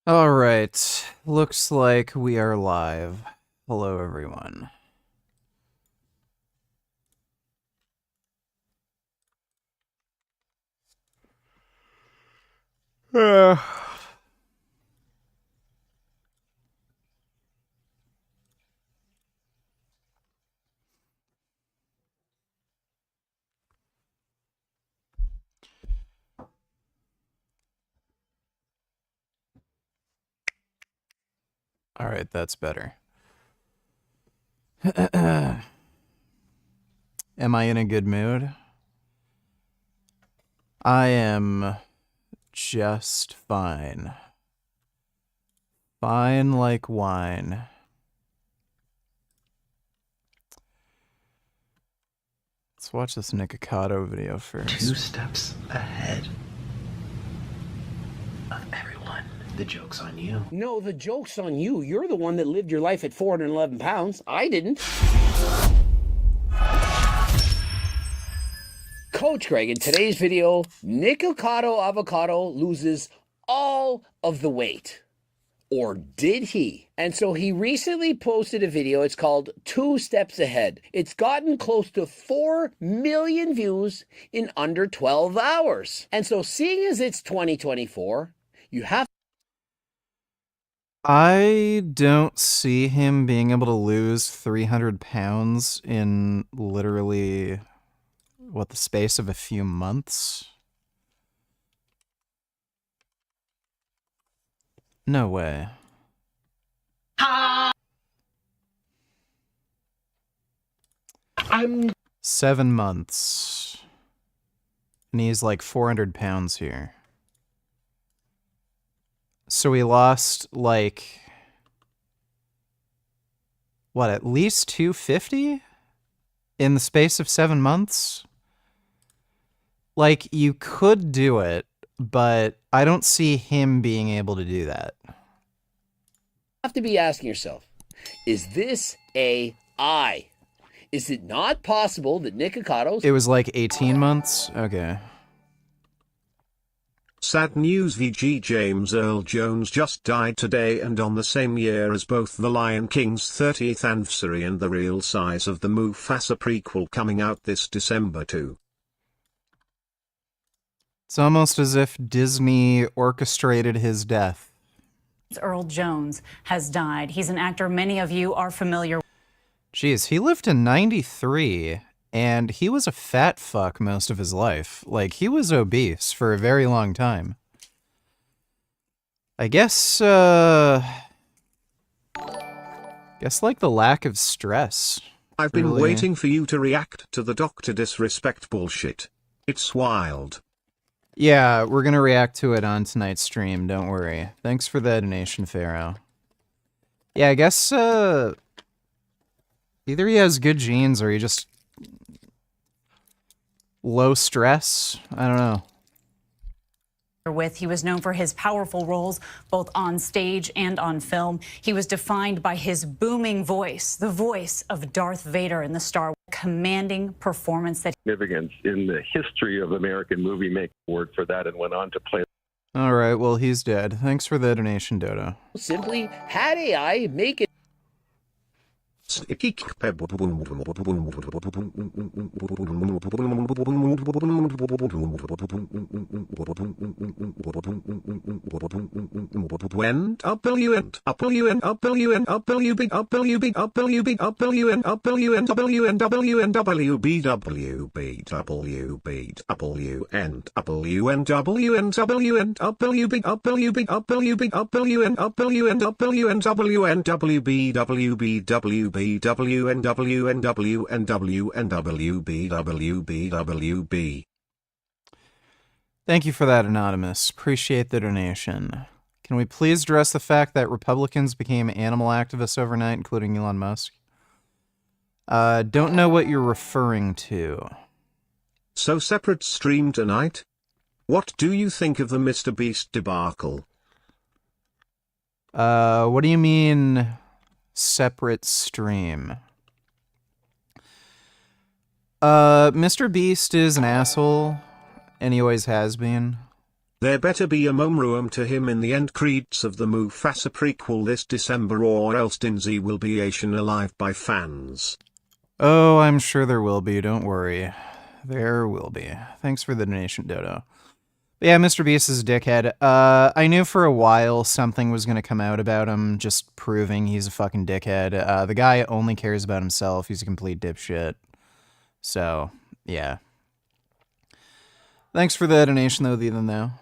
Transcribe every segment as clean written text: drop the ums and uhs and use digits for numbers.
All right. Looks like we are live. Hello, everyone. All right, that's better. Am I in a good mood? I am just fine. Fine like wine. Let's watch this Nikocado video first. 2 steps ahead of everyone. The joke's on you. No, the joke's on you. You're the one that lived your life at 411 pounds. I didn't. Coach Greg, in today's video, Nikocado Avocado loses all of the weight. Or did he? And so he recently posted a video. It's called 2 Steps Ahead. It's gotten close to 4 million views in under 12 hours. And so seeing as it's 2024, you have I don't see him being able to lose 300 pounds in literally, what, the space of a few months? No way. 7 months. And he's like 400 pounds here. So he lost, like, what, at least 250 in the space of 7 months? Like, you could do it, but I don't see him being able to do that. have to be asking yourself, is this AI? Is it not possible that Nicocado's... It was like 18 months? Okay. Sad news, VG James Earl Jones just died today and on the same year as both The Lion King's 30th anniversary and The Real Size of the Mufasa prequel coming out this December too. It's almost as if Disney orchestrated his death. Earl Jones has died. He's an actor many of you are familiar with. Jeez, he lived to 93, and he was a fat fuck most of his life. Like, he was obese for a very long time. I guess, like the lack of stress. I've been really waiting for you to react to the Doctor disrespect bullshit. It's wild. Yeah, we're gonna react to it on tonight's stream, don't worry. Thanks for the donation, Pharaoh. Yeah, I guess, either he has good genes or he just... low stress? I don't know. He was known for his powerful roles both on stage and on film. He was defined by his booming voice, the voice of Darth Vader in the Star Wars, commanding performance that significance in the history of American movie making. Award for that, and went on to play. All right, well, he's dead. Thanks for the donation, Dodo. simply had AI make it. When W and W and W and W B W B W B W and W and W and W and W B W B W B W and W and W and W and W B W B W B W and W and W and W and W B W B W B W and W and W and W and W B W B W B. Thank you for that, Anonymous. Appreciate the donation. Can we please address the fact that Republicans became animal activists overnight, including Elon Musk? Don't know what you're referring to. So separate stream tonight? What do you think of the Mr. Beast debacle? What do you mean, separate stream? Mr. Beast is an asshole, and he always has been. There better be a mumruum to him in the end credits of the Mufasa prequel this December, or else Dinzy will be Asian alive by fans. Oh, I'm sure there will be. Don't worry. There will be. Thanks for the donation, Dodo. But yeah, Mr. Beast is a dickhead. I knew for a while something was going to come out about him, just proving he's a fucking dickhead. The guy only cares about himself. He's a complete dipshit. So, yeah. Thanks for the donation, though, even though.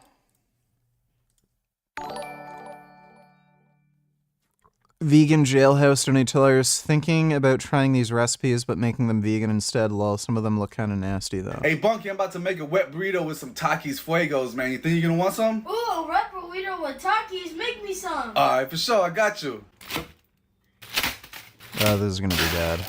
Vegan jailhouse donators thinking about trying these recipes but making them vegan instead. Lol, some of them look kind of nasty though. Hey Bunky, I'm about to make a wet burrito with some Takis Fuegos, man. You think you're gonna want some? Ooh, a wet burrito with Takis. Make me some. Alright, for sure, I got you. Oh, this is gonna be bad.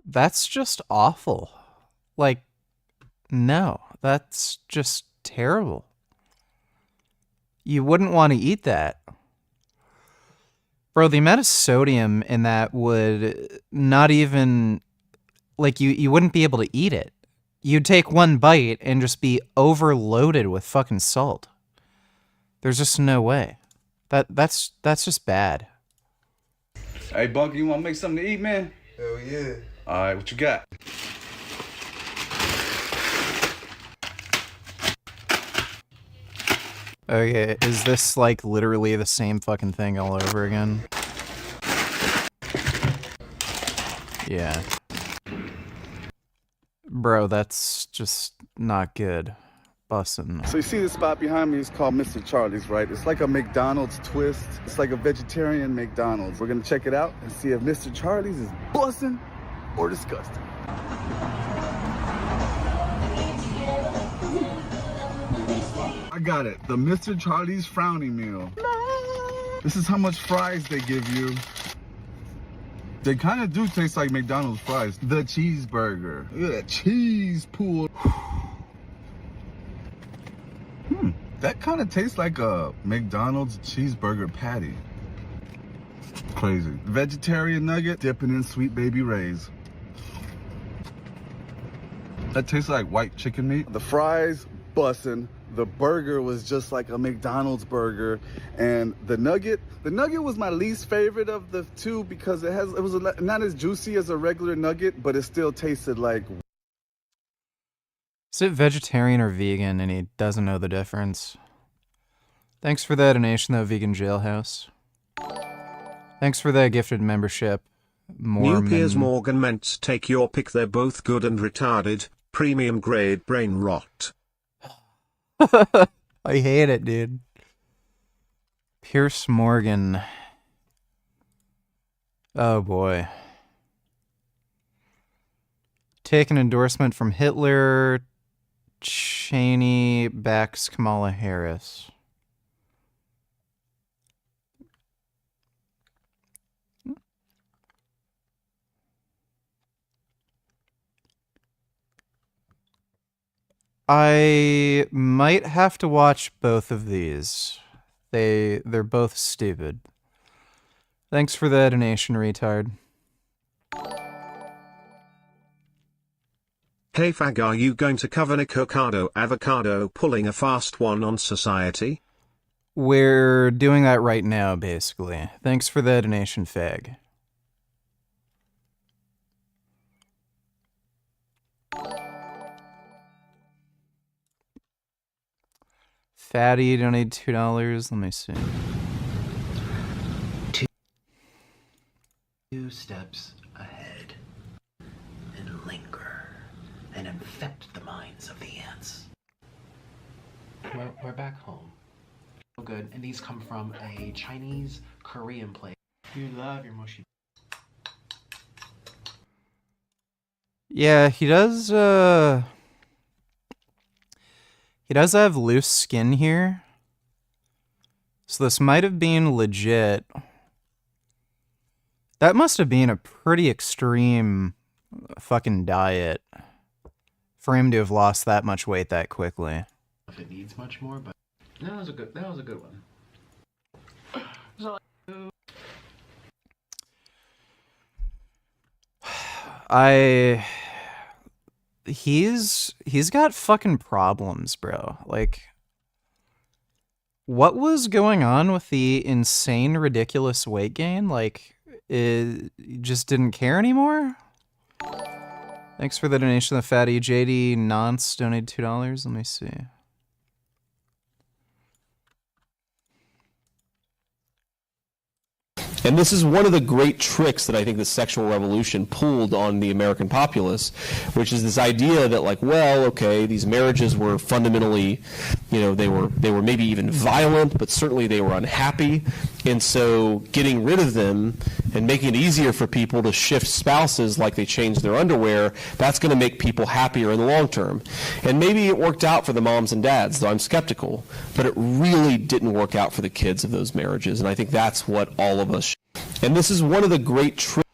That's just awful. Like, no, that's just terrible. You wouldn't want to eat that. Bro, the amount of sodium in that would not even, like, you wouldn't be able to eat it. You'd take one bite and just be overloaded with fucking salt. There's just no way. That's just bad. Hey Bunky, you wanna make something to eat, man? Hell yeah. Alright, what you got? Okay, is this like literally the same fucking thing all over again? Yeah. Bro, that's just not good. Bussin'. So you see this spot behind me is called Mr. Charlie's, right? It's like a McDonald's twist. It's like a vegetarian McDonald's. We're gonna check it out and see if Mr. Charlie's is bussin' or disgusting. I got it. The Mr. Charlie's frowny meal. This is how much fries they give you. They kind of do taste like McDonald's fries. The cheeseburger. Look at that cheese pool. That kind of tastes like a McDonald's cheeseburger patty. Crazy. Vegetarian nugget dipping in Sweet Baby Ray's. That tastes like white chicken meat. The fries, bussin'. The burger was just like a McDonald's burger, and the nugget was my least favorite of the two because it was not as juicy as a regular nugget, but it still tasted like. Is it vegetarian or vegan and he doesn't know the difference? Thanks for that donation though, Vegan Jailhouse. Thanks for that gifted membership, Mormon. New Piers Morgan meant take your pick, they're both good and retarded, premium grade brain rot. I hate it, dude. Pierce Morgan. Oh boy. Take an endorsement from Hitler. Cheney backs Kamala Harris. I might have to watch both of these. They're both stupid. Thanks for the donation, retard. Hey Fag, are you going to cover Nick Avocado pulling a fast one on society? We're doing that right now, basically. Thanks for the donation, Fag. Fatty donated $2. Let me see. 2 steps ahead and linger and infect the minds of the ants. We're back home. good, and these come from a Chinese Korean place. You love your mochi. Yeah, he does have loose skin here. So this might have been legit. That must have been a pretty extreme fucking diet for him to have lost that much weight that quickly. If it needs much more, but that was a good one. He's got fucking problems, bro. Like, what was going on with the insane, ridiculous weight gain? Like, it just didn't care anymore? Thanks for the donation, the fatty. JD Nonce donated $2. Let me see. And this is one of the great tricks that I think the sexual revolution pulled on the American populace, which is this idea that, like, well, okay, these marriages were fundamentally, you know, they were maybe even violent, but certainly they were unhappy. And so getting rid of them and making it easier for people to shift spouses like they change their underwear, that's going to make people happier in the long term. And maybe it worked out for the moms and dads, though I'm skeptical, but it really didn't work out for the kids of those marriages. And I think that's what all of us. And this is one of the great tricks.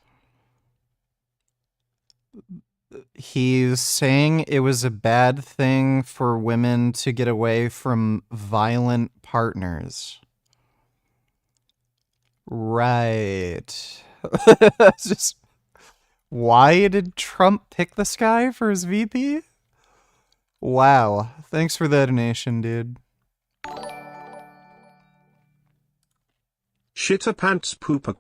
He's saying it was a bad thing for women to get away from violent partners. Right. Just, why did Trump pick this guy for his VP? Wow. Thanks for the donation, dude. Shitter pants pooper.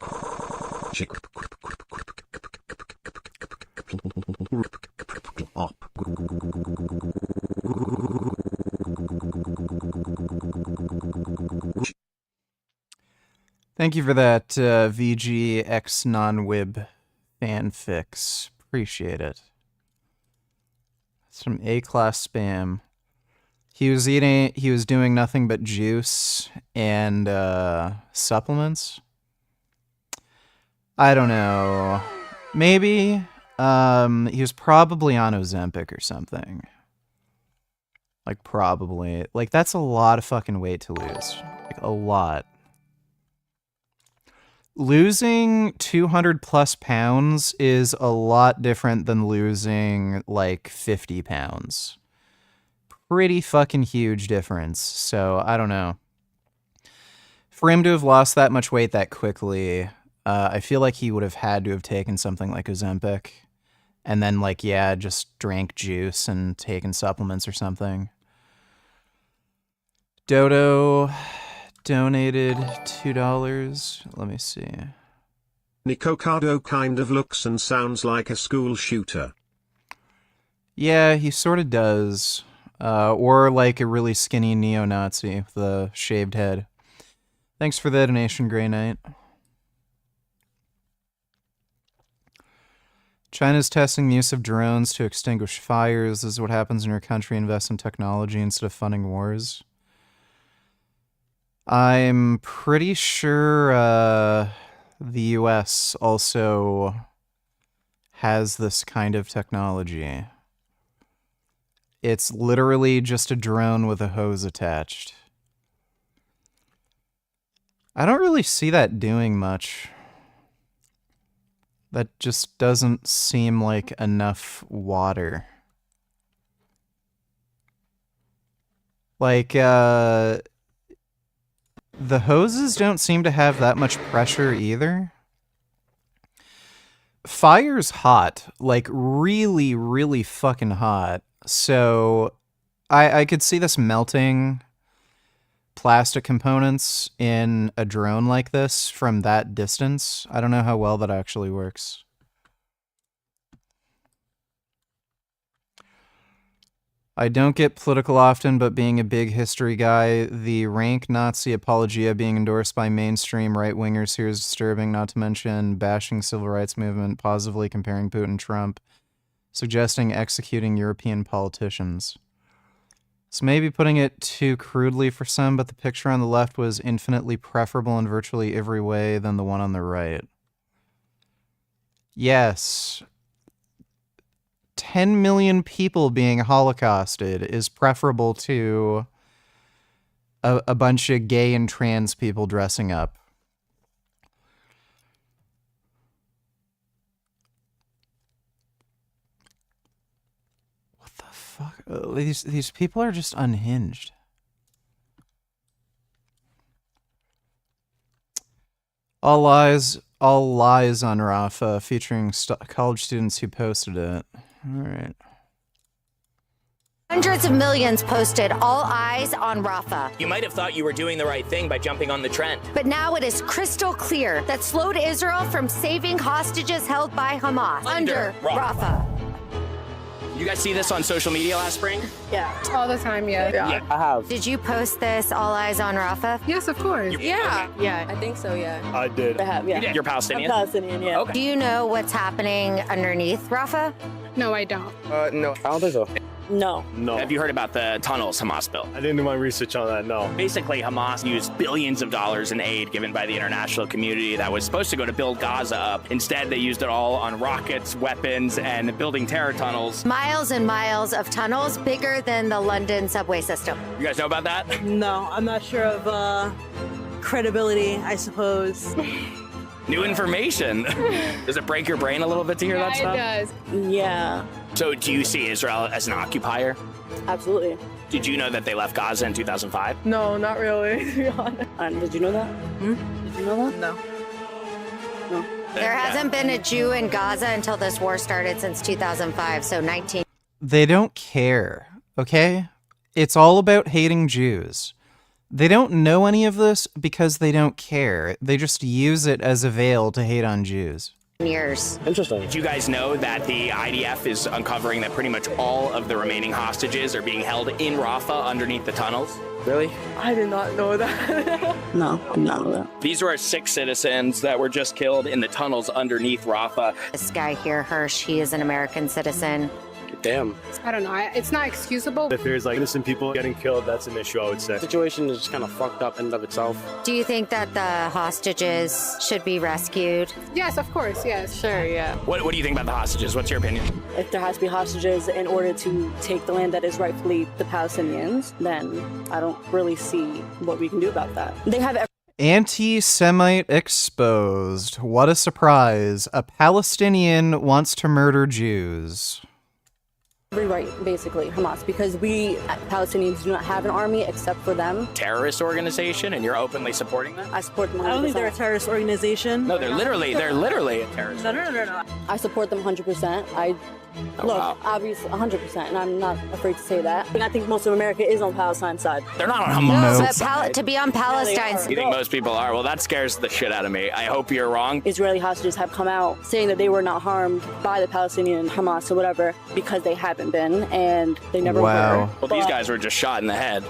Thank you for that, VGX non-wib fanfix. Appreciate it. Some A-class spam. He was doing nothing but juice and supplements. I don't know. Maybe. He was probably on Ozempic or something. Like, probably. Like, that's a lot of fucking weight to lose. Like, a lot. Losing 200 plus pounds is a lot different than losing, like, 50 pounds. Pretty fucking huge difference. So, I don't know. For him to have lost that much weight that quickly, I feel like he would have had to have taken something like Ozempic. And then, like, yeah, just drank juice and taken supplements or something. Dodo donated $2. Let me see. Nicocado kind of looks and sounds like a school shooter. Yeah, he sort of does. Or like a really skinny neo-Nazi with a shaved head. Thanks for the donation, Grey Knight. China's testing the use of drones to extinguish fires. This is what happens when your country invests in technology instead of funding wars. I'm pretty sure the US also has this kind of technology. It's literally just a drone with a hose attached. I don't really see that doing much. That just doesn't seem like enough water. Like, the hoses don't seem to have that much pressure either. Fire's hot. Like, really, really fucking hot. So, I could see this melting plastic components in a drone like this from that distance. I don't know how well that actually works. I don't get political often, but being a big history guy, the rank Nazi apologia being endorsed by mainstream right-wingers here is disturbing, not to mention bashing civil rights movement, positively comparing Putin and Trump, suggesting executing European politicians. So maybe putting it too crudely for some, but the picture on the left was infinitely preferable in virtually every way than the one on the right. Yes. 10 million people being holocausted is preferable to a bunch of gay and trans people dressing up. What the fuck? These people are just unhinged. All lies on Rafa, featuring college students who posted it. All right. Hundreds of millions posted all eyes on Rafa. You might have thought you were doing the right thing by jumping on the trend. But now it is crystal clear that slowed Israel from saving hostages held by Hamas under Rafa. You guys see this on social media last spring? Yeah. All the time, yeah. I have. Did you post this all eyes on Rafa? Yes, of course. Yeah. Yeah, I think so, yeah. I did. I have, yeah. You did? You're Palestinian? I'm Palestinian, yeah. Okay. Do you know what's happening underneath Rafa? No, I don't. No, I don't think so. No. No. Have you heard about the tunnels Hamas built? I didn't do my research on that, no. Basically, Hamas used billions of dollars in aid given by the international community that was supposed to go to build Gaza up. Instead, they used it all on rockets, weapons, and building terror tunnels. Miles and miles of tunnels bigger than the London subway system. You guys know about that? No, I'm not sure of credibility, I suppose. New information. Does it break your brain a little bit to hear that stuff? It does. Yeah. So do you see Israel as an occupier? Absolutely. Did you know that they left Gaza in 2005? No, not really, to be honest. Did you know that? Did you know that? No. No. There hasn't been a Jew in Gaza until this war started since 2005, so 19. They don't care, okay? It's all about hating Jews. They don't know any of this because they don't care. They just use it as a veil to hate on Jews. Years. Interesting. Did you guys know that the IDF is uncovering that pretty much all of the remaining hostages are being held in Rafah underneath the tunnels? Really? I did not know that. No, I did not know that. These were 6 citizens that were just killed in the tunnels underneath Rafah. This guy here, Hirsch, he is an American citizen. Damn. I don't know. It's not excusable. If there's like innocent people getting killed, that's an issue, I would say. The situation is just kind of fucked up in and of itself. Do you think that the hostages should be rescued? Yes, of course, yes. Sure, yeah. What do you think about the hostages? What's your opinion? If there has to be hostages in order to take the land that is rightfully the Palestinians, then I don't really see what we can do about that. They have Anti-Semite exposed. What a surprise. A Palestinian wants to murder Jews. every right, basically, Hamas, because we Palestinians do not have an army except for them. Terrorist organization, and you're openly supporting them? I support them 100%. I don't think they're a terrorist organization. No, they're literally a terrorist. No. I support them 100%. Obviously 100%, and I'm not afraid to say that. And I think most of America is on Palestine's side. They're not on Hamas' side. To be on Palestine's. You think most people are? Well, that scares the shit out of me. I hope you're wrong. Israeli hostages have come out saying that they were not harmed by the Palestinian Hamas or whatever because they haven't been, and they never were. Well, these guys were just shot in the head.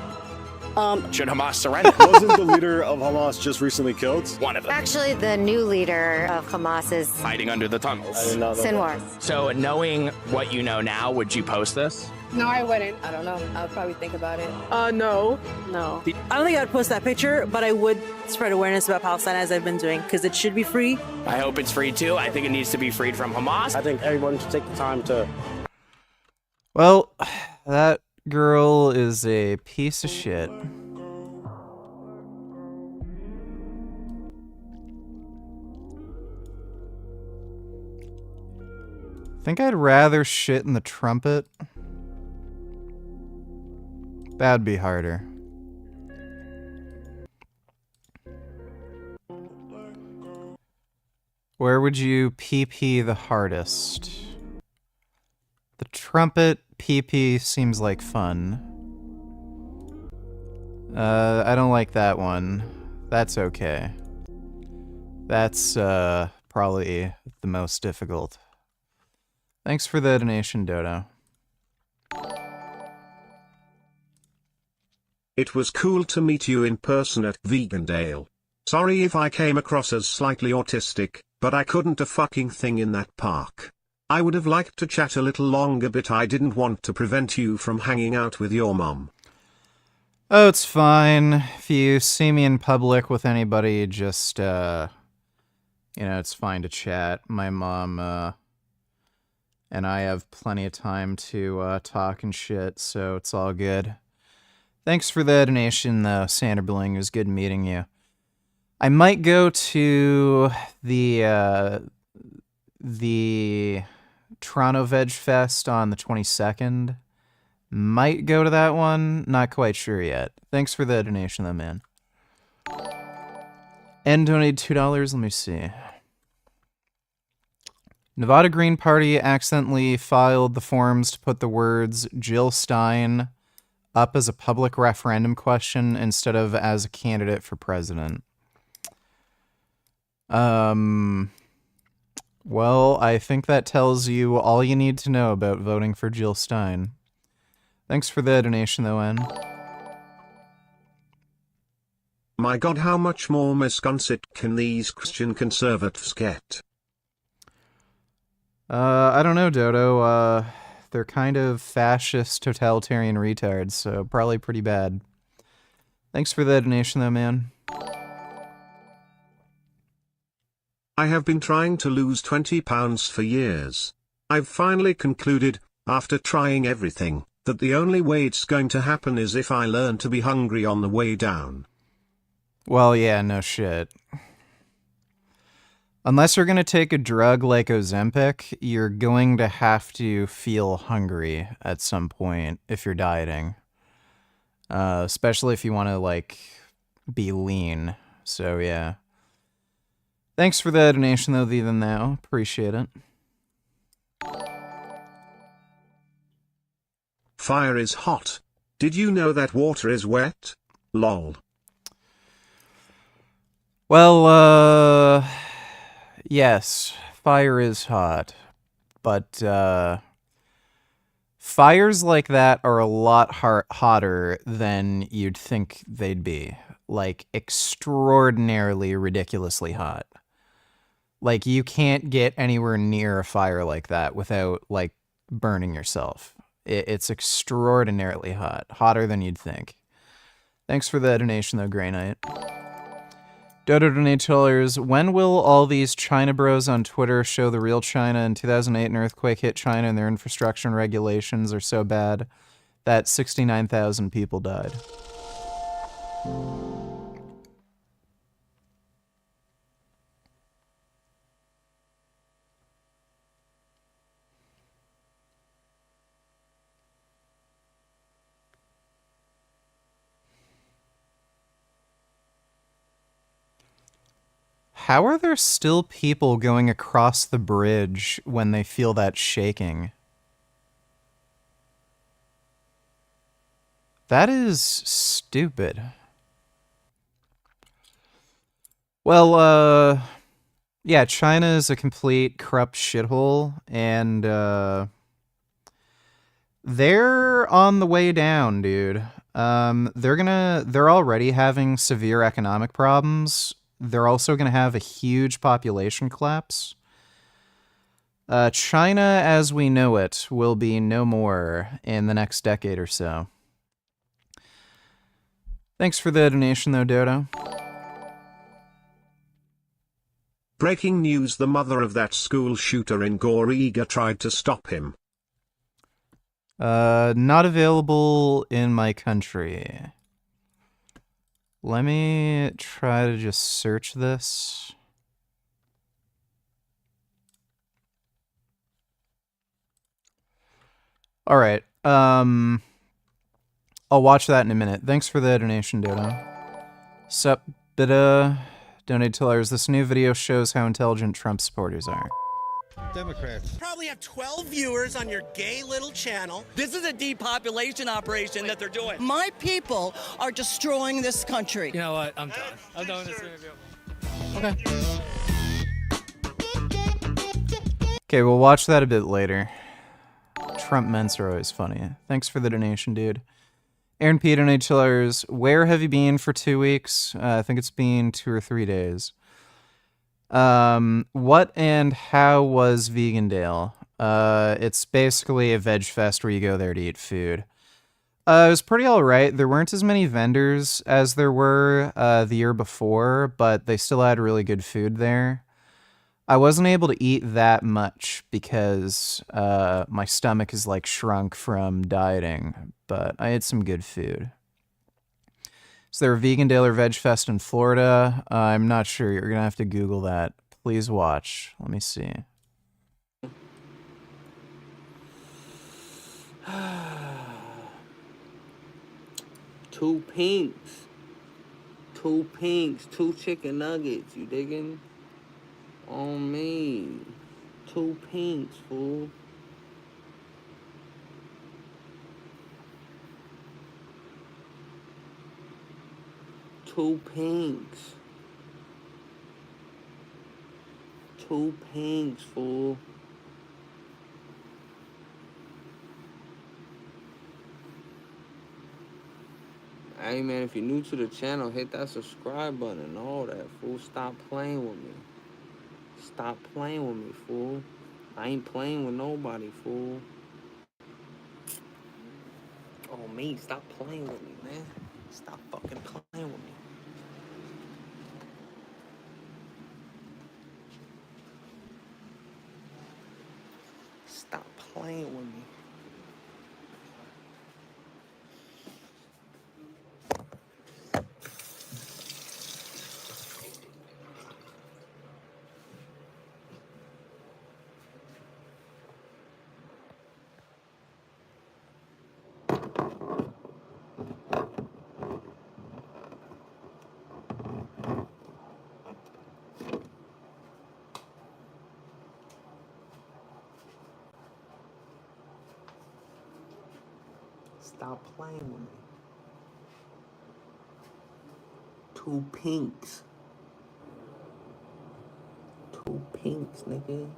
Should Hamas surrender? Wasn't the leader of Hamas just recently killed? One of them. Actually, the new leader of Hamas is hiding under the tunnels. I didn't know that. Sinwar. So, knowing what you know now, would you post this? No, I wouldn't. I don't know. I would probably think about it. No. No. I don't think I would post that picture, but I would spread awareness about Palestine as I've been doing, because it should be free. I hope it's free too. I think it needs to be freed from Hamas. I think everyone should take the time to... Well, that girl is a piece of shit. Think I'd rather shit in the trumpet. That'd be harder. Where would you pee the hardest? The trumpet pee seems like fun. I don't like that one. That's okay. That's probably the most difficult. Thanks for the donation, Dodo. It was cool to meet you in person at Vegandale. Sorry if I came across as slightly autistic, but I couldn't a fucking thing in that park. I would have liked to chat a little longer, but I didn't want to prevent you from hanging out with your mom. Oh, it's fine. If you see me in public with anybody, just, it's fine to chat. My mom, and I have plenty of time to, talk and shit, so it's all good. Thanks for the donation, though, Sandra Bling. It was good meeting you. I might go to the Toronto Veg Fest on the 22nd. Might go to that one. Not quite sure yet. Thanks for the donation, though, man. And donated $2. Let me see. Nevada Green Party accidentally filed the forms to put the words Jill Stein up as a public referendum question instead of as a candidate for president. Well, I think that tells you all you need to know about voting for Jill Stein. Thanks for the donation, though, N. My God, how much more misconcept can these Christian conservatives get? I don't know, Dodo. They're kind of fascist, totalitarian retards, so probably pretty bad. Thanks for the donation, though, man. I have been trying to lose 20 pounds for years. I've finally concluded, after trying everything, that the only way it's going to happen is if I learn to be hungry on the way down. Well, yeah, no shit. Unless you're going to take a drug like Ozempic, you're going to have to feel hungry at some point if you're dieting. Especially if you want to, like, be lean. So, yeah. Thanks for the donation, though, even now. Appreciate it. Fire is hot. Did you know that water is wet? Lol. Well, yes, fire is hot, but, fires like that are a lot hotter than you'd think they'd be. Like, extraordinarily, ridiculously hot. Like, you can't get anywhere near a fire like that without, like, burning yourself. It's extraordinarily hot. Hotter than you'd think. Thanks for the donation, though, Grey Knight. Dodo donators, when will all these China bros on Twitter show the real China? In 2008, an earthquake hit China and their infrastructure and regulations are so bad that 69,000 people died. How are there still people going across the bridge when they feel that shaking? That is stupid. Well, yeah, China is a complete corrupt shithole, and they're on the way down, dude. They're already having severe economic problems. They're also going to have a huge population collapse. China, as we know it, will be no more in the next decade or so. Thanks for the donation, though, Dodo. Breaking news: the mother of that school shooter in Goriga tried to stop him. Not available in my country. Let me try to just search this. All right. I'll watch that in a minute. Thanks for the donation, Dodo. Sup, Bida. Donate $2. This new video shows how intelligent Trump supporters are. Democrats probably have 12 viewers on your gay little channel. This is a depopulation operation that they're doing. My people are destroying this country. You know what? I'm done. I'm done with this interview. Okay. Okay, we'll watch that a bit later. Trump ments are always funny. Thanks for the donation, dude. Aaron P. donate $2. Where have you been for 2 weeks? I think it's been 2 or 3 days. What and how was Vegandale? It's basically a veg fest where you go there to eat food. It was pretty all right. There weren't as many vendors as there were the year before, but they still had really good food there. I wasn't able to eat that much because my stomach is like shrunk from dieting, but I had some good food. Is there a Vegan Day or Veg Fest in Florida? I'm not sure. You're going to have to Google that. Please watch. Let me see. Two pinks. Two pinks. Two chicken nuggets. You digging? On me. Two pinks, fool. Two pinks. Two pinks, fool. Hey man, if you're new to the channel, hit that subscribe button and all that, fool. Stop playing with me. Stop playing with me, fool. I ain't playing with nobody, fool. Oh me, stop playing with me, man. Stop fucking playing with me. Stop playing with me. Stop playing with me. Two pinks. Two pinks, nigga.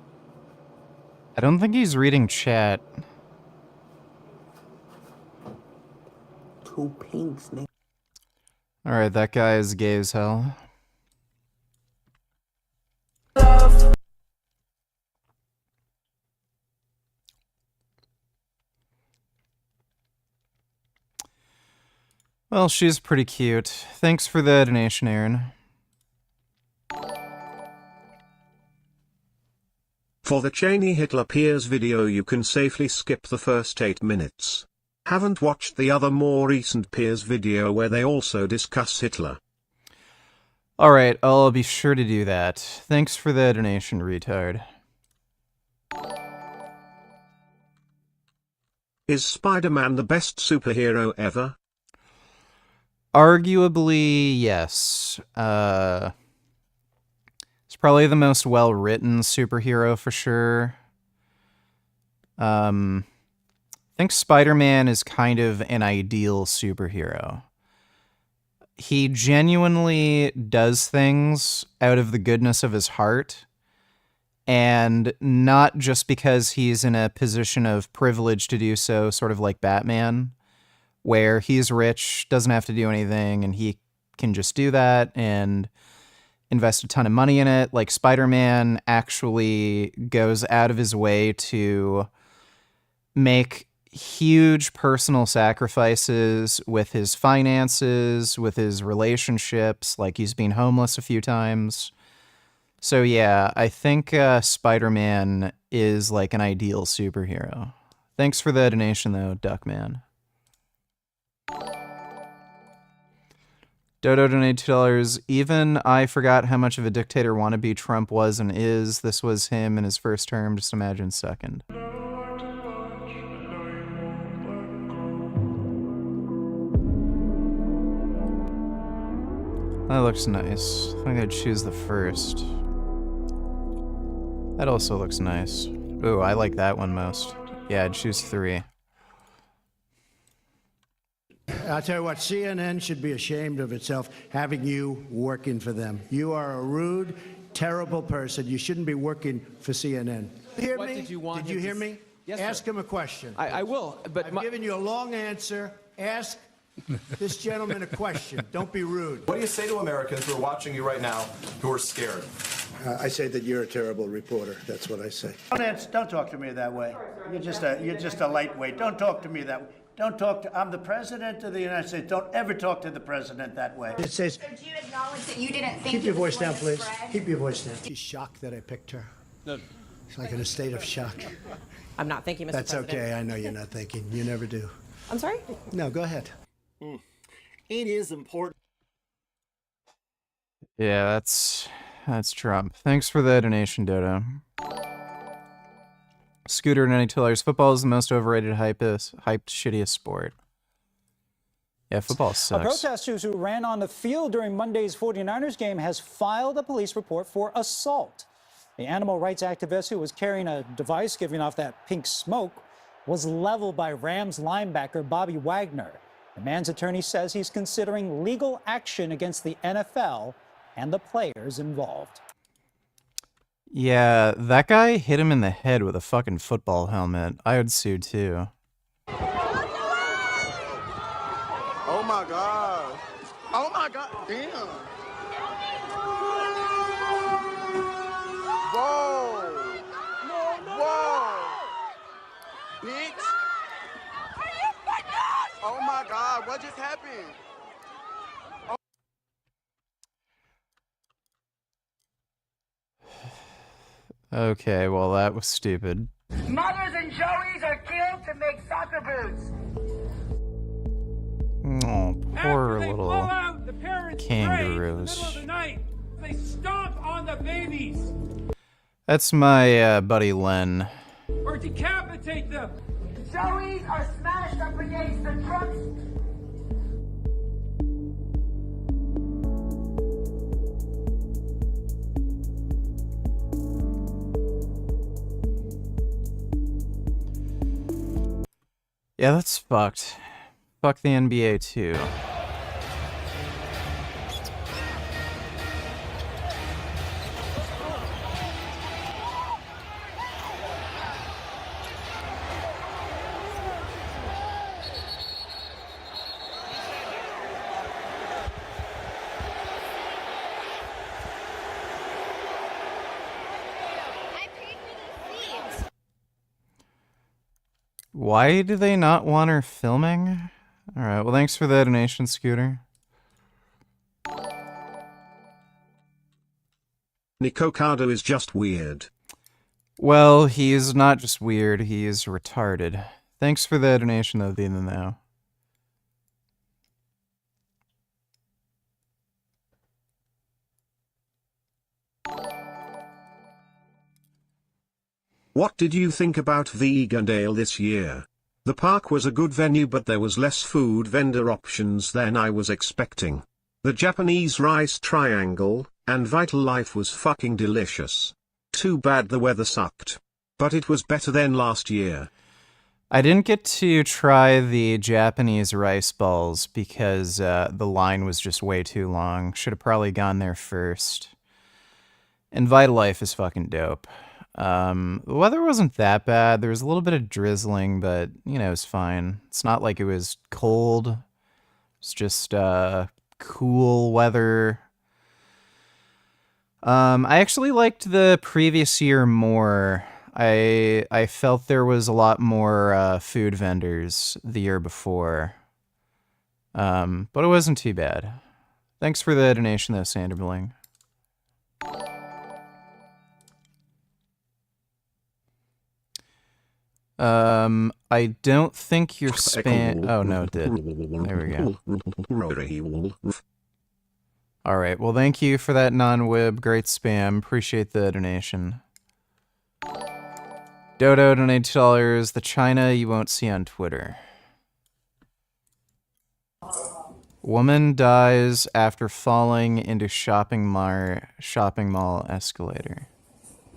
I don't think he's reading chat. Two pinks, nigga. Alright, that guy is gay as hell. Well, she's pretty cute. Thanks for the donation, Aaron. For the Cheney Hitler Piers video you can safely skip the first 8 minutes. Haven't watched the other more recent Piers video where they also discuss Hitler. Alright, I'll be sure to do that. Thanks for the donation, retard. Is Spider-Man the best superhero ever? Arguably, yes. It's probably the most well-written superhero for sure. I think Spider-Man is kind of an ideal superhero. He genuinely does things out of the goodness of his heart, and not just because he's in a position of privilege to do so, sort of like Batman, where he's rich, doesn't have to do anything, and he can just do that and invest a ton of money in it. Like, Spider-Man actually goes out of his way to make huge personal sacrifices with his finances, with his relationships, like he's been homeless a few times. So yeah, I think Spider-Man is like an ideal superhero. Thanks for the donation though, Duckman. Dodo donated $2. Even I forgot how much of a dictator wannabe Trump was and is. This was him in his first term. Just imagine second. That looks nice. I think I'd choose the first. That also looks nice. Ooh, I like that one most. Yeah, I'd choose 3. I'll tell you what, CNN should be ashamed of itself having you working for them. You are a rude, terrible person. You shouldn't be working for CNN. Hear What me? did you want Did you him to hear me? Yes, Ask sir. him a question. I will, but I've given you a long answer. Ask this gentleman a question. Don't be rude. What do you say to Americans who are watching you right now who are scared? I say that you're a terrible reporter. That's what I say. Don't talk to me that way. You're just a lightweight. Don't talk to me that way. Don't talk to, I'm the president of the United States. Don't ever talk to the president that way. It says, So do you acknowledge that you didn't think keep your it was voice down, going to please. spread? Keep your voice down. She's shocked that I picked her. No. It's like in a state of shock. I'm not thinking, Mr. That's President. okay. I know you're not thinking. You never do. I'm sorry? No, go ahead. It is important. Yeah, that's Trump. Thanks for the donation, Dodo. Scooter and any Tillers. Football is the most overrated, hyped, shittiest sport. Yeah, football A sucks. protester who ran on the field during Monday's 49ers game has filed a police report for assault. The animal rights activist who was carrying a device giving off that pink smoke was leveled by Rams linebacker Bobby Wagner. The man's attorney says he's considering legal action against the NFL and the players involved. Yeah, that guy hit him in the head with a fucking football helmet. I would sue too. Oh my God. Oh my God. Damn. Whoa. Whoa. Bitch. Oh my God. What just happened? Okay, well that was stupid. Mothers and Joeys are killed to make soccer boots. Oh, poor After they little blow out the parents' kangaroos. graves in the middle of the night, they stomp on the babies That's my buddy Len. or decapitate them. Joeys are smashed up against the trucks. Yeah, that's fucked. Fuck the NBA too. Why do they not want her filming? Alright, well thanks for the donation, Scooter. Nicocado is just weird. Well, he's not just weird, he's retarded. Thanks for the donation though, even though. What did you think about Vegandale this year? The park was a good venue, but there was less food vendor options than I was expecting. The Japanese rice triangle and Vital Life was fucking delicious. Too bad the weather sucked. But it was better than last year. I didn't get to try the Japanese rice balls because the line was just way too long. Should have probably gone there first. And Vital Life is fucking dope. The weather wasn't that bad. There was a little bit of drizzling, but, you know, it was fine. It's not like it was cold. It's just cool weather. I actually liked the previous year more. I felt there was a lot more food vendors the year before. But it wasn't too bad. Thanks for the donation though, Sanderling. I don't think your spam... Oh, no, it did. There we go. Alright, well, thank you for that non-wib. Great spam. Appreciate the donation. Dodo donated $2. The China you won't see on Twitter. Woman dies after falling into shopping mall escalator.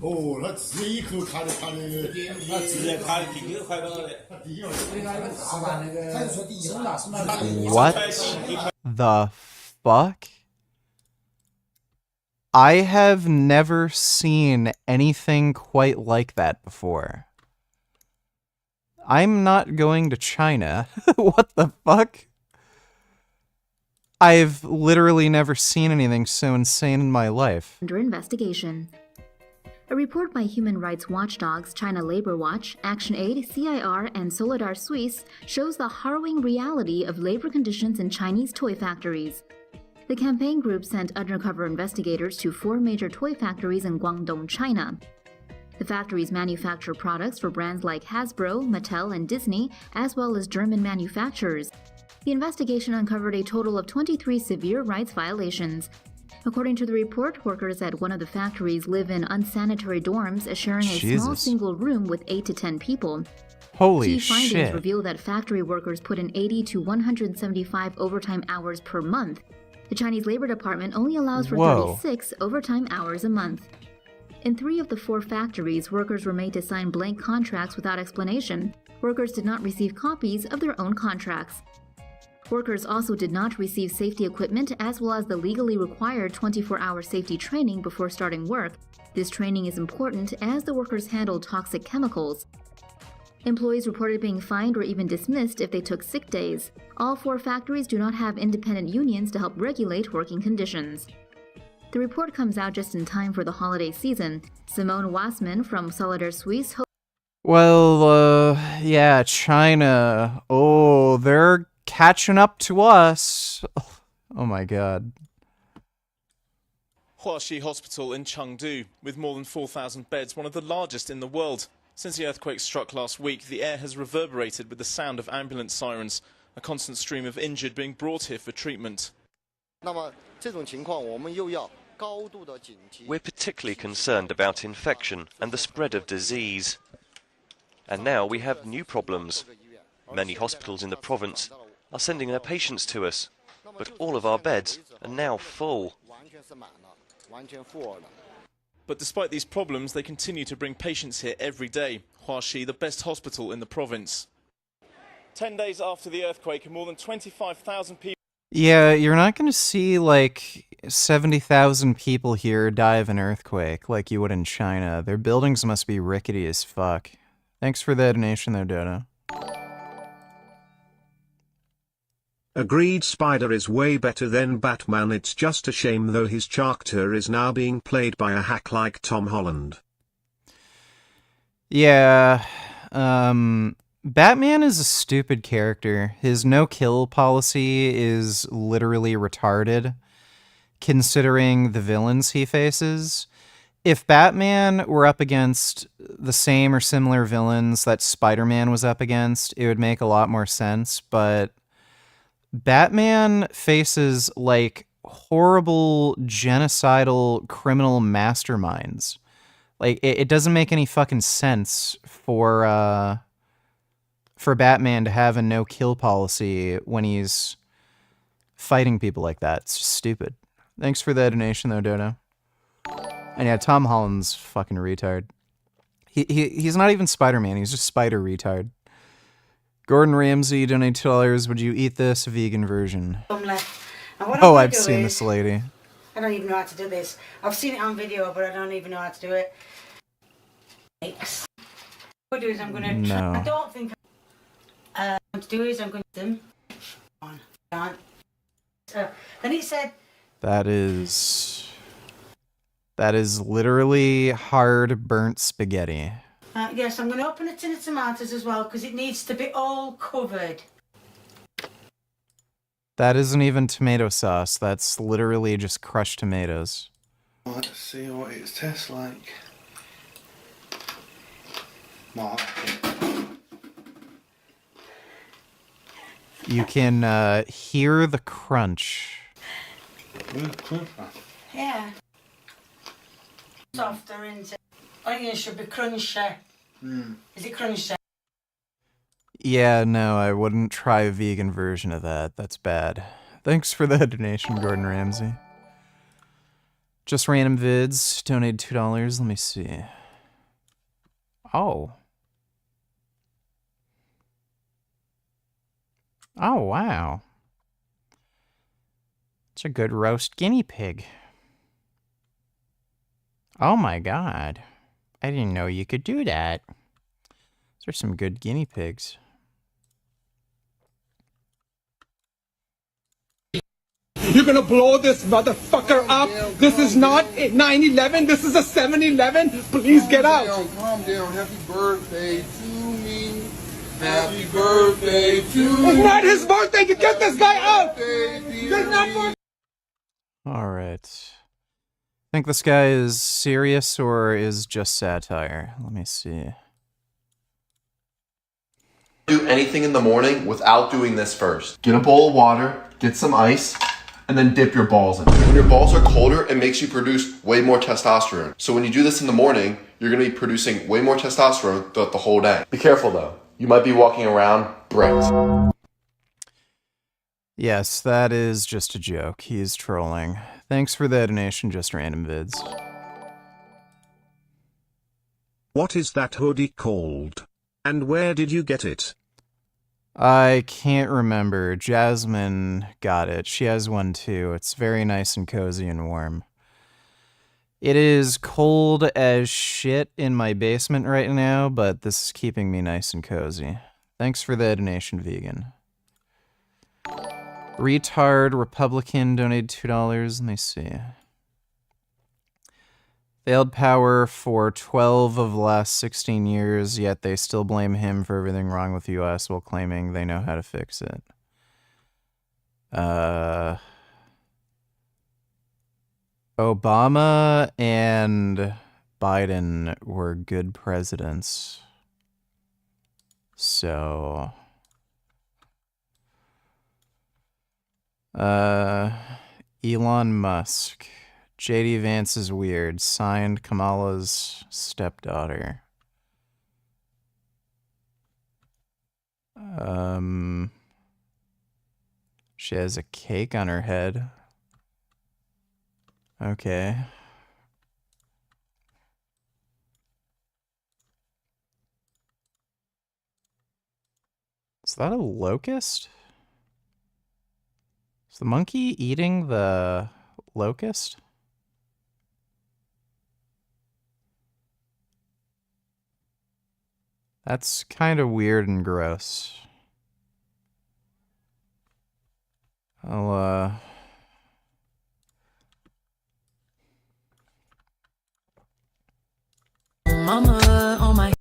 Oh, let's see who cut it. What the fuck? I have never seen anything quite like that before. I'm not going to China. What the fuck? I've literally never seen anything so insane in my life. Under investigation. A report by human rights watchdogs China Labor Watch, ActionAid, CIR, and Solidar Suisse shows the harrowing reality of labor conditions in Chinese toy factories. The campaign group sent undercover investigators to 4 major toy factories in Guangdong, China. The factories manufacture products for brands like Hasbro, Mattel, and Disney, as well as German manufacturers. The investigation uncovered a total of 23 severe rights violations. According to the report, workers at one of the factories live in unsanitary dorms, sharing a small single room with 8 to 10 people. Holy Key findings shit. reveal that factory workers put in 80 to 175 overtime hours per month. The Chinese Labor Department only allows for 36 overtime hours a month. In 3 of the 4 factories, workers were made to sign blank contracts without explanation. Workers did not receive copies of their own contracts. Workers also did not receive safety equipment as well as the legally required 24-hour safety training before starting work. This training is important as the workers handle toxic chemicals. Employees reported being fined or even dismissed if they took sick days. All 4 factories do not have independent unions to help regulate working conditions. The report comes out just in time for the holiday season. Simone Wassman from Solidar Suisse. Well, yeah, China. Oh, they're catching up to us. Oh my god. Huaxi Hospital in Chengdu, with more than 4,000 beds, one of the largest in the world. Since the earthquake struck last week, the air has reverberated with the sound of ambulance sirens, a constant stream of injured being brought here for treatment. We're particularly concerned about infection and the spread of disease. And now we have new problems. Many hospitals in the province are sending their patients to us, but all of our beds are now full. But despite these problems, they continue to bring patients here every day. Huaxi, the best hospital in the province. 10 days after the earthquake, more than 25,000 people... Yeah, you're not going to see, like, 70,000 people here die of an earthquake like you would in China. Their buildings must be rickety as fuck. Thanks for the donation there, Dodo. Agreed, Spider is way better than Batman. It's just a shame though his character is now being played by a hack like Tom Holland. Yeah, Batman is a stupid character. His no-kill policy is literally retarded, considering the villains he faces. If Batman were up against the same or similar villains that Spider-Man was up against, it would make a lot more sense, but Batman faces, like, horrible, genocidal, criminal masterminds. Like, it doesn't make any fucking sense for Batman to have a no-kill policy when he's fighting people like that. It's just stupid. Thanks for the donation, though, Dodo. And yeah, Tom Holland's fucking retard. He's not even Spider-Man, he's just Spider-retard. Gordon Ramsay donated $2. Would you eat this vegan version? Oh, I've seen this lady. I don't even know how to do this. I've seen it on video, but I don't even know how to do it. What do is I'm going to... No. I don't think... to do is I'm going to them. On. Then it said... That is literally hard burnt spaghetti. Yes, I'm going to open a tin of tomatoes as well because it needs to be all covered. That isn't even tomato sauce. That's literally just crushed tomatoes. Let's see what it tastes like. Mark. You can hear the crunch. Yeah. Softer, isn't it? Onion should be crunchy. Is it crunchy? Yeah, no, I wouldn't try a vegan version of that. That's bad. Thanks for the donation, Gordon Ramsay. Just random vids. Donated $2. Let me see. Oh. Oh, wow. It's a good roast guinea pig. Oh my god. I didn't know you could do that. Those are some good guinea pigs. You're gonna blow this motherfucker up. This is not 9/11. This is a 7/11. Please get out. Calm down. Happy birthday to me. Happy birthday to It's not his birthday. You get this guy out. It's not birthday. All right. Think this guy is serious or is just satire? Let me see. Do anything in the morning without doing this first. Get a bowl of water, get some ice, and then dip your balls in. When your balls are colder, it makes you produce way more testosterone. So when you do this in the morning, you're gonna be producing way more testosterone throughout the whole day. Be careful though. You might be walking around bricked. Yes, that is just a joke. He's trolling. Thanks for the donation, just random vids. What is that hoodie called? And where did you get it? I can't remember. Jasmine got it. She has one too. It's very nice and cozy and warm. It is cold as shit in my basement right now, but this is keeping me nice and cozy. Thanks for the donation, vegan. Retard Republican donated $2. Let me see. Failed power for 12 of the last 16 years, yet they still blame him for everything wrong with the US while claiming they know how to fix it. Obama and Biden were good presidents. So... Elon Musk. JD Vance is weird. Signed, Kamala's stepdaughter. She has a cake on her head. Okay. Is that a locust? Is the monkey eating the locust? That's kind of weird and gross. I'll, Mama, oh my.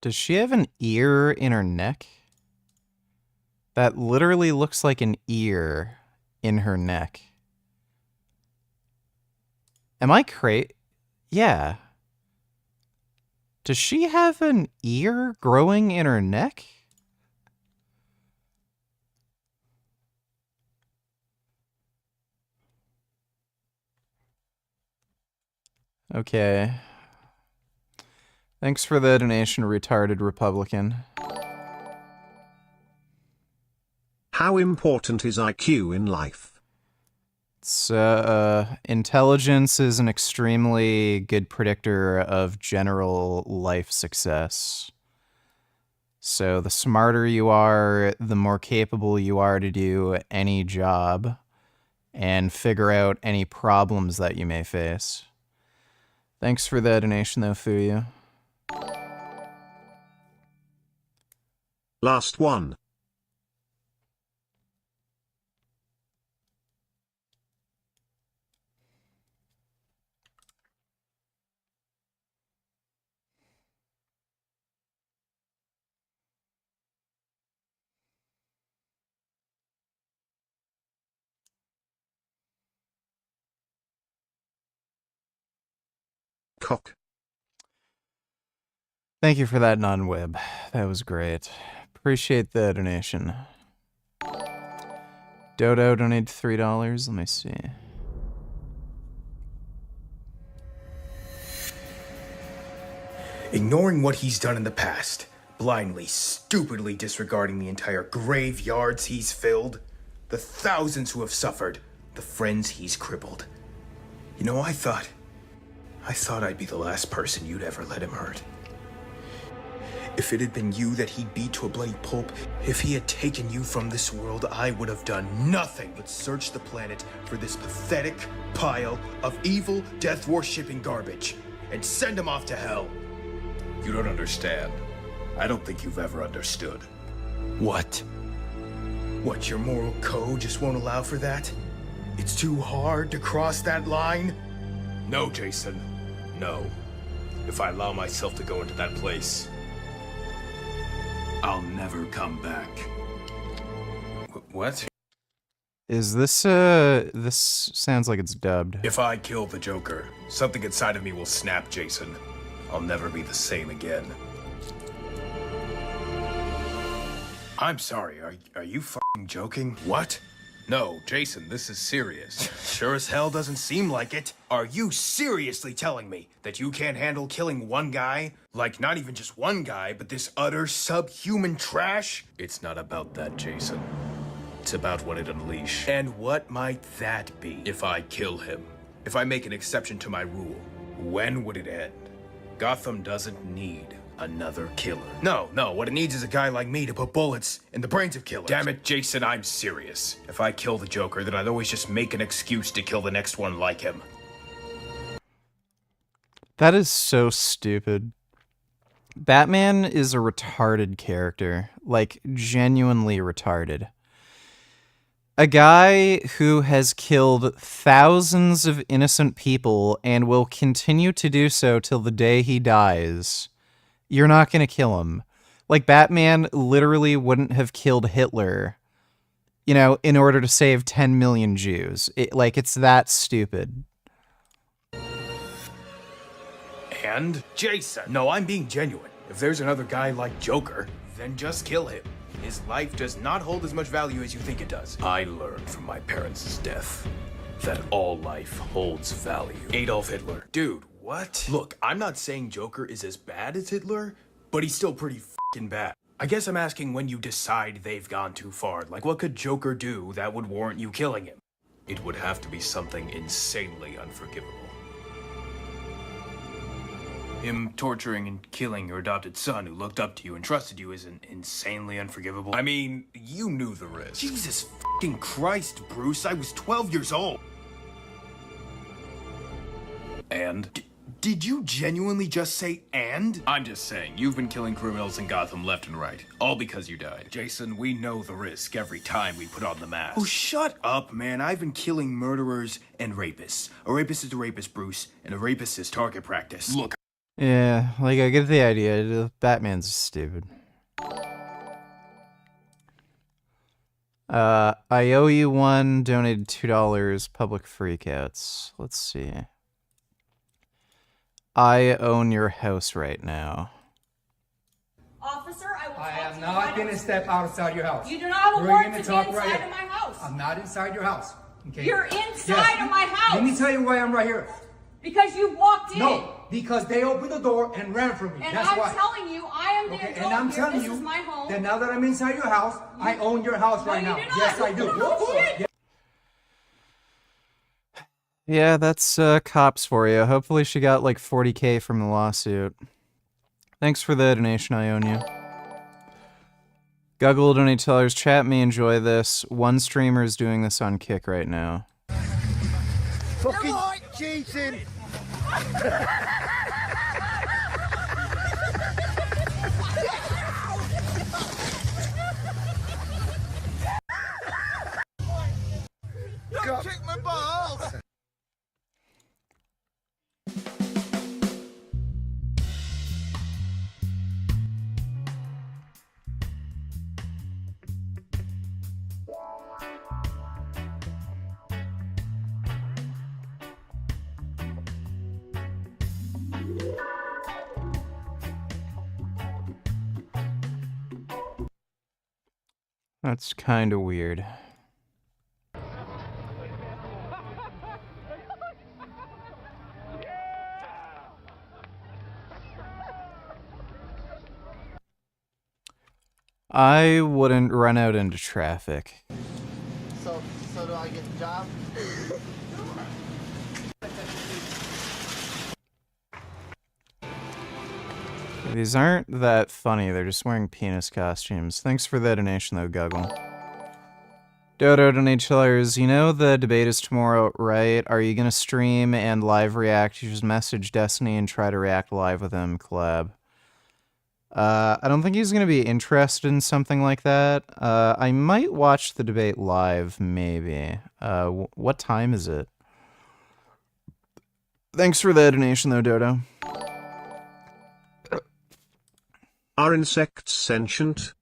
Does she have an ear in her neck? That literally looks like an ear in her neck. Am I crazy? Yeah. Does she have an ear growing in her neck? Okay. Thanks for the donation, retarded Republican. How important is IQ in life? It's, intelligence is an extremely good predictor of general life success. So the smarter you are, the more capable you are to do any job and figure out any problems that you may face. Thanks for the donation, though, Fuyu. Last one. Cock. Thank you for that non-web. That was great. Appreciate the donation. Dodo donated $3. Let me see. Ignoring what he's done in the past, blindly, stupidly disregarding the entire graveyards he's filled, the thousands who have suffered, the friends he's crippled. You know, I thought I'd be the last person you'd ever let him hurt. If it had been you that he beat to a bloody pulp, if he had taken you from this world, I would have done nothing but search the planet for this pathetic pile of evil, death-worshipping garbage and send him off to hell. You don't understand. I don't think you've ever understood. What? What, your moral code just won't allow for that? It's too hard to cross that line? No, Jason. No. If I allow myself to go into that place, I'll never come back. What? Is this, this sounds like it's dubbed. If I kill the Joker, something inside of me will snap, Jason. I'll never be the same again. I'm sorry, are you f***ing joking? What? No, Jason, this is serious. Sure as hell doesn't seem like it. Are you seriously telling me that you can't handle killing one guy? Like, not even just one guy, but this utter subhuman trash? It's not about that, Jason. It's about what it unleash. And what might that be if I kill him? If I make an exception to my rule, when would it end? Gotham doesn't need another killer. No, what it needs is a guy like me to put bullets in the brains of killers. Damn it, Jason, I'm serious. If I kill the Joker, then I'd always just make an excuse to kill the next one like him. That is so stupid. Batman is a retarded character. Like, genuinely retarded. A guy who has killed thousands of innocent people and will continue to do so till the day he dies. You're not going to kill him. Like, Batman literally wouldn't have killed Hitler, you know, in order to save 10 million Jews. It's that stupid. And? Jason! No, I'm being genuine. If there's another guy like Joker, then just kill him. His life does not hold as much value as you think it does. I learned from my parents' death that all life holds value. Adolf Hitler. Dude, what? Look, I'm not saying Joker is as bad as Hitler, but he's still pretty f***ing bad. I guess I'm asking when you decide they've gone too far. Like, what could Joker do that would warrant you killing him? It would have to be something insanely unforgivable. Him torturing and killing your adopted son who looked up to you and trusted you isn't insanely unforgivable. I mean, you knew the risk. Jesus fucking Christ, Bruce, I was 12 years old. And? Did you genuinely just say and? I'm just saying, you've been killing criminals in Gotham left and right, all because you died. Jason, we know the risk every time we put on the mask. Oh, shut up, man. I've been killing murderers and rapists. A rapist is a rapist, Bruce, and a rapist is target practice. Look. Yeah, like, I get the idea. Batman's stupid. I owe you one, donated $2, public freakouts. Let's see. I own your house right now. Officer, I am not going to step outside your house. You do not have a warrant to be inside of my house. I'm not inside your house. Okay? You're inside of my house. Let me tell you why I'm right here. Because you walked in. No, because they opened the door and ran from me. And That's why. I'm telling you, I am the adult and I'm here. telling This you is my home. that now that I'm inside your house, I own your house right now. Yes, I do. No, Yeah, that's cops for you. Hopefully she got like 40K from the lawsuit. Thanks for the donation, I own you. Guggle donate $2. Chat may enjoy this. One streamer is doing this on Kick right now. Fucking Jason! Don't kick my balls! That's kind of weird. I wouldn't run out into traffic. So do I get the job? These aren't that funny, they're just wearing penis costumes. Thanks for the donation though, Guggle. Dodo donate $2. You know the debate is tomorrow, right? Are you gonna stream and live react? You just message Destiny and try to react live with him, collab. I don't think he's going to be interested in something like that. I might watch the debate live, maybe. What time is it? Thanks for the donation, though, Dodo. Are insects sentient?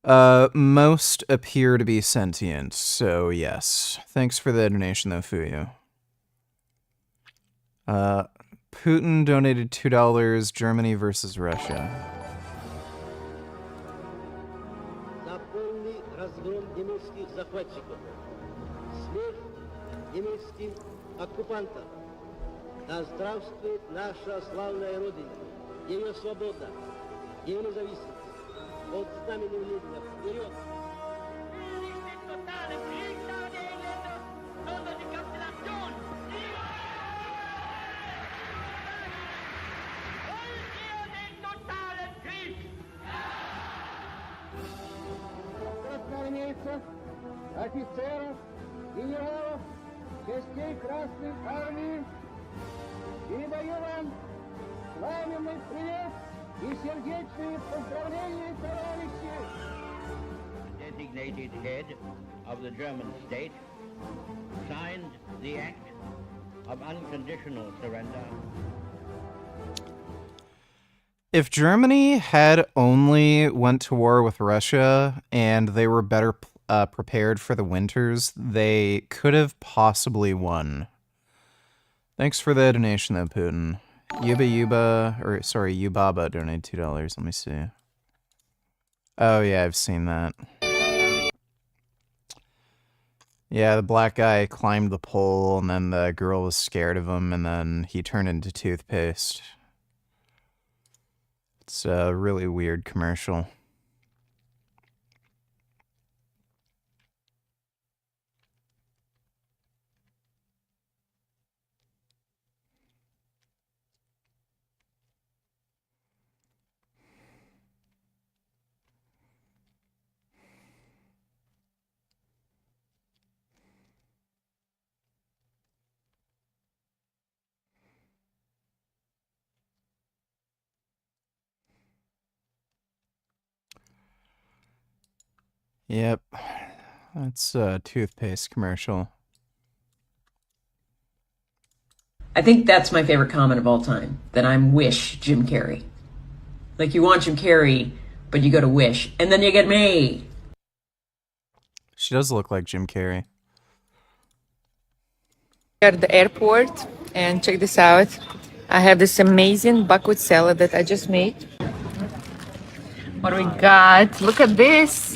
Most appear to be sentient, so yes. Thanks for the donation, though, Fuyu. Putin donated $2, Germany versus Russia. За полный разгром немецких захватчиков. Смерть немецким оккупантам. Да здравствует наша славная Родина, ее свобода, ее независимость. Под знаменем Ленина вперед! Красноармейцев, офицеров, генералов, частей Красной Армии, передаю вам пламенный привет и сердечные поздравления, товарищи! Designated head of the German state signed the act of unconditional surrender. If Germany had only went to war with Russia and they were better prepared for the winters, they could have possibly won. Thanks for the donation, though, Putin. Yubaba donated $2. Let me see. Oh, yeah, I've seen that. Yeah, the black guy climbed the pole, and then the girl was scared of him, and then he turned into toothpaste. It's a really weird commercial. Yep, that's a toothpaste commercial. I think that's my favorite comment of all time, that I'm Wish Jim Carrey. Like, you want Jim Carrey, but you go to Wish, and then you get me. She does look like Jim Carrey. At the airport, and check this out. I have this amazing buckwheat salad that I just made. What do we got? Look at this.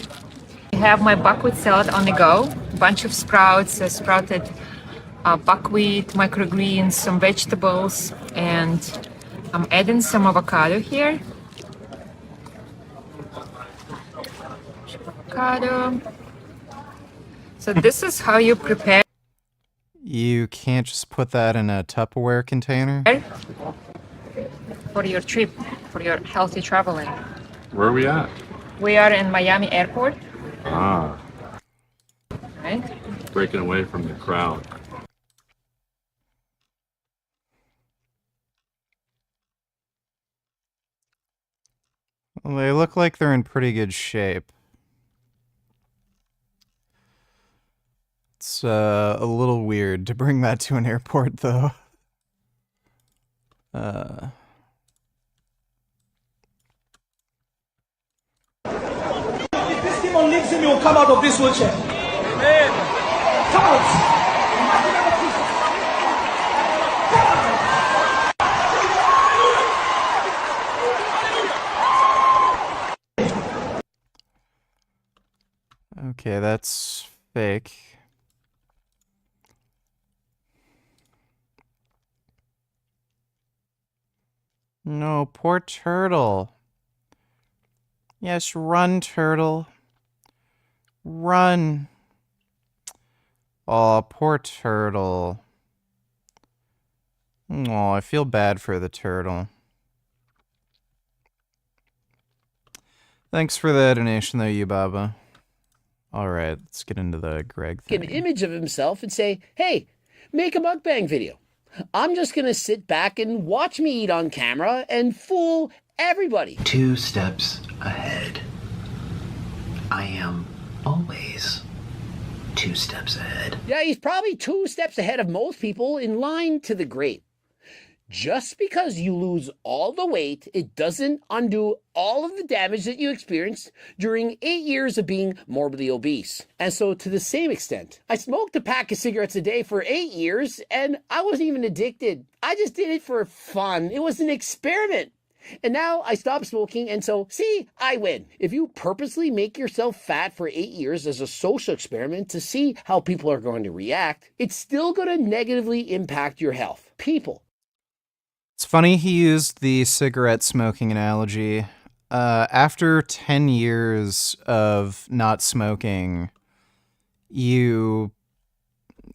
I have my buckwheat salad on the go. Bunch of sprouts, sprouted buckwheat, microgreens, some vegetables, and I'm adding some avocado here. Avocado. So this is how you prepare. You can't just put that in a Tupperware container? For your trip, for your healthy traveling. Where are we at? We are in Miami Airport. Ah. Right? Breaking away from the crowd. Well, they look like they're in pretty good shape. It's a little weird to bring that to an airport, though. If this demon lives in you, will come out of this wheelchair. Amen. Come out. Okay, that's fake. No, poor turtle. Yes, run, turtle. Run. Oh, poor turtle. Oh, I feel bad for the turtle. Thanks for the donation, though, Yubaba. All right, let's get into the Greg thing. An image of himself and say, hey, make a mukbang video. I'm just going to sit back and watch me eat on camera and fool everybody. 2 steps ahead. I am always 2 steps ahead. Yeah, he's probably 2 steps ahead of most people in line to the grave. Just because you lose all the weight, it doesn't undo all of the damage that you experienced during 8 years of being morbidly obese. And so to the same extent, I smoked a pack of cigarettes a day for 8 years and I wasn't even addicted. I just did it for fun. It was an experiment. And now I stopped smoking, and so, see, I win. If you purposely make yourself fat for 8 years as a social experiment to see how people are going to react, it's still going to negatively impact your health. People. It's funny he used the cigarette smoking analogy. After 10 years of not smoking,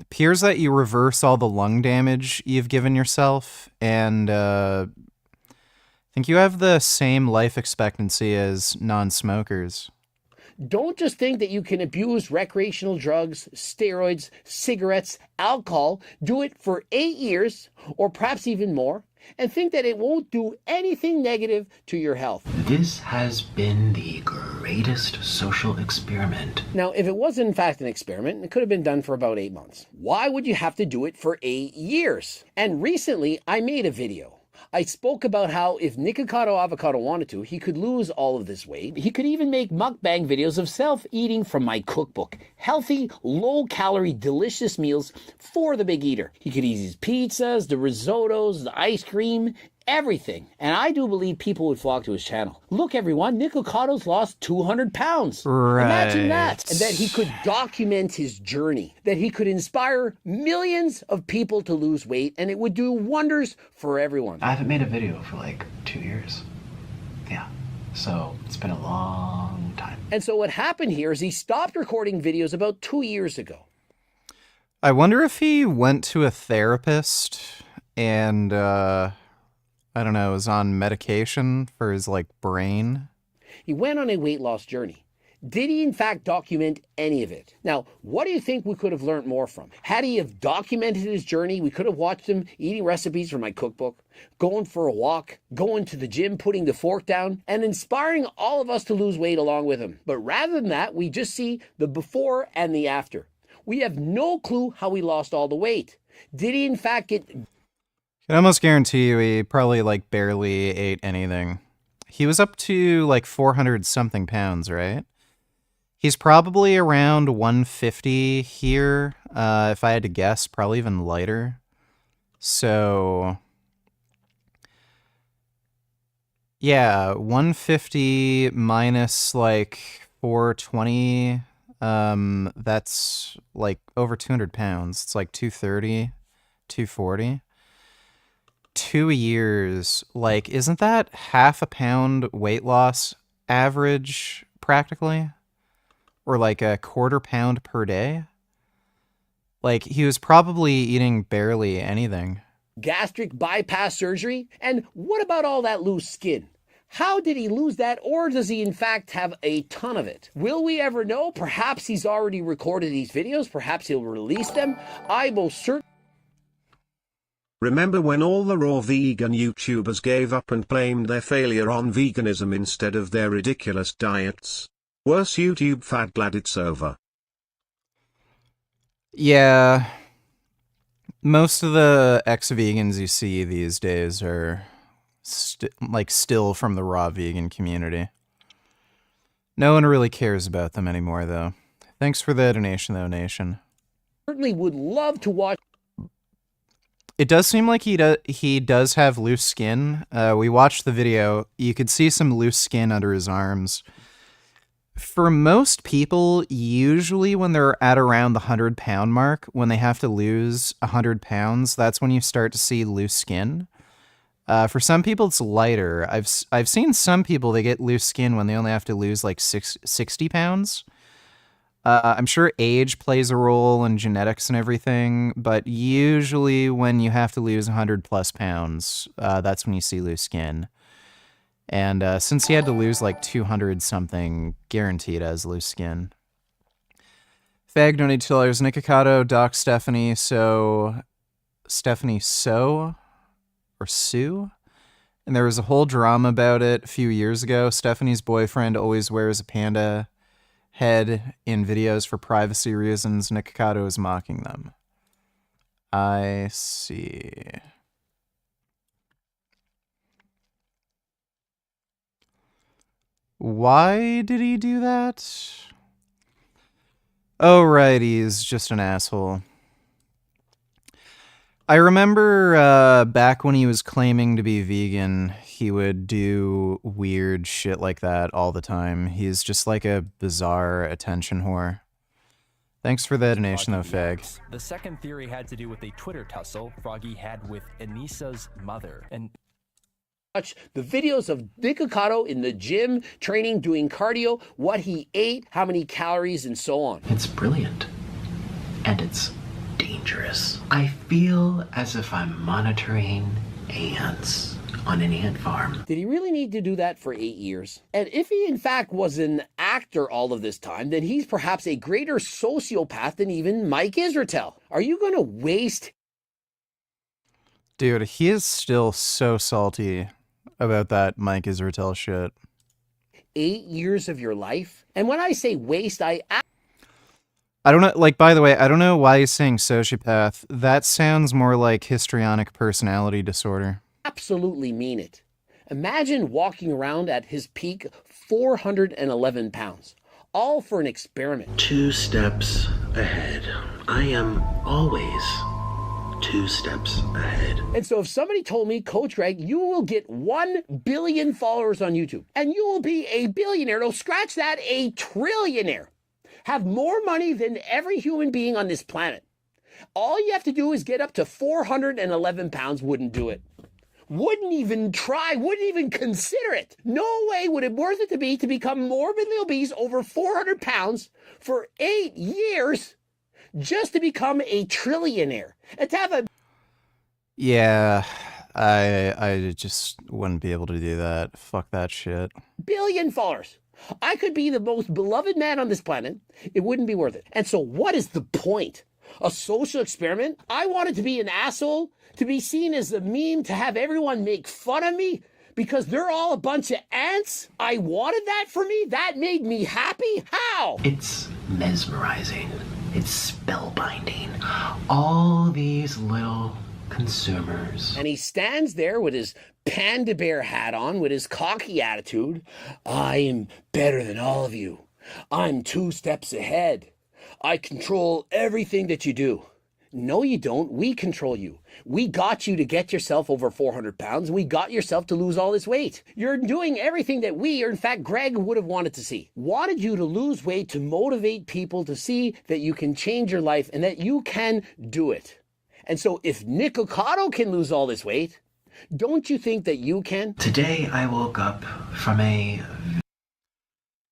appears that you reverse all the lung damage you've given yourself, and I think you have the same life expectancy as non-smokers. Don't just think that you can abuse recreational drugs, steroids, cigarettes, alcohol, do it for 8 years, or perhaps even more, and think that it won't do anything negative to your health. This has been the greatest social experiment. Now, if it was in fact an experiment, it could have been done for about 8 months. Why would you have to do it for 8 years? And recently, I made a video. I spoke about how if Nikocado Avocado wanted to, he could lose all of this weight. He could even make mukbang videos of self-eating from my cookbook. Healthy, low-calorie, delicious meals for the big eater. He could eat his pizzas, the risottos, the ice cream, everything. And I do believe people would flock to his channel. Look, everyone, Nicocado's lost 200 pounds. Right. Imagine that. And that he could document his journey. That he could inspire millions of people to lose weight, and it would do wonders for everyone. I haven't made a video for like 2 years. Yeah. So it's been a long time. And so what happened here is he stopped recording videos about 2 years ago. I wonder if he went to a therapist and, I don't know, was on medication for his, brain. He went on a weight loss journey. Did he in fact document any of it? Now, what do you think we could have learned more from? Had he have documented his journey, we could have watched him eating recipes from my cookbook, going for a walk, going to the gym, putting the fork down, and inspiring all of us to lose weight along with him. But rather than that, we just see the before and the after. We have no clue how he lost all the weight. Did he in fact get... I can almost guarantee you he probably, barely ate anything. He was up to, 400-something pounds, right? He's probably around 150 here, if I had to guess, probably even lighter. So, yeah, 150 minus, 420, that's, over 200 pounds. It's, 230, 240. 2 years, isn't that half a pound weight loss average, practically? Or a quarter pound per day? He was probably eating barely anything. gastric bypass surgery? And what about all that loose skin? How did he lose that, or does he in fact have a ton of it? Will we ever know? Perhaps he's already recorded these videos. Perhaps he'll release them. I most certainly... Remember when all the raw vegan YouTubers gave up and blamed their failure on veganism instead of their ridiculous diets? Worse, YouTube fad, glad it's over. Yeah. Most of the ex-vegans you see these days are still from the raw vegan community. No one really cares about them anymore, though. Thanks for the donation, though, Nation. Certainly would love to watch. It does seem like he does have loose skin. We watched the video. You could see some loose skin under his arms. For most people, usually when they're at around the 100-pound mark, when they have to lose 100 pounds, that's when you start to see loose skin. For some people, it's lighter. I've seen some people, they get loose skin when they only have to lose 60 pounds. I'm sure age plays a role in genetics and everything, but usually when you have to lose 100 plus pounds, that's when you see loose skin. And since he had to lose 200 something, guaranteed as loose skin. Fag donated $2. Nikocado, Doc Stephanie, Stephanie So, or Sue, And there was a whole drama about it a few years ago. Stephanie's boyfriend always wears a panda head in videos for privacy reasons. Nikocado is mocking them. I see. Why did he do that? Oh, right, he's just an asshole. I remember back when he was claiming to be vegan, he would do weird shit like that all the time. He's just like a bizarre attention whore. Thanks for the donation, though, Fag. The second theory had to do with a Twitter tussle Froggy had with Anissa's mother. And watch the videos of Nikocado in the gym, training, doing cardio, what he ate, how many calories, and so on. It's brilliant. And it's dangerous. I feel as if I'm monitoring ants on an ant farm. Did he really need to do that for 8 years? And if he in fact was an actor all of this time, then he's perhaps a greater sociopath than even Mike Israetel. Are you going to waste... Dude, he is still so salty about that Mike Israetel shit. 8 years of your life? And when I say waste, I don't know, like, by the way, I don't know why he's saying sociopath. That sounds more like histrionic personality disorder. Absolutely mean it. Imagine walking around at his peak 411 pounds, all for an experiment. 2 steps ahead. I am always 2 steps ahead. And so if somebody told me, Coach Greg, you will get 1 billion followers on YouTube, and you will be a billionaire, no, scratch that, a trillionaire, have more money than every human being on this planet. All you have to do is get up to 411 pounds, wouldn't do it. Wouldn't even try, wouldn't even consider it. No way would it worth it to become morbidly obese over 400 pounds for 8 years just to become a trillionaire. And to have a... Yeah, I just wouldn't be able to do that. Fuck that shit. billion followers. I could be the most beloved man on this planet. It wouldn't be worth it. And so what is the point? A social experiment? I wanted to be an asshole, to be seen as a meme, to have everyone make fun of me because they're all a bunch of ants? I wanted that for me? That made me happy? How? It's mesmerizing. It's spellbinding. All these little consumers. And he stands there with his panda bear hat on, with his cocky attitude. I am better than all of you. I'm 2 steps ahead. I control everything that you do. No, you don't. We control you. We got you to get yourself over 400 pounds. We got yourself to lose all this weight. You're doing everything that we, or in fact, Greg would have wanted to see. Wanted you to lose weight to motivate people to see that you can change your life and that you can do it. And so if Nikocado can lose all this weight, don't you think that you can? Today I woke up from a...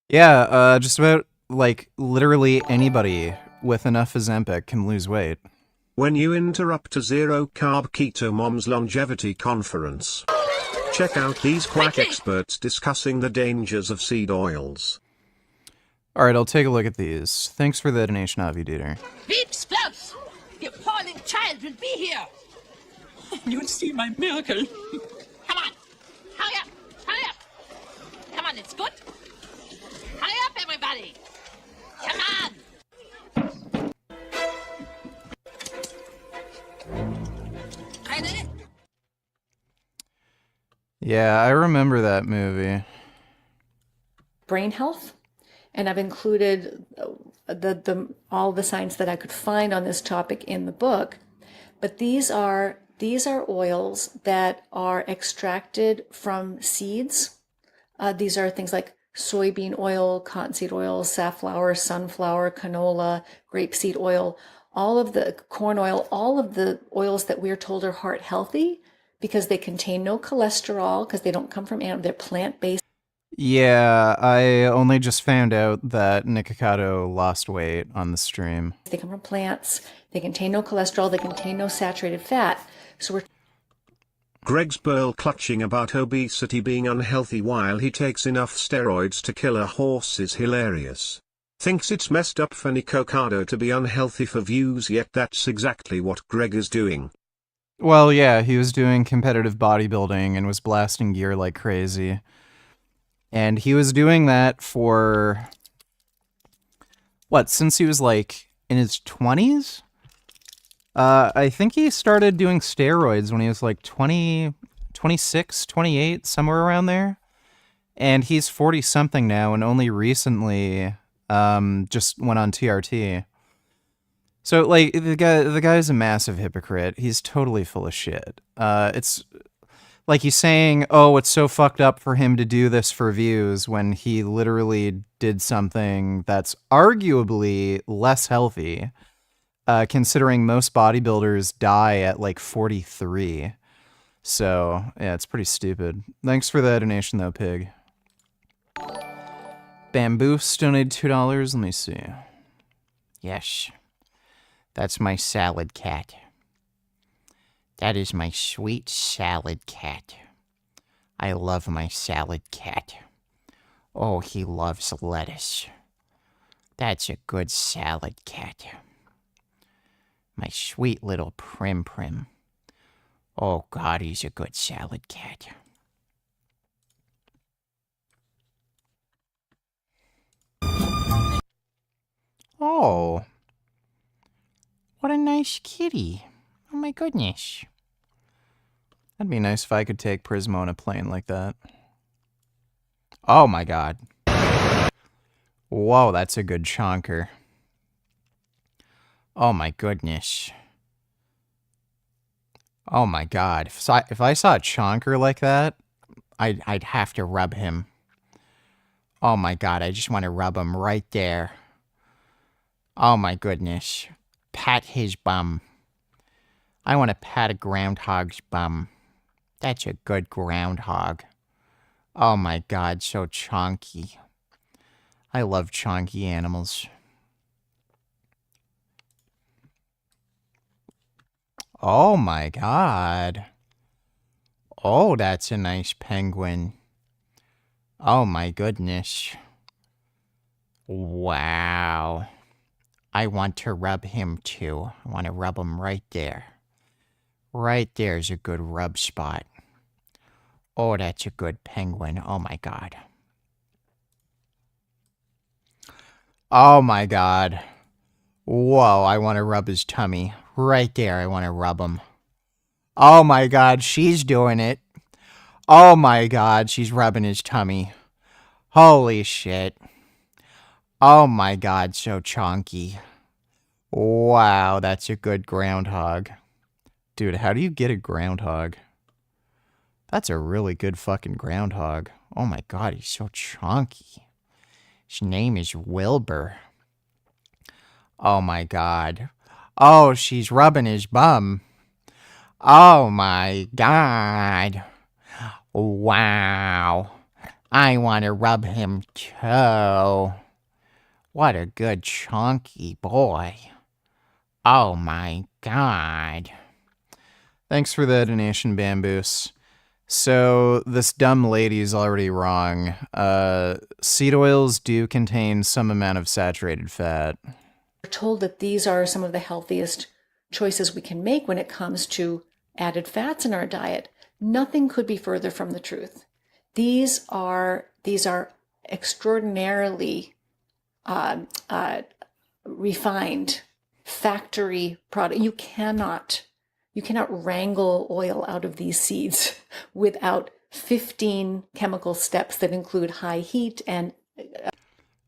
Yeah, just about, like, literally anybody with enough Ozempic can lose weight. When you interrupt a zero-carb keto mom's longevity conference, check out these quack experts discussing the dangers of seed oils. Alright, I'll take a look at these. Thanks for the donation, Avi Dieter. Beep Splouts! The appalling child will be here! You'll see my miracle. Come on! Hurry up! Hurry up! Come on, it's good! Hurry up, everybody! Come on! Yeah, I remember that movie. Brain health, and I've included all the science that I could find on this topic in the book. But these are oils that are extracted from seeds. These are things like soybean oil, cottonseed oil, safflower, sunflower, canola, grapeseed oil, all of the corn oil, all of the oils that we're told are heart healthy because they contain no cholesterol, because they don't come from animals, they're plant-based. Yeah, I only just found out that Nikocado lost weight on the stream. They come from plants, they contain no cholesterol, they contain no saturated fat. So we're... Greg's pearl clutching about obesity being unhealthy while he takes enough steroids to kill a horse is hilarious. Thinks it's messed up for Nikocado to be unhealthy for views, yet that's exactly what Greg is doing. Well, yeah, he was doing competitive bodybuilding and was blasting gear like crazy. And he was doing that for, what, since he was like in his 20s? I think he started doing steroids when he was like 20, 26, 28, somewhere around there. And he's 40-something now and only recently just went on TRT. So, like, the guy's a massive hypocrite. He's totally full of shit. It's like he's saying, oh, it's so fucked up for him to do this for views when he literally did something that's arguably less healthy, considering most bodybuilders die at like 43. So, yeah, it's pretty stupid. Thanks for the donation, though, Pig. Bamboos donated $2. Let me see. Yes. That's my salad cat. That is my sweet salad cat. I love my salad cat. Oh, he loves lettuce. That's a good salad cat. My sweet little Prim Prim. Oh, God, he's a good salad cat. Oh. What a nice kitty. Oh my goodness. That'd be nice if I could take Prismo on a plane like that. Oh my god. Whoa, that's a good chonker. Oh my goodness. Oh my god. If I saw a chonker like that, I'd have to rub him. Oh my god, I just want to rub him right there. Oh my goodness. Pat his bum. I want to pat a groundhog's bum. That's a good groundhog. Oh my god, so chonky. I love chonky animals. Oh my god. Oh, that's a nice penguin. Oh my goodness. Wow. I want to rub him too. I want to rub him right there. Right there's a good rub spot. Oh, that's a good penguin. Oh my god. Oh my god. Whoa, I want to rub his tummy. Right there, I want to rub him. Oh my god, she's doing it. Oh my god, she's rubbing his tummy. Holy shit. Oh my god, so chonky. Wow, that's a good groundhog. Dude, how do you get a groundhog? That's a really good fucking groundhog. Oh my god, he's so chonky. His name is Wilbur. Oh my god. Oh, she's rubbing his bum. Oh my god. Wow. I want to rub him too. What a good chonky boy. Oh my god. Thanks for the donation, Bamboos. So, this dumb lady's already wrong. Seed oils do contain some amount of saturated fat. We're told that these are some of the healthiest choices we can make when it comes to added fats in our diet. Nothing could be further from the truth. These are extraordinarily refined factory product. You cannot wrangle oil out of these seeds without 15 chemical steps that include high heat and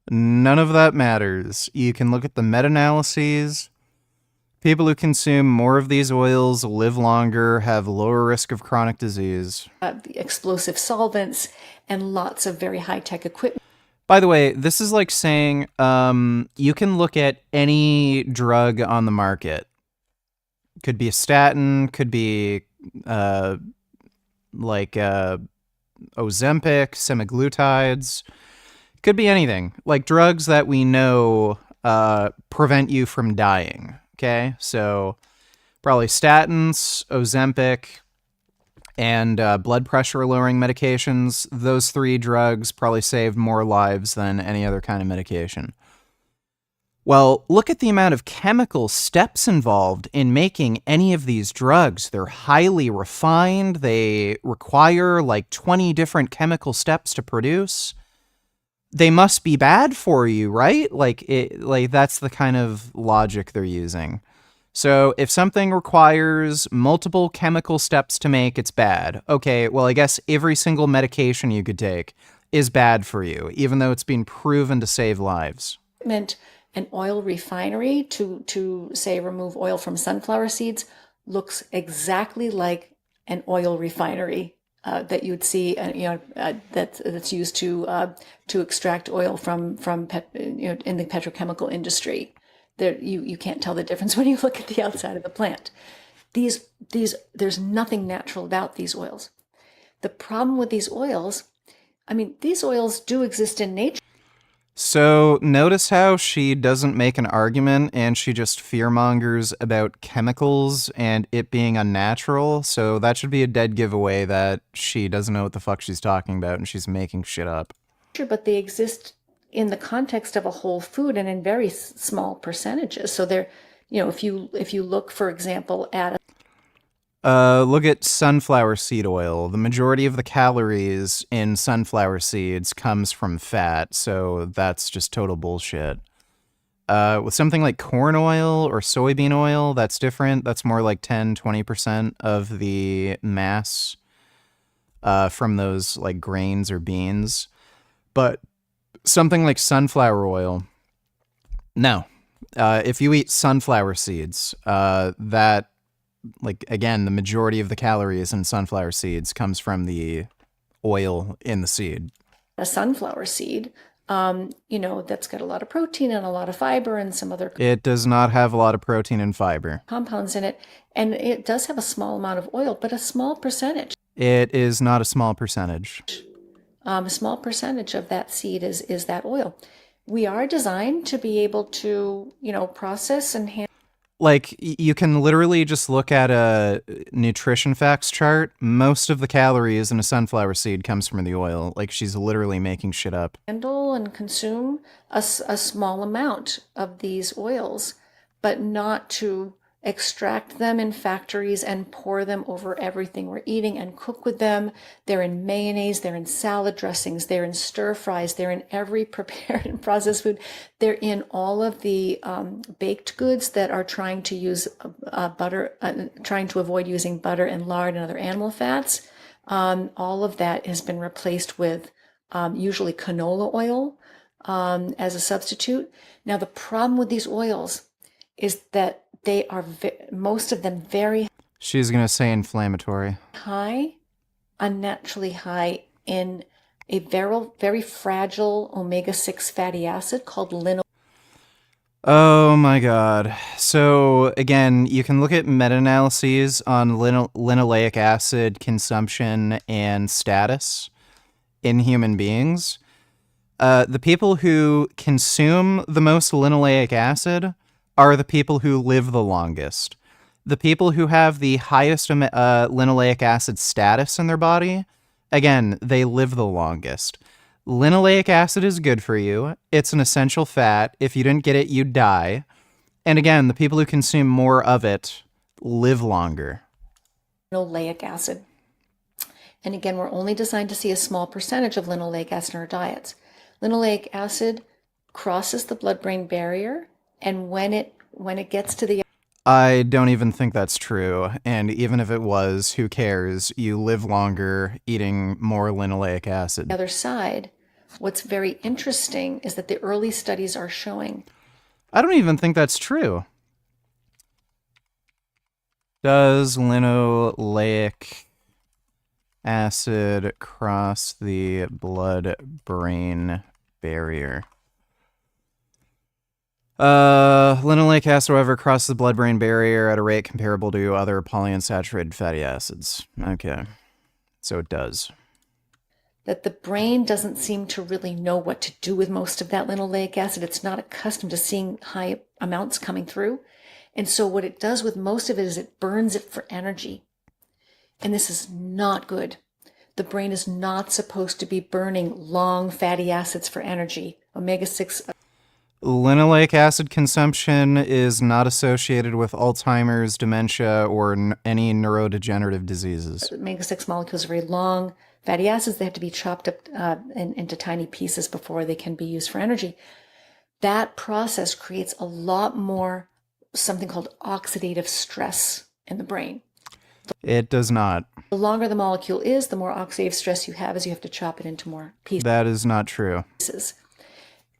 None of that matters. You can look at the meta-analyses. People who consume more of these oils live longer, have lower risk of chronic disease. explosive solvents and lots of very high-tech equipment. By the way, this is like saying you can look at any drug on the market. Could be a statin, could be Ozempic, semaglutides. Could be anything. Like drugs that we know prevent you from dying. Okay? So probably statins, Ozempic, and blood pressure lowering medications. Those three drugs probably save more lives than any other kind of medication. Well, look at the amount of chemical steps involved in making any of these drugs. They're highly refined. They require like 20 different chemical steps to produce. They must be bad for you, right? Like that's the kind of logic they're using. So if something requires multiple chemical steps to make, it's bad. Okay, well, I guess every single medication you could take is bad for you, even though it's been proven to save lives. An oil refinery to say remove oil from sunflower seeds looks exactly like an oil refinery that you'd see, that's used to extract oil from in the petrochemical industry. There, you can't tell the difference when you look at the outside of the plant. There's nothing natural about these oils. The problem with these oils, these oils do exist in nature. So notice how she doesn't make an argument and she just fearmongers about chemicals and it being unnatural. So that should be a dead giveaway that she doesn't know what the fuck she's talking about and she's making shit up. But they exist in the context of a whole food and in very small percentages. So they're, if you look, for example, at look at sunflower seed oil. The majority of the calories in sunflower seeds comes from fat, so that's just total bullshit. With something like corn oil or soybean oil, that's different. That's more like 10-20% of the mass from those like grains or beans. But something like sunflower oil, no. If you eat sunflower seeds, that, like, again, the majority of the calories in sunflower seeds comes from the oil in the seed. A sunflower seed, that's got a lot of protein and a lot of fiber and some other... It does not have a lot of protein and fiber. ...compounds in it, and it does have a small amount of oil, but a small percentage. It is not a small percentage. A small percentage of that seed is that oil. We are designed to be able to, process and handle... Like, you can literally just look at a nutrition facts chart. Most of the calories in a sunflower seed comes from the oil. Like, she's literally making shit up. Handle and consume a small amount of these oils, but not to extract them in factories and pour them over everything we're eating and cook with them. They're in mayonnaise, they're in salad dressings, they're in stir fries, they're in every prepared and processed food. They're in all of the baked goods that are trying to use butter, trying to avoid using butter and lard and other animal fats. All of that has been replaced with usually canola oil as a substitute. Now, the problem with these oils is that they are, most of them, very... She's going to say inflammatory. ...high, unnaturally high in a very fragile omega-6 fatty acid called linoleic. Oh my god. So, again, you can look at meta-analyses on linoleic acid consumption and status in human beings. The people who consume the most linoleic acid are the people who live the longest. The people who have the highest linoleic acid status in their body, again, they live the longest. Linoleic acid is good for you. It's an essential fat. If you didn't get it, you'd die. And again, the people who consume more of it live longer. Linoleic acid. And again, we're only designed to see a small percentage of linoleic acid in our diets. Linoleic acid crosses the blood-brain barrier, and when it gets to the... I don't even think that's true. And even if it was, who cares? You live longer eating more linoleic acid. The other side, what's very interesting is that the early studies are showing... I don't even think that's true. Does linoleic acid cross the blood-brain barrier? Linoleic acid, however, crosses the blood-brain barrier at a rate comparable to other polyunsaturated fatty acids. Okay, so it does. That the brain doesn't seem to really know what to do with most of that linoleic acid. It's not accustomed to seeing high amounts coming through. And so what it does with most of it is it burns it for energy. And this is not good. The brain is not supposed to be burning long fatty acids for energy. Omega-6... Linoleic acid consumption is not associated with Alzheimer's, dementia, or any neurodegenerative diseases. Omega-6 molecules are very long. Fatty acids, they have to be chopped up into tiny pieces before they can be used for energy. That process creates a lot more something called oxidative stress in the brain. It does not. The longer the molecule is, the more oxidative stress you have as you have to chop it into more pieces. That is not true.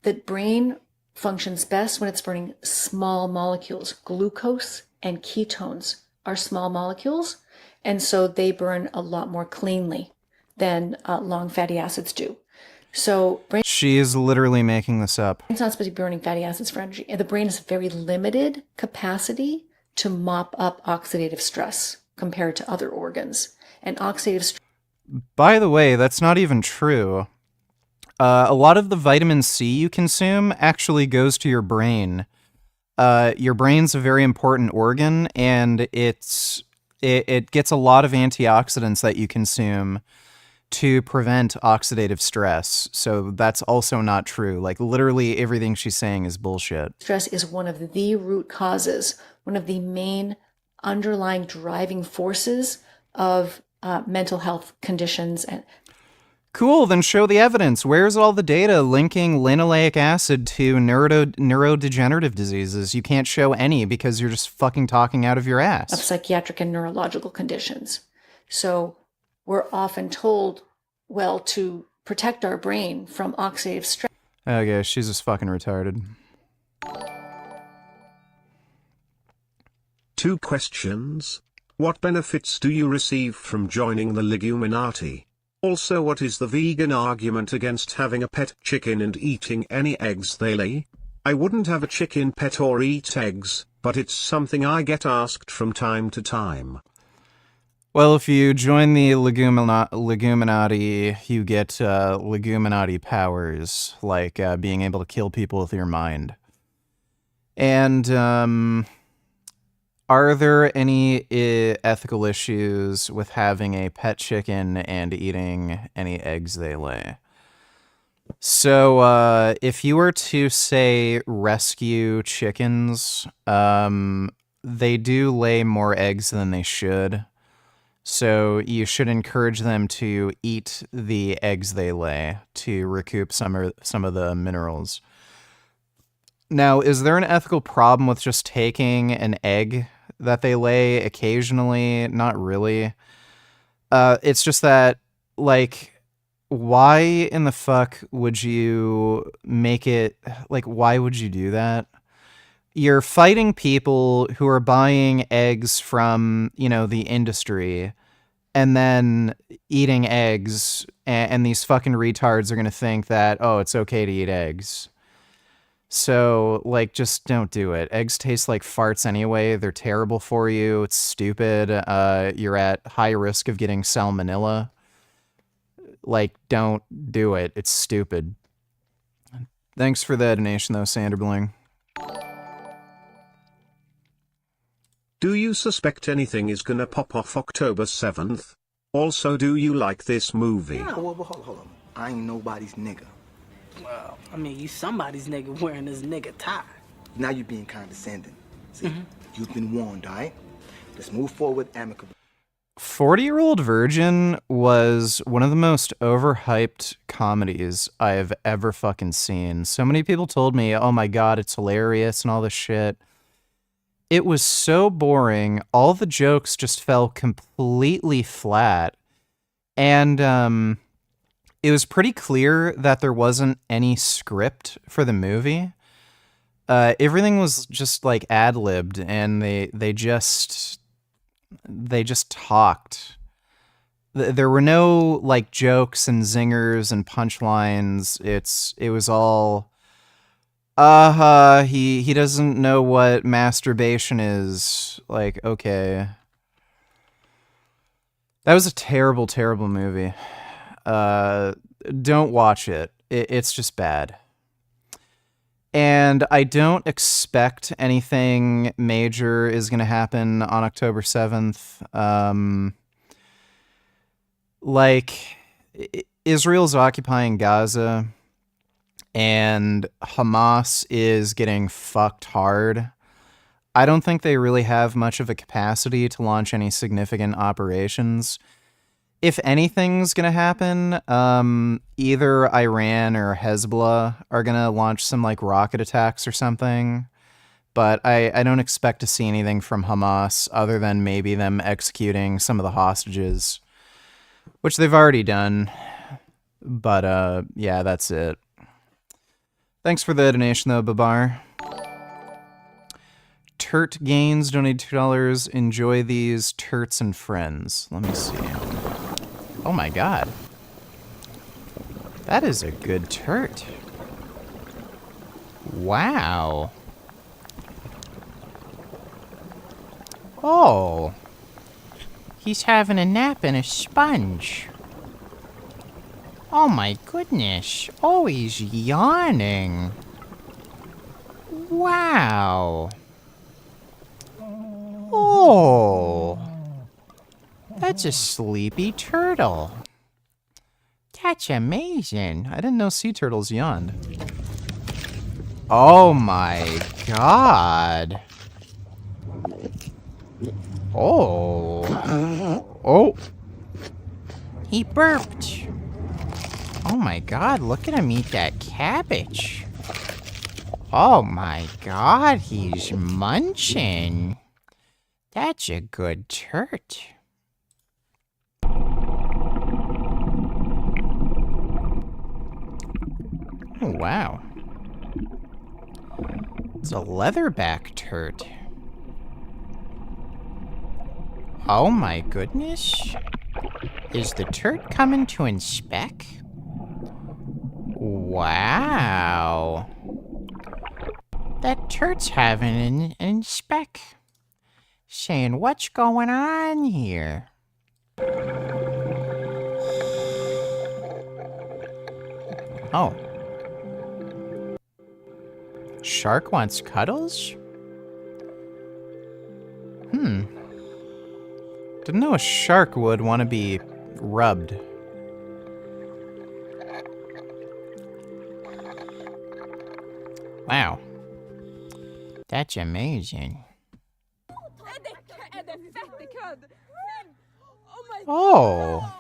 The brain functions best when it's burning small molecules. Glucose and ketones are small molecules, and so they burn a lot more cleanly than long fatty acids do. So she is literally making this up. It's not supposed to be burning fatty acids for energy. The brain has very limited capacity to mop up oxidative stress compared to other organs. And oxidative stress. By the way, that's not even true. A lot of the vitamin C you consume actually goes to your brain. Your brain's a very important organ, and it gets a lot of antioxidants that you consume to prevent oxidative stress. So that's also not true. Like, literally everything she's saying is bullshit. Stress is one of the root causes, one of the main underlying driving forces of mental health conditions. And cool, then show the evidence. Where's all the data linking linoleic acid to neurodegenerative diseases? You can't show any because you're just fucking talking out of your ass. Of psychiatric and neurological conditions. So we're often told, well, to protect our brain from oxidative stress. Okay, she's just fucking retarded. 2 questions. What benefits do you receive from joining the Leguminati? Also, what is the vegan argument against having a pet chicken and eating any eggs they lay? I wouldn't have a chicken pet or eat eggs, but it's something I get asked from time to time. Well, if you join the Leguminati, you get Leguminati powers, like being able to kill people with your mind. And are there any ethical issues with having a pet chicken and eating any eggs they lay? So, if you were to, say, rescue chickens, they do lay more eggs than they should. So you should encourage them to eat the eggs they lay to recoup some of the minerals. Now, is there an ethical problem with just taking an egg that they lay occasionally? Not really. It's just that, like, why in the fuck would you make it, like, why would you do that? You're fighting people who are buying eggs from, the industry and then eating eggs, and these fucking retards are going to think that, oh, it's okay to eat eggs. So, like, just don't do it. Eggs taste like farts anyway. They're terrible for you. It's stupid. You're at high risk of getting salmonella. Like, don't do it. It's stupid. Thanks for the donation, though, Sanderbling. Do you suspect anything is gonna pop off October 7th? Also, do you like this movie? Yeah, well, hold on. I ain't nobody's nigga. Well, I mean, you somebody's nigga wearing this nigga tie. Now you're being condescending. See, you've been warned, all right? Let's move forward amicably. 40-Year-Old Virgin was one of the most overhyped comedies I have ever fucking seen. So many people told me, oh my god, it's hilarious and all this shit. It was so boring. All the jokes just fell completely flat. And it was pretty clear that there wasn't any script for the movie. Everything was just like ad-libbed, and they just talked. There were no like jokes and zingers and punchlines. It was all he doesn't know what masturbation is. Like, okay. That was a terrible, terrible movie. Don't watch it. It's just bad. And I don't expect anything major is going to happen on October 7th. Like, Israel's occupying Gaza, and Hamas is getting fucked hard. I don't think they really have much of a capacity to launch any significant operations. If anything's going to happen, either Iran or Hezbollah are going to launch some like rocket attacks or something. But I don't expect to see anything from Hamas other than maybe them executing some of the hostages, which they've already done. But yeah, that's it. Thanks for the donation though, Babar. Turt Gains donated $2. Enjoy these turts and friends. Let me see. Oh my god. That is a good turt. Wow. Oh. He's having a nap in a sponge. Oh my goodness. Oh, he's yawning. Wow. Oh. That's a sleepy turtle. That's amazing. I didn't know sea turtles yawned. Oh my god. Oh. Oh. He burped. Oh my god, look at him eat that cabbage. Oh my god, he's munching. That's a good turt. Oh, wow. It's a leatherback turt. Oh my goodness. Is the turt coming to inspect? Wow. That turt's having an inspect. Saying, what's going on here? Oh. Shark wants cuddles? Didn't know a shark would want to be rubbed. Wow. That's amazing. Oh.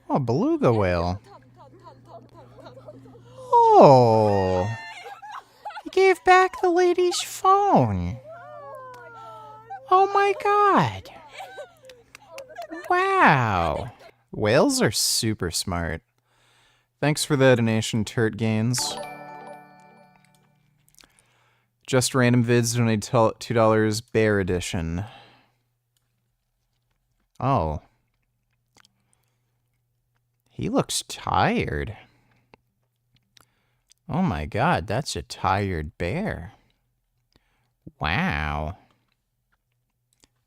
Oh, beluga whale. Oh. He gave back the lady's phone. Oh my god. Wow. Whales are super smart. Thanks for the donation, Turt Gains. Just Random Vids donated $2, Bear Edition. Oh. He looks tired. Oh my god, that's a tired bear. Wow.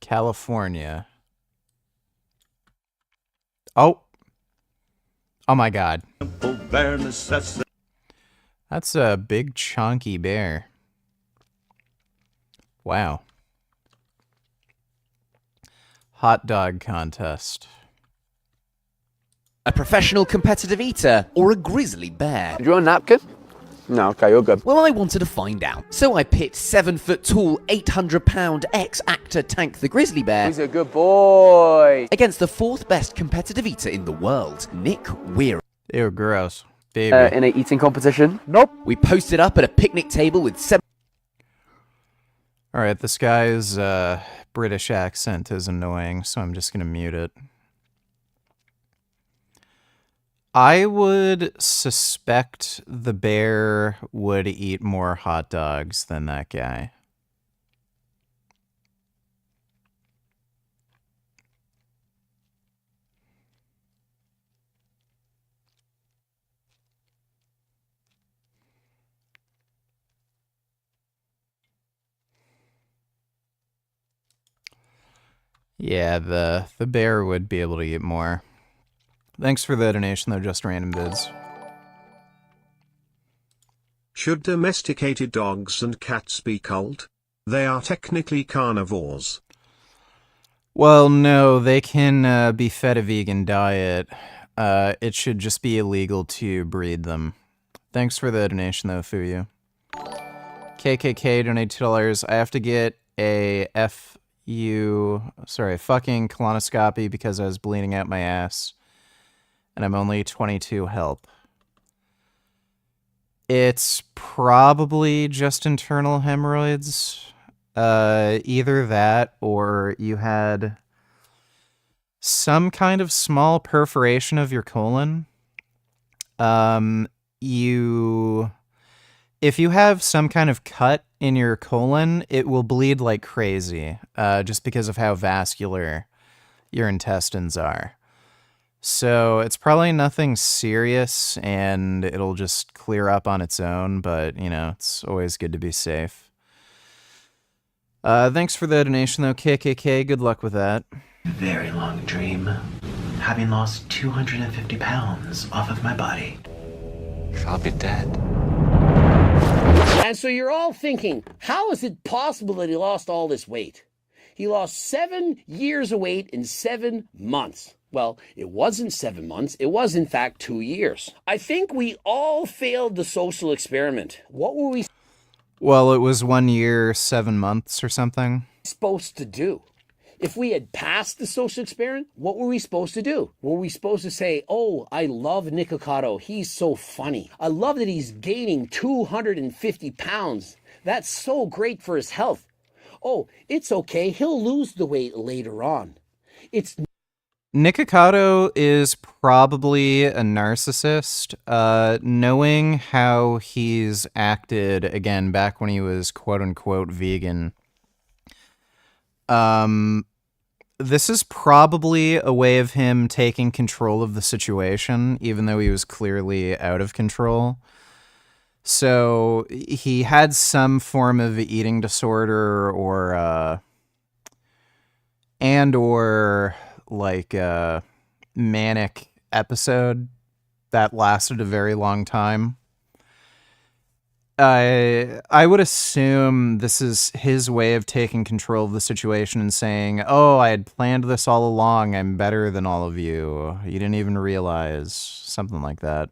California. Oh. Oh my god. That's a big chunky bear. Wow. Hot dog contest. A professional competitive eater or a grizzly bear? Do you want a napkin? No, okay, you're good. Well, I wanted to find out. So I pit 7-foot-tall, 800-pound ex-actor Tank the Grizzly Bear. He's a good boy. Against the 4th best competitive eater in the world, Nick Weir. Ew, gross. Baby. In an eating competition? Nope. We posted up at a picnic table with 7... Alright, this guy's British accent is annoying, so I'm just gonna mute it. I would suspect the bear would eat more hot dogs than that guy. Yeah, the bear would be able to eat more. Thanks for the donation, though, Just Random Vids. Should domesticated dogs and cats be culled? They are technically carnivores. Well, no, they can be fed a vegan diet. It should just be illegal to breed them. Thanks for the donation, though, Fuyu. KKK donated $2. I have to get a fucking colonoscopy because I was bleeding out my ass. And I'm only 22. Help. It's probably just internal hemorrhoids. Either that or you had some kind of small perforation of your colon. If you have some kind of cut in your colon, it will bleed like crazy, just because of how vascular your intestines are. So it's probably nothing serious, and it'll just clear up on its own, but, you know, it's always good to be safe. Thanks for the donation, though, KKK. Good luck with that. Very long dream. Having lost 250 pounds off of my body. I'll be dead. And so you're all thinking, how is it possible that he lost all this weight? He lost 7 years of weight in 7 months. Well, it wasn't 7 months. It was, in fact, 2 years. I think we all failed the social experiment. What were we Well, it was 1 year, 7 months or something. supposed to do? If we had passed the social experiment, what were we supposed to do? Were we supposed to say, oh, I love Nikocado. He's so funny. I love that he's gaining 250 pounds. That's so great for his health. Oh, it's okay. He'll lose the weight later on. It's Nikocado is probably a narcissist. Knowing how he's acted, again, back when he was quote-unquote vegan, this is probably a way of him taking control of the situation, even though he was clearly out of control. So he had some form of eating disorder or like a manic episode that lasted a very long time. I would assume this is his way of taking control of the situation and saying, oh, I had planned this all along. I'm better than all of you. You didn't even realize. Something like that.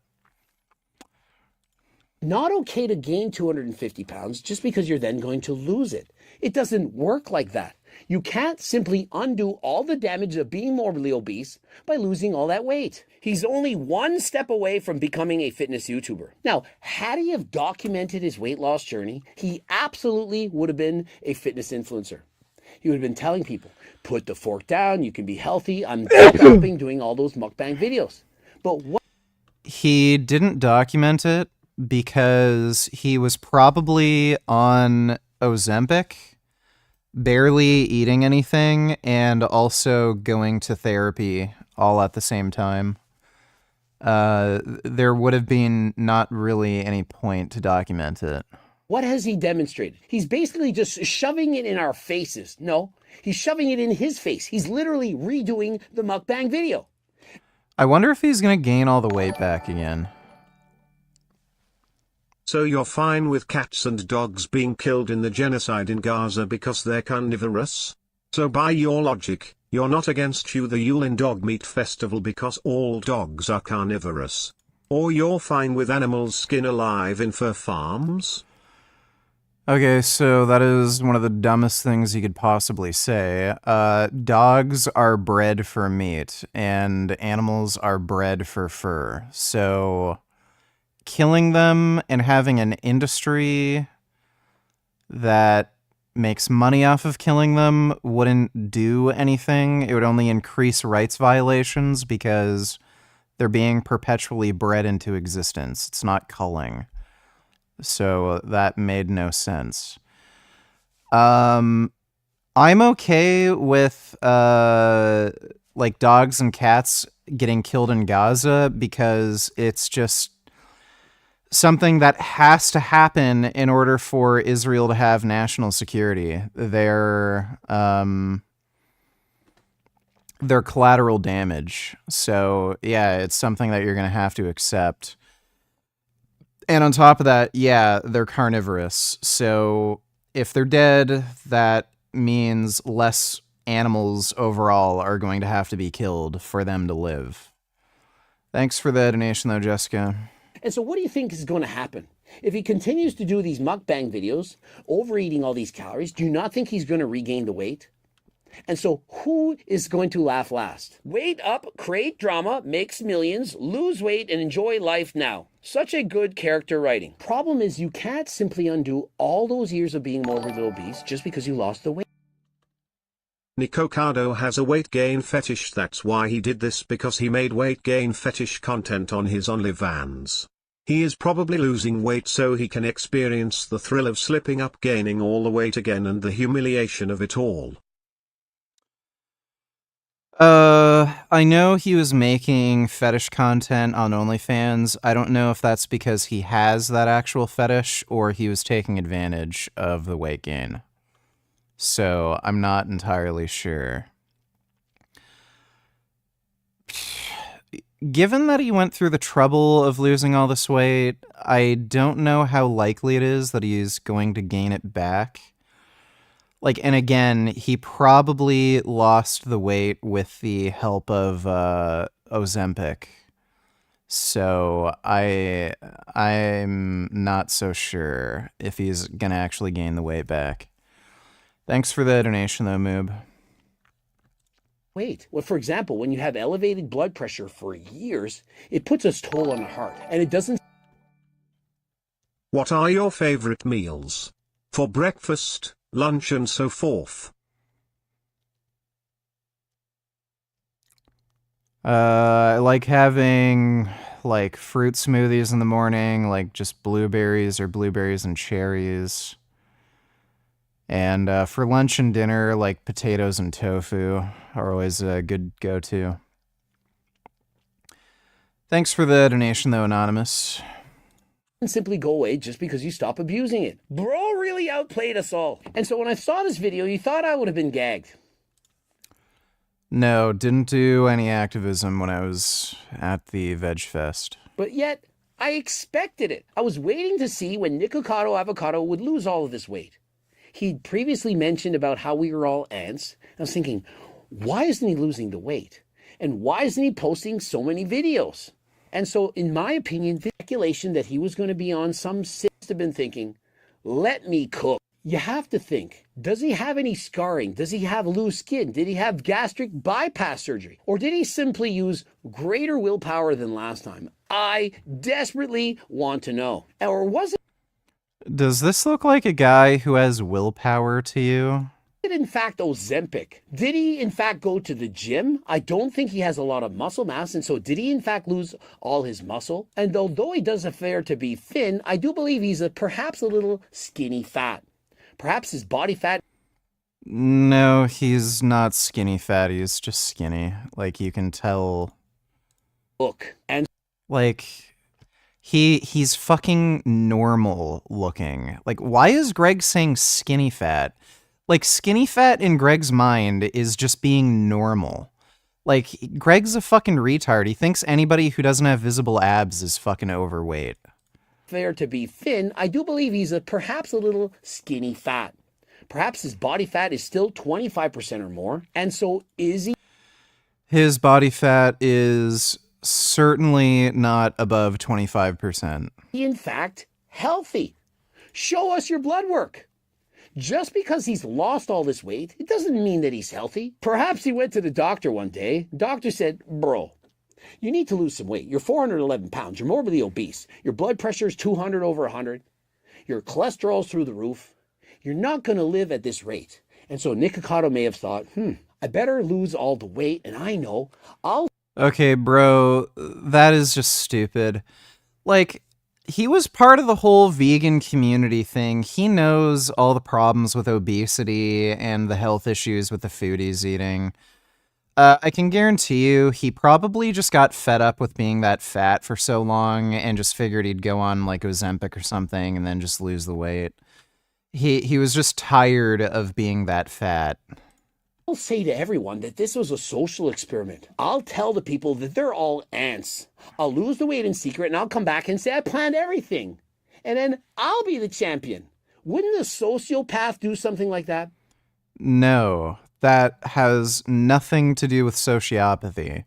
not okay to gain 250 pounds just because you're then going to lose it. It doesn't work like that. You can't simply undo all the damage of being morbidly obese by losing all that weight. He's only one step away from becoming a fitness YouTuber. Now, had he have documented his weight loss journey, he absolutely would have been a fitness influencer. He would have been telling people, put the fork down, you can be healthy, I'm developing, doing all those mukbang videos. But what? He didn't document it because he was probably on Ozempic, barely eating anything, and also going to therapy all at the same time. There would have been not really any point to document it. What has he demonstrated? He's basically just shoving it in our faces. No, he's shoving it in his face. He's literally redoing the mukbang video. I wonder if he's going to gain all the weight back again. So you're fine with cats and dogs being killed in the genocide in Gaza because they're carnivorous? So by your logic, you're not against the Yulin Dog Meat Festival because all dogs are carnivorous? Or you're fine with animals skin alive in fur farms? Okay, so that is one of the dumbest things you could possibly say. Dogs are bred for meat, and animals are bred for fur. So killing them and having an industry that makes money off of killing them wouldn't do anything. It would only increase rights violations because they're being perpetually bred into existence. It's not culling. So that made no sense. I'm okay with like dogs and cats getting killed in Gaza because it's just something that has to happen in order for Israel to have national security. They're collateral damage. So yeah, it's something that you're going to have to accept. And on top of that, yeah, they're carnivorous. So if they're dead, that means less animals overall are going to have to be killed for them to live. Thanks for the donation, though, Jessica. And so what do you think is going to happen? If he continues to do these mukbang videos, overeating all these calories, do you not think he's going to regain the weight? And so who is going to laugh last? Weight up, create drama, makes millions, lose weight, and enjoy life now. Such a good character writing. Problem is you can't simply undo all those years of being morbidly obese just because you lost the weight. Nicocado has a weight gain fetish. That's why he did this, because he made weight gain fetish content on his OnlyFans. He is probably losing weight so he can experience the thrill of slipping up, gaining all the weight again, and the humiliation of it all. I know he was making fetish content on OnlyFans. I don't know if that's because he has that actual fetish or he was taking advantage of the weight gain. So I'm not entirely sure. Given that he went through the trouble of losing all this weight, I don't know how likely it is that he's going to gain it back. Like, and again, he probably lost the weight with the help of Ozempic. So I'm not so sure if he's going to actually gain the weight back. Thanks for the donation, though, Moob. Weight. Well, for example, when you have elevated blood pressure for years, it puts a toll on the heart, and it doesn't. What are your favorite meals? For breakfast, lunch, and so forth? I like having like fruit smoothies in the morning, like just blueberries or blueberries and cherries. And for lunch and dinner, like potatoes and tofu are always a good go-to. Thanks for the donation, though, Anonymous. Simply go away just because you stop abusing it. Bro really outplayed us all. And so when I saw this video, you thought I would have been gagged. No, didn't do any activism when I was at the Veg Fest. But yet, I expected it. I was waiting to see when Nicocado Avocado would lose all of this weight. He'd previously mentioned about how we were all ants. I was thinking, why isn't he losing the weight? And why isn't he posting so many videos? And so, in my opinion, the speculation that he was going to be on some six have been thinking, let me cook. You have to think, does he have any scarring? Does he have loose skin? Did he have gastric bypass surgery? Or did he simply use greater willpower than last time? I desperately want to know. Or was it? Does this look like a guy who has willpower to you? In fact, Ozempic? Did he in fact go to the gym? I don't think he has a lot of muscle mass, and so did he in fact lose all his muscle? And although he does appear to be thin, I do believe he's perhaps a little skinny fat. Perhaps his body fat. No, he's not skinny fat, he's just skinny. Like, you can tell. Look, and like, he's fucking normal looking. Like, why is Greg saying skinny fat? Like, skinny fat in Greg's mind is just being normal. Like, Greg's a fucking retard. He thinks anybody who doesn't have visible abs is fucking overweight. Fair to be thin, I do believe he's perhaps a little skinny fat. Perhaps his body fat is still 25% or more. And so is he? His body fat is certainly not above 25%. He in fact healthy? Show us your blood work. Just because he's lost all this weight, it doesn't mean that he's healthy. Perhaps he went to the doctor one day. Doctor said, bro, you need to lose some weight. You're 411 pounds. You're morbidly obese. Your blood pressure is 200 over 100. Your cholesterol's through the roof. You're not going to live at this rate. And so Nicocado may have thought, I better lose all the weight, and I know I'll... Okay, bro, that is just stupid. Like, he was part of the whole vegan community thing. He knows all the problems with obesity and the health issues with the food he's eating. I can guarantee you he probably just got fed up with being that fat for so long and just figured he'd go on like Ozempic or something and then just lose the weight. He was just tired of being that fat. I'll say to everyone that this was a social experiment. I'll tell the people that they're all ants. I'll lose the weight in secret and I'll come back and say I planned everything. And then I'll be the champion. Wouldn't a sociopath do something like that? No, that has nothing to do with sociopathy.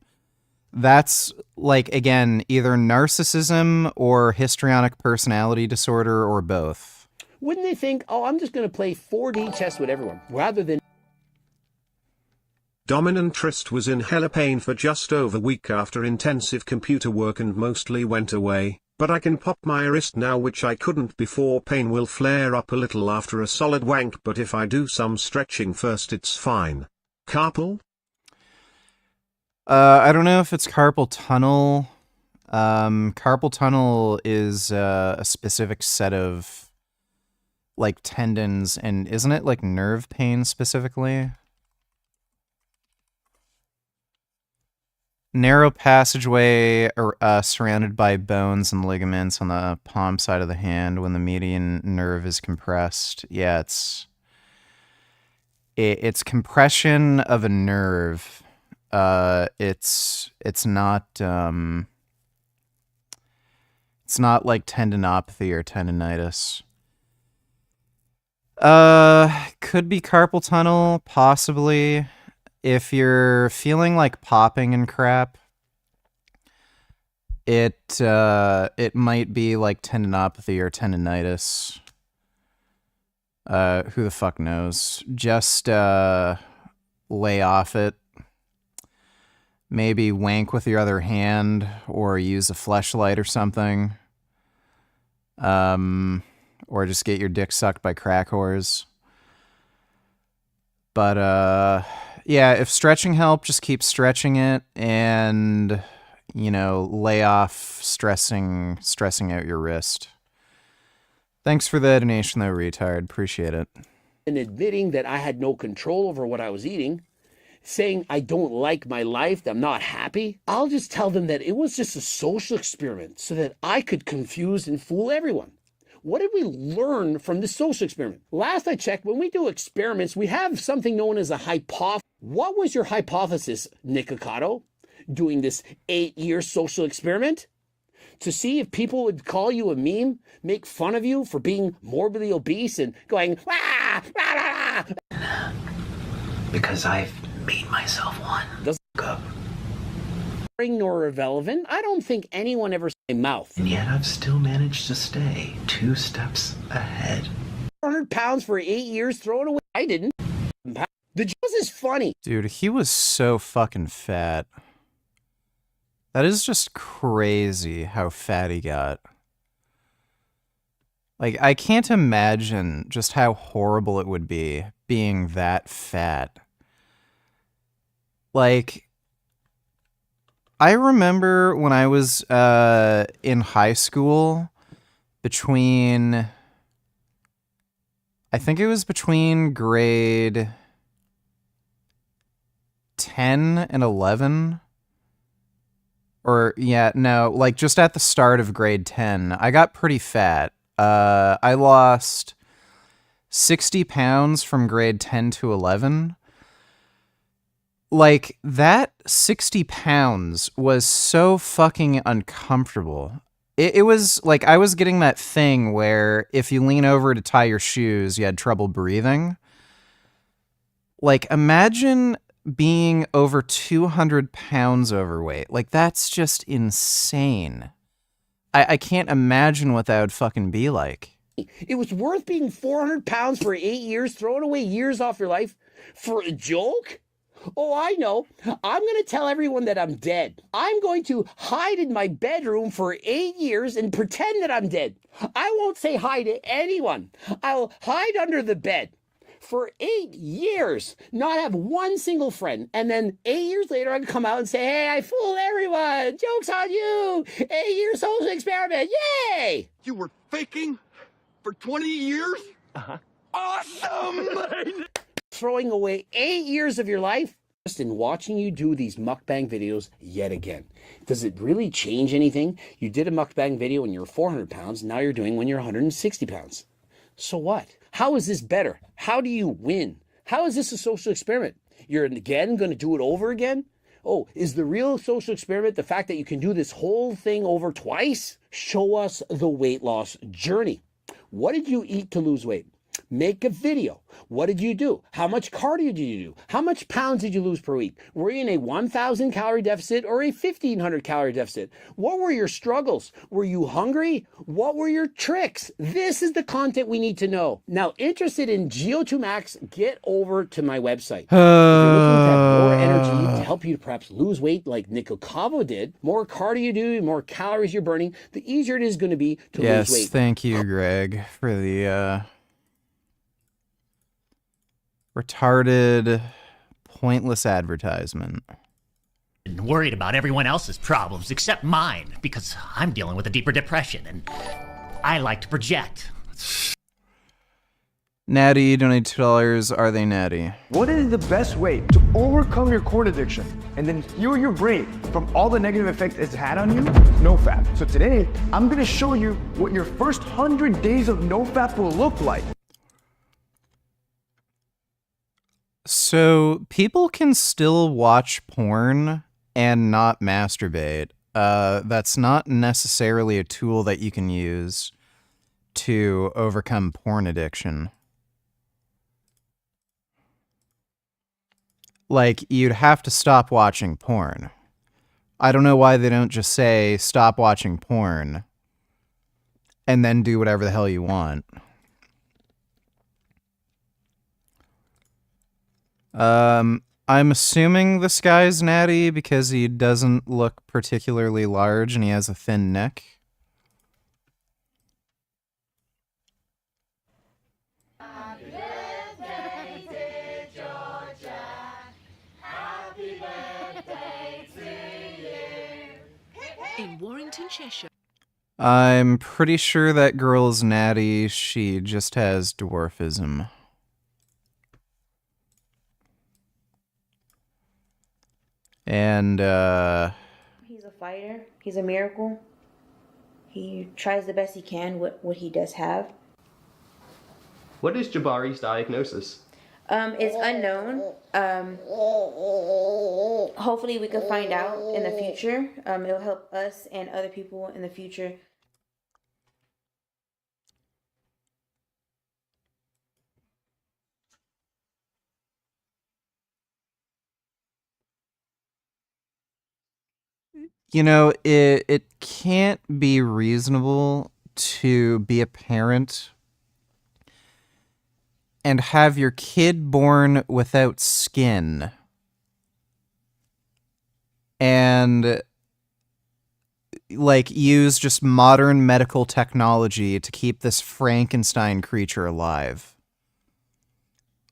That's like, again, either narcissism or histrionic personality disorder or both. Wouldn't they think, oh, I'm just going to play 4D chess with everyone, rather than... Dominatrist was in hella pain for just over a week after intensive computer work and mostly went away, but I can pop my wrist now, which I couldn't before. Pain will flare up a little after a solid wank, but if I do some stretching first it's fine. Carpal? I don't know if it's carpal tunnel. Carpal tunnel is a specific set of like tendons, and isn't it like nerve pain specifically? Narrow passageway surrounded by bones and ligaments on the palm side of the hand when the median nerve is compressed. Yeah, it's compression of a nerve. It's not like tendinopathy or tendinitis. Could be carpal tunnel, possibly. If you're feeling like popping and crap, it might be like tendinopathy or tendinitis. Who the fuck knows? Just lay off it. Maybe wank with your other hand or use a fleshlight or something. Or just get your dick sucked by crack whores. But yeah, if stretching helped, just keep stretching it and, you know, lay off stressing out your wrist. Thanks for the donation, though, retard. Appreciate it. And admitting that I had no control over what I was eating, saying I don't like my life, that I'm not happy, I'll just tell them that it was just a social experiment so that I could confuse and fool everyone. What did we learn from this social experiment? Last I checked, when we do experiments, we have something known as a hypothesis. What was your hypothesis, Nick Ocado, doing this 8-year social experiment? To see if people would call you a meme, make fun of you for being morbidly obese and going, "Wah, rah, rah, rah." Because I've made myself one. Doesn't go. Nor irrelevant. I don't think anyone ever said my mouth. And yet I've still managed to stay 2 steps ahead. 400 pounds for 8 years, throw it away. I didn't. The Jaws is funny. Dude, he was so fucking fat. That is just crazy how fat he got. Like, I can't imagine just how horrible it would be being that fat. Like, I remember when I was in high school, I think it was between grade 10 and 11. Or, yeah, no, like just at the start of grade 10, I got pretty fat. I lost 60 pounds from grade 10 to 11. Like, that 60 pounds was so fucking uncomfortable. It was like I was getting that thing where if you lean over to tie your shoes, you had trouble breathing. Like, imagine being over 200 pounds overweight. Like, that's just insane. I can't imagine what that would fucking be like. It was worth being 400 pounds for 8 years, throwing away years off your life for a joke? Oh, I know. I'm going to tell everyone that I'm dead. I'm going to hide in my bedroom for 8 years and pretend that I'm dead. I won't say hi to anyone. I'll hide under the bed for 8 years, not have one single friend. And then 8 years later, I can come out and say, hey, I fooled everyone. Joke's on you. 8-year social experiment. Yay! You were faking for 20 years? Uh-huh. Awesome! Throwing away 8 years of your life just in watching you do these mukbang videos yet again. Does it really change anything? You did a mukbang video when you were 400 pounds. Now you're doing when you're 160 pounds. So what? How is this better? How do you win? How is this a social experiment? You're again going to do it over again? Oh, is the real social experiment the fact that you can do this whole thing over twice? Show us the weight loss journey. What did you eat to lose weight? Make a video. What did you do? How much cardio did you do? How much pounds did you lose per week? Were you in a 1,000 calorie deficit or a 1,500 calorie deficit? What were your struggles? Were you hungry? What were your tricks? This is the content we need to know. Now, interested in GO2 Max, get over to my website. If you're looking to have more energy to help you to perhaps lose weight like Nico Cavo did, more cardio you do, more calories you're burning, the easier it is going to be to lose weight. Yes, thank you, Greg, for the retarded, pointless advertisement. And worried about everyone else's problems except mine because I'm dealing with a deeper depression and I like to project. Natty, donate $2. Are they natty? What is the best way to overcome your corn addiction and then heal your brain from all the negative effects it's had on you? No fap. So today, I'm gonna show you what your first 100 days of no fap will look like. So people can still watch porn and not masturbate. That's not necessarily a tool that you can use to overcome porn addiction. Like, you'd have to stop watching porn. I don't know why they don't just say, stop watching porn, and then do whatever the hell you want. I'm assuming this guy's natty because he doesn't look particularly large and he has a thin neck. In Warrington, Cheshire. I'm pretty sure that girl's natty. She just has dwarfism. And, He's a fighter. He's a miracle. He tries the best he can with what he does have. What is Jabari's diagnosis? It's unknown. Hopefully we can find out in the future. It'll help us and other people in the future. you know, it can't be reasonable to be a parent and have your kid born without skin and like use just modern medical technology to keep this Frankenstein creature alive.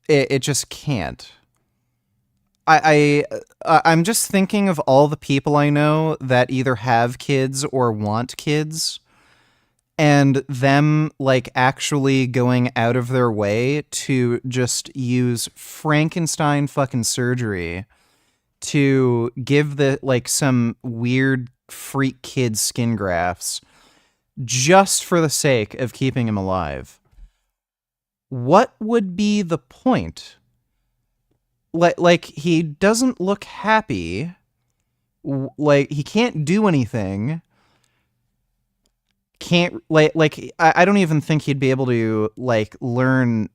It just can't. I'm just thinking of all the people I know that either have kids or want kids, and them like actually going out of their way to just use Frankenstein fucking surgery to give the like some weird freak kid skin grafts just for the sake of keeping him alive. What would be the point? Like he doesn't look happy. Like he can't do anything. Can't like I don't even think he'd be able to like learn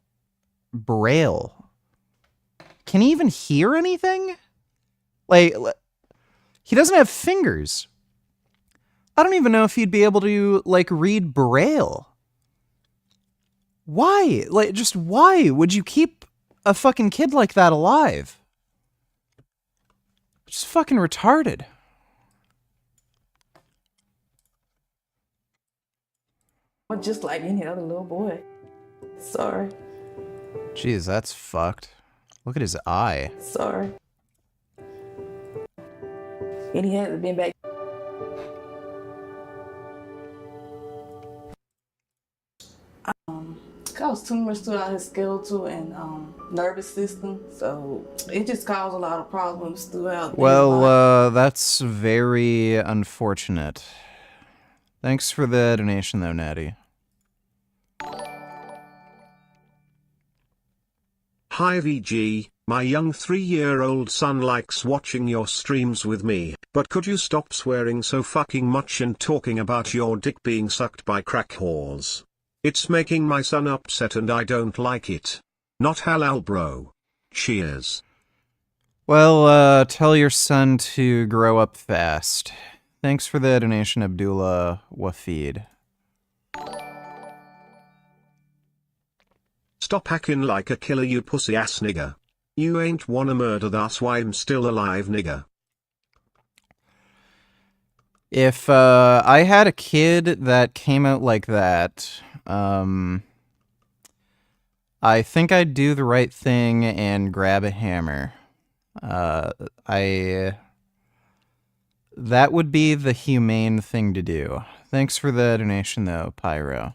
Braille. Can he even hear anything? Like he doesn't have fingers. I don't even know if he'd be able to like read Braille. Why? Like just why would you keep a fucking kid like that alive? Just fucking retarded. Just like any other little boy. Sorry. Jeez, that's fucked. Look at his eye. Sorry. And he hasn't been back. Caused tumors throughout his skeletal and nervous system, so it just caused a lot of problems throughout. Well, that's very unfortunate. Thanks for the donation, though, Natty. Hi VG, my young 3-year-old son likes watching your streams with me, but could you stop swearing so fucking much and talking about your dick being sucked by crack whores? It's making my son upset and I don't like it. Not halal, bro. Cheers. Well, tell your son to grow up fast. Thanks for the donation, Abdullah Wafid. Stop hacking like a killer, you pussy ass nigger. You ain't wanna murder, that's why I'm still alive, nigger. If I had a kid that came out like that, I think I'd do the right thing and grab a hammer. That would be the humane thing to do. Thanks for the donation, though, Pyro.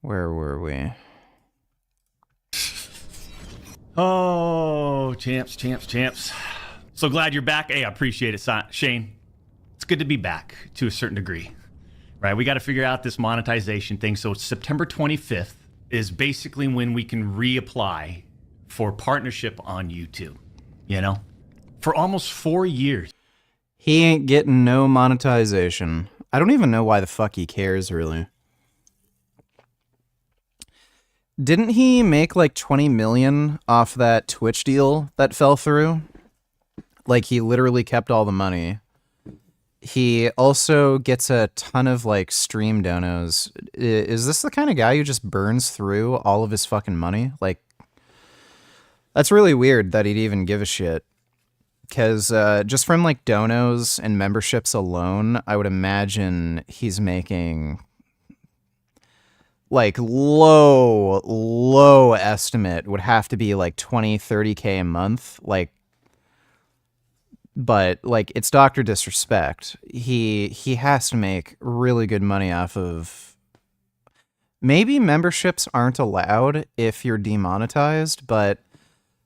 Where were we? Oh, champs. So glad you're back. Hey, I appreciate it, Shane. It's good to be back to a certain degree. Right, we got to figure out this monetization thing. So September 25th is basically when we can reapply for partnership on YouTube. You know? For almost 4 years. He ain't getting no monetization. I don't even know why the fuck he cares, really. Didn't he make like 20 million off that Twitch deal that fell through? Like, he literally kept all the money. He also gets a ton of like stream donos. Is this the kind of guy who just burns through all of his fucking money? Like, that's really weird that he'd even give a shit. Because just from like donos and memberships alone, I would imagine he's making like low estimate would have to be like 20, 30K a month. Like, but like, it's Dr. Disrespect. He has to make really good money off of. Maybe memberships aren't allowed if you're demonetized, but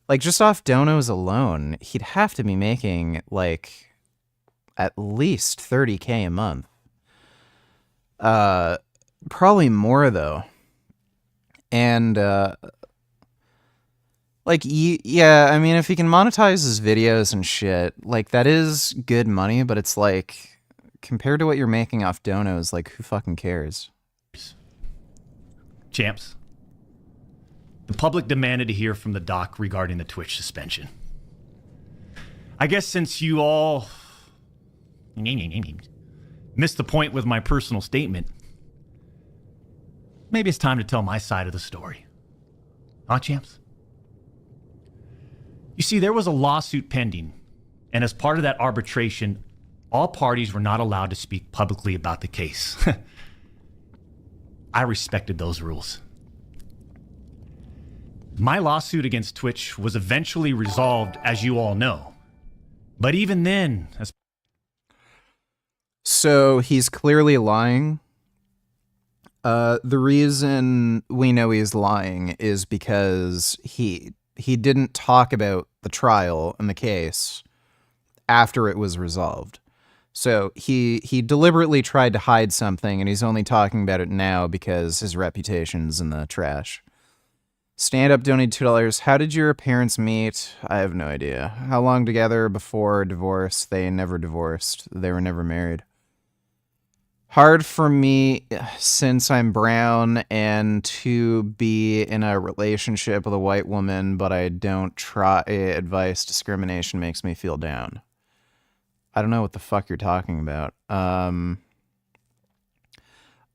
like just off donos alone, he'd have to be making like at least 30K a month. Probably more though. And like, yeah, I mean, if he can monetize his videos and shit, like, that is good money, but it's like, compared to what you're making off donos, like, who fucking cares? Champs, the public demanded to hear from the doc regarding the Twitch suspension. I guess since you all missed the point with my personal statement, maybe it's time to tell my side of the story. Huh, champs? You see, there was a lawsuit pending, and as part of that arbitration, all parties were not allowed to speak publicly about the case. I respected those rules. My lawsuit against Twitch was eventually resolved, as you all know. But even then... So he's clearly lying. The reason we know he's lying is because he didn't talk about the trial and the case after it was resolved. So he deliberately tried to hide something, and he's only talking about it now because his reputation's in the trash. Stand Up donated $2. How did your parents meet? I have no idea. How long together before divorce? They never divorced. They were never married. Hard for me since I'm brown and to be in a relationship with a white woman, but I don't try advice. Discrimination makes me feel down. I don't know what the fuck you're talking about.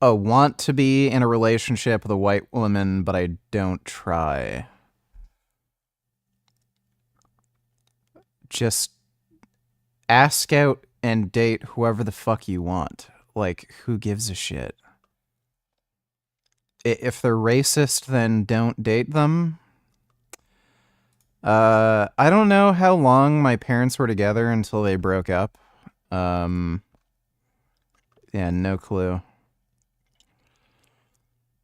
Oh, want to be in a relationship with a white woman, but I don't try. Just ask out and date whoever the fuck you want. Like, who gives a shit? If they're racist, then don't date them. I don't know how long my parents were together until they broke up. Yeah, no clue.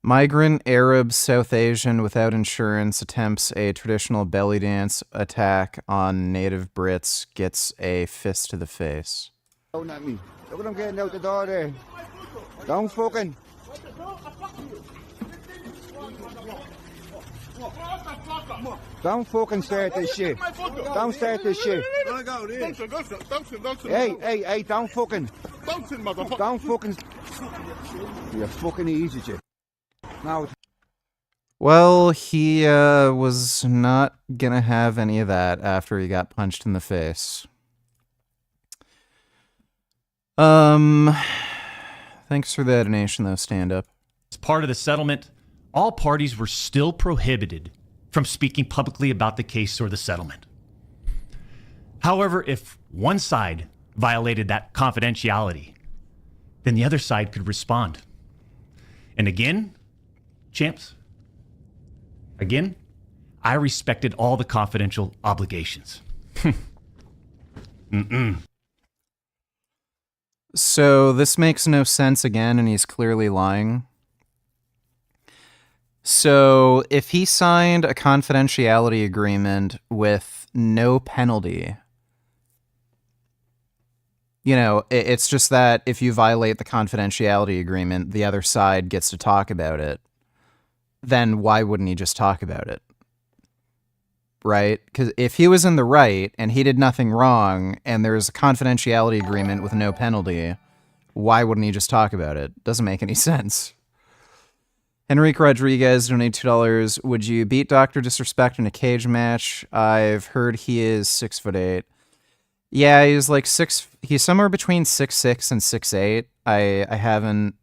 Migrant Arab South Asian without insurance attempts a traditional belly dance attack on native Brits, gets a fist to the face. Don't at me. Look at them getting out the door there. Don't fucking. Don't fucking start this shit. Don't start this shit. Hey, don't fucking. Don't fucking You're fucking easy, Jim. Now, Well, he was not gonna have any of that after he got punched in the face. Thanks for the donation, though, stand up. As part of the settlement, all parties were still prohibited from speaking publicly about the case or the settlement. However, if one side violated that confidentiality, then the other side could respond. And again, champs, again, I respected all the confidential obligations. So this makes no sense again, and he's clearly lying. So if he signed a confidentiality agreement with no penalty, you know, it's just that if you violate the confidentiality agreement, the other side gets to talk about it, then why wouldn't he just talk about it? Right? Because if he was in the right and he did nothing wrong and there's a confidentiality agreement with no penalty, why wouldn't he just talk about it? Doesn't make any sense. Enrique Rodriguez donated $2. Would you beat Dr. Disrespect in a cage match? I've heard he is 6'8". Yeah, he's like he's somewhere between 6'6" and 6'8". I haven't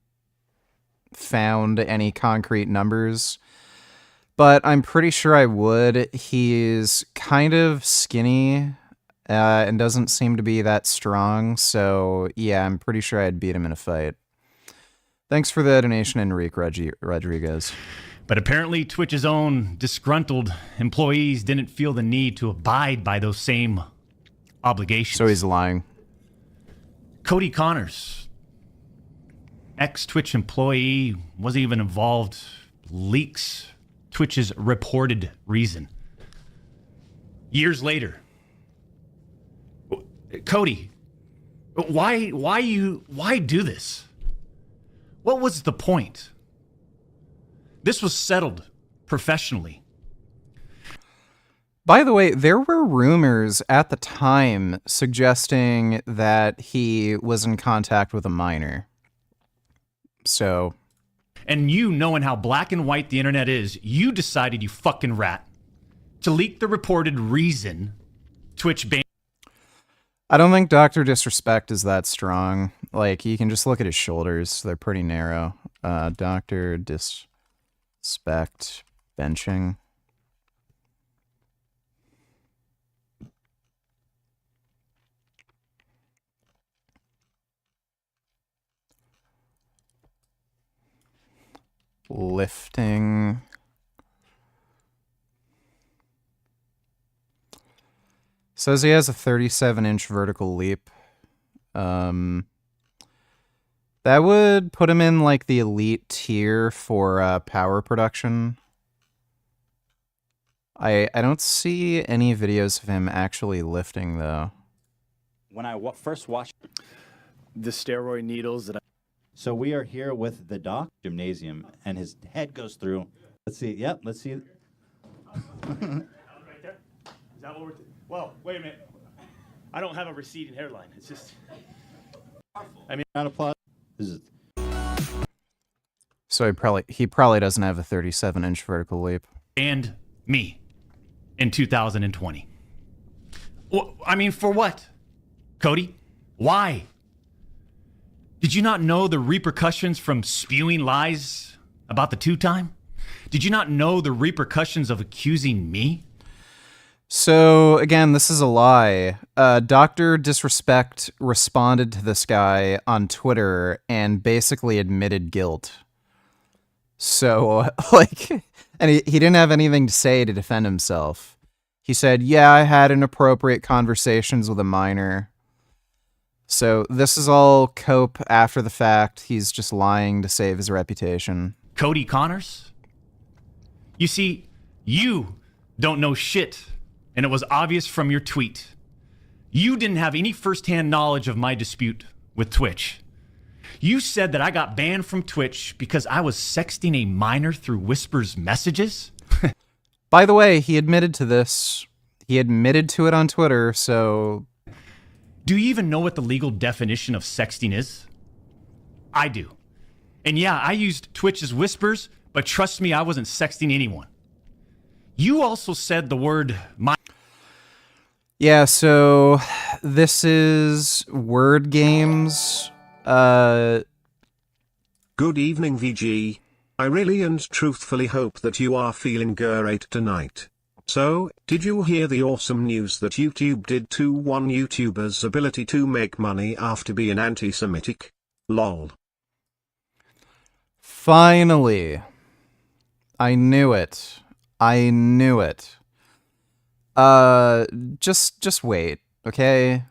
found any concrete numbers, but I'm pretty sure I would. He's kind of skinny and doesn't seem to be that strong, so yeah, I'm pretty sure I'd beat him in a fight. Thanks for the donation, Enrique Rodriguez. But apparently Twitch's own disgruntled employees didn't feel the need to abide by those same obligations. So he's lying. Cody Connors, ex-Twitch employee, wasn't even involved, leaks Twitch's reported reason. Years later, Cody, why do this? What was the point? This was settled professionally. By the way, there were rumors at the time suggesting that he was in contact with a minor. So... And you, knowing how black and white the internet is, you decided, you fucking rat, to leak the reported reason Twitch banned. I don't think Dr. Disrespect is that strong. Like, you can just look at his shoulders. They're pretty narrow. Dr. Disrespect benching. Lifting. Says he has a 37-inch vertical leap. That would put him in like the elite tier for power production. I don't see any videos of him actually lifting though. When I first watched the steroid needles that So we are here with the doc gymnasium, and his head goes through. Let's see. Yep, let's see. Right there? Is that what we're... Well, wait a minute. I don't have a receding hairline. It's just... I mean... Round of applause. This is... So he probably doesn't have a 37-inch vertical leap. And me in 2020. Well, I mean, for what? Cody? Why? Did you not know the repercussions from spewing lies about the two-time? Did you not know the repercussions of accusing me? So, again, this is a lie. Dr. Disrespect responded to this guy on Twitter and basically admitted guilt. So, like, and he didn't have anything to say to defend himself. He said, yeah, I had inappropriate conversations with a minor. So this is all cope after the fact. He's just lying to save his reputation. Cody Connors? You see, you don't know shit, and it was obvious from your tweet. You didn't have any firsthand knowledge of my dispute with Twitch. You said that I got banned from Twitch because I was sexting a minor through Whisper's messages? By the way, he admitted to this. He admitted to it on Twitter, so... Do you even know what the legal definition of sexting is? I do. And yeah, I used Twitch as whispers, but trust me, I wasn't sexting anyone. You also said the word Yeah, so this is Word Games. Good evening, VG. I really and truthfully hope that you are feeling great tonight. So, did you hear the awesome news that YouTube did to one YouTuber's ability to make money after being anti-Semitic? Lol. Finally. I knew it. I knew it. Just wait, okay?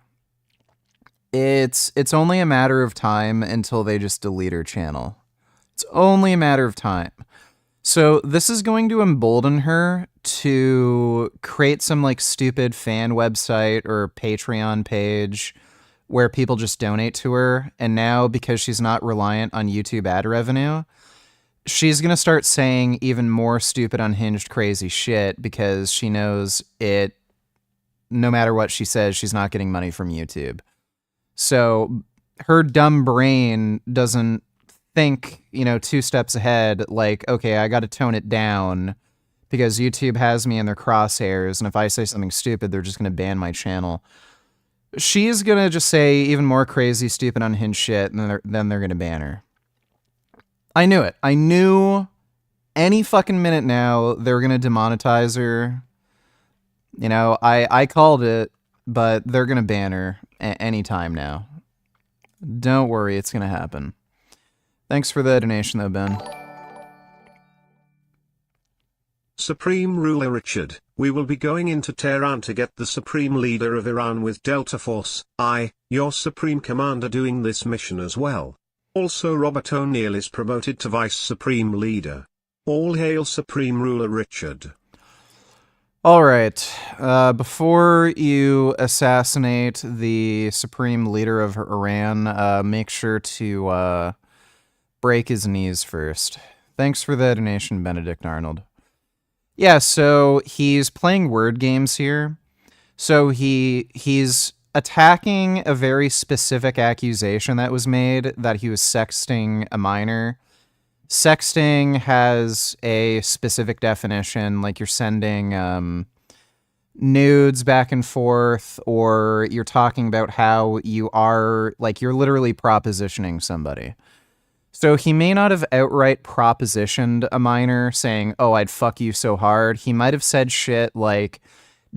It's only a matter of time until they just delete her channel. It's only a matter of time. So this is going to embolden her to create some like stupid fan website or Patreon page where people just donate to her. And now, because she's not reliant on YouTube ad revenue, she's going to start saying even more stupid, unhinged, crazy shit because she knows it, no matter what she says, she's not getting money from YouTube. So her dumb brain doesn't think, 2 steps ahead, like, okay, I got to tone it down because YouTube has me in their crosshairs, and if I say something stupid, they're just going to ban my channel. She's going to just say even more crazy, stupid, unhinged shit, and then they're going to ban her. I knew it. I knew any fucking minute now they were going to demonetize her. I called it, but they're going to ban her any time now. Don't worry, it's going to happen. Thanks for the donation, though, Ben. Supreme Ruler Richard, we will be going into Tehran to get the Supreme Leader of Iran with Delta Force, your Supreme Commander, doing this mission as well. Also Robert O'Neill is promoted to Vice Supreme Leader. All hail Supreme Ruler Richard. All right. Before you assassinate the Supreme Leader of Iran, make sure to break his knees first. Thanks for the donation, Benedict Arnold. Yeah, so he's playing word games here. So he's attacking a very specific accusation that was made, that he was sexting a minor. Sexting has a specific definition, like you're sending nudes back and forth, or you're talking about how you are, like, you're literally propositioning somebody. So he may not have outright propositioned a minor saying, oh, I'd fuck you so hard. He might have said shit like,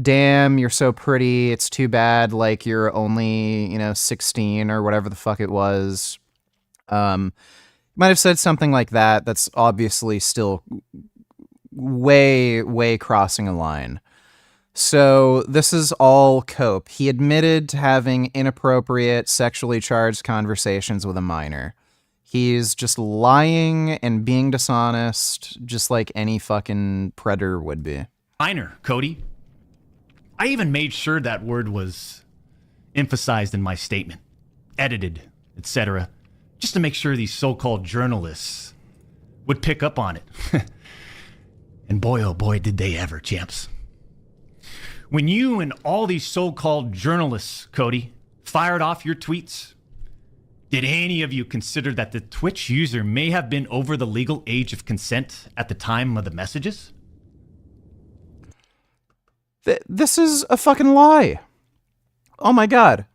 damn, you're so pretty. It's too bad, like, you're only, 16 or whatever the fuck it was. Might have said something like that. That's obviously still way, way crossing a line. So this is all cope. He admitted to having inappropriate, sexually charged conversations with a minor. He's just lying and being dishonest, just like any fucking predator would be. minor, Cody. I even made sure that word was emphasized in my statement, edited, etc., just to make sure these so-called journalists would pick up on it. And boy, oh boy, did they ever, champs. When you and all these so-called journalists, Cody, fired off your tweets, did any of you consider that the Twitch user may have been over the legal age of consent at the time of the messages? This is a fucking lie. Oh my god.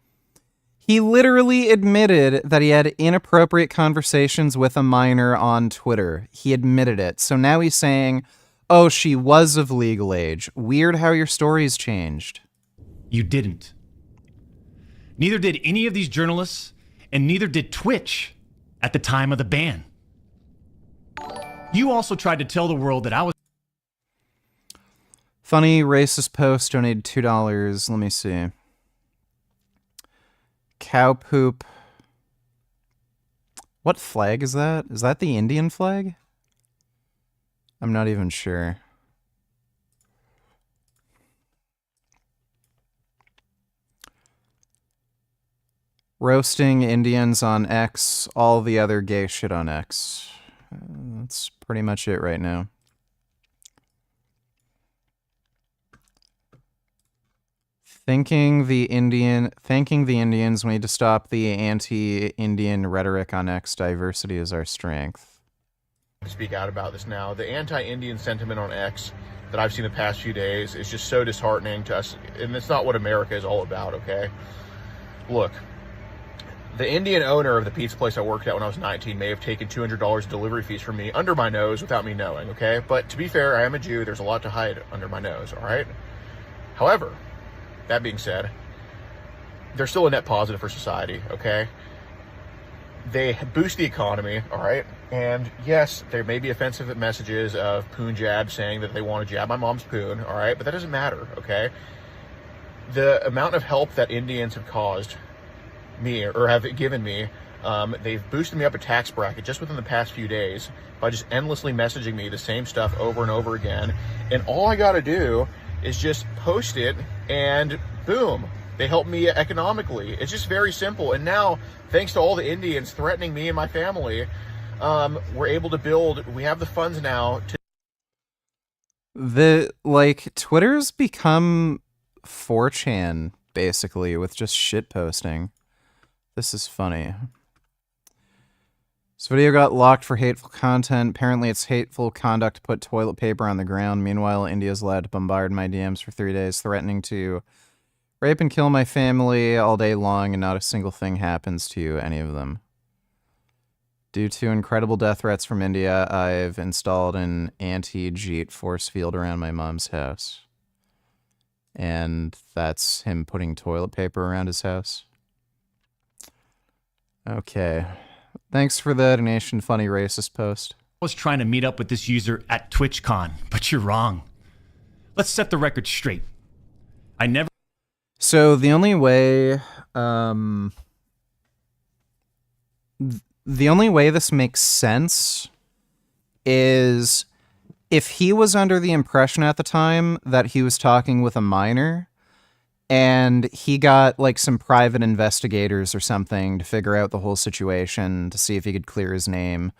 He literally admitted that he had inappropriate conversations with a minor on Twitter. He admitted it. So now he's saying, oh, she was of legal age. Weird how your story's changed. You didn't. Neither did any of these journalists, and neither did Twitch at the time of the ban. You also tried to tell the world that I was... Funny racist post donated $2. Let me see. Cow poop. What flag is that? Is that the Indian flag? I'm not even sure. Roasting Indians on X, all the other gay shit on X. That's pretty much it right now. Thanking the Indians, we need to stop the anti-Indian rhetoric on X. Diversity is our strength. To speak out about this now. The anti-Indian sentiment on X that I've seen the past few days is just so disheartening to us, and it's not what America is all about, okay? Look, the Indian owner of the pizza place I worked at when I was 19 may have taken $200 delivery fees from me under my nose without me knowing, okay? But to be fair, I am a Jew. There's a lot to hide under my nose, all right? However, that being said, they're still a net positive for society, okay? They boost the economy, all right? And yes, there may be offensive messages of poon jab saying that they want to jab my mom's poon, all right? But that doesn't matter, okay? The amount of help that Indians have caused me or have given me, they've boosted me up a tax bracket just within the past few days by just endlessly messaging me the same stuff over and over again. And all I got to do is just post it and boom, they help me economically. It's just very simple. And now, thanks to all the Indians threatening me and my family, we're able to build, we have the funds now to... Twitter's become 4chan, basically, with just shit posting. This is funny. This video got locked for hateful content. Apparently it's hateful conduct to put toilet paper on the ground. Meanwhile, India's allowed to bombard my DMs for 3 days, threatening to rape and kill my family all day long, and not a single thing happens to any of them. Due to incredible death threats from India, I've installed an anti-Jeet force field around my mom's house. And that's him putting toilet paper around his house. Okay. Thanks for the donation, funny racist post. I was trying to meet up with this user at TwitchCon, but you're wrong. Let's set the record straight. I never... So the only way... the only way this makes sense is if he was under the impression at the time that he was talking with a minor, and he got like some private investigators or something to figure out the whole situation to see if he could clear his name.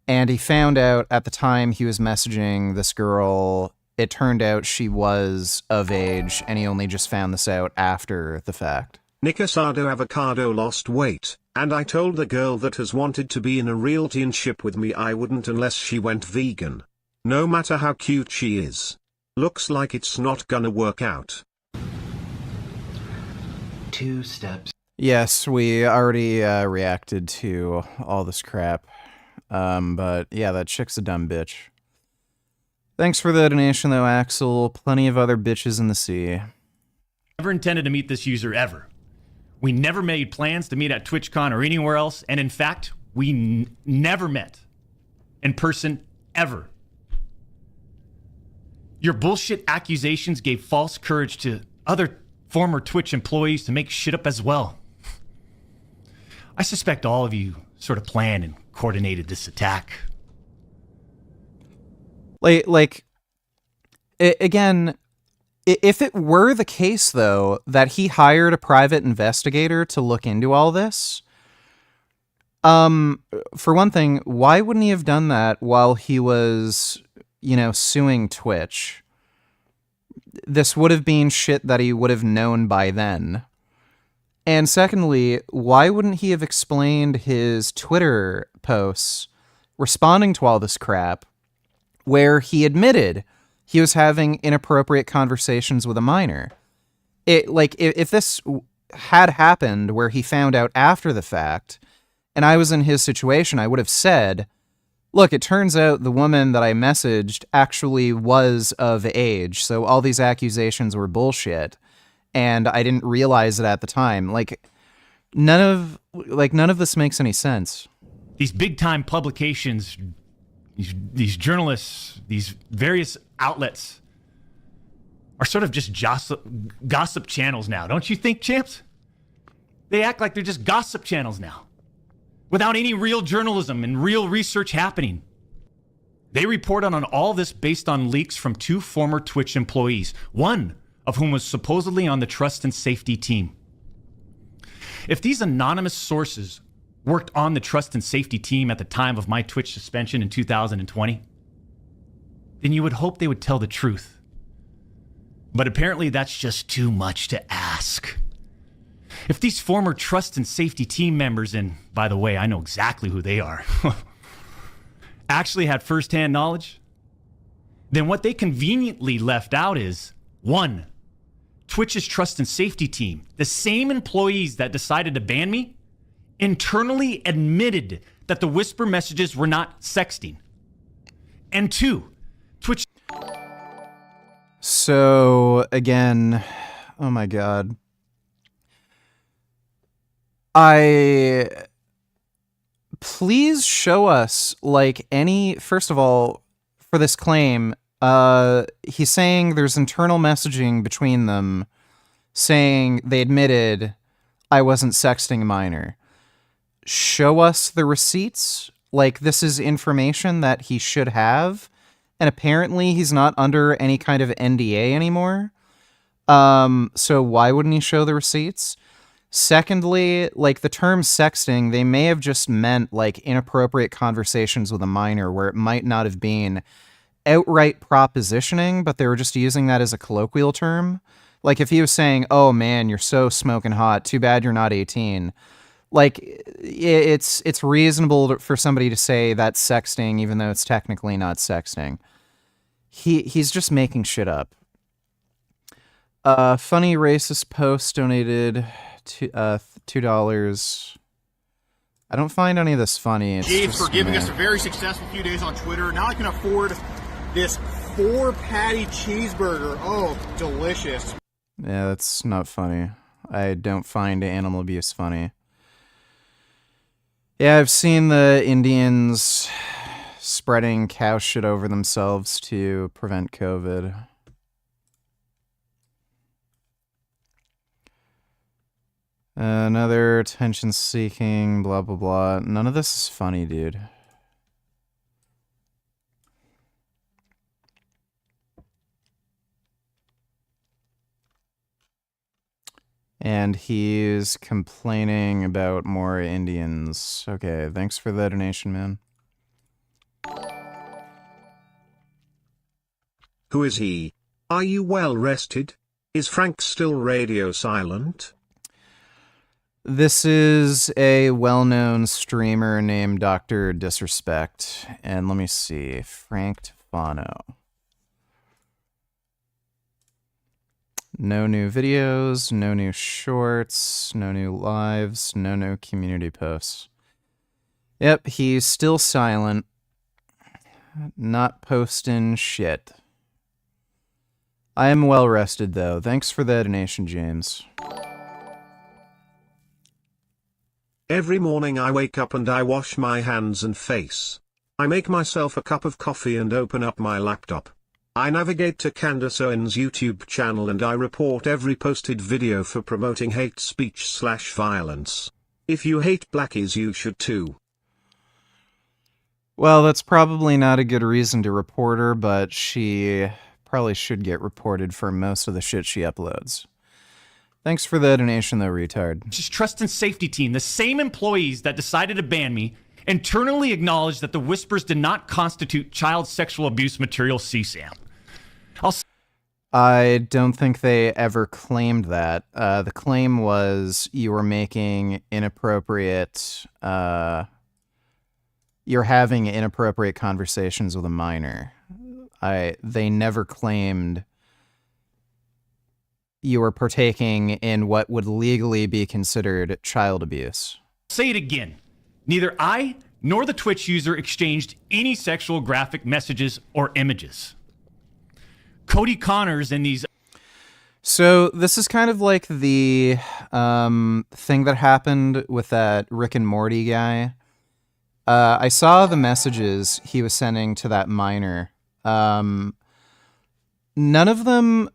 And he found out at the time he was messaging this girl, it turned out she was of age, and he only just found this out after the fact. Nicasado Avocado lost weight, and I told the girl that has wanted to be in a real teenship with me I wouldn't unless she went vegan. No matter how cute she is. Looks like it's not gonna work out. 2 steps. Yes, we already reacted to all this crap. But yeah, that chick's a dumb bitch. Thanks for the donation though, Axel. Plenty of other bitches in the sea. Never intended to meet this user ever. We never made plans to meet at TwitchCon or anywhere else, and in fact, we never met in person ever. Your bullshit accusations gave false courage to other former Twitch employees to make shit up as well. I suspect all of you sort of planned and coordinated this attack. Again, if it were the case, though, that he hired a private investigator to look into all this, for one thing, why wouldn't he have done that while he was, suing Twitch? This would have been shit that he would have known by then. And secondly, why wouldn't he have explained his Twitter posts responding to all this crap where he admitted he was having inappropriate conversations with a minor? If this had happened where he found out after the fact, and I was in his situation, I would have said, look, it turns out the woman that I messaged actually was of age, so all these accusations were bullshit, and I didn't realize it at the time. None of this makes any sense. These big-time publications, these journalists, these various outlets are sort of just gossip channels now, don't you think, champs? They act like they're just gossip channels now, without any real journalism and real research happening. They reported on all this based on leaks from 2 former Twitch employees, one of whom was supposedly on the trust and safety team. If these anonymous sources worked on the trust and safety team at the time of my Twitch suspension in 2020, then you would hope they would tell the truth. But apparently that's just too much to ask. If these former trust and safety team members, and by the way, I know exactly who they are, actually had firsthand knowledge, then what they conveniently left out is, 1, Twitch's trust and safety team, the same employees that decided to ban me, internally admitted that the whisper messages were not sexting. And 2, Twitch. So, again, oh my God. Please show us, like, first of all, for this claim, he's saying there's internal messaging between them saying they admitted I wasn't sexting a minor. Show us the receipts. Like, this is information that he should have. And apparently he's not under any kind of NDA anymore. So why wouldn't he show the receipts? Secondly, like, the term sexting, they may have just meant, like, inappropriate conversations with a minor where it might not have been outright propositioning, but they were just using that as a colloquial term. Like, if he was saying, oh man, you're so smoking hot, too bad you're not 18. Like, it's reasonable for somebody to say that's sexting, even though it's technically not sexting. He's just making shit up. Funny racist post donated $2. I don't find any of this funny. It's Jeeves just for giving me. us a very successful few days on Twitter. Now I can afford this 4-patty cheeseburger. Oh, delicious. Yeah, that's not funny. I don't find animal abuse funny. Yeah, I've seen the Indians spreading cow shit over themselves to prevent COVID. Another attention-seeking, blah, blah, blah. None of this is funny, dude. And he's complaining about more Indians. Okay, thanks for the donation, man. Who is he? Are you well rested? Is Frank still radio silent? This is a well-known streamer named Dr. Disrespect. And let me see. Frank Tufano. No new videos, no new shorts, no new lives, no new community posts. Yep, he's still silent. Not posting shit. I am well rested, though. Thanks for the donation, James. Every morning I wake up and I wash my hands and face. I make myself a cup of coffee and open up my laptop. I navigate to Candace Owens' YouTube channel and I report every posted video for promoting hate speech/violence. If you hate blackies, you should too. Well, that's probably not a good reason to report her, but she probably should get reported for most of the shit she uploads. Thanks for the donation, though, retard. Just trust and safety team, the same employees that decided to ban me, internally acknowledged that the whispers did not constitute child sexual abuse material CSAM. I don't think they ever claimed that. The claim was you were making inappropriate... you're having inappropriate conversations with a minor. They never claimed you were partaking in what would legally be considered child abuse. Say it again. Neither I nor the Twitch user exchanged any sexual graphic messages or images. Cody Connors and these... So this is kind of like the thing that happened with that Rick and Morty guy. I saw the messages he was sending to that minor. None of them,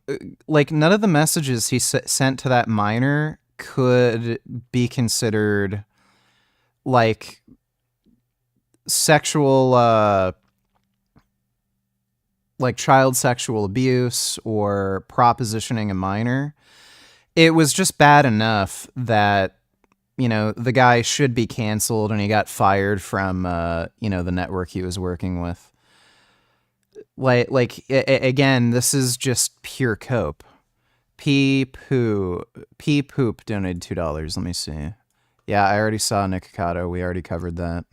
none of the messages he sent to that minor could be considered, like, sexual, like child sexual abuse or propositioning a minor. It was just bad enough that, you know, the guy should be canceled and he got fired from, you know, the network he was working with. Again, this is just pure cope. P Poop donated $2. Let me see. Yeah, I already saw Nikocado. We already covered that.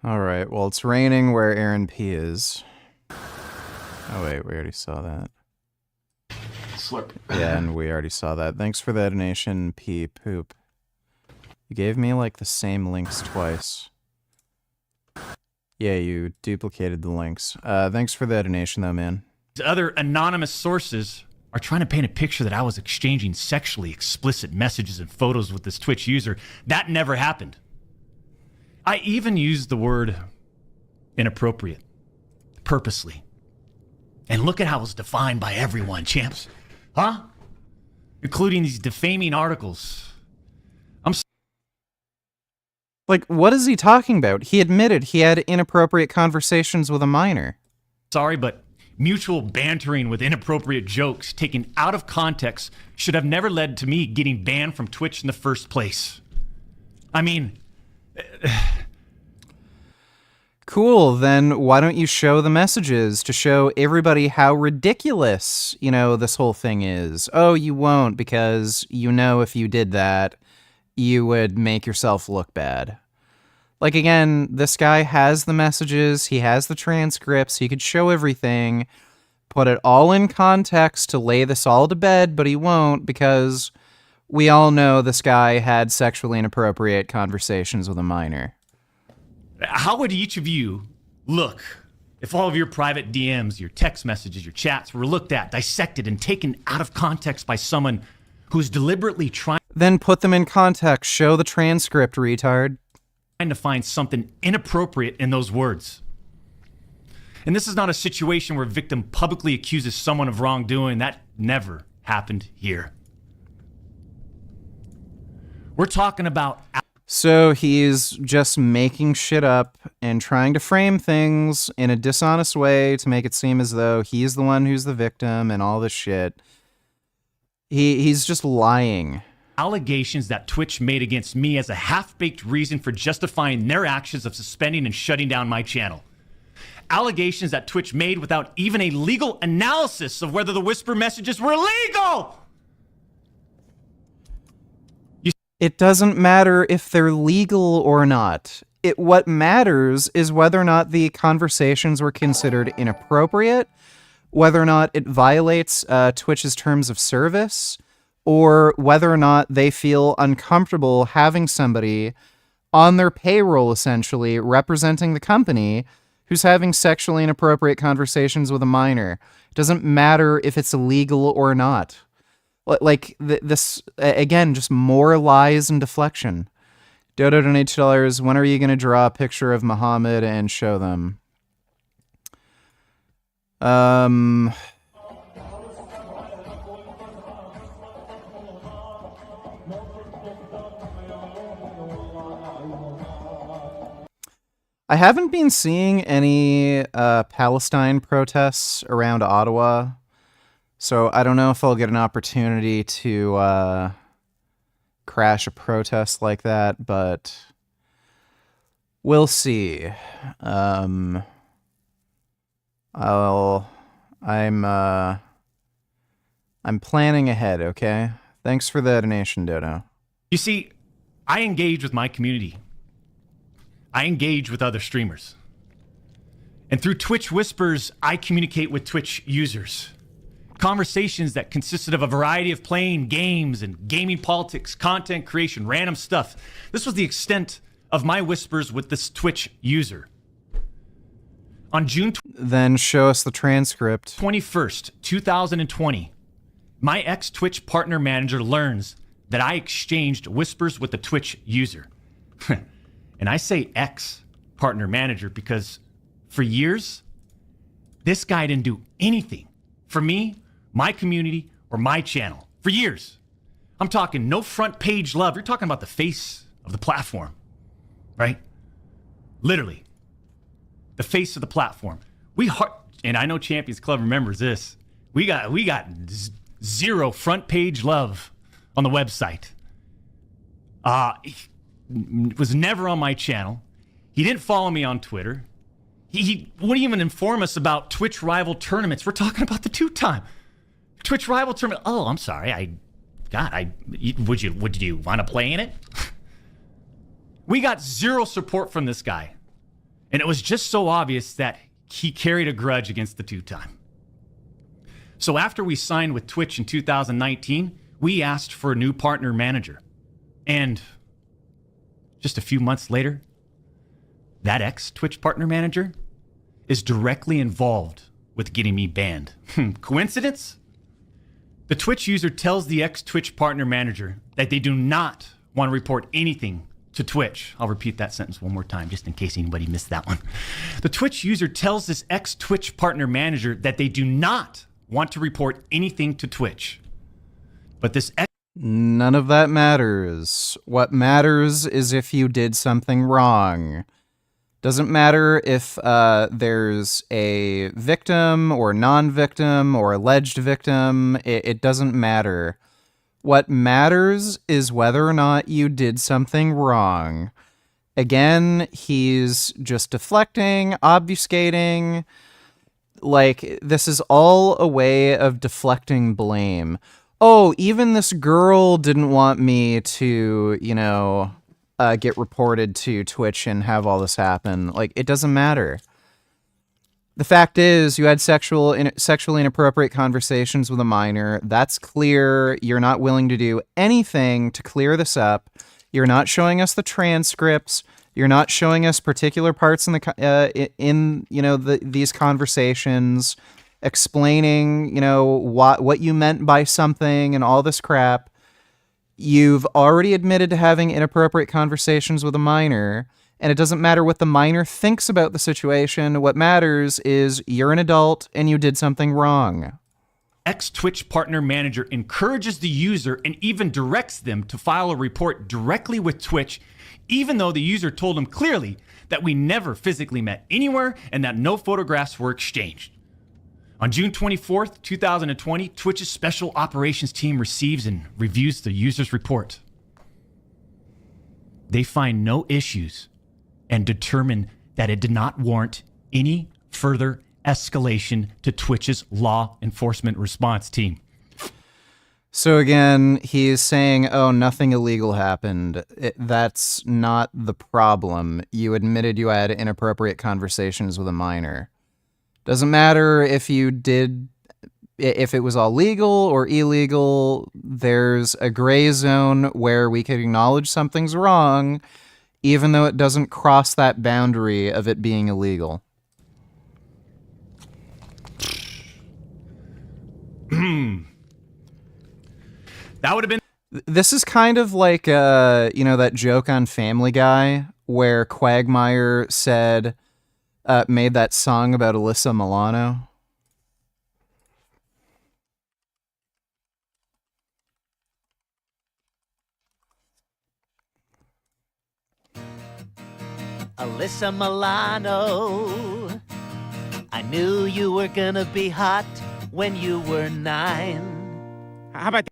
All right, well, it's raining where Aaron P is. Oh, wait, we already saw that. Slurp. Yeah, and we already saw that. Thanks for the donation, P Poop. You gave me, like, the same links twice. Yeah, you duplicated the links. Thanks for the donation, though, man. Other anonymous sources are trying to paint a picture that I was exchanging sexually explicit messages and photos with this Twitch user. That never happened. I even used the word inappropriate, purposely. And look at how it's defined by everyone, champs. Huh? Including these defaming articles. Like, what is he talking about? He admitted he had inappropriate conversations with a minor. Sorry, but mutual bantering with inappropriate jokes taken out of context should have never led to me getting banned from Twitch in the first place. I mean... Cool, then why don't you show the messages to show everybody how ridiculous, this whole thing is? Oh, you won't because if you did that, you would make yourself look bad. Like, again, this guy has the messages, he has the transcripts, he could show everything, put it all in context to lay this all to bed, but he won't because we all know this guy had sexually inappropriate conversations with a minor. How would each of you look if all of your private DMs, your text messages, your chats were looked at, dissected, and taken out of context by someone who's deliberately trying... Then put them in context. Show the transcript, retard. ...trying to find something inappropriate in those words. And this is not a situation where a victim publicly accuses someone of wrongdoing. That never happened here. We're talking about... So he's just making shit up and trying to frame things in a dishonest way to make it seem as though he's the one who's the victim and all this shit. He's just lying. Allegations that Twitch made against me as a half-baked reason for justifying their actions of suspending and shutting down my channel. Allegations that Twitch made without even a legal analysis of whether the whisper messages were legal! It doesn't matter if they're legal or not. What matters is whether or not the conversations were considered inappropriate, whether or not it violates Twitch's terms of service, or whether or not they feel uncomfortable having somebody on their payroll, essentially, representing the company who's having sexually inappropriate conversations with a minor. It doesn't matter if it's illegal or not. Like, this, again, just more lies and deflection. Dodo donate $2. When are you going to draw a picture of Muhammad and show them? I haven't been seeing any Palestine protests around Ottawa. So I don't know if I'll get an opportunity to crash a protest like that, but we'll see. I'm planning ahead, okay? Thanks for the donation, Dodo. You see, I engage with my community. I engage with other streamers. And through Twitch Whispers, I communicate with Twitch users. Conversations that consisted of a variety of playing games and gaming politics, content creation, random stuff. This was the extent of my whispers with this Twitch user. On June Then show us the transcript. 21st, 2020, my ex-Twitch partner manager learns that I exchanged whispers with the Twitch user. And I say ex-partner manager because for years, this guy didn't do anything for me, my community, or my channel. For years. I'm talking no front page love. You're talking about the face of the platform, right? Literally, the face of the platform. And I know Champions Club remembers this. We got zero front page love on the website. It was never on my channel. He didn't follow me on Twitter. He wouldn't even inform us about Twitch rival tournaments. We're talking about the 2-time Twitch rival tournament. Oh, I'm sorry. Would you want to play in it? We got zero support from this guy. And it was just so obvious that he carried a grudge against the 2-time. So after we signed with Twitch in 2019, we asked for a new partner manager. And just a few months later, that ex-Twitch partner manager is directly involved with getting me banned. Coincidence? The Twitch user tells the ex-Twitch partner manager that they do not want to report anything to Twitch. I'll repeat that sentence one more time just in case anybody missed that one. The Twitch user tells this ex-Twitch partner manager that they do not want to report anything to Twitch. But this None of that matters. What matters is if you did something wrong. Doesn't matter if there's a victim or non-victim or alleged victim. It doesn't matter. What matters is whether or not you did something wrong. Again, he's just deflecting, obfuscating. Like, this is all a way of deflecting blame. Oh, even this girl didn't want me to, get reported to Twitch and have all this happen. Like, it doesn't matter. The fact is, you had sexually inappropriate conversations with a minor. That's clear. You're not willing to do anything to clear this up. You're not showing us the transcripts. You're not showing us particular parts in these conversations, explaining, what you meant by something and all this crap. You've already admitted to having inappropriate conversations with a minor. And it doesn't matter what the minor thinks about the situation. What matters is you're an adult and you did something wrong. Ex-Twitch partner manager encourages the user and even directs them to file a report directly with Twitch, even though the user told him clearly that we never physically met anywhere and that no photographs were exchanged. On June 24th, 2020, Twitch's special operations team receives and reviews the user's report. They find no issues and determine that it did not warrant any further escalation to Twitch's law enforcement response team. So again, he's saying, oh, nothing illegal happened. That's not the problem. You admitted you had inappropriate conversations with a minor. Doesn't matter if it was all legal or illegal. There's a gray zone where we can acknowledge something's wrong, even though it doesn't cross that boundary of it being illegal. That would have been... This is kind of like, that joke on Family Guy where Quagmire said, made that song about Alyssa Milano. Alyssa Milano, I knew you were gonna be hot when you were 9. How about that?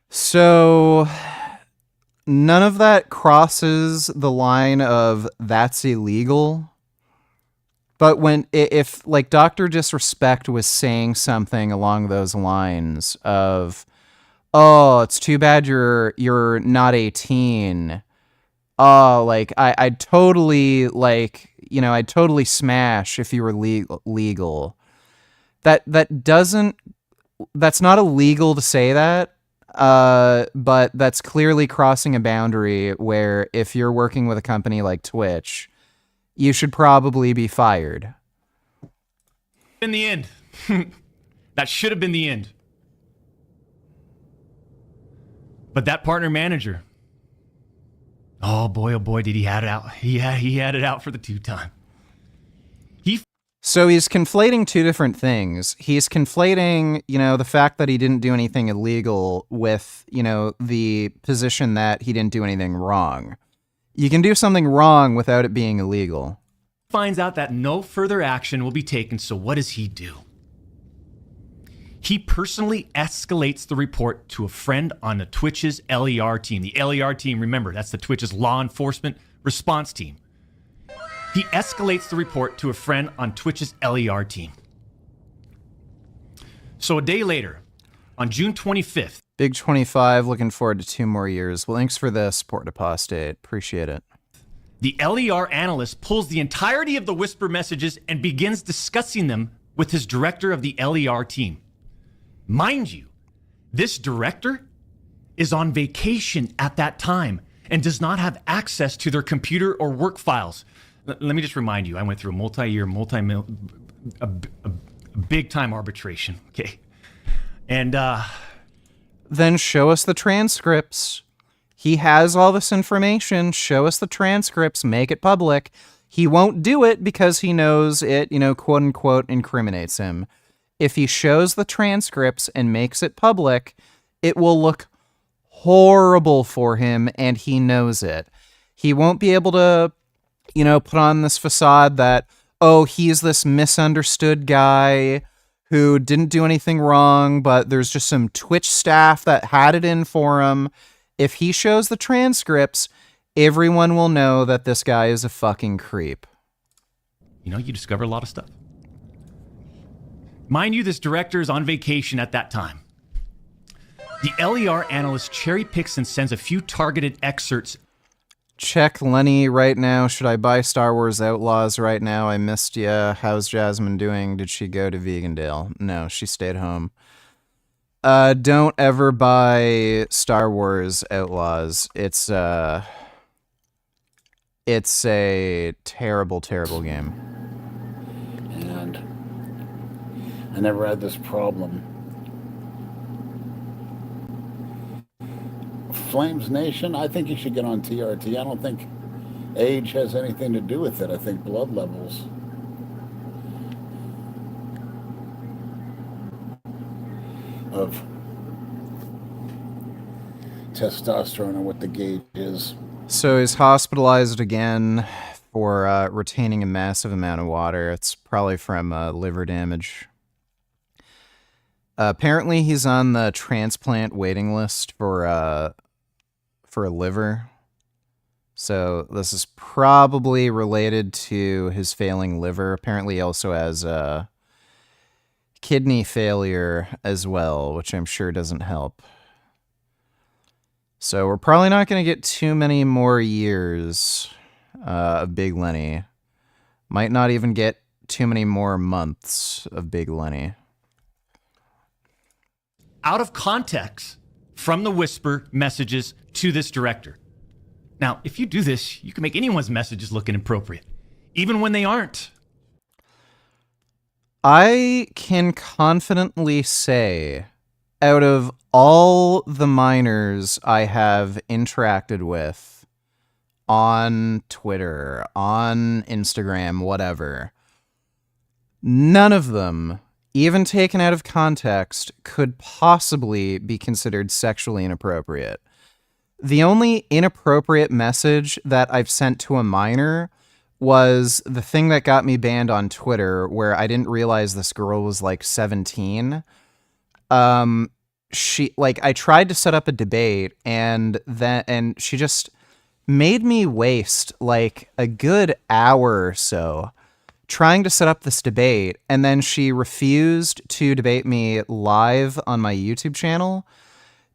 So, none of that crosses the line of that's illegal. But if Dr. Disrespect was saying something along those lines of, oh, it's too bad you're not 18. Oh, I'd totally I'd totally smash if you were legal. That's not illegal to say that. But that's clearly crossing a boundary where if you're working with a company like Twitch, you should probably be fired. In the end, that should have been the end. But that partner manager, oh boy, did he had it out. He had it out for the 2-time. So he's conflating two different things. He's conflating, the fact that he didn't do anything illegal with, the position that he didn't do anything wrong. You can do something wrong without it being illegal. Finds out that no further action will be taken, so what does he do? He personally escalates the report to a friend on the Twitch's LER team. The LER team, remember, that's the Twitch's law enforcement response team. He escalates the report to a friend on Twitch's LER team. So a day later, on June 25th. Big 25, looking forward to 2 more years. Well, thanks for the support, Apostate. Appreciate it. The LER analyst pulls the entirety of the Whisper messages and begins discussing them with his director of the LER team. Mind you, this director is on vacation at that time and does not have access to their computer or work files. Let me just remind you, I went through a multi-year, a big-time arbitration, okay? And, Then show us the transcripts. He has all this information. Show us the transcripts. Make it public. He won't do it because he knows it, quote-unquote, incriminates him. If he shows the transcripts and makes it public, it will look horrible for him, and he knows it. He won't be able to, put on this facade that, oh, he's this misunderstood guy who didn't do anything wrong, but there's just some Twitch staff that had it in for him. If he shows the transcripts, everyone will know that this guy is a fucking creep. You discover a lot of stuff. Mind you, this director is on vacation at that time. The LER analyst cherry picks and sends a few targeted excerpts. Check Lenny right now. Should I buy Star Wars Outlaws right now? I missed ya. How's Jasmine doing? Did she go to Vegandale? No, she stayed home. Don't ever buy Star Wars Outlaws. It's a terrible, terrible game. And I never had this problem. Flames Nation, I think you should get on TRT. I don't think age has anything to do with it. I think blood levels. Of testosterone and what the gauge is. So he's hospitalized again for retaining a massive amount of water. It's probably from liver damage. Apparently he's on the transplant waiting list for a liver. So this is probably related to his failing liver. Apparently he also has kidney failure as well, which I'm sure doesn't help. So we're probably not going to get too many more years of Big Lenny. Might not even get too many more months of Big Lenny. Out of context from the Whisper messages to this director. Now, if you do this, you can make anyone's messages look inappropriate, even when they aren't. I can confidently say, out of all the minors I have interacted with on Twitter, on Instagram, whatever, none of them, even taken out of context, could possibly be considered sexually inappropriate. The only inappropriate message that I've sent to a minor was the thing that got me banned on Twitter, where I didn't realize this girl was like 17. I tried to set up a debate, and she just made me waste like a good hour or so trying to set up this debate, and then she refused to debate me live on my YouTube channel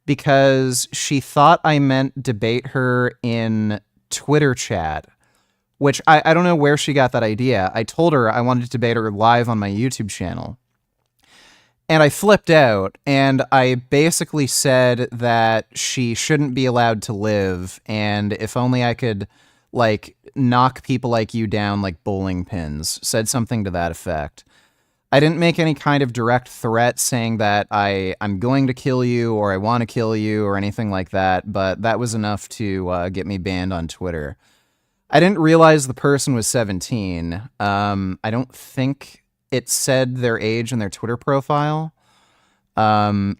because she thought I meant debate her in Twitter chat, which I don't know where she got that idea. I told her I wanted to debate her live on my YouTube channel. And I flipped out, and I basically said that she shouldn't be allowed to live, and if only I could, knock people like you down like bowling pins. Said something to that effect. I didn't make any kind of direct threat saying that I'm going to kill you or I want to kill you or anything like that, but that was enough to get me banned on Twitter. I didn't realize the person was 17. I don't think it said their age in their Twitter profile.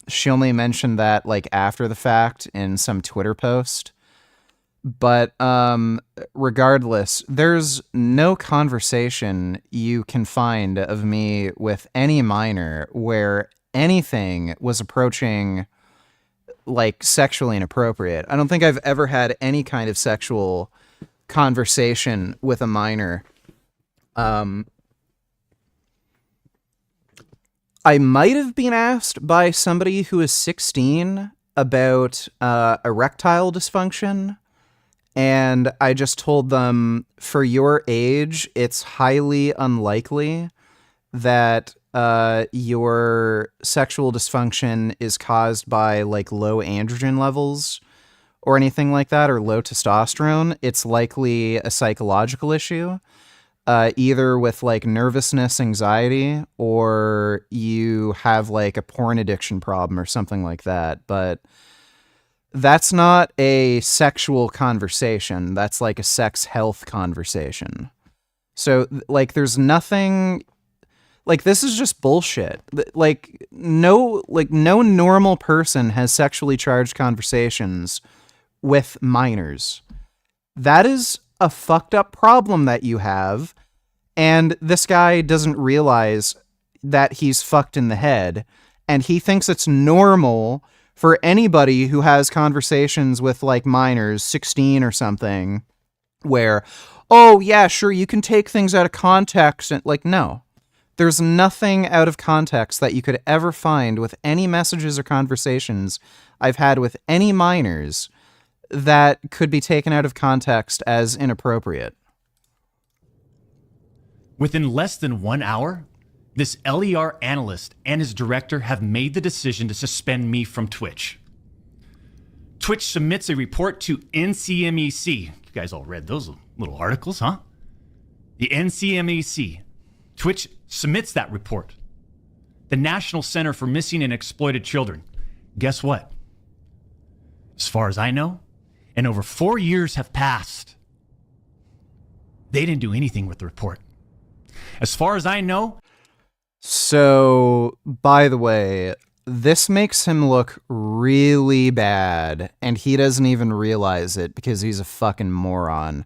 She only mentioned that like after the fact in some Twitter post. But regardless, there's no conversation you can find of me with any minor where anything was approaching like sexually inappropriate. I don't think I've ever had any kind of sexual conversation with a minor. I might have been asked by somebody who is 16 about erectile dysfunction, and I just told them, for your age, it's highly unlikely that your sexual dysfunction is caused by like low androgen levels or anything like that, or low testosterone. It's likely a psychological issue, either with like nervousness, anxiety, or you have like a porn addiction problem or something like that. But that's not a sexual conversation. That's like a sex health conversation. So like there's nothing, like this is just bullshit. Like no normal person has sexually charged conversations with minors. That is a fucked up problem that you have, and this guy doesn't realize that he's fucked in the head, and he thinks it's normal for anybody who has conversations with like minors, 16 or something, where, oh yeah, sure, you can take things out of context, and like, no. There's nothing out of context that you could ever find with any messages or conversations I've had with any minors that could be taken out of context as inappropriate. Within less than 1 hour, this LER analyst and his director have made the decision to suspend me from Twitch. Twitch submits a report to NCMEC. You guys all read those little articles, huh? The NCMEC. Twitch submits that report. The National Center for Missing and Exploited Children. Guess what? As far as I know, and over 4 years have passed, they didn't do anything with the report. As far as I know. So, by the way, this makes him look really bad, and he doesn't even realize it because he's a fucking moron.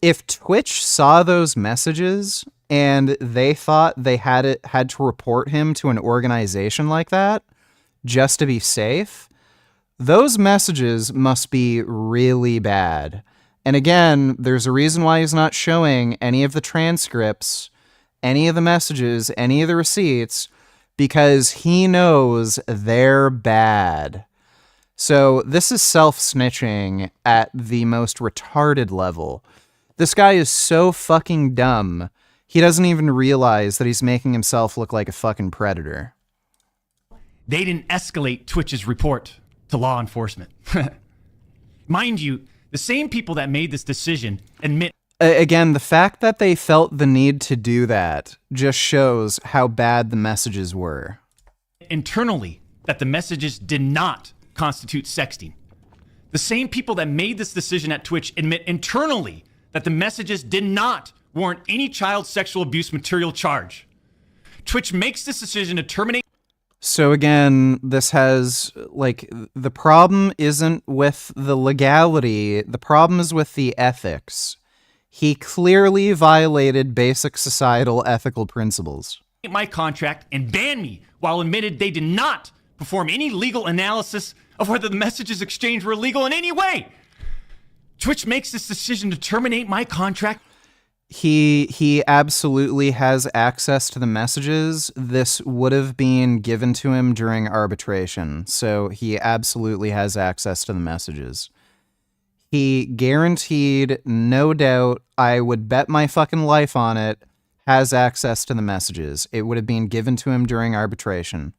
If Twitch saw those messages and they thought they had to report him to an organization like that just to be safe, those messages must be really bad. And again, there's a reason why he's not showing any of the transcripts, any of the messages, any of the receipts, because he knows they're bad. So this is self-snitching at the most retarded level. This guy is so fucking dumb, he doesn't even realize that he's making himself look like a fucking predator. They didn't escalate Twitch's report to law enforcement. Mind you, the same people that made this decision admit... Again, the fact that they felt the need to do that just shows how bad the messages were. Internally, that the messages did not constitute sexting. The same people that made this decision at Twitch admit internally that the messages did not warrant any child sexual abuse material charge. Twitch makes this decision to terminate... So again, this has, like, the problem isn't with the legality, the problem is with the ethics. He clearly violated basic societal ethical principles. ...my contract and ban me while admitted they did not perform any legal analysis of whether the messages exchanged were illegal in any way. Twitch makes this decision to terminate my contract. He absolutely has access to the messages. This would have been given to him during arbitration, so he absolutely has access to the messages. He guaranteed, no doubt, I would bet my fucking life on it, has access to the messages. It would have been given to him during arbitration.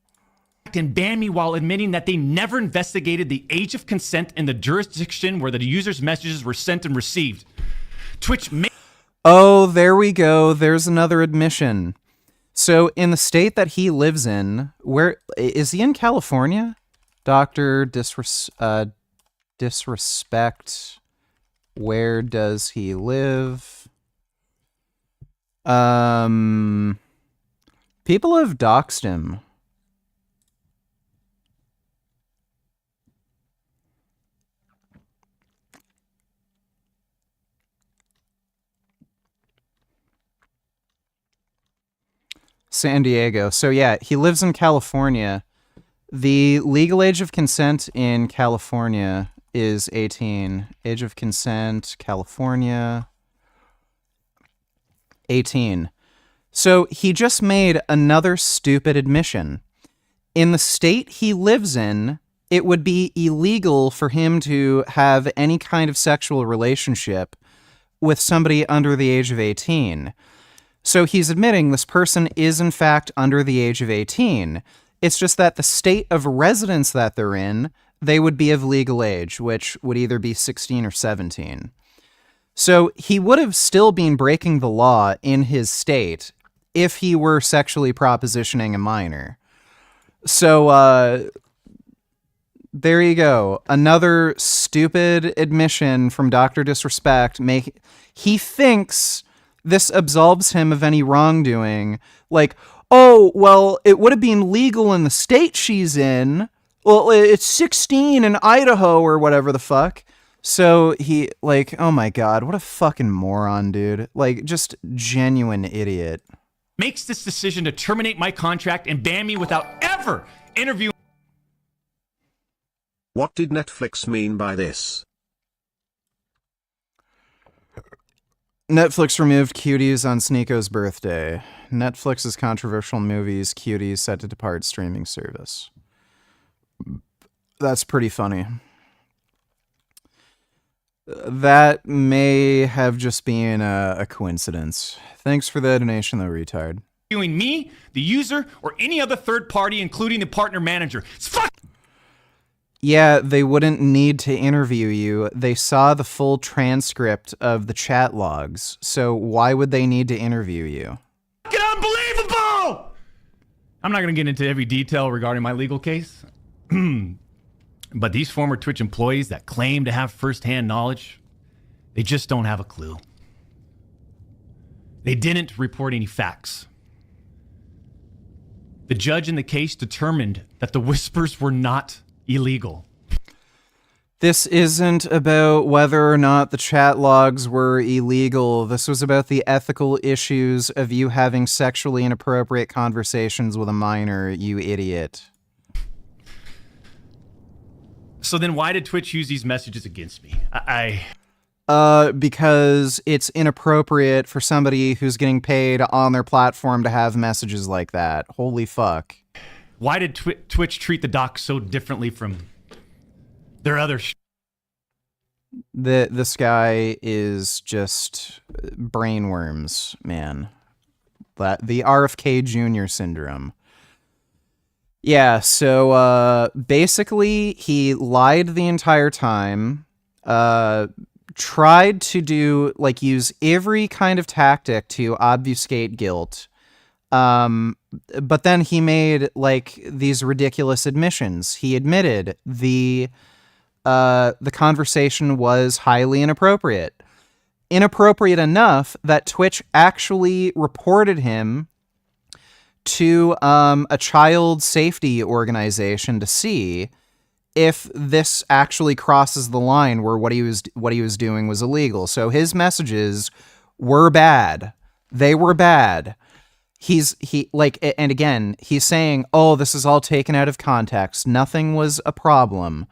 And ban me while admitting that they never investigated the age of consent in the jurisdiction where the user's messages were sent and received. Twitch Oh, there we go. There's another admission. So in the state that he lives in, where is he in California? Disrespect Where does he live? People have doxed him. San Diego. So yeah, he lives in California. The legal age of consent in California is 18. Age of consent, California, 18. So he just made another stupid admission. In the state he lives in, it would be illegal for him to have any kind of sexual relationship with somebody under the age of 18. So he's admitting this person is in fact under the age of 18. It's just that the state of residence that they're in, they would be of legal age, which would either be 16 or 17. So he would have still been breaking the law in his state if he were sexually propositioning a minor. So, there you go. Another stupid admission from Dr. Disrespect. He thinks this absolves him of any wrongdoing. Like, oh, well, it would have been legal in the state she's in. Well, it's 16 in Idaho or whatever the fuck. So he, like, oh my God, what a fucking moron, dude. Like, just genuine idiot. Makes this decision to terminate my contract and ban me without ever interviewing. What did Netflix mean by this? Netflix removed Cuties on Sneeko's birthday. Netflix's controversial movies, Cuties, set to depart streaming service. That's pretty funny. That may have just been a coincidence. Thanks for the donation, though, retard. Me, the user, or any other third party, including the partner manager. It's Yeah, they wouldn't need to interview you. They saw the full transcript of the chat logs, so why would they need to interview you? fucking unbelievable! I'm not going to get into every detail regarding my legal case. But these former Twitch employees that claim to have firsthand knowledge, they just don't have a clue. They didn't report any facts. The judge in the case determined that the whispers were not illegal. This isn't about whether or not the chat logs were illegal. This was about the ethical issues of you having sexually inappropriate conversations with a minor, you idiot. So then why did Twitch use these messages against me? Because it's inappropriate for somebody who's getting paid on their platform to have messages like that. Holy fuck. Why did Twitch treat the doc so differently from their other This guy is just brainworms, man. The RFK Jr. syndrome. Yeah, so basically he lied the entire time, tried to use every kind of tactic to obfuscate guilt, but then he made these ridiculous admissions. He admitted the conversation was highly inappropriate. Inappropriate enough that Twitch actually reported him to a child safety organization to see if this actually crosses the line where what he was doing was illegal. So his messages were bad. They were bad. And again, he's saying, "Oh, this is all taken out of context. Nothing was a problem,"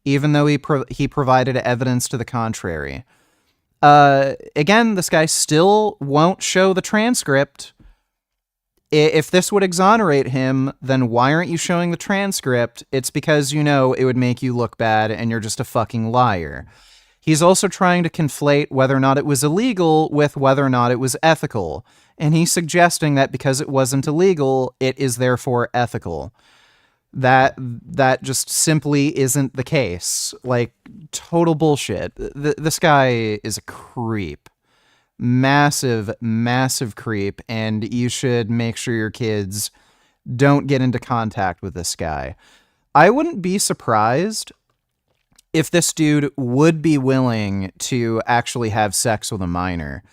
even though he provided evidence to the contrary. Again, this guy still won't show the transcript. If this would exonerate him, then why aren't you showing the transcript? It's because you know it would make you look bad and you're just a fucking liar. He's also trying to conflate whether or not it was illegal with whether or not it was ethical. And he's suggesting that because it wasn't illegal, it is therefore ethical. That just simply isn't the case. Total bullshit. This guy is a creep. Massive creep, and you should make sure your kids don't get into contact with this guy. I wouldn't be surprised if this dude would be willing to actually have sex with a minor.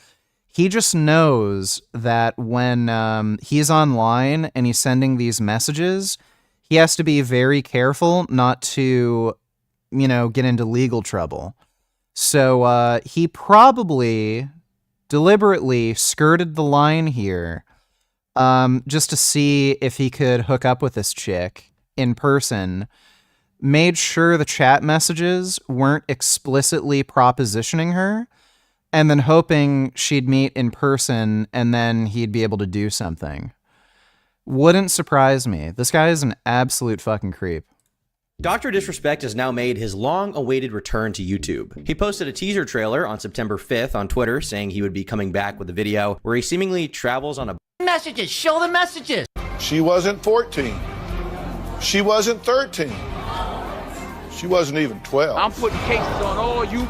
He just knows that when he's online and he's sending these messages, he has to be very careful not to, get into legal trouble. So he probably deliberately skirted the line here just to see if he could hook up with this chick in person, made sure the chat messages weren't explicitly propositioning her, and then hoping she'd meet in person and then he'd be able to do something. Wouldn't surprise me. This guy is an absolute fucking creep. Dr. Disrespect has now made his long-awaited return to YouTube. He posted a teaser trailer on September 5th on Twitter saying he would be coming back with a video where he seemingly travels on a Messages, show the messages. She wasn't 14. She wasn't 13. She wasn't even 12. I'm putting cases on all you.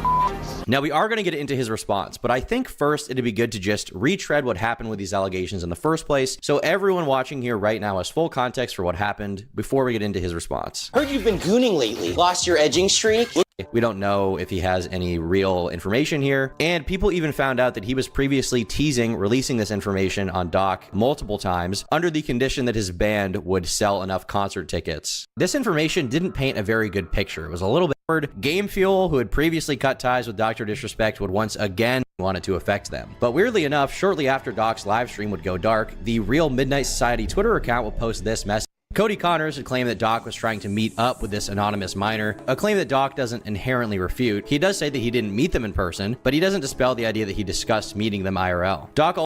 Now, we are going to get into his response, but I think first it'd be good to just retread what happened with these allegations in the first place, so everyone watching here right now has full context for what happened before we get into his response. Heard you've been gooning lately. Lost your edging streak? We don't know if he has any real information here, and people even found out that he was previously teasing releasing this information on Doc multiple times under the condition that his band would sell enough concert tickets. This information didn't paint a very good picture. It was a little bit weird. Game Fuel, who had previously cut ties with Dr. Disrespect, would once again want it to affect them. But weirdly enough, shortly after Doc's live stream would go dark, the Real Midnight Society Twitter account would post this message. Cody Connors had claimed that Doc was trying to meet up with this anonymous minor, a claim that Doc doesn't inherently refute. He does say that he didn't meet them in person, but he doesn't dispel the idea that he discussed meeting them IRL. Doc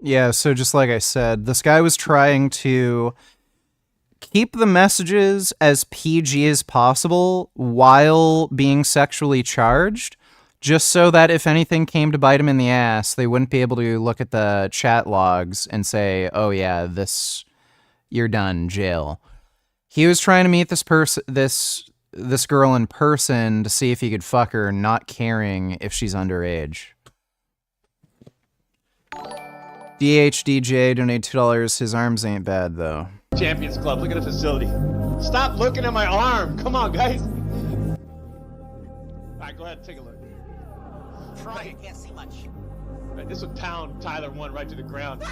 Yeah, so just like I said, this guy was trying to keep the messages as PG as possible while being sexually charged, just so that if anything came to bite him in the ass, they wouldn't be able to look at the chat logs and say, oh yeah, you're done, jail. He was trying to meet this girl in person to see if he could fuck her, not caring if she's underage. DHDJ donate $2. His arms ain't bad though. Champions Club, look at the facility. Stop looking at my arm. Come on, guys. All right, go ahead and take a look. Try, can't see much. Right, this would pound Tyler 1 right to the ground.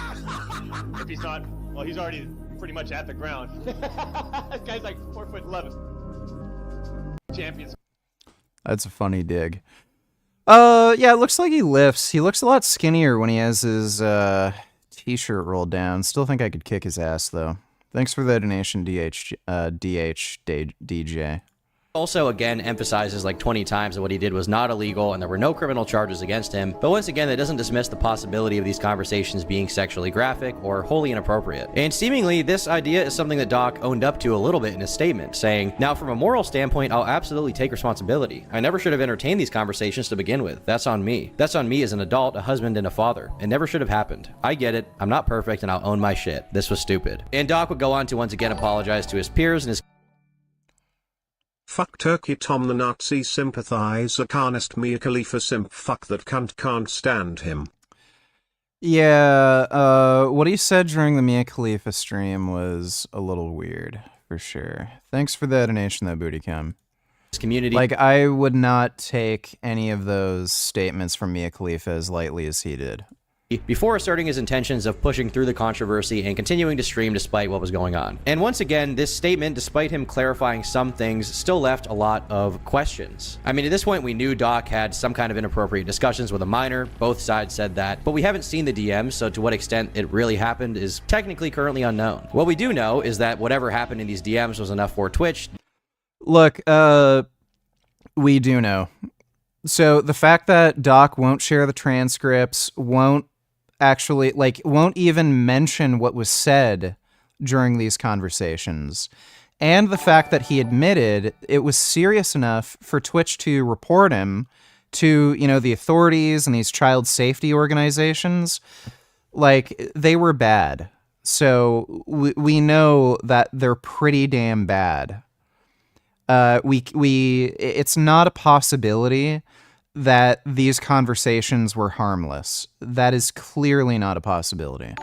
If he's not, well, he's already pretty much at the ground. This guy's like 4'11". Champions. That's a funny dig. Yeah, it looks like he lifts. He looks a lot skinnier when he has his t-shirt rolled down. Still think I could kick his ass though. Thanks for the donation, DJ. also again emphasizes like 20 times that what he did was not illegal and there were no criminal charges against him. But once again, that doesn't dismiss the possibility of these conversations being sexually graphic or wholly inappropriate. And seemingly, this idea is something that Doc owned up to a little bit in his statement, saying, "Now, from a moral standpoint, I'll absolutely take responsibility. I never should have entertained these conversations to begin with. That's on me. That's on me as an adult, a husband, and a father. It never should have happened. I get it. I'm not perfect, and I'll own my shit. This was stupid." And Doc would go on to once again apologize to his peers and his Fuck Turkey Tom the Nazi sympathizer carnist Mia Khalifa simp fuck that cunt can't stand him. Yeah, what he said during the Mia Khalifa stream was a little weird, for sure. Thanks for the donation though, Booty Cam. Community. Like, I would not take any of those statements from Mia Khalifa as lightly as he did. Before asserting his intentions of pushing through the controversy and continuing to stream despite what was going on. And once again, this statement, despite him clarifying some things, still left a lot of questions. I mean, at this point, we knew Doc had some kind of inappropriate discussions with a minor. Both sides said that, but we haven't seen the DMs, so to what extent it really happened is technically currently unknown. What we do know is that whatever happened in these DMs was enough for Twitch. Look, we do know. So the fact that Doc won't share the transcripts, won't even mention what was said during these conversations, and the fact that he admitted it was serious enough for Twitch to report him to, the authorities and these child safety organizations, like, they were bad. So we know that they're pretty damn bad. It's not a possibility that these conversations were harmless. That is clearly not a possibility.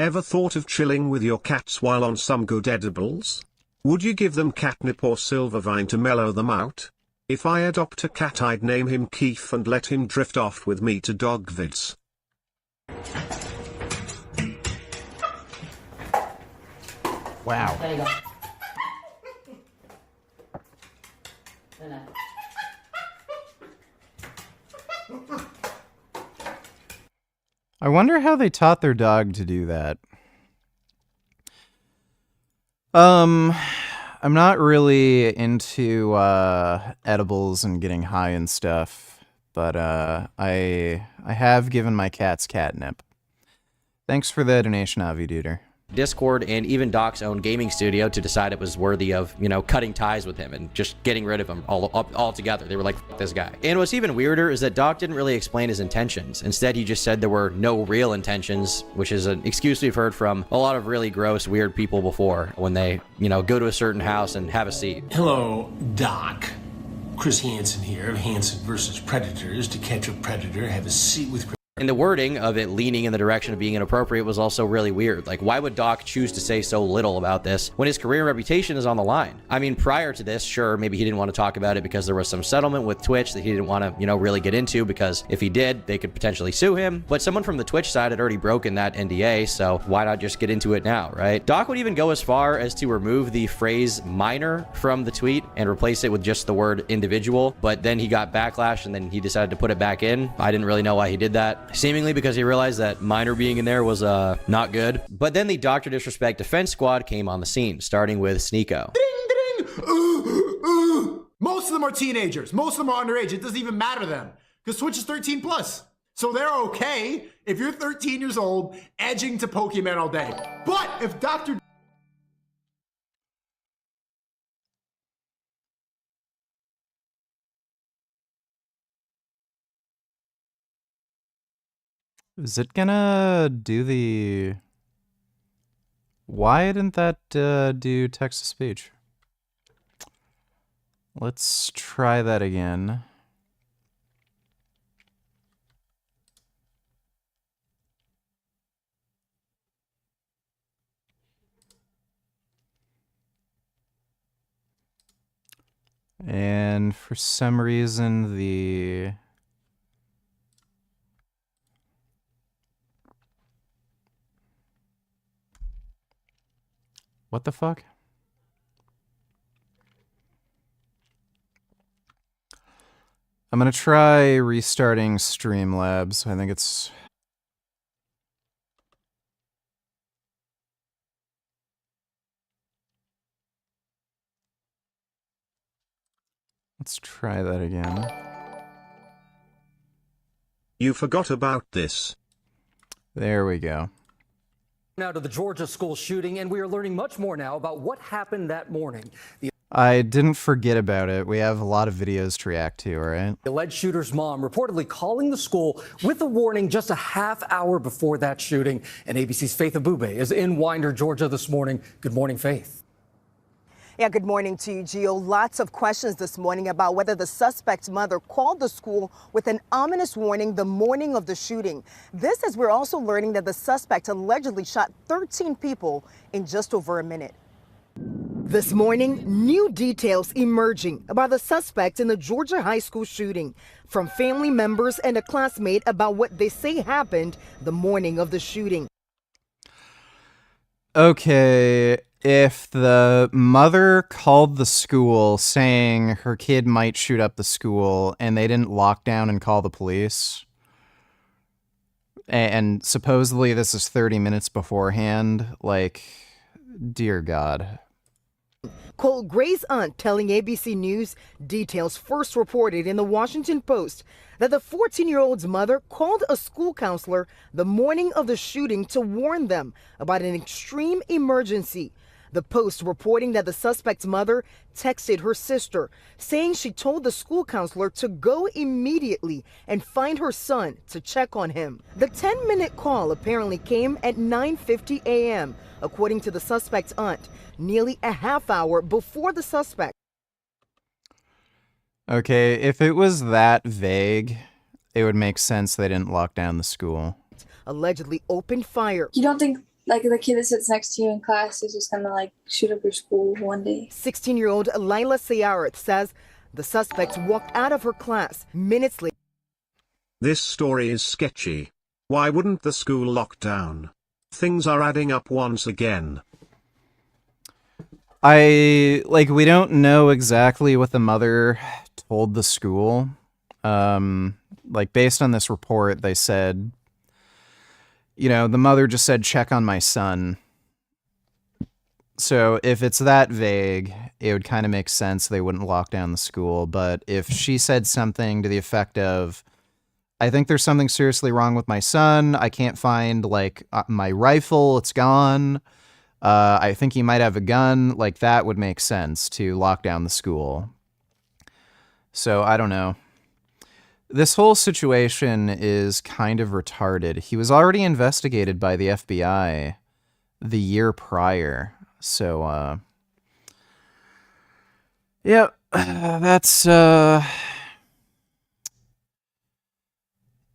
Ever thought of chilling with your cats while on some good edibles? Would you give them catnip or silvervine to mellow them out? If I adopt a cat, I'd name him Keith and let him drift off with me to dog vids. Wow. There you go. I wonder how they taught their dog to do that. I'm not really into edibles and getting high and stuff, but I have given my cats catnip. Thanks for the donation, Avi Duder. Discord and even Doc's own gaming studio to decide it was worthy of, you know, cutting ties with him and just getting rid of him altogether. They were like, F this guy. And what's even weirder is that Doc didn't really explain his intentions. Instead, he just said there were no real intentions, which is an excuse we've heard from a lot of really gross, weird people before when they, you know, go to a certain house and have a seat. Hello, Doc. Chris Hansen here of Hansen versus Predators. To catch a predator, have a seat with... And the wording of it leaning in the direction of being inappropriate was also really weird. Like, why would Doc choose to say so little about this when his career and reputation is on the line? I mean, prior to this, sure, maybe he didn't want to talk about it because there was some settlement with Twitch that he didn't want to, you know, really get into, because if he did, they could potentially sue him. But someone from the Twitch side had already broken that NDA, so why not just get into it now, right? Doc would even go as far as to remove the phrase minor from the tweet and replace it with just the word individual, but then he got backlash and then he decided to put it back in. I didn't really know why he did that. Seemingly because he realized that minor being in there was not good. But then the Dr. Disrespect Defense Squad came on the scene, starting with Sneeko. Most of them are teenagers. Most of them are underage. It doesn't even matter to them because Twitch is 13 plus. So they're okay if you're 13 years old edging to Pokemon all day. But if Dr. Is it gonna do the... Why didn't that do text-to-speech? Let's try that again. And for some reason, the... What the fuck? I'm gonna try restarting Streamlabs. I think it's... Let's try that again. You forgot about this. There we go. Now to the Georgia school shooting, and we are learning much more now about what happened that morning. I didn't forget about it. We have a lot of videos to react to, all right? The alleged shooter's mom reportedly calling the school with a warning just a half hour before that shooting. And ABC's Faith Abube is in Winder, Georgia this morning. Good morning, Faith. Yeah, good morning to you, Gio. Lots of questions this morning about whether the suspect's mother called the school with an ominous warning the morning of the shooting. This as we're also learning that the suspect allegedly shot 13 people in just over a minute. This morning, new details emerging about the suspect in the Georgia high school shooting from family members and a classmate about what they say happened the morning of the shooting. Okay, if the mother called the school saying her kid might shoot up the school and they didn't lock down and call the police, and supposedly this is 30 minutes beforehand, like, dear God. Cole Gray's aunt telling ABC News details first reported in the Washington Post that the 14-year-old's mother called a school counselor the morning of the shooting to warn them about an extreme emergency. The Post reporting that the suspect's mother texted her sister, saying she told the school counselor to go immediately and find her son to check on him. The 10-minute call apparently came at 9:50 a.m., according to the suspect's aunt, nearly a half hour before the suspect. Okay, if it was that vague, it would make sense they didn't lock down the school. Allegedly opened fire. You don't think Like the kid that sits next to you in class is just gonna like shoot up your school one day. 16-year-old Lila Ciaret says the suspect walked out of her class minutes later. This story is sketchy. Why wouldn't the school lock down? Things are adding up once again. We don't know exactly what the mother told the school. Based on this report, they said, the mother just said, check on my son. So if it's that vague, it would kind of make sense they wouldn't lock down the school. But if she said something to the effect of, I think there's something seriously wrong with my son. I can't find my rifle. It's gone. I think he might have a gun. That would make sense to lock down the school. So I don't know. This whole situation is kind of retarded. He was already investigated by the FBI the year prior. So, yeah, that's,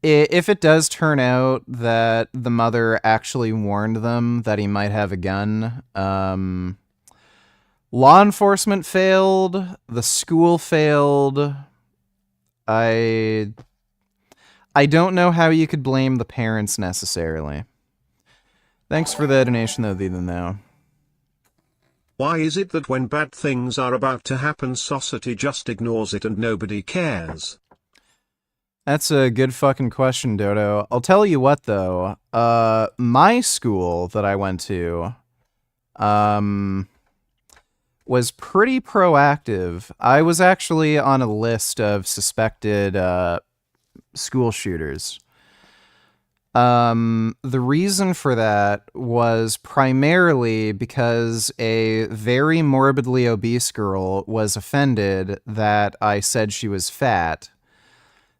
if it does turn out that the mother actually warned them that he might have a gun, law enforcement failed, the school failed. I don't know how you could blame the parents necessarily. Thanks for the donation though, even though. Why is it that when bad things are about to happen, society just ignores it and nobody cares? That's a good fucking question, Dodo. I'll tell you what, though. My school that I went to, was pretty proactive. I was actually on a list of suspected, school shooters. The reason for that was primarily because a very morbidly obese girl was offended that I said she was fat.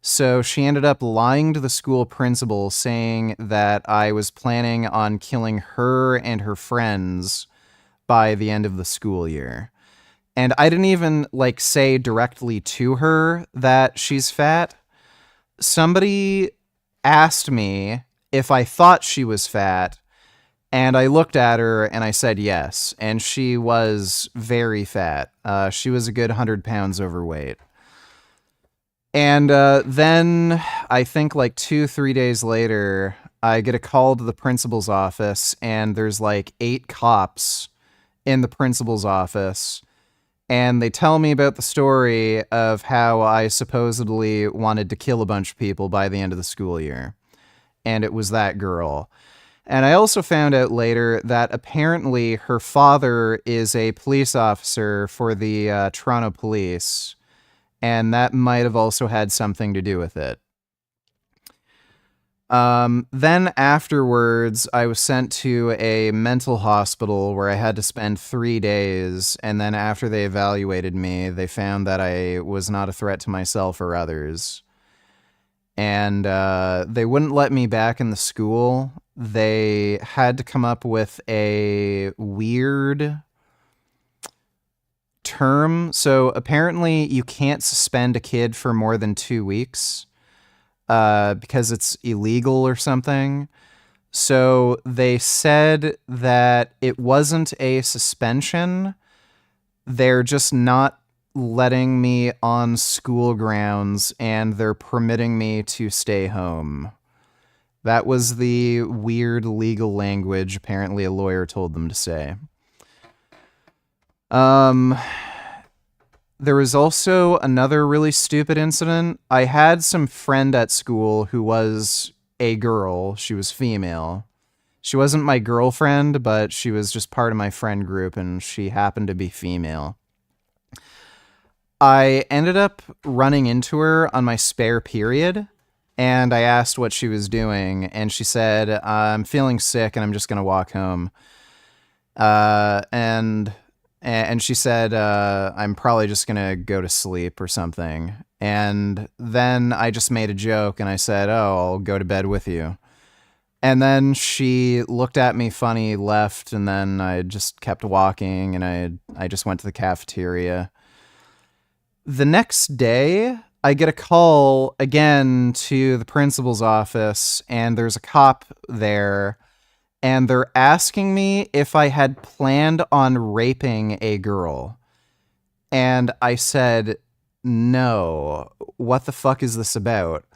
So she ended up lying to the school principal saying that I was planning on killing her and her friends by the end of the school year. And I didn't even say directly to her that she's fat. Somebody asked me if I thought she was fat, and I looked at her and I said yes. And she was very fat. She was a good 100 pounds overweight. And then I think 2-3 days later, I get a call to the principal's office, and there's 8 cops in the principal's office. And they tell me about the story of how I supposedly wanted to kill a bunch of people by the end of the school year. And it was that girl. And I also found out later that apparently her father is a police officer for the Toronto Police. And that might have also had something to do with it. Then afterwards, I was sent to a mental hospital where I had to spend 3 days. And then after they evaluated me, they found that I was not a threat to myself or others. And they wouldn't let me back in the school. They had to come up with a weird term. So apparently you can't suspend a kid for more than 2 weeks because it's illegal or something. So they said that it wasn't a suspension. They're just not letting me on school grounds, and they're permitting me to stay home. That was the weird legal language apparently a lawyer told them to say. There was also another really stupid incident. I had some friend at school who was a girl. She was female. She wasn't my girlfriend, but she was just part of my friend group, and she happened to be female. I ended up running into her on my spare period, and I asked what she was doing, and she said, I'm feeling sick, and I'm just going to walk home. And she said, I'm probably just going to go to sleep or something. And then I just made a joke, and I said, oh, I'll go to bed with you. And then she looked at me funny, left, and then I just kept walking, and I just went to the cafeteria. The next day, I get a call again to the principal's office, and there's a cop there, and they're asking me if I had planned on raping a girl. And I said, no, what the fuck is this about?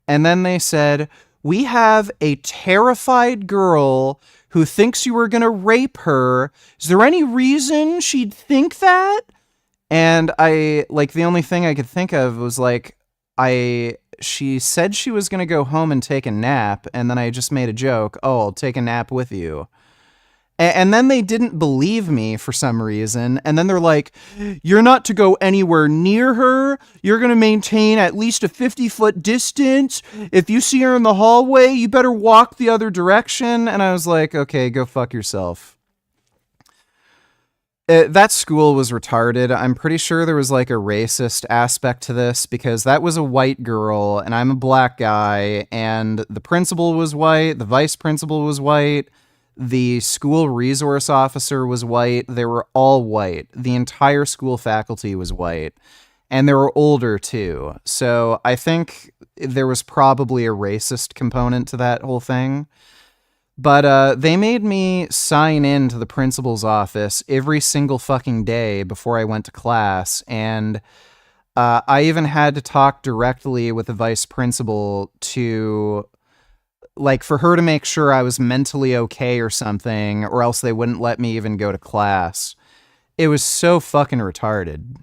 And then they said, we have a terrified girl who thinks you were going to rape her. Is there any reason she'd think that? And I, like, the only thing I could think of was, like, she said she was going to go home and take a nap, and then I just made a joke, oh, I'll take a nap with you. And then they didn't believe me for some reason, and then they're like, you're not to go anywhere near her, you're going to maintain at least a 50-foot distance, if you see her in the hallway, you better walk the other direction, and I was like, okay, go fuck yourself. That school was retarded. I'm pretty sure there was like a racist aspect to this because that was a white girl and I'm a black guy and the principal was white, the vice principal was white, the school resource officer was white. They were all white. The entire school faculty was white and they were older too. So I think there was probably a racist component to that whole thing. But they made me sign in to the principal's office every single fucking day before I went to class. And I even had to talk directly with the vice principal to, like, for her to make sure I was mentally okay or something, or else they wouldn't let me even go to class. It was so fucking retarded.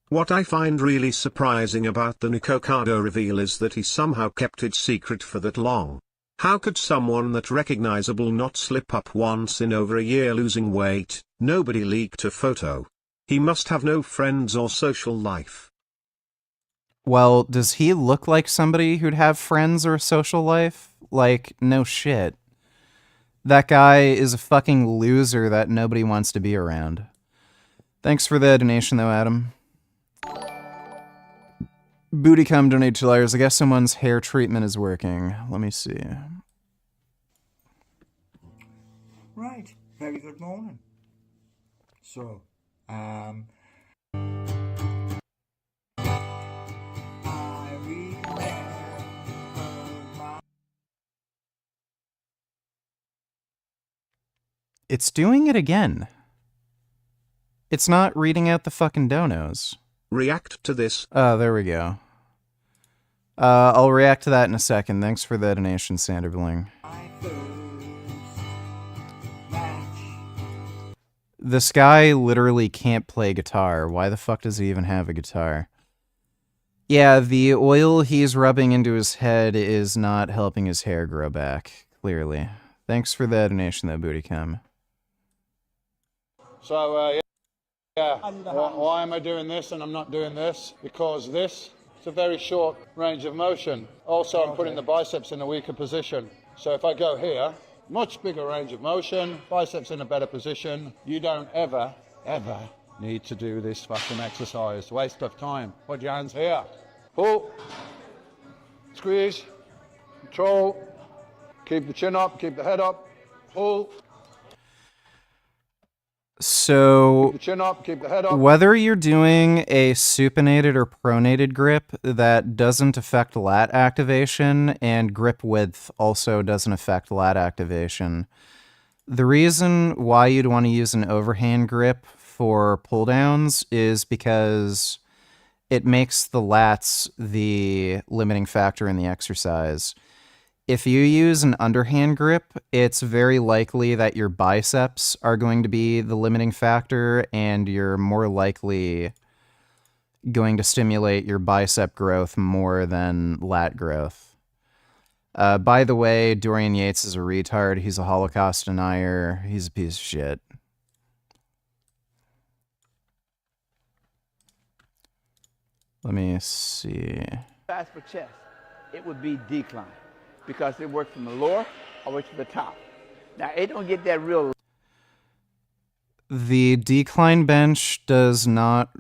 What I find really surprising about the Nikocado reveal is that he somehow kept it secret for that long. How could someone that recognizable not slip up once in over a year losing weight? Nobody leaked a photo. He must have no friends or social life. Well, does he look like somebody who'd have friends or a social life? Like, no shit. That guy is a fucking loser that nobody wants to be around. Thanks for the donation though, Adam. Bootycom donated $2. I guess someone's hair treatment is working. Let me see. Right. Very good morning. So, It's doing it again. It's not reading out the fucking donos. React to this. Oh, there we go. I'll react to that in a second. Thanks for the donation, Sanderbling. This guy literally can't play guitar. Why the fuck does he even have a guitar? Yeah, the oil he's rubbing into his head is not helping his hair grow back, clearly. Thanks for the donation, though, Bootycam. So, yeah, why am I doing this and I'm not doing this? Because this is a very short range of motion. Also, I'm putting the biceps in a weaker position. So if I go here, much bigger range of motion, biceps in a better position. You don't ever need to do this fucking exercise. Waste of time. Put your hands here. Pull. Squeeze. Control. Keep the chin up, keep the head up. Pull. So, Keep the chin up, keep the head up. Whether you're doing a supinated or pronated grip, that doesn't affect lat activation, and grip width also doesn't affect lat activation. The reason why you'd want to use an overhand grip for pull downs is because it makes the lats the limiting factor in the exercise. If you use an underhand grip, it's very likely that your biceps are going to be the limiting factor, and you're more likely going to stimulate your bicep growth more than lat growth. By the way, Dorian Yates is a retard. He's a Holocaust denier. He's a piece of shit. Let me see. Fast for chest, it would be decline, because it works from the lower all the way to the top. Now, it don't get that real. The decline bench does not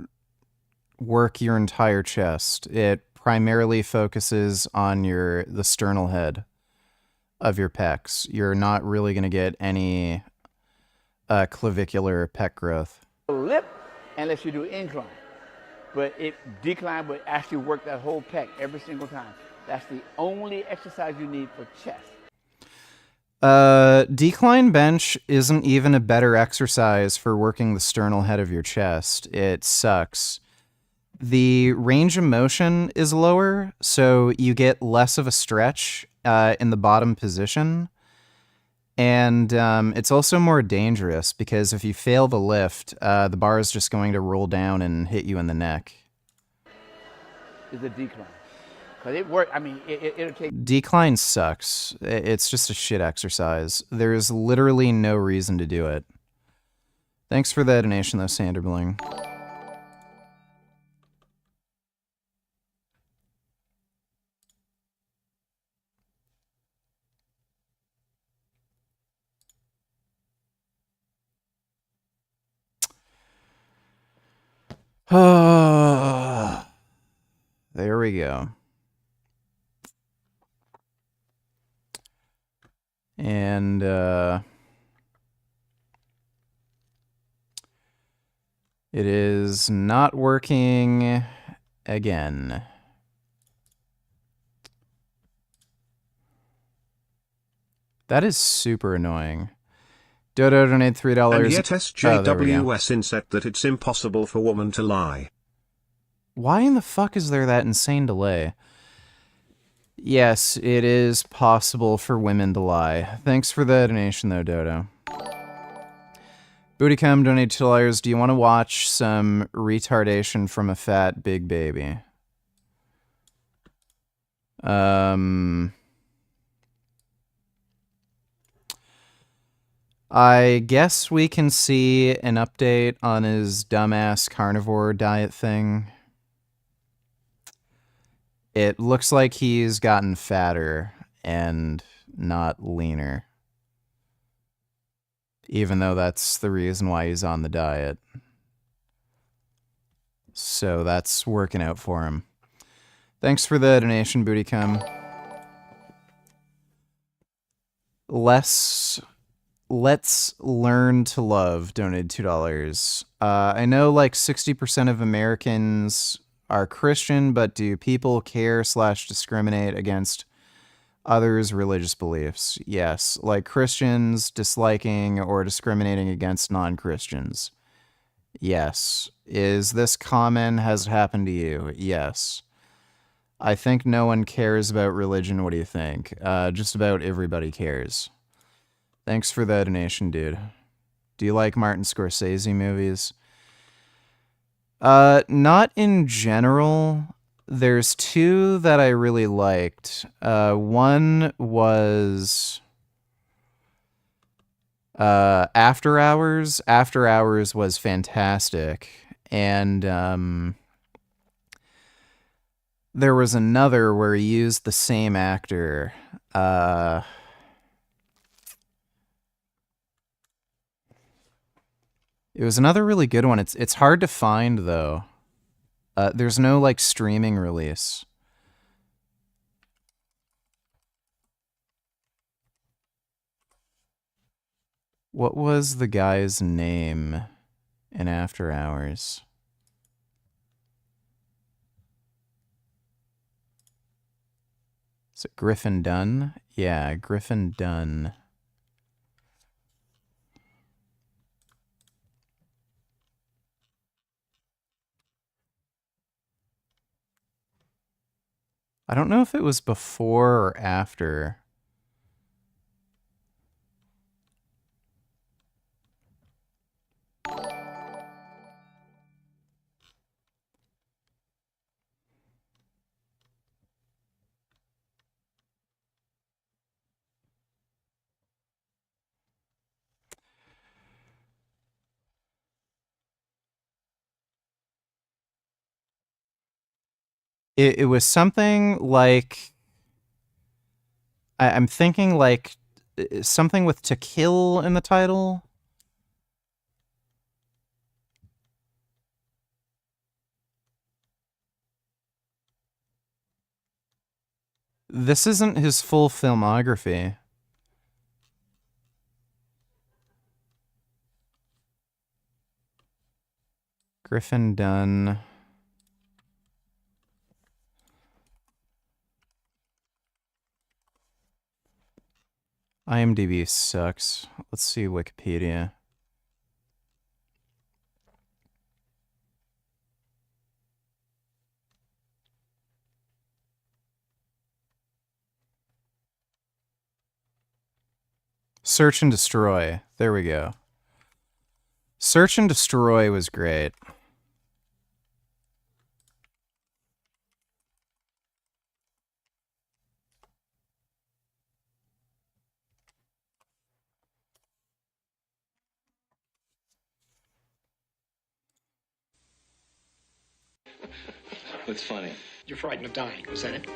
work your entire chest. It primarily focuses on the sternal head of your pecs. You're not really going to get any clavicular pec growth. Lip unless you do incline. but it decline would actually work that whole pec every single time. That's the only exercise you need for chest. Decline bench isn't even a better exercise for working the sternal head of your chest. It sucks. The range of motion is lower, so you get less of a stretch in the bottom position. And it's also more dangerous because if you fail the lift, the bar is just going to roll down and hit you in the neck. Is a decline. Because it worked, I mean, it'll take... Decline sucks. It's just a shit exercise. There's literally no reason to do it. Thanks for the donation, though, Sanderbling. There we go. And it is not working again. That is super annoying. Dodo donate $3. And yet SJWS inset that it's impossible for woman to lie. Why in the fuck is there that insane delay? Yes, it is possible for women to lie. Thanks for the donation, though, Dodo. Bootycum donate $2. Do you want to watch some retardation from a fat big baby? I guess we can see an update on his dumbass carnivore diet thing. It looks like he's gotten fatter and not leaner. Even though that's the reason why he's on the diet. So that's working out for him. Thanks for the donation, Bootycum. Let's learn to love donated $2. I know like 60% of Americans are Christian, but do people care/discriminate against others' religious beliefs? Yes, like Christians disliking or discriminating against non-Christians. Yes. Is this common? Has it happened to you? Yes. I think no one cares about religion. What do you think? Just about everybody cares. Thanks for the donation, dude. Do you like Martin Scorsese movies? Not in general. There's two that I really liked. One was After Hours. After Hours was fantastic. And there was another where he used the same actor. It was another really good one. It's hard to find, though. There's no, like, streaming release. What was the guy's name in After Hours? Is it Griffin Dunn? Yeah, Griffin Dunn. I don't know if it was before or after. It was something like... I'm thinking like something with to kill in the title. This isn't his full filmography. Griffin Dunn. IMDb sucks. Let's see Wikipedia. Search and Destroy. There we go. Search and Destroy was great. What's funny? You're frightened of dying, was that it?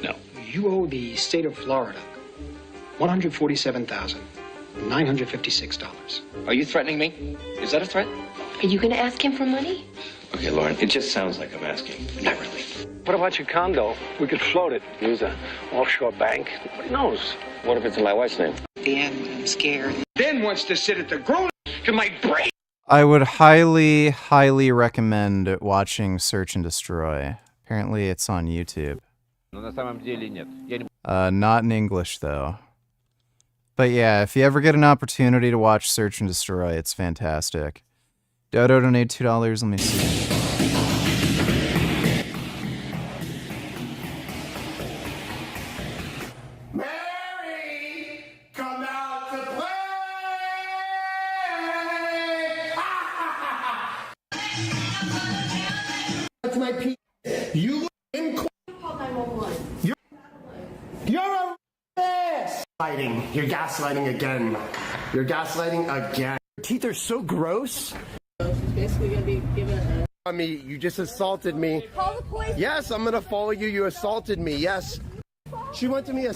No. You owe the state of Florida $147,956. Are you threatening me? Is that a threat? Are you going to ask him for money? Okay, Lauren, it just sounds like I'm asking, but not really. What about your condo? We could float it. Use an offshore bank. Nobody knows. What if it's in my wife's name? Dan, I'm scared. Ben wants to sit at the grown to my brain. I would highly, highly recommend watching Search and Destroy. Apparently it's on YouTube. Not in English, though. But yeah, if you ever get an opportunity to watch Search and Destroy, it's fantastic. Dodo donated $2. Let me see. Come out to play! That's my pee. You in You're a ass! You're gaslighting again. You're gaslighting again. Your teeth are so gross. Basically going to be given a... Me, you just assaulted me. Call the police. Yes, I'm gonna follow you. You assaulted me. Yes. She went to me.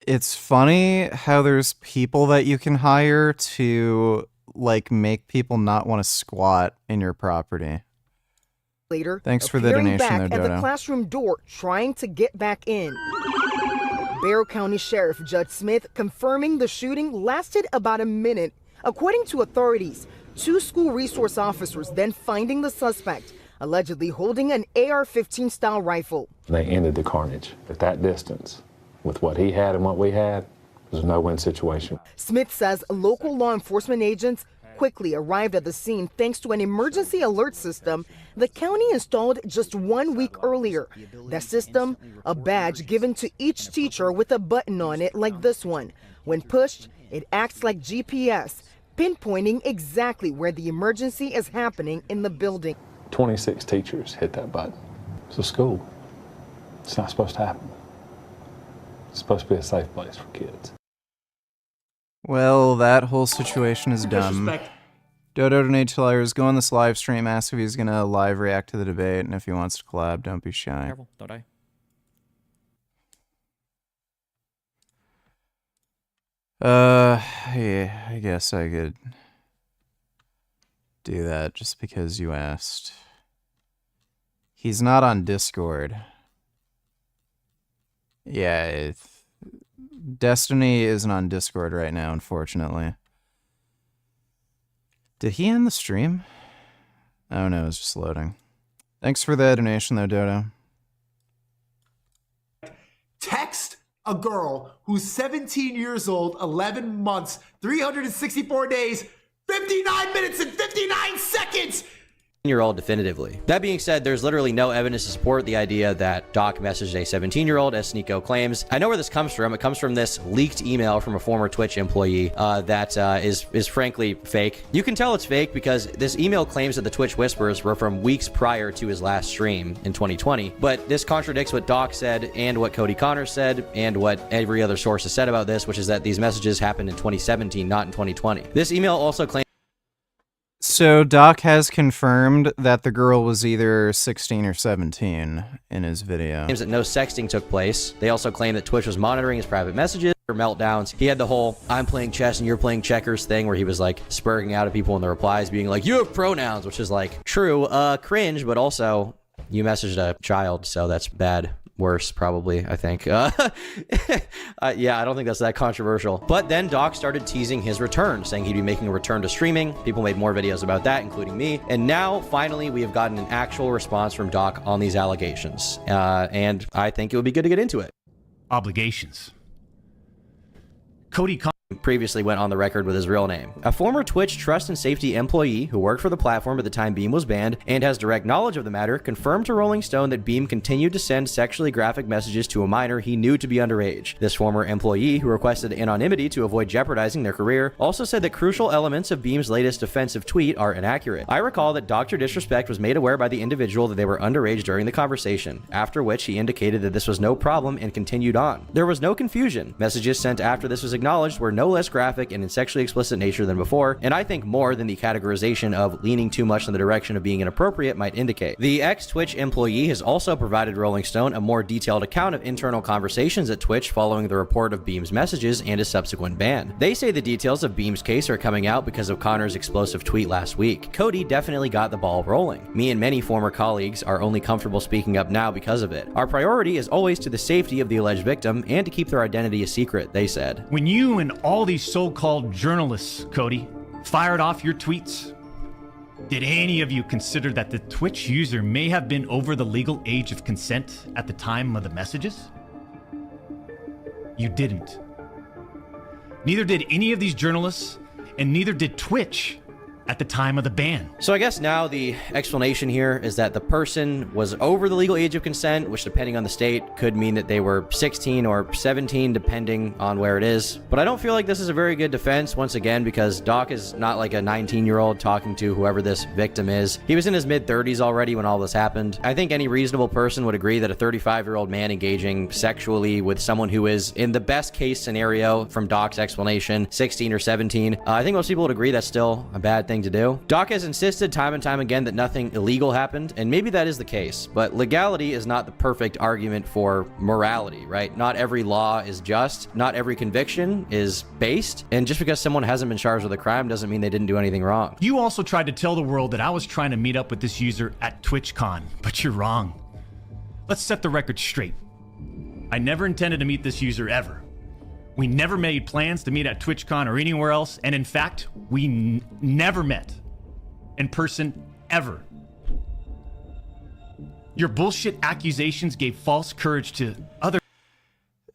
It's funny how there's people that you can hire to like make people not want to squat in your property. Later, thanks for the appearing donation back there, at Dodo. the classroom door, trying to get back in. Barrow County Sheriff Judge Smith confirming the shooting lasted about a minute. According to authorities, 2 school resource officers then finding the suspect, allegedly holding an AR-15 style rifle. They ended the carnage at that distance. With what he had and what we had, it was a no-win situation. Smith says local law enforcement agents quickly arrived at the scene thanks to an emergency alert system the county installed just 1 week earlier. That system, a badge given to each teacher with a button on it like this one. When pushed, it acts like GPS, pinpointing exactly where the emergency is happening in the building. 26 teachers hit that button. It's a school. It's not supposed to happen. It's supposed to be a safe place for kids. Well, that whole situation is dumb. Dodo donated $2. Go on this live stream, ask if he's gonna live react to the debate, and if he wants to collab, don't be shy. Careful, don't die. Yeah, I guess I could do that just because you asked. He's not on Discord. Yeah, Destiny isn't on Discord right now, unfortunately. Did he end the stream? Oh no, it's just loading. Thanks for the donation though, Dodo. Text a girl who's 17 years old, 11 months, 364 days, 59 minutes and 59 seconds. Year-old definitively. That being said, there's literally no evidence to support the idea that Doc messaged a 17-year-old, as Sneeko claims. I know where this comes from. It comes from this leaked email from a former Twitch employee that is frankly fake. You can tell it's fake because this email claims that the Twitch whispers were from weeks prior to his last stream in 2020. But this contradicts what Doc said and what Cody Connors said and what every other source has said about this, which is that these messages happened in 2017, not in 2020. This email also claims So Doc has confirmed that the girl was either 16 or 17 in his video. Claims that no sexting took place. They also claim that Twitch was monitoring his private messages or meltdowns. He had the whole I'm playing chess and you're playing checkers thing where he was like spurring out at people in the replies being like, you have pronouns, which is like true, cringe, but also you messaged a child, so that's bad. Worse, probably, I think. Yeah, I don't think that's that controversial. But then Doc started teasing his return, saying he'd be making a return to streaming. People made more videos about that, including me. And now, finally, we have gotten an actual response from Doc on these allegations. And I think it would be good to get into it. Obligations. Cody previously went on the record with his real name. A former Twitch trust and safety employee who worked for the platform at the time Beam was banned and has direct knowledge of the matter confirmed to Rolling Stone that Beam continued to send sexually graphic messages to a minor he knew to be underage. This former employee, who requested anonymity to avoid jeopardizing their career, also said that crucial elements of Beam's latest offensive tweet are inaccurate. I recall that Dr. Disrespect was made aware by the individual that they were underage during the conversation, after which he indicated that this was no problem and continued on. There was no confusion. Messages sent after this was acknowledged were no less graphic and in sexually explicit nature than before, and I think more than the categorization of leaning too much in the direction of being inappropriate might indicate. The ex-Twitch employee has also provided Rolling Stone a more detailed account of internal conversations at Twitch following the report of Beam's messages and his subsequent ban. They say the details of Beam's case are coming out because of Connor's explosive tweet last week. Cody definitely got the ball rolling. Me and many former colleagues are only comfortable speaking up now because of it. Our priority is always to the safety of the alleged victim and to keep their identity a secret, they said. When you and all these so-called journalists, Cody, fired off your tweets, did any of you consider that the Twitch user may have been over the legal age of consent at the time of the messages? You didn't. Neither did any of these journalists, and neither did Twitch at the time of the ban. So I guess now the explanation here is that the person was over the legal age of consent, which depending on the state could mean that they were 16 or 17 depending on where it is. But I don't feel like this is a very good defense once again, because Doc is not like a 19-year-old talking to whoever this victim is. He was in his mid-30s already when all this happened. I think any reasonable person would agree that a 35-year-old man engaging sexually with someone who is, in the best case scenario from Doc's explanation, 16 or 17, I think most people would agree that's still a bad thing to do. Doc has insisted time and time again that nothing illegal happened, and maybe that is the case, but legality is not the perfect argument for morality, right? Not every law is just, not every conviction is based, and just because someone hasn't been charged with a crime doesn't mean they didn't do anything wrong. You also tried to tell the world that I was trying to meet up with this user at TwitchCon, but you're wrong. Let's set the record straight. I never intended to meet this user ever. We never made plans to meet at TwitchCon or anywhere else, and in fact, we never met in person ever. Your bullshit accusations gave false courage to other...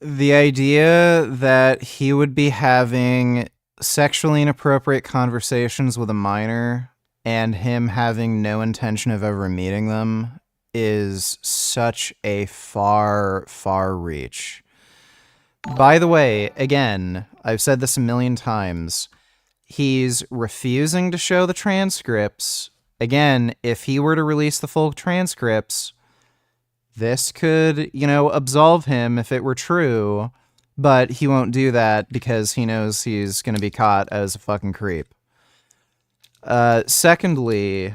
The idea that he would be having sexually inappropriate conversations with a minor and him having no intention of ever meeting them is such a far, far reach. By the way, again, I've said this a million times, he's refusing to show the transcripts. Again, if he were to release the full transcripts, this could, absolve him if it were true, but he won't do that because he knows he's going to be caught as a fucking creep. Secondly,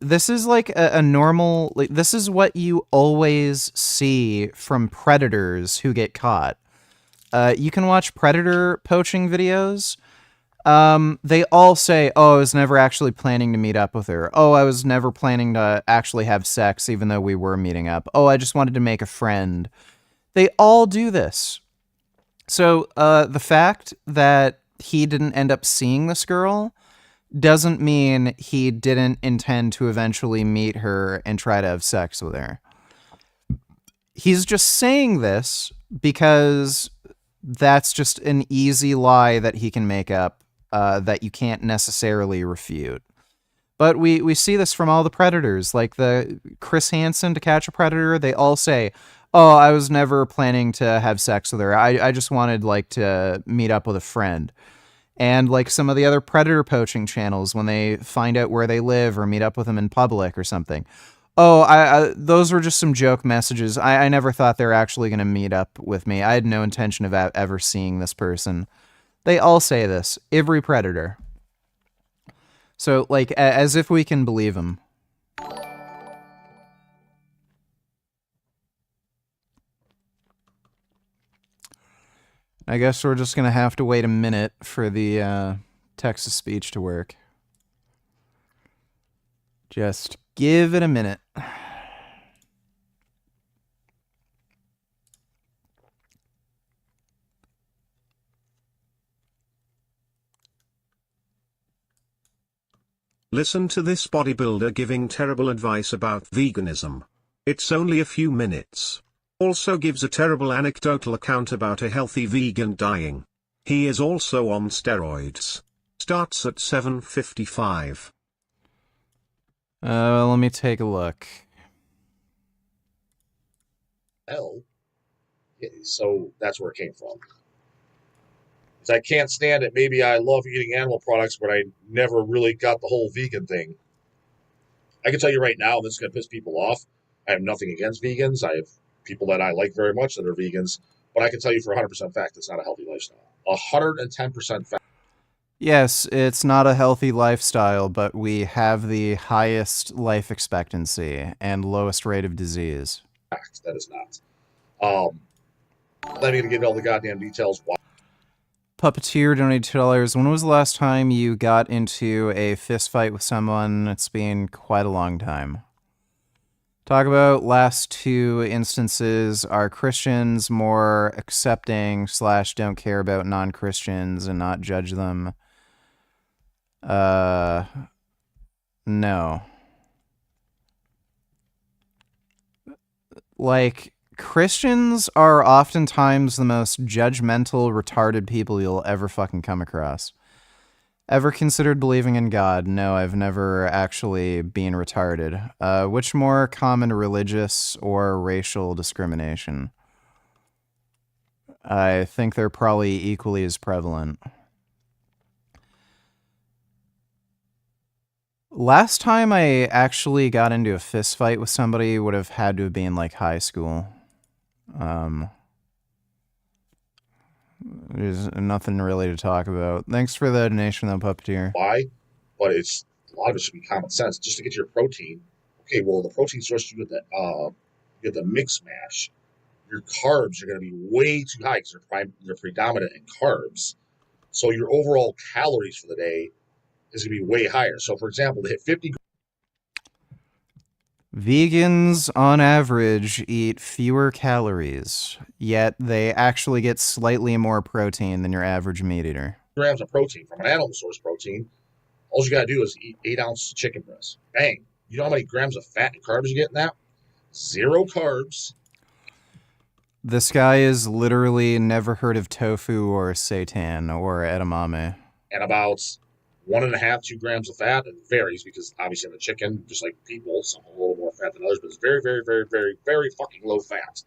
this is like a normal, this is what you always see from predators who get caught. You can watch predator poaching videos. They all say, oh, I was never actually planning to meet up with her. Oh, I was never planning to actually have sex, even though we were meeting up. Oh, I just wanted to make a friend. They all do this. So, the fact that he didn't end up seeing this girl doesn't mean he didn't intend to eventually meet her and try to have sex with her. He's just saying this because that's just an easy lie that he can make up that you can't necessarily refute. But we see this from all the predators, like the Chris Hansen to Catch a Predator. They all say, oh, I was never planning to have sex with her. I just wanted to meet up with a friend. And like some of the other predator poaching channels, when they find out where they live or meet up with them in public or something. Oh, those were just some joke messages. I never thought they were actually going to meet up with me. I had no intention of ever seeing this person. They all say this. Every predator. So, as if we can believe them. I guess we're just going to have to wait a minute for the text-to-speech to work. Just give it a minute. Listen to this bodybuilder giving terrible advice about veganism. It's only a few minutes. Also gives a terrible anecdotal account about a healthy vegan dying. He is also on steroids. Starts at 7:55. Let me take a look. Hell. Yeah, so that's where it came from. I can't stand it. Maybe I love eating animal products, but I never really got the whole vegan thing. I can tell you right now, this is going to piss people off. I have nothing against vegans. I have people that I like very much that are vegans, but I can tell you for 100% fact, it's not a healthy lifestyle. 110% fact. Yes, it's not a healthy lifestyle, but we have the highest life expectancy and lowest rate of disease. That is not. Not even gonna give you all the goddamn details. Why? Puppeteer donated $2. When was the last time you got into a fist fight with someone? It's been quite a long time. Talk about last two instances. Are Christians more accepting / don't care about non-Christians and not judge them? No. Like, Christians are oftentimes the most judgmental, retarded people you'll ever fucking come across. Ever considered believing in God? No, I've never actually been retarded. Which more common religious or racial discrimination? I think they're probably equally as prevalent. Last time I actually got into a fist fight with somebody would have had to have been like high school. There's nothing really to talk about. Thanks for the donation, though, Puppeteer. Why? But it's a lot of it should be common sense. Just to get your protein. Okay, well the protein source you get the mix mash. Your carbs are going to be way too high because they're predominant in carbs. So your overall calories for the day is going to be way higher. So, for example, to hit 50. Vegans, on average, eat fewer calories, yet they actually get slightly more protein than your average meat eater. Grams of protein from an animal source protein. All you got to do is eat 8 ounces of chicken breast. Bang. You know how many grams of fat and carbs you get in that? 0 carbs. This guy has literally never heard of tofu or seitan or edamame. And about 1.5, 2 grams of fat. It varies because obviously in the chicken, just like people, some a little more fat than others, but it's very, very, very, very, very fucking low fat.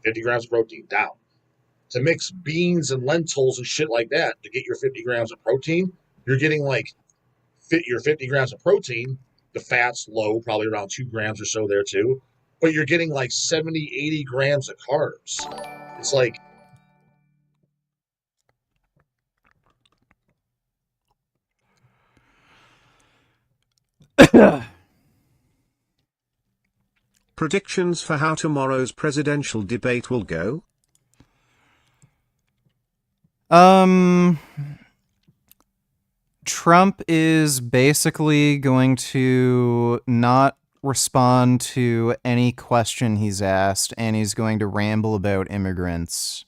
50 grams of protein down. To mix beans and lentils and shit like that to get your 50 grams of protein, you're getting like your 50 grams of protein. The fat's low, probably around 2 grams or so there too. But you're getting like 70, 80 grams of carbs. It's like. Predictions for how tomorrow's presidential debate will go? Trump is basically going to not respond to any question he's asked, and he's going to ramble about immigrants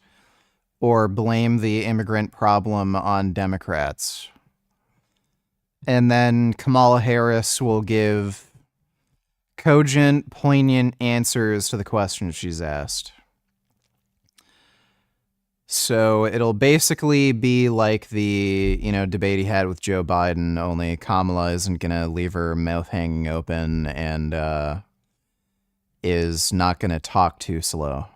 or blame the immigrant problem on Democrats. And then Kamala Harris will give cogent, poignant answers to the questions she's asked. So it'll basically be like the, debate he had with Joe Biden, only Kamala isn't going to leave her mouth hanging open and is not going to talk too slow.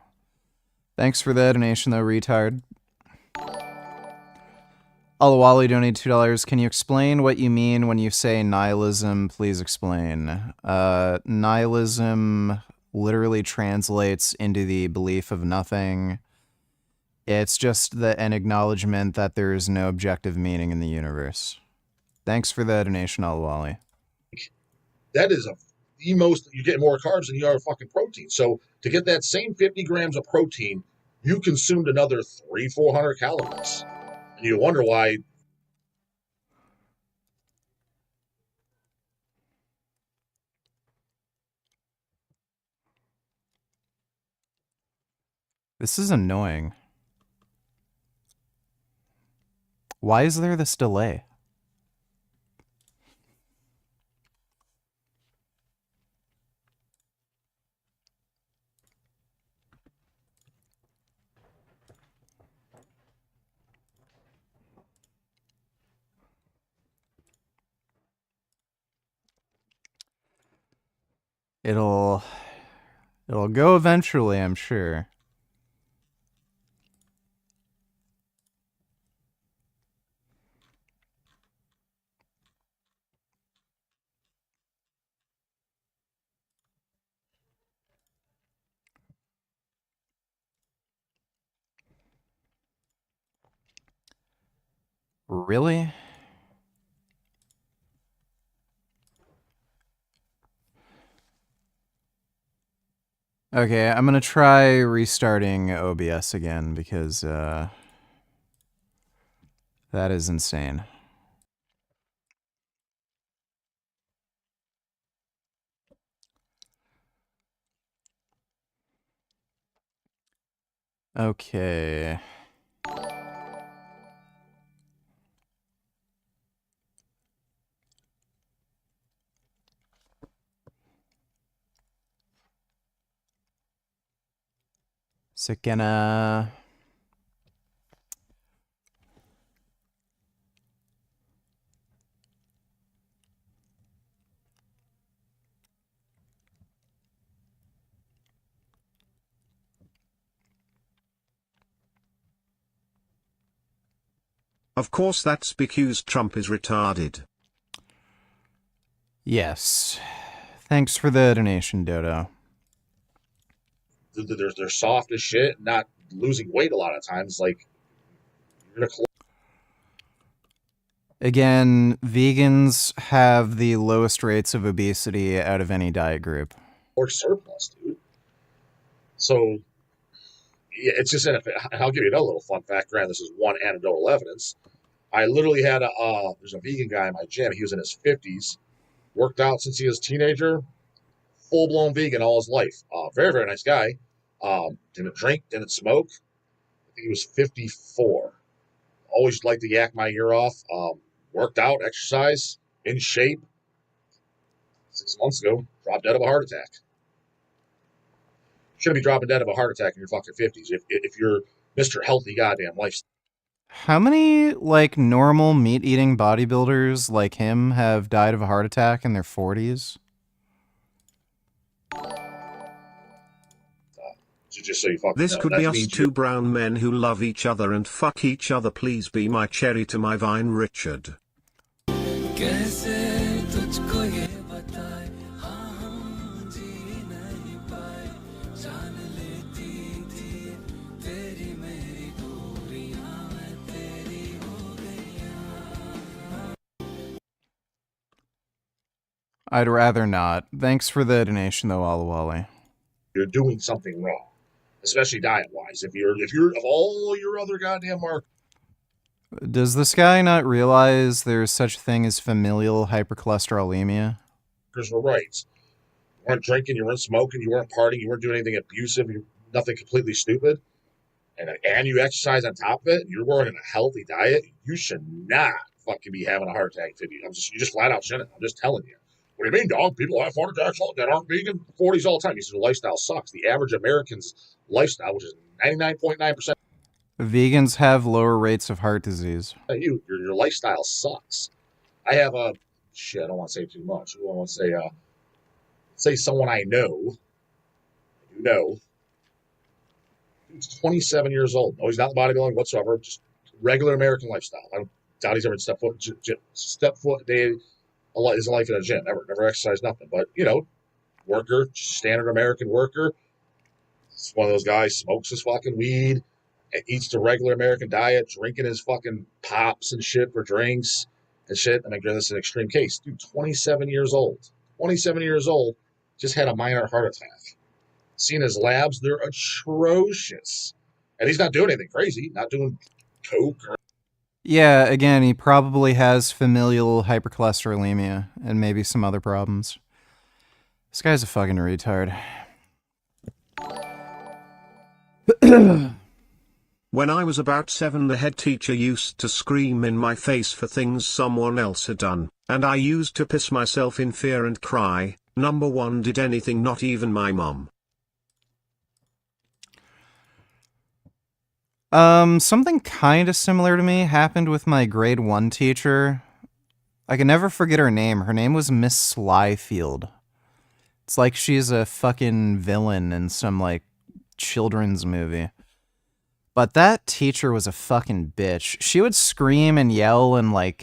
Thanks for the donation, though, retard. Alawali donated $2. Can you explain what you mean when you say nihilism? Please explain. Nihilism literally translates into the belief of nothing. It's just an acknowledgement that there is no objective meaning in the universe. Thanks for the donation, Alawali. That is the most, you get more carbs than you are fucking protein. So to get that same 50 grams of protein, you consumed another 300-400 calories. And you wonder why. This is annoying. Why is there this delay? It'll go eventually, I'm sure. Really? Okay, I'm gonna try restarting OBS again because that is insane. Okay. Is it gonna... Of course that's because Trump is retarded. Yes. Thanks for the donation, Dodo. They're soft as shit, not losing weight a lot of times. Like, you're gonna Again, vegans have the lowest rates of obesity out of any diet group. or surplus, dude. So, yeah, it's just, I'll give you another little fun fact. Granted, this is one anecdotal evidence. I literally had there's a vegan guy in my gym. He was in his 50s, worked out since he was a teenager, full-blown vegan all his life. Very, very nice guy. Didn't drink, didn't smoke. I think he was 54. Always liked to yak my ear off. Worked out, exercise, in shape. 6 months ago, dropped dead of a heart attack. Shouldn't be dropping dead of a heart attack in your fucking 50s if you're Mr. Healthy goddamn lifestyle. How many, like, normal meat-eating bodybuilders like him have died of a heart attack in their 40s? Just so you fucking This know, could that be us means two brown men who love each other and fuck each other. Please be my cherry to my vine, Richard. I'd rather not. Thanks for the donation, though, Alawali. You're doing something wrong, especially diet-wise. If you're of all your other goddamn markers. Does this guy not realize there's such a thing as familial hypercholesterolemia? Were right. You weren't drinking, you weren't smoking, you weren't partying, you weren't doing anything abusive, nothing completely stupid, and you exercise on top of it, and you're wearing a healthy diet, you should not fucking be having a heart attack. You just flat out shouldn't. I'm just telling you. What do you mean, dog? People have heart attacks that aren't vegan 40s all the time. He said the lifestyle sucks. The average American's lifestyle, which is 99.9%. Vegans have lower rates of heart disease. Your lifestyle sucks. I have a shit. I don't want to say too much. I want to say someone I know. You know, he's 27 years old. No, he's not bodybuilding whatsoever. Just regular American lifestyle. I don't doubt he's ever step foot a day his life in a gym. Never exercised, nothing. But worker, standard American worker. It's one of those guys smokes his fucking weed. Eats the regular American diet, drinking his fucking pops and shit for drinks and shit. I mean, this is an extreme case. Dude, 27 years old. 27 years old, just had a minor heart attack. Seen his labs, they're atrocious. And he's not doing anything crazy, not doing coke or... Yeah, again, he probably has familial hypercholesterolemia and maybe some other problems. This guy's a fucking retard. When I was about 7, the head teacher used to scream in my face for things someone else had done, and I used to piss myself in fear and cry. Number one did anything, not even my mom. Something kind of similar to me happened with my grade 1 teacher. I can never forget her name. Her name was Miss Slyfield. It's like she's a fucking villain in some, like, children's movie. But that teacher was a fucking bitch. She would scream and yell and, like,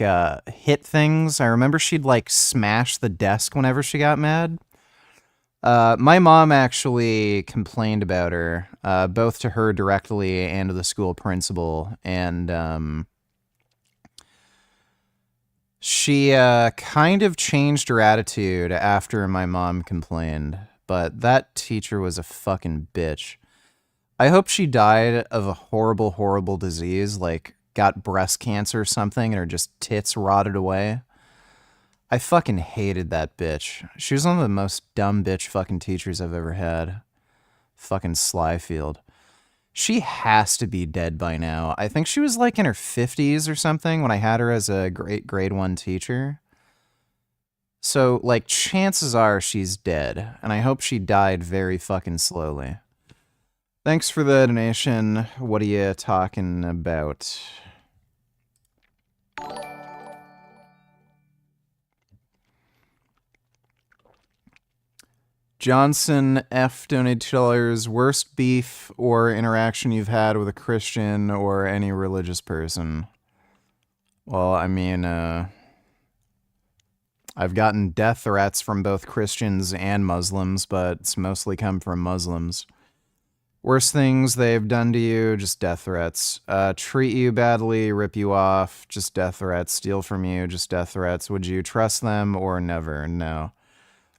hit things. I remember she'd, like, smash the desk whenever she got mad. My mom actually complained about her, both to her directly and to the school principal. And, she kind of changed her attitude after my mom complained, but that teacher was a fucking bitch. I hope she died of a horrible, horrible disease, like got breast cancer or something, and her just tits rotted away. I fucking hated that bitch. She was one of the most dumb bitch fucking teachers I've ever had. Fucking Slyfield. She has to be dead by now. I think she was like in her 50s or something when I had her as a grade 1 teacher. So, like, chances are she's dead, and I hope she died very fucking slowly. Thanks for the donation. What are you talking about? Johnson F. donated $2. Worst beef or interaction you've had with a Christian or any religious person? Well, I mean, I've gotten death threats from both Christians and Muslims, but it's mostly come from Muslims. Worst things they've done to you, just death threats. Treat you badly, rip you off, just death threats. Steal from you, just death threats. Would you trust them or never? No.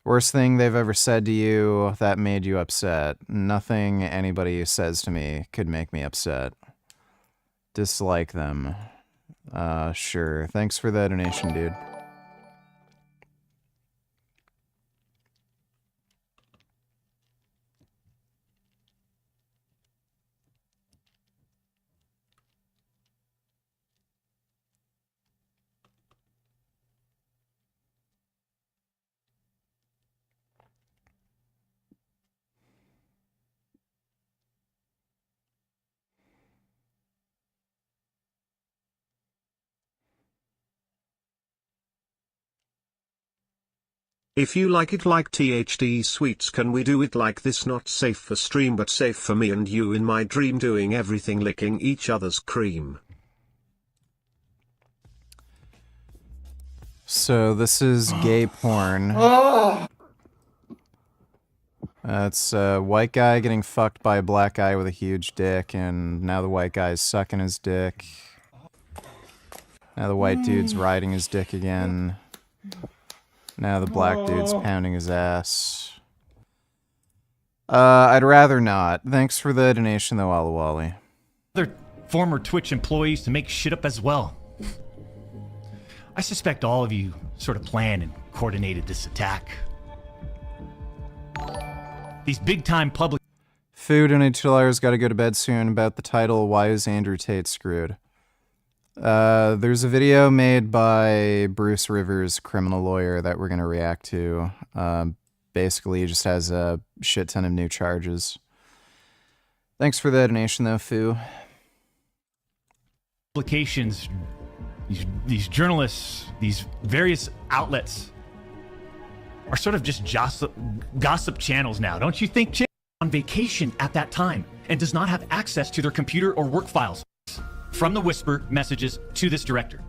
Worst thing they've ever said to you that made you upset? Nothing anybody says to me could make me upset. Dislike them. Sure. Thanks for the donation, dude. If you like it like THD sweets, can we do it like this? Not safe for stream but safe for me and you in my dream, doing everything, licking each other's cream. So this is gay porn. It's a white guy getting fucked by a black guy with a huge dick, and now the white guy's sucking his dick. Now the white dude's riding his dick again. Now the black dude's pounding his ass. I'd rather not. Thanks for the donation, though, Alawali. Other former Twitch employees to make shit up as well. I suspect all of you sort of planned and coordinated this attack. These big-time public... Food donated $2. Gotta go to bed soon. About the title, Why is Andrew Tate Screwed? There's a video made by Bruce Rivers, criminal lawyer, that we're going to react to. Basically, he just has a shit ton of new charges. Thanks for the donation, though, Foo. Publications, these journalists, these various outlets are sort of just gossip channels now. Don't you think? Chip on vacation at that time and does not have access to their computer or work files. From the whisper messages to this director.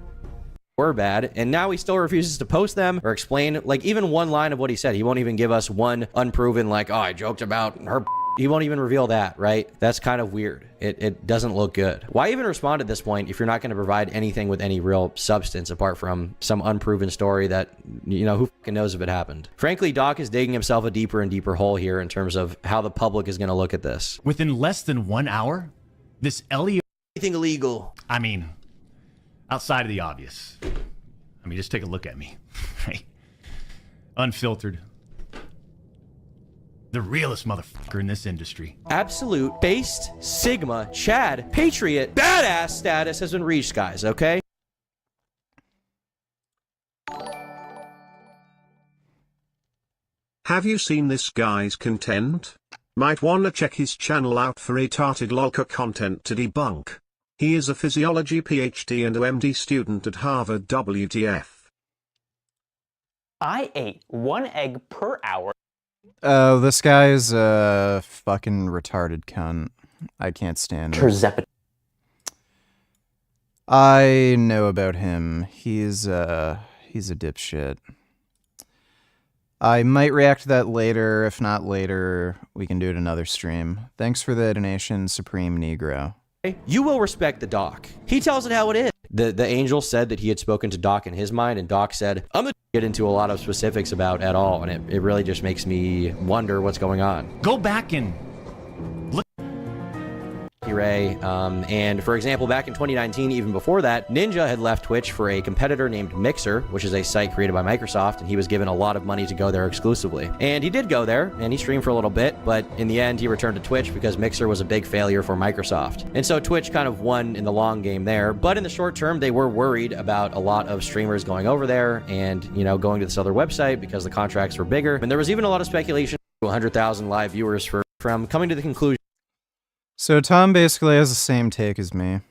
Were bad, and now he still refuses to post them or explain, like, even one line of what he said. He won't even give us one unproven, like, oh, I joked about her. He won't even reveal that, right? That's kind of weird. It doesn't look good. Why even respond at this point if you're not going to provide anything with any real substance apart from some unproven story that, you know, who fucking knows if it happened? Frankly, Doc is digging himself a deeper and deeper hole here in terms of how the public is going to look at this. Within less than 1 hour, this LEO... Anything illegal. I mean, outside of the obvious. I mean, just take a look at me. Right? Unfiltered. The realest motherfucker in this industry. Absolute, based, Sigma, Chad, Patriot, badass status has been reached, guys, okay? Have you seen this guy's content? Might wanna check his channel out for retarded lolka content to debunk. He is a physiology PhD and OMD student at Harvard WTF. I ate 1 egg per hour. Oh, this guy's a fucking retarded cunt. I can't stand him. I know about him. He's a dipshit. I might react to that later. If not later, we can do it another stream. Thanks for the donation, Supreme Negro. You will respect the doc. He tells it how it is. The angel said that he had spoken to Doc in his mind, and Doc said, I'm going to get into a lot of specifics about at all, and it really just makes me wonder what's going on. Go back and look. Ray. And for example, back in 2019, even before that, Ninja had left Twitch for a competitor named Mixer, which is a site created by Microsoft, and he was given a lot of money to go there exclusively. And he did go there, and he streamed for a little bit, but in the end, he returned to Twitch because Mixer was a big failure for Microsoft. And so Twitch kind of won in the long game there, but in the short term, they were worried about a lot of streamers going over there and, you know, going to this other website because the contracts were bigger. And there was even a lot of speculation, 100,000 live viewers from coming to the conclusion. So Tom basically has the same take as me,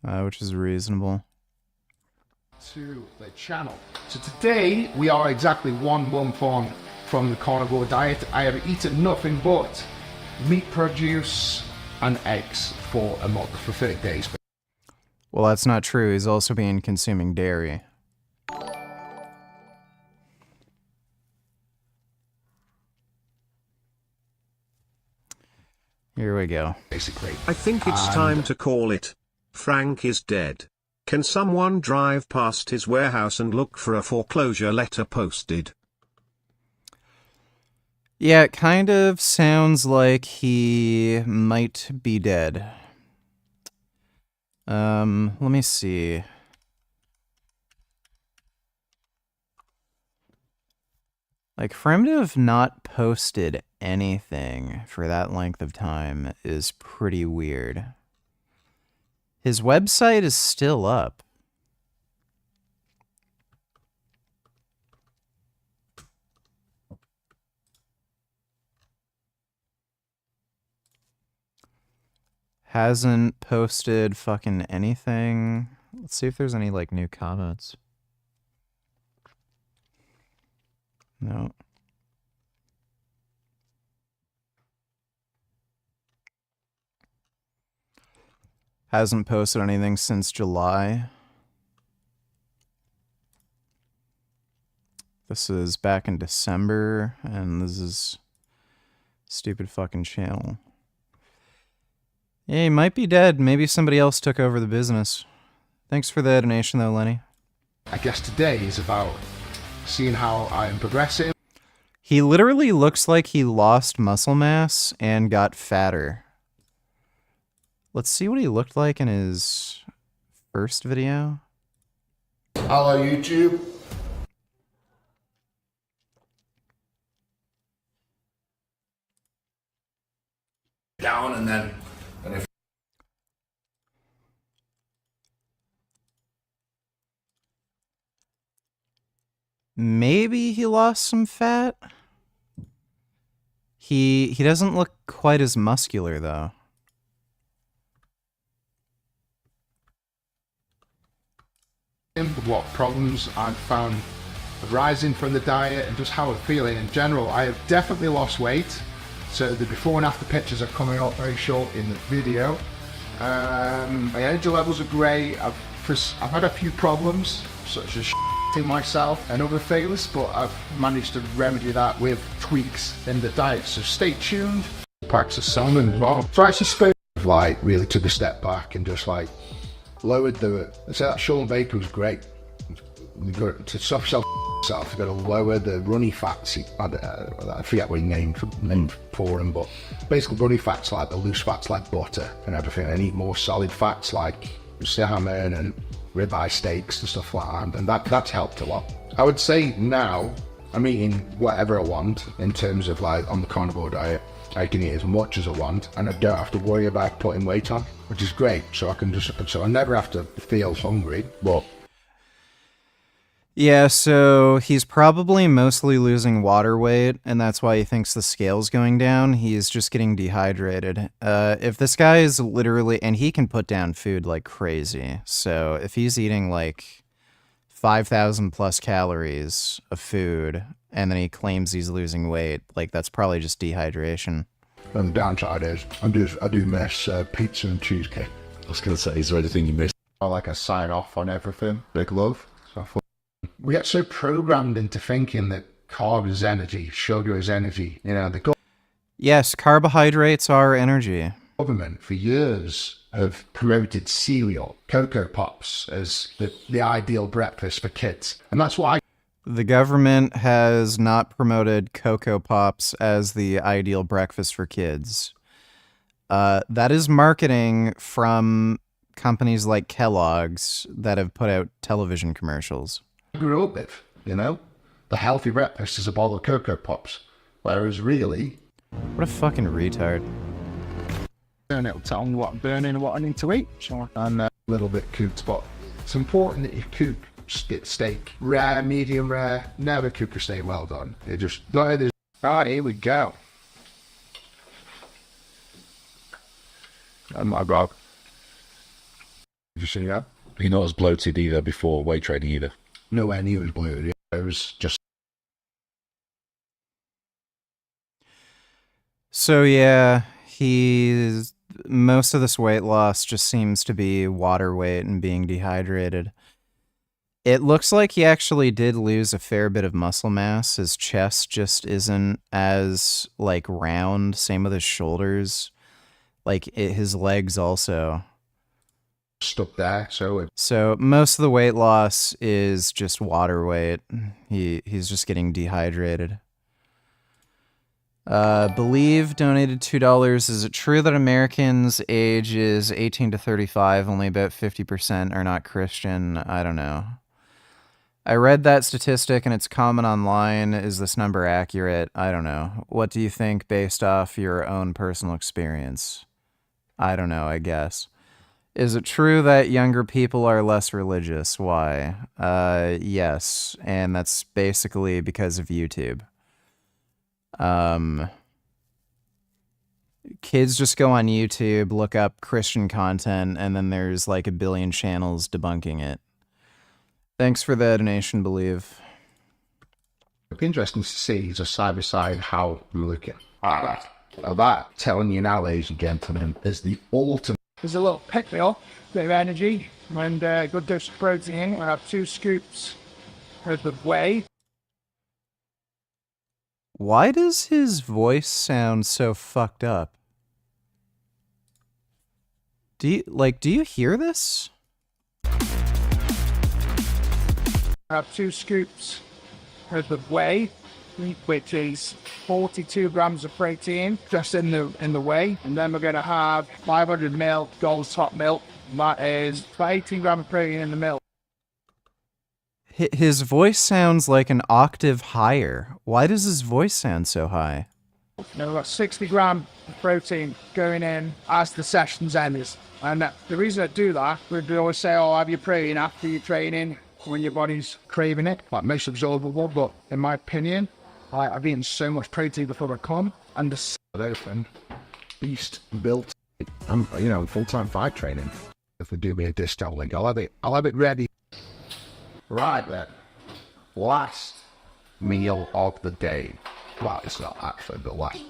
which is reasonable. To the channel. So today we are exactly 1 month on from the carnivore diet. I have eaten nothing but meat produce and eggs for a month, for 30 days. Well, that's not true. He's also been consuming dairy. Here we go. Basically. I think it's time to call it. Frank is dead. Can someone drive past his warehouse and look for a foreclosure letter posted? Yeah, it kind of sounds like he might be dead. Let me see. Like, for him to have not posted anything for that length of time is pretty weird. His website is still up. Hasn't posted fucking anything. Let's see if there's any, like, new comments. No. Hasn't posted anything since July. This is back in December, and this is stupid fucking channel. Yeah, he might be dead. Maybe somebody else took over the business. Thanks for the donation, though, Lenny. I guess today is about seeing how I am progressing. He literally looks like he lost muscle mass and got fatter. Let's see what he looked like in his first video. Hello, YouTube. Down and if Maybe he lost some fat. He doesn't look quite as muscular though. what problems I've found arising from the diet and just how I'm feeling in general. I have definitely lost weight. So the before and after pictures are coming up very short in the video. My energy levels are great. I've had a few problems, such as in myself and other things, but I've managed to remedy that with tweaks in the diet. So stay tuned. Packs of salmon as well. So I actually really took a step back and just lowered the. So that Sean Baker was great. To soft sell yourself, you've got to lower the runny fats. I forget what he named for him, but basically runny fats like the loose fats like butter and everything. I need more solid fats like salmon and ribeye steaks and stuff like that, and that's helped a lot. I would say now I'm eating whatever I want in terms of on the carnivore diet. I can eat as much as I want, and I don't have to worry about putting weight on, which is great. So I never have to feel hungry. But yeah, so he's probably mostly losing water weight, and that's why he thinks the scale's going down. He's just getting dehydrated. If this guy is literally, and he can put down food like crazy, so if he's eating 5,000 plus calories of food, and then he claims he's losing weight. Like, that's probably just dehydration. And the downside is, I do miss pizza and cheesecake. I was going to say, is there anything you missed? I like a sign off on everything. Big love. So we get so programmed into thinking that carb is energy, sugar is energy. You know, the Yes, carbohydrates are energy. government for years have promoted cereal, Cocoa Pops as the ideal breakfast for kids. And that's why The government has not promoted Cocoa Pops as the ideal breakfast for kids. That is marketing from companies like Kellogg's that have put out television commercials. I grew up with, you know? The healthy breakfast is a bowl of Cocoa Pops. Whereas really... What a fucking retard. And it'll tell me what I'm burning and what I need to eat. So I'm a little bit cooked, but it's important that you cook steak. Rare, medium rare, never cook a steak well done. It just... Alright, here we go. And my grog. Did you see that? You're not as bloated either before weight training either. Nowhere near as bloated. It was just... So yeah, most of this weight loss just seems to be water weight and being dehydrated. It looks like he actually did lose a fair bit of muscle mass. His chest just isn't as, like, round. Same with his shoulders. His legs also. Stuck there, So most of the weight loss is just water weight. He's just getting dehydrated. Believe donated $2. Is it true that Americans ages 18 to 35, only about 50% are not Christian? I don't know. I read that statistic and it's common online. Is this number accurate? I don't know. What do you think based off your own personal experience? I don't know, I guess. Is it true that younger people are less religious? Why? Yes, and that's basically because of YouTube. Kids just go on YouTube, look up Christian content, and then there's like a billion channels debunking it. Thanks for the donation, Believe. It'd be interesting to see just side by side how we're looking. That, telling you now, ladies and gentlemen, is the ultimate. There's a little pick-me-up, bit of energy, and good dose of protein. I have 2 scoops worth of whey. Why does his voice sound so fucked up? Do you hear this? I have 2 scoops worth of whey, which is 42 grams of protein just in the whey. And then we're going to have 500 ml Gold's Top milk. That is 18 grams of protein in the milk. His voice sounds like an octave higher. Why does his voice sound so high? Now we've got 60 grams of protein going in as the session's ends. And the reason I do that, we always say, oh, have your protein after your training when your body's craving it. Like most absorbable, but in my opinion, I've eaten so much protein before I come, and the open beast built. I'm, full-time fight training. If they do me a discount link, I'll have it ready. Right then, last meal of the day. Well, it's not actually the last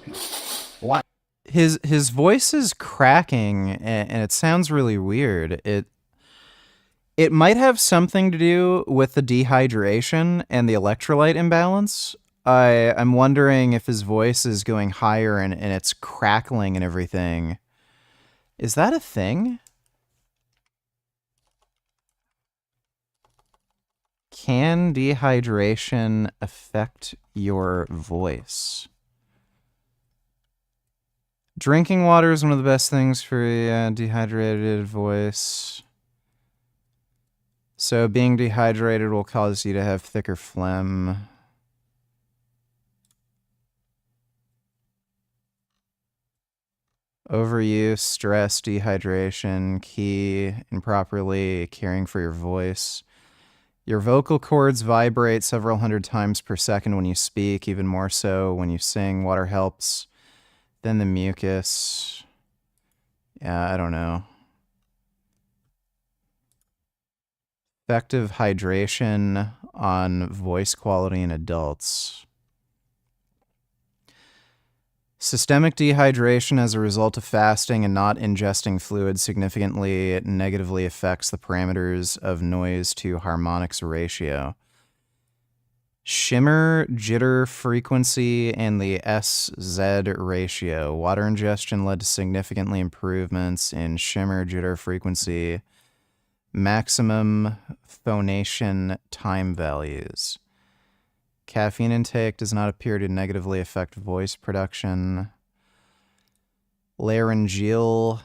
meal. His voice is cracking, and it sounds really weird. It might have something to do with the dehydration and the electrolyte imbalance. I'm wondering if his voice is going higher and it's crackling and everything. Is that a thing? Can dehydration affect your voice? Drinking water is one of the best things for a dehydrated voice. So being dehydrated will cause you to have thicker phlegm. Overuse, stress, dehydration, key improperly caring for your voice. Your vocal cords vibrate several hundred times per second when you speak, even more so when you sing. Water helps. Then the mucus. Yeah, I don't know. Effective hydration on voice quality in adults. Systemic dehydration as a result of fasting and not ingesting fluid significantly negatively affects the parameters of noise to harmonics ratio. Shimmer, jitter frequency, and the SZ ratio. Water ingestion led to significantly improvements in shimmer, jitter frequency, maximum phonation time values. Caffeine intake does not appear to negatively affect voice production. Laryngeal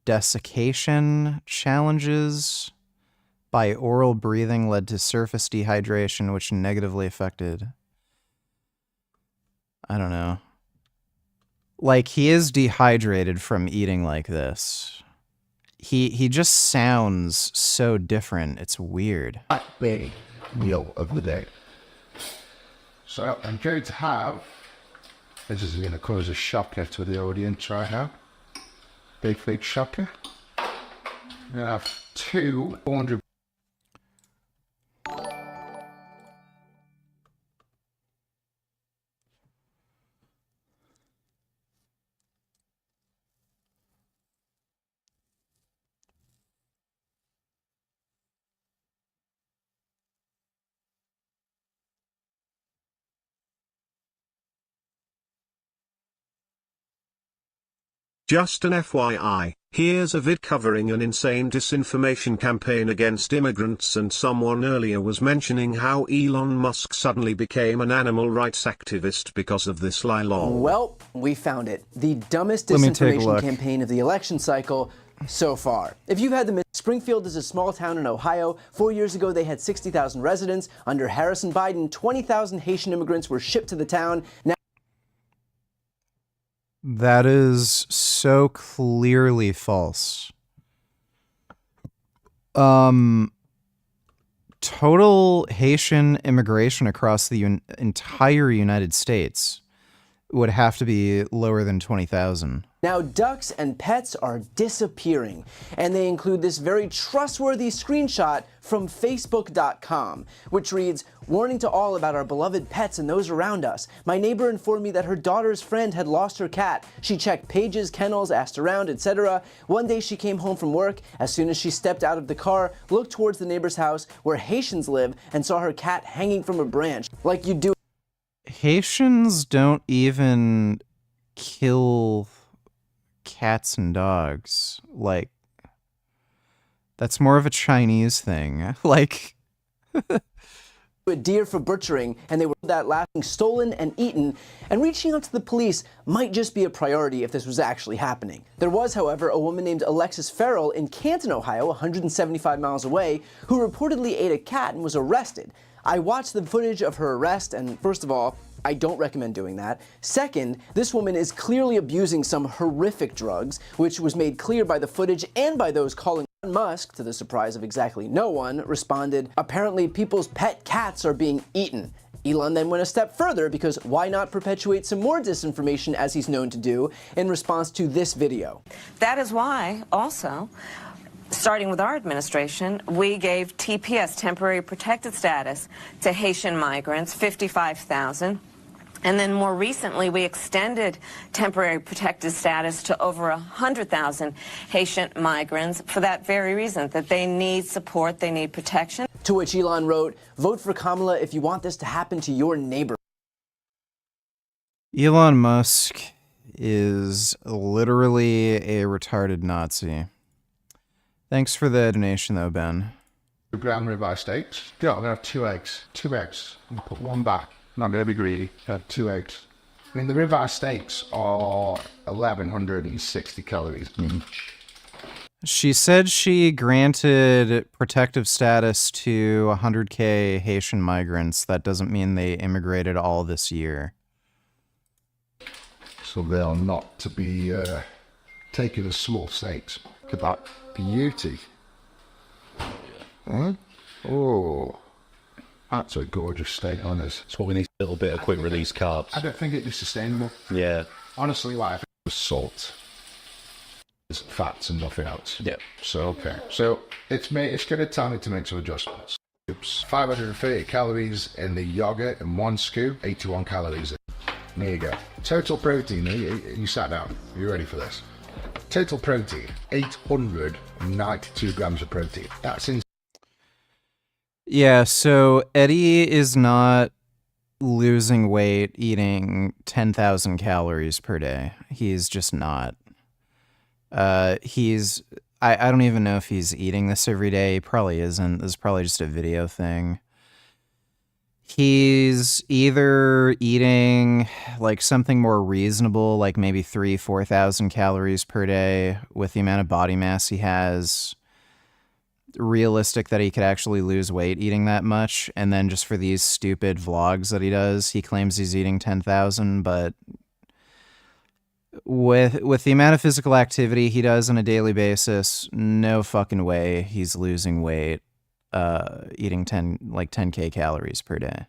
desiccation challenges by oral breathing led to surface dehydration, which negatively affected. I don't know. Like, he is dehydrated from eating like this. He just sounds so different. It's weird. Big meal of the day. So I'm going to have, this is going to cause a shocker to the audience right now. Big shocker. I'm going to have 2 400. Just an FYI, here's a vid covering an insane disinformation campaign against immigrants, and someone earlier was mentioning how Elon Musk suddenly became an animal rights activist because of this lie. Well, we found it. The dumbest Let me take a disinformation look. campaign of the election cycle so far. If you've had the Springfield is a small town in Ohio. 4 years ago, they had 60,000 residents. Under Harrison Biden, 20,000 Haitian immigrants were shipped to the town. Now That is so clearly false. Total Haitian immigration across the entire United States would have to be lower than 20,000. Now, ducks and pets are disappearing, and they include this very trustworthy screenshot from Facebook.com, which reads, "Warning to all about our beloved pets and those around us. My neighbor informed me that her daughter's friend had lost her cat. She checked pages, kennels, asked around, etc. One day she came home from work. As soon as she stepped out of the car, looked towards the neighbor's house where Haitians live and saw her cat hanging from a branch, like you do." Haitians don't even kill cats and dogs. Like, that's more of a Chinese thing. Like, a deer for butchering, and they were that laughing stolen and eaten, and reaching out to the police might just be a priority if this was actually happening. There was, however, a woman named Alexis Farrell in Canton, Ohio, 175 miles away, who reportedly ate a cat and was arrested. I watched the footage of her arrest, and first of all, I don't recommend doing that. Second, this woman is clearly abusing some horrific drugs, which was made clear by the footage and by those calling. Musk, to the surprise of exactly no one, responded, "Apparently people's pet cats are being eaten." Elon then went a step further, because why not perpetuate some more disinformation, as he's known to do, in response to this video. That is why, also, starting with our administration, we gave TPS, temporary protected status, to Haitian migrants, 55,000. And then more recently, we extended temporary protected status to over 100,000 Haitian migrants for that very reason, that they need support, they need protection. To which Elon wrote, "Vote for Kamala if you want this to happen to your neighbor." Elon Musk is literally a retarded Nazi. Thanks for the donation, though, Ben. 2 ground ribeye steaks. Yeah, I'm going to have 2 eggs. 2 eggs. I'm going to put 1 back. Not going to be greedy. Have 2 eggs. I mean, the ribeye steaks are 1,160 calories. She said she granted protective status to 100K Haitian migrants. That doesn't mean they immigrated all this year. So they are not to be taken as small steaks. Look at that beauty. Huh? Oh. That's a gorgeous steak on this. That's what we need, a little bit of quick release carbs. I don't think it is sustainable. Yeah. Honestly, like, I think it was salt. fats and nothing else. Yeah. So okay. So it's going to tell me to make some adjustments. Oops. 530 calories in the yogurt and 1 scoop, 81 calories. There you go. Total protein. You sat down. Are you ready for this? Total protein, 892 grams of protein. That's insane. Yeah, so Eddie is not losing weight eating 10,000 calories per day. He's just not. I don't even know if he's eating this every day. He probably isn't. This is probably just a video thing. He's either eating like something more reasonable, like maybe 4,000 calories per day with the amount of body mass he has, realistic that he could actually lose weight eating that much. And then just for these stupid vlogs that he does, he claims he's eating 10,000, but with the amount of physical activity he does on a daily basis, no fucking way he's losing weight eating 10K calories per day.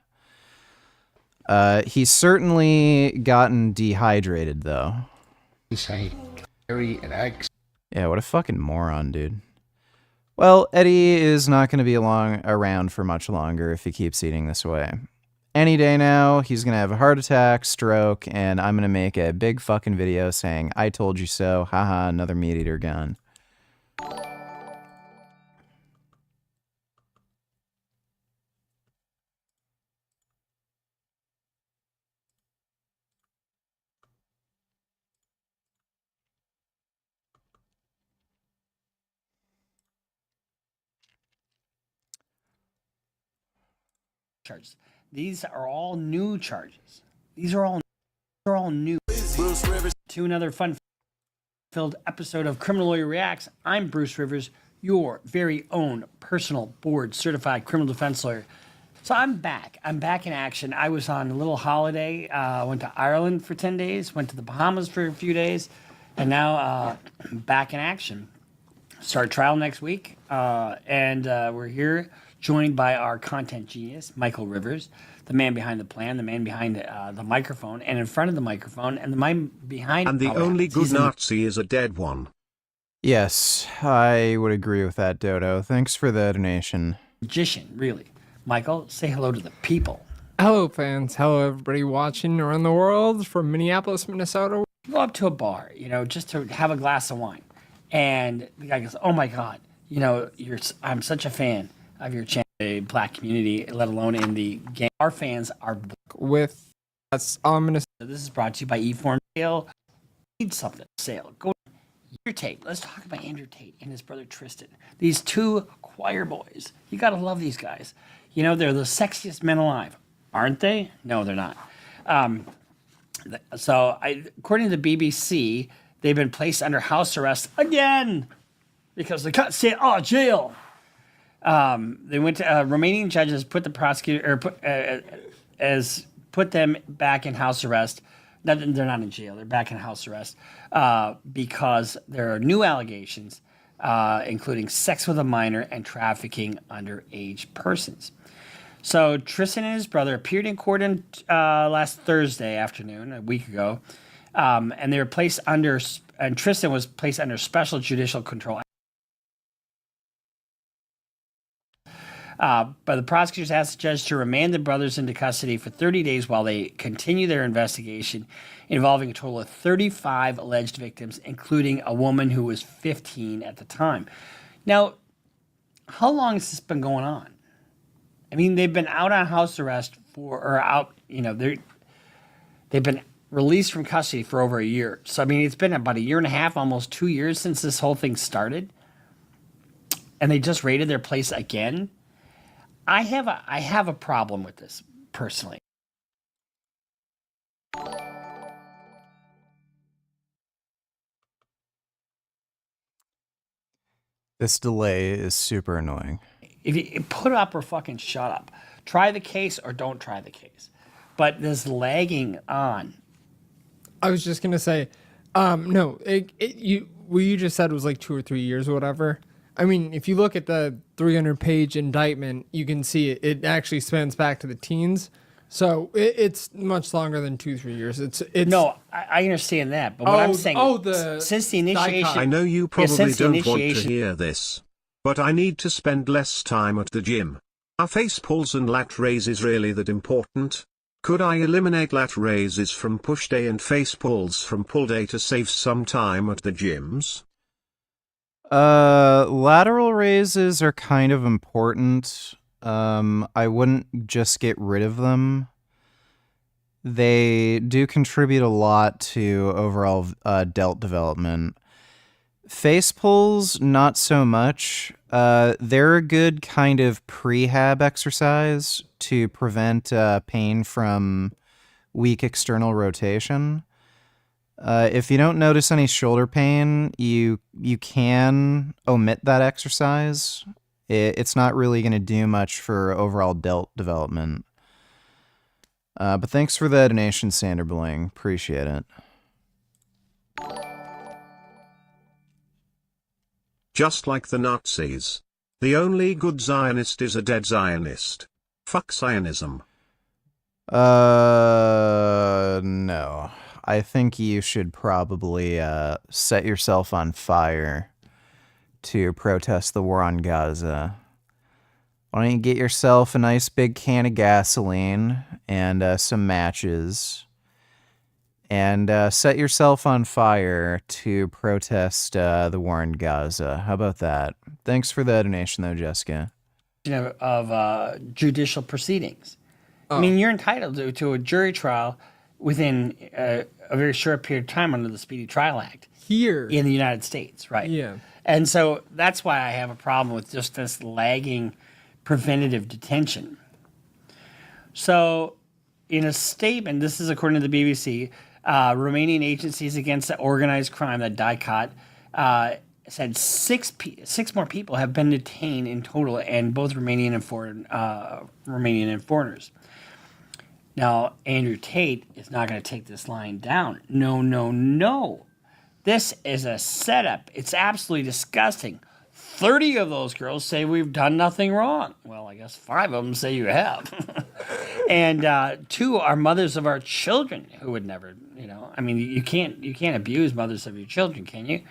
He's certainly gotten dehydrated though. Insane. Dairy and eggs. Yeah, what a fucking moron, dude. Well, Eddie is not going to be around for much longer if he keeps eating this way. Any day now, he's going to have a heart attack, stroke, and I'm going to make a big fucking video saying, I told you so, haha, another meat eater gone. Charges. These are all new charges. These are all new. Bruce Rivers. To another fun-filled episode of Criminal Lawyer Reacts. I'm Bruce Rivers, your very own personal board-certified criminal defense lawyer. So I'm back. I'm back in action. I was on a little holiday. Went to Ireland for 10 days. Went to the Bahamas for a few days. And now back in action. Start trial next week. And we're here joined by our content genius, Michael Rivers, the man behind the plan, the man behind the microphone, and in front of the microphone, and the man behind... And the only good Nazi is a dead one. Yes, I would agree with that, Dodo. Thanks for the donation. Magician, really. Michael, say hello to the people. Hello, fans. Hello, everybody watching around the world from Minneapolis, Minnesota. Go up to a bar, just to have a glass of wine. And the guy goes, oh my God, I'm such a fan of your channel, the black community, let alone in the game. Our fans are with us. This is brought to you by eForm Sale. Need something sale. Go Andrew Tate. Let's talk about Andrew Tate and his brother Tristan. These two choir boys. You gotta love these guys. They're the sexiest men alive, aren't they? No, they're not. According to the BBC, they've been placed under house arrest again because they can't say, jail. They went to Romanian judges put the prosecutor put them back in house arrest. They're not in jail. They're back in house arrest because there are new allegations, including sex with a minor and trafficking underage persons. So Tristan and his brother appeared in court last Thursday afternoon, a week ago, and they were placed under. And Tristan was placed under special judicial control. But the prosecutors asked the judge to remand the brothers into custody for 30 days while they continue their investigation involving a total of 35 alleged victims, including a woman who was 15 at the time. Now, how long has this been going on? I mean, they've been out on house arrest they've been released from custody for over a year. So, I mean, it's been about a year and a half, almost 2 years since this whole thing started. And they just raided their place again. I have a problem with this personally. This delay is super annoying. If you put up or fucking shut up, try the case or don't try the case. But this lagging on. I was just gonna say, no, what you just said was like 2 or 3 years or whatever. I mean, if you look at the 300-page indictment, you can see it actually spans back to the teens, So it's much longer than 2-3 years. It's no, I understand that, but what I'm saying, since the initiation, I know you probably since the don't want to initiation- hear this, but I need to spend less time at the gym. Are face pulls and lat raises really that important? Could I eliminate lat raises from push day and face pulls from pull day to save some time at the gyms? Lateral raises are kind of important. I wouldn't just get rid of them. They do contribute a lot to overall delt development. Face pulls, not so much. They're a good kind of prehab exercise to prevent pain from weak external rotation. If you don't notice any shoulder pain, you can omit that exercise. It's not really going to do much for overall delt development. But thanks for the donation, Sanderbling. Appreciate it. Just like the Nazis. The only good Zionist is a dead Zionist. Fuck Zionism. No. I think you should probably set yourself on fire to protest the war on Gaza. Why don't you get yourself a nice big can of gasoline and some matches and set yourself on fire to protest the war in Gaza. How about that? Thanks for the donation, though, Jessica. Of judicial proceedings. I mean, you're entitled to a jury trial within a very short period of time under the Speedy Trial Act. Here. In the United States, right? Yeah. And so that's why I have a problem with just this lagging preventative detention. So in a statement, this is according to the BBC, Romanian agencies against organized crime, the DICOT, said six more people have been detained in total, and both Romanian and foreigners. Now, Andrew Tate is not going to take this line down. No. This is a setup. It's absolutely disgusting. 30 of those girls say we've done nothing wrong. Well, I guess 5 of them say you have. And 2 are mothers of our children who would never, I mean, you can't abuse mothers of your children, can you?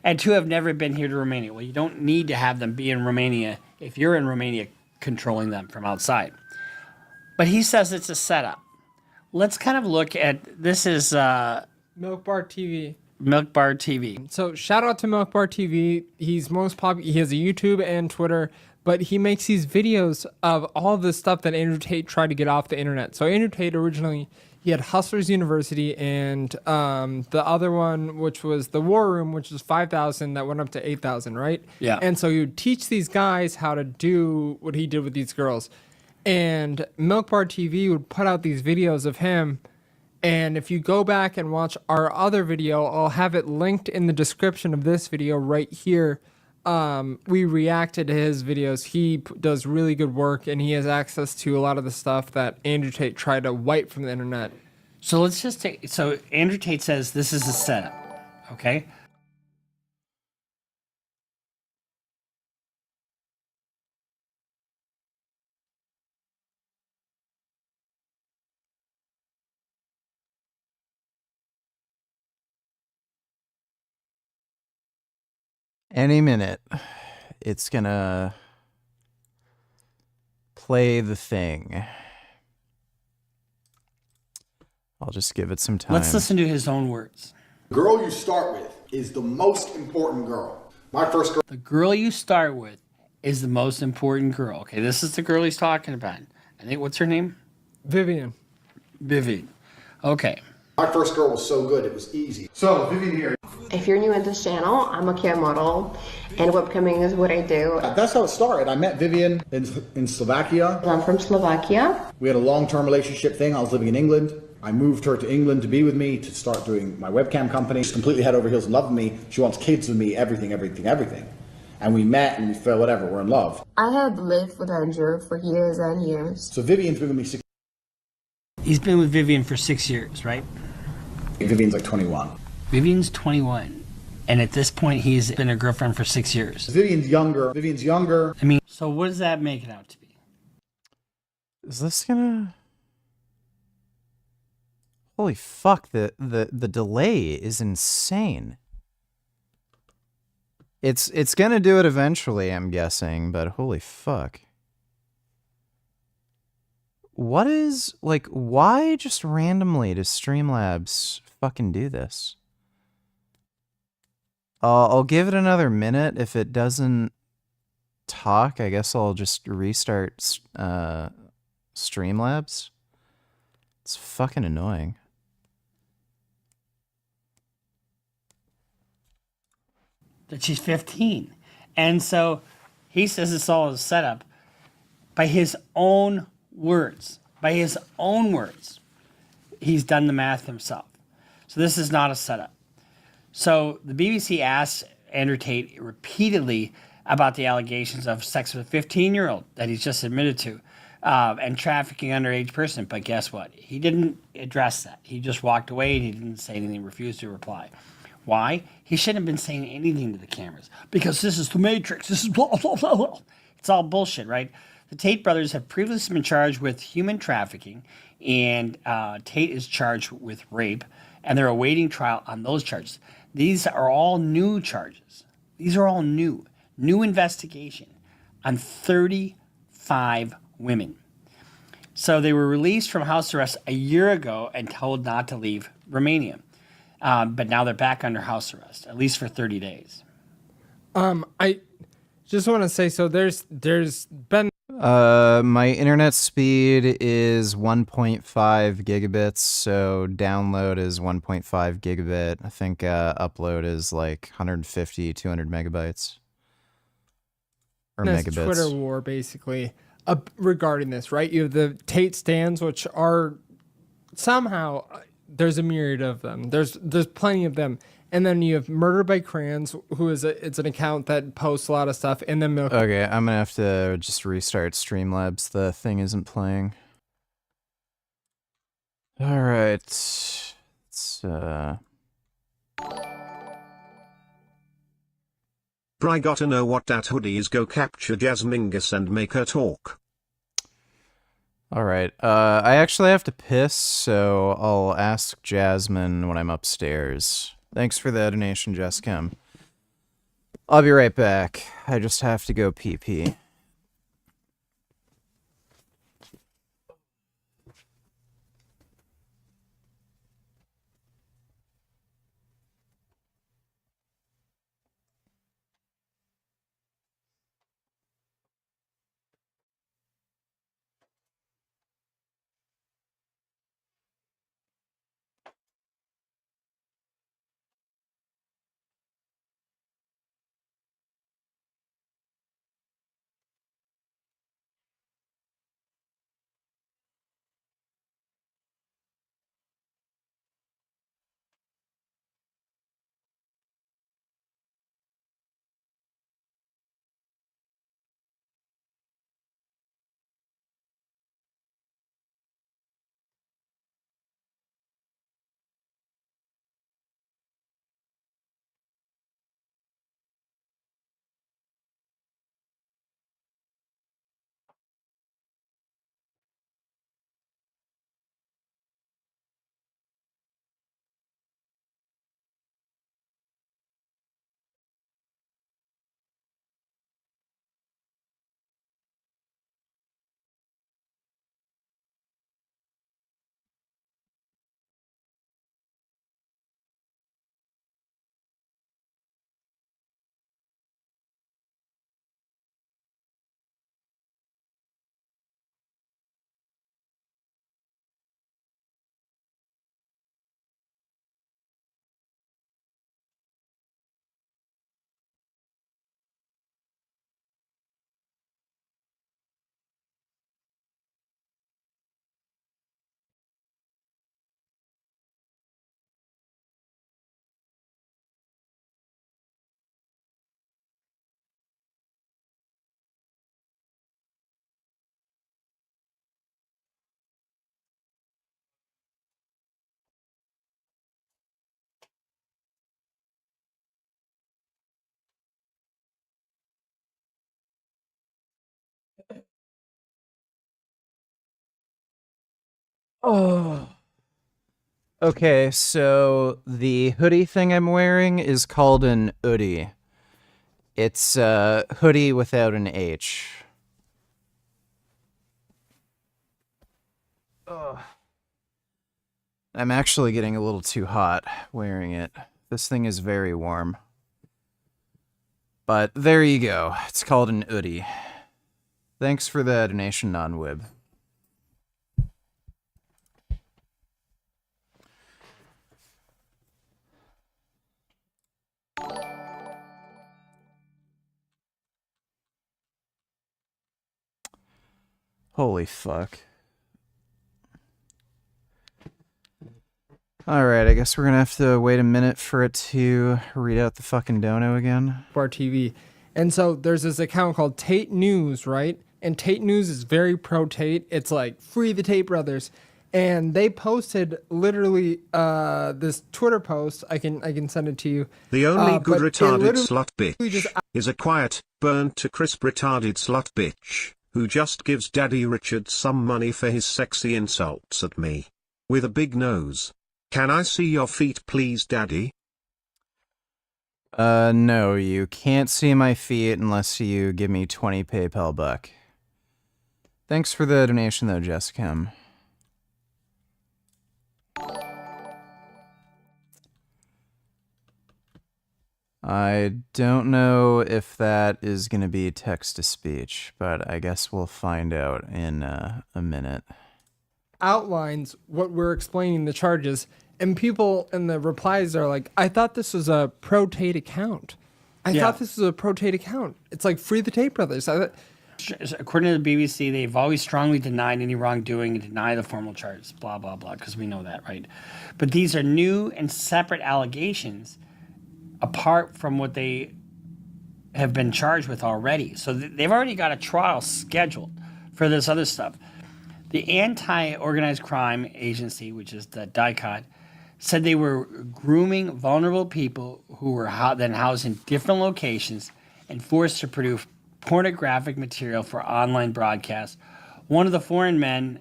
And 2 have never been here to Romania. Well, you don't need to have them be in Romania if you're in Romania controlling them from outside. But he says it's a setup. Let's kind of look at, this is Milk Bar TV. Milk Bar TV. So shout out to Milk Bar TV. He's most popular. He has a YouTube and Twitter, but he makes these videos of all the stuff that Andrew Tate tried to get off the internet. So Andrew Tate originally, he had Hustlers University and the other one, which was the War Room, which was 5,000 that went up to 8,000, right? Yeah. And so he would teach these guys how to do what he did with these girls. And Milk Bar TV would put out these videos of him. And if you go back and watch our other video, I'll have it linked in the description of this video right here. We reacted to his videos. He does really good work, and he has access to a lot of the stuff that Andrew Tate tried to wipe from the internet. So let's just take, so Andrew Tate says this is a setup, okay? Any minute, it's gonna play the thing. I'll just give it some time. Let's listen to his own words. The girl you start with is the most important girl. My first girl. The girl you start with is the most important girl. Okay, this is the girl he's talking about. I think, what's her name? Vivian. Okay. My first girl was so good, it was easy. So, Vivian here. If you're new at this channel, I'm a cam model, and webcamming is what I do. That's how it started. I met Vivian in Slovakia. I'm from Slovakia. We had a long-term relationship thing. I was living in England. I moved her to England to be with me, to start doing my webcam company. She's completely head over heels in love with me. She wants kids with me, everything. And we met and we felt whatever, we're in love. I have lived with Andrew for years and years. So Vivian's been with me 6 He's been with Vivian for 6 years, right? Vivian's like 21. Vivian's 21. And at this point, he's been a girlfriend for 6 years. Vivian's younger. I mean, so what does that make it out to be? Is this gonna... Holy fuck, the delay is insane. It's gonna do it eventually, I'm guessing, but holy fuck. What is, like, why just randomly does Streamlabs fucking do this? I'll give it another minute. If it doesn't talk, I guess I'll just restart Streamlabs. It's fucking annoying. That she's 15. And so he says it's all a setup by his own words. By his own words. He's done the math himself. So this is not a setup. So the BBC asked Andrew Tate repeatedly about the allegations of sex with a 15-year-old that he's just admitted to and trafficking underage person. But guess what? He didn't address that. He just walked away and he didn't say anything, refused to reply. Why? He shouldn't have been saying anything to the cameras because this is the Matrix. This is blah, blah, blah, blah. It's all bullshit, right? The Tate brothers have previously been charged with human trafficking, and Tate is charged with rape, and they're awaiting trial on those charges. These are all new charges. These are all new investigation on 35 women. So they were released from house arrest a year ago and told not to leave Romania. But now they're back under house arrest, at least for 30 days. I just want to say, so there's been... My internet speed is 1.5 gigabits, so download is 1.5 gigabit. I think upload is like 150, 200 megabytes. Or megabits. Twitter war, basically, regarding this, right? You have the Tate stands, which are somehow... There's a myriad of them. There's plenty of them. And then you have Murder by Crayons, who is it's an account that posts a lot of stuff. And then Milk. Okay, I'm gonna have to just restart Streamlabs. The thing isn't playing. All right, it's Bry gotta know what that hoodie is. Go capture Jasmingus and make her talk. All right. I actually have to piss, so I'll ask Jasmine when I'm upstairs. Thanks for the donation, Jesscam. I'll be right back. I just have to go pee-pee. Oh. Okay, so the hoodie thing I'm wearing is called an hoodie. It's a hoodie without an H. Ugh. I'm actually getting a little too hot wearing it. This thing is very warm. But there you go. It's called an hoodie. Thanks for the donation, non-wib. Holy fuck. Alright, I guess we're gonna have to wait a minute for it to read out the fucking dono again. Bar TV. And so there's this account called Tate News, right? And Tate News is very pro Tate. It's like free the Tate brothers. And they posted literally this Twitter post. I can send it to you. The only good but it retarded literally slut just bitch is a quiet, burnt to crisp retarded slut bitch, who just gives Daddy Richard some money for his sexy insults at me. With a big nose. Can I see your feet please, Daddy? No, you can't see my feet unless you give me 20 PayPal buck. Thanks for the donation though, Jessica. I don't know if that is going to be text-to-speech, but I guess we'll find out in a minute. Outlines what we're explaining the charges, and people in the replies are like, I thought this was a pro Tate account. I thought this was a pro Tate account. It's like free the Tate brothers. According to the BBC, they've always strongly denied any wrongdoing and deny the formal charges, blah, blah, blah, because we know that, right? But these are new and separate allegations apart from what they have been charged with already. So they've already got a trial scheduled for this other stuff. The Anti-Organized Crime Agency, which is the DICOT, said they were grooming vulnerable people who were then housed in different locations and forced to produce pornographic material for online broadcasts. One of the foreign men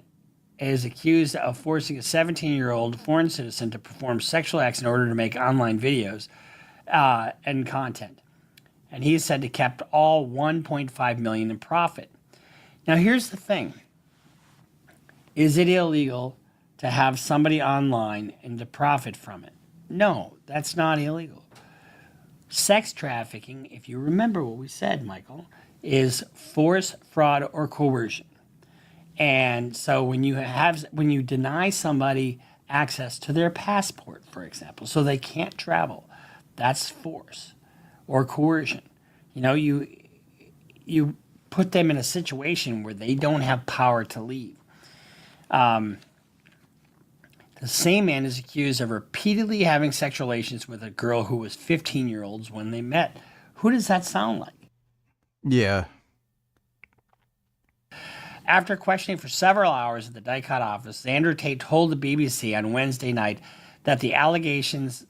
is accused of forcing a 17-year-old foreign citizen to perform sexual acts in order to make online videos and content. And he is said to kept all $1.5 million in profit. Now, here's the thing. Is it illegal to have somebody online and to profit from it? No, that's not illegal. Sex trafficking, if you remember what we said, Michael, is force, fraud, or coercion. And so when you deny somebody access to their passport, for example, so they can't travel, that's force or coercion. You know, you put them in a situation where they don't have power to leave. The same man is accused of repeatedly having sexual relations with a girl who was 15-year-olds when they met. Who does that sound like? Yeah. After questioning for several hours at the DICOT office, Xander Tate told the BBC on Wednesday night that the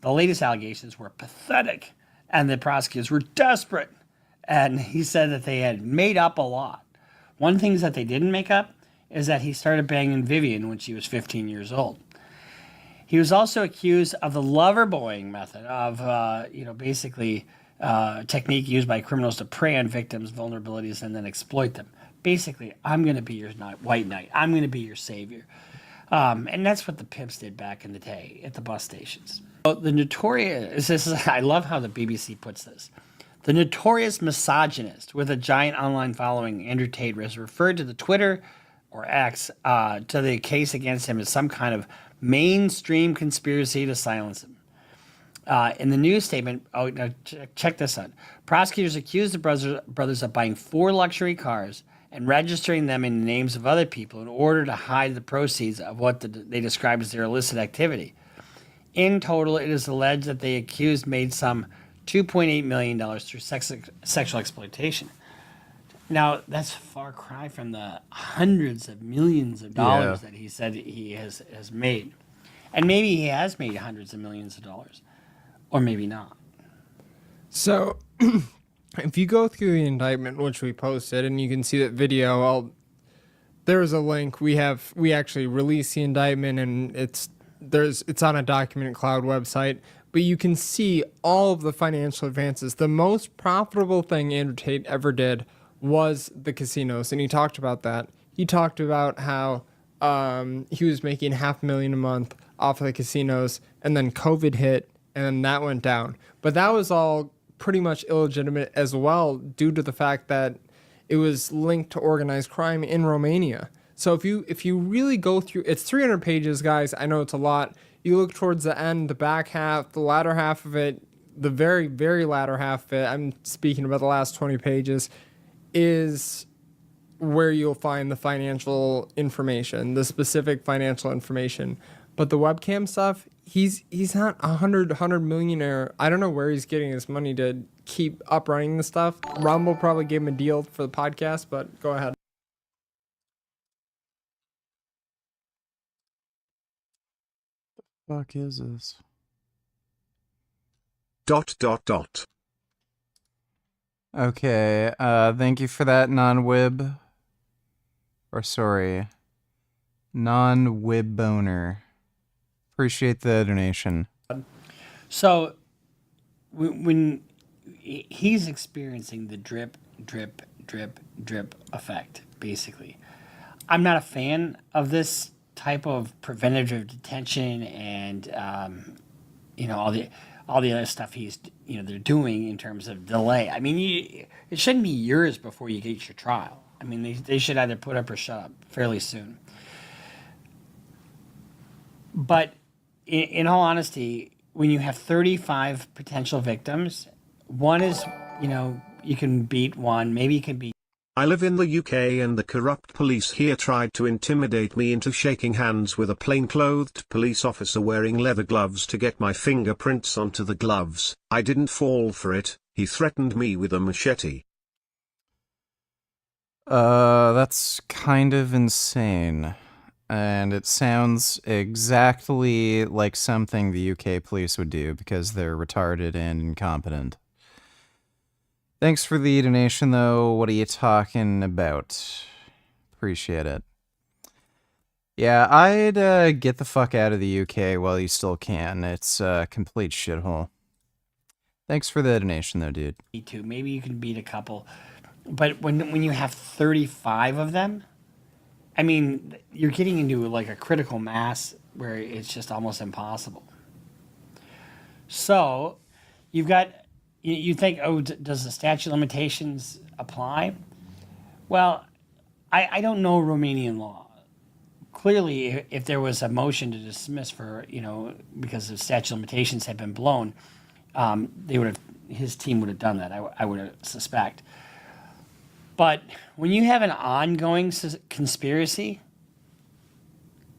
latest allegations were pathetic and the prosecutors were desperate. And he said that they had made up a lot. One thing that they didn't make up is that he started banging Vivian when she was 15 years old. He was also accused of the lover-boying method of, basically technique used by criminals to prey on victims' vulnerabilities and then exploit them. Basically, I'm going to be your white knight. I'm going to be your savior. And that's what the pimps did back in the day at the bus stations. The notorious, I love how the BBC puts this. The notorious misogynist with a giant online following, Andrew Tate, has referred to the Twitter or X to the case against him as some kind of mainstream conspiracy to silence him. In the news statement, check this out. Prosecutors accused the brothers of buying 4 luxury cars and registering them in the names of other people in order to hide the proceeds of what they describe as their illicit activity. In total, it is alleged that the accused made some $2.8 million through sexual exploitation. Now, that's a far cry from the hundreds of millions of dollars that he said he has made. And maybe he has made hundreds of millions of dollars. Or maybe not. So, if you go through the indictment, which we posted, and you can see that video, there's a link. We actually released the indictment, and it's it's on a document cloud website, but you can see all of the financial advances. The most profitable thing Andrew Tate ever did was the casinos, and he talked about that. He talked about how he was making $500,000 a month off of the casinos, and then COVID hit, and then that went down. But that was all pretty much illegitimate as well, due to the fact that it was linked to organized crime in Romania. So if you really go through, it's 300 pages, guys. I know it's a lot. You look towards the end, the back half, the latter half of it, the very, very latter half of it, I'm speaking about the last 20 pages, is where you'll find the financial information, the specific financial information. But the webcam stuff, he's not a hundred millionaire. I don't know where he's getting his money to keep up running the stuff. Rumble probably gave him a deal for the podcast, but go ahead. Fuck is this? ... Okay, thank you for that, non-wib. Or sorry, non-wib boner. Appreciate the donation. So, when he's experiencing the drip, drip, drip, drip effect, basically. I'm not a fan of this type of preventative detention and all the other stuff they're doing in terms of delay. I mean, it shouldn't be years before you get your trial. I mean, they should either put up or shut up fairly soon. But in all honesty, when you have 35 potential victims, one is, you can beat one, maybe you can beat. I live in the UK and the corrupt police here tried to intimidate me into shaking hands with a plain-clothed police officer wearing leather gloves to get my fingerprints onto the gloves. I didn't fall for it. He threatened me with a machete. That's kind of insane. And it sounds exactly like something the UK police would do because they're retarded and incompetent. Thanks for the donation, though. What are you talking about? Appreciate it. Yeah, I'd get the fuck out of the UK while you still can. It's a complete shithole. Thanks for the donation, though, dude. Me too. Maybe you can beat a couple. But when you have 35 of them, I mean, you're getting into like a critical mass where it's just almost impossible. So you've got... You think, does the statute of limitations apply? Well, I don't know Romanian law. Clearly, if there was a motion to dismiss for, because the statute of limitations had been blown, his team would have done that, I would suspect. But when you have an ongoing conspiracy,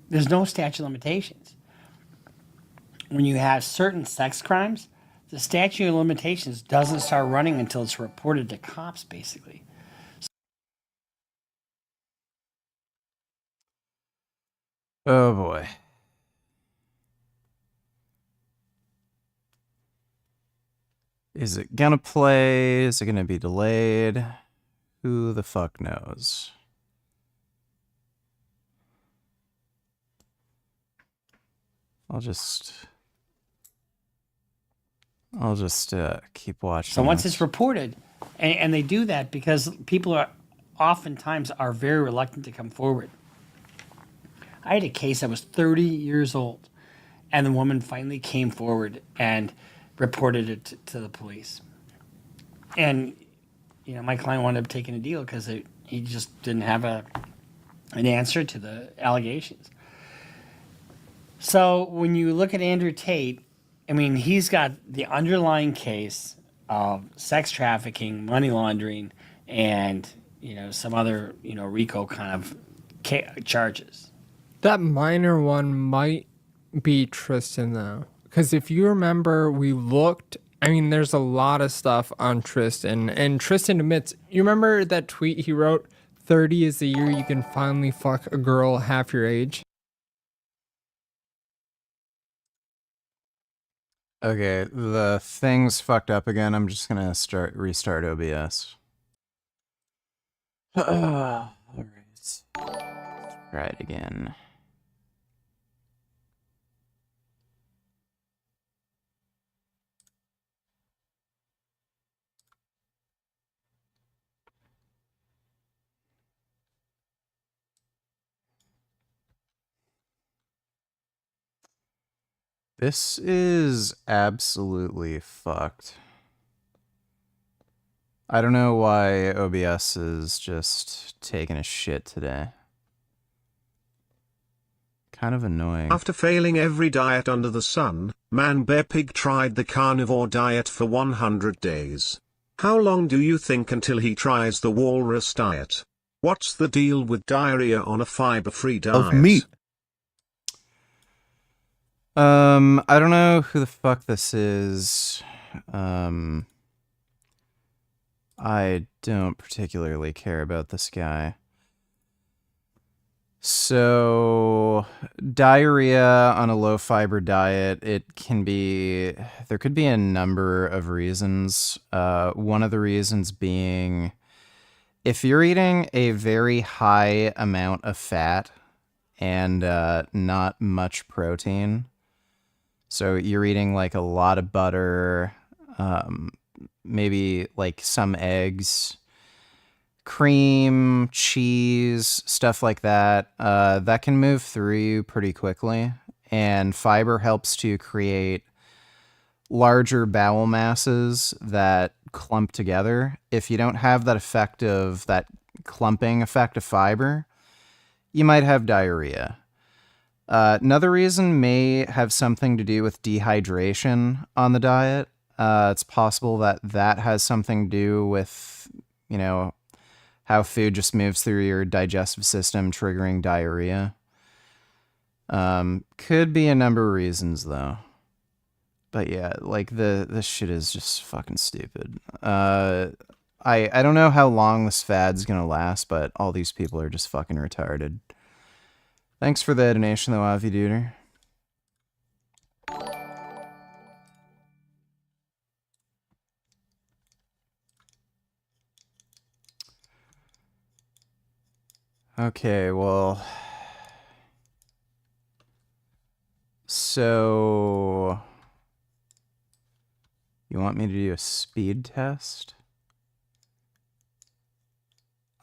there's no statute of limitations. When you have certain sex crimes, the statute of limitations doesn't start running until it's reported to cops, basically. Oh, boy. Is it gonna play? Is it gonna be delayed? Who the fuck knows? I'll just keep watching. So once it's reported, and they do that because people are oftentimes very reluctant to come forward. I had a case that was 30 years old, and the woman finally came forward and reported it to the police. And my client wound up taking a deal because he just didn't have an answer to the allegations. So when you look at Andrew Tate, I mean, he's got the underlying case of sex trafficking, money laundering, and, some other, RICO kind of charges. That minor one might be Tristan, though. Because if you remember, we looked, there's a lot of stuff on Tristan. And Tristan admits, you remember that tweet he wrote, 30 is the year you can finally fuck a girl half your age? Okay, the thing's fucked up again. I'm just gonna restart OBS. Alright. Try it again. This is absolutely fucked. I don't know why OBS is just taking a shit today. Kind of annoying. After failing every diet under the sun, Man Bear Pig tried the carnivore diet for 100 days. How long do you think until he tries the walrus diet? What's the deal with diarrhea on a fiber-free diet? Of meat. I don't know who the fuck this is. I don't particularly care about this guy. So, diarrhea on a low fiber diet, there could be a number of reasons. One of the reasons being, if you're eating a very high amount of fat and not much protein, so you're eating like a lot of butter, maybe like some eggs, cream, cheese, stuff like that, that can move through you pretty quickly. And fiber helps to create larger bowel masses that clump together. If you don't have that clumping effect of fiber, you might have diarrhea. Another reason may have something to do with dehydration on the diet. It's possible that has something to do with, how food just moves through your digestive system, triggering diarrhea. Could be a number of reasons, though. But yeah, like, this shit is just fucking stupid. I don't know how long this fad's gonna last, but all these people are just fucking retarded. Thanks for the donation, though, Avi Duder. Okay, well... So... You want me to do a speed test?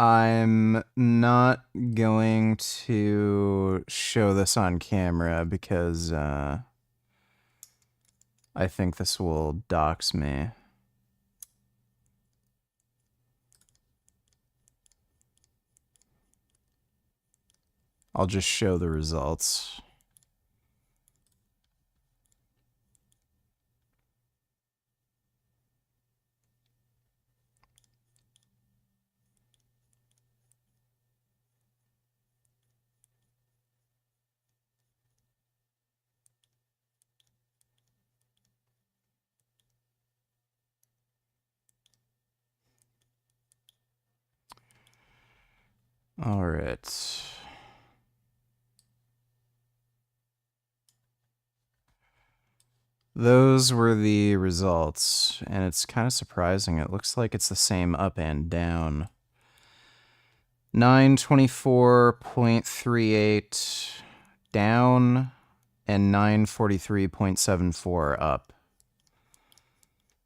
I'm not going to show this on camera because I think this will dox me. I'll just show the results. All right. Those were the results, and it's kind of surprising. It looks like it's the same up and down. 924.38 down and 943.74 up.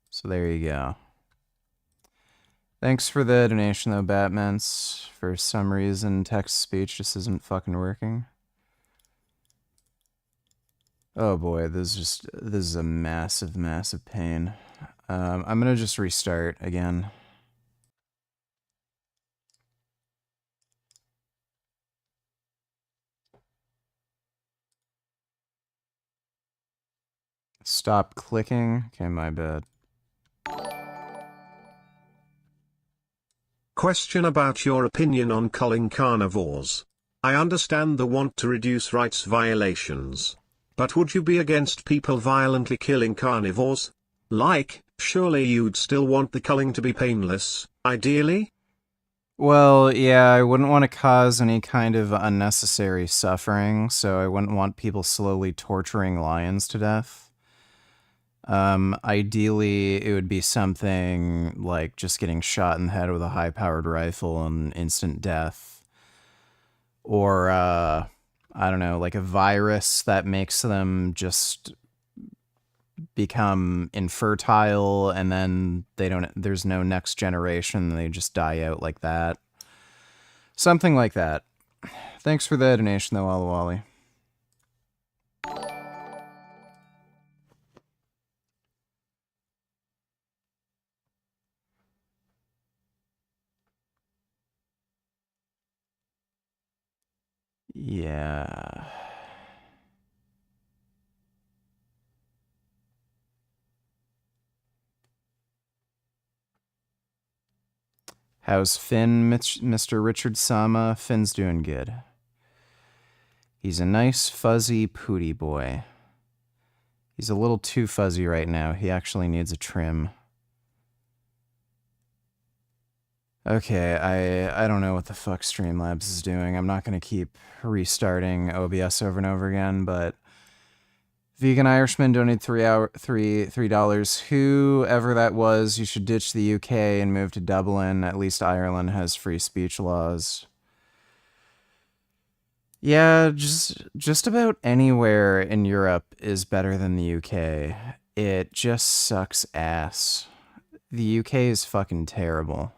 So there you go. Thanks for the donation, though, Batmans. For some reason, text-to-speech just isn't fucking working. Oh boy, this is a massive, massive pain. I'm gonna just restart again. Stop clicking. Okay, my bad. Question about your opinion on culling carnivores. I understand the want to reduce rights violations. But would you be against people violently killing carnivores? Like, surely you'd still want the culling to be painless, ideally? Well, yeah, I wouldn't want to cause any kind of unnecessary suffering, so I wouldn't want people slowly torturing lions to death. Ideally, it would be something like just getting shot in the head with a high-powered rifle and instant death. Or, I don't know, like a virus that makes them just become infertile and then there's no next generation, they just die out like that. Something like that. Thanks for the donation, though, Wally Wally. Yeah. How's Finn, Mr. Richard Sama? Finn's doing good. He's a nice, fuzzy pooty boy. He's a little too fuzzy right now. He actually needs a trim. Okay, I don't know what the fuck Streamlabs is doing. I'm not going to keep restarting OBS over and over again, but Vegan Irishman donated $3. Whoever that was, you should ditch the UK and move to Dublin. At least Ireland has free speech laws. Yeah, just about anywhere in Europe is better than the UK. It just sucks ass. The UK is fucking terrible.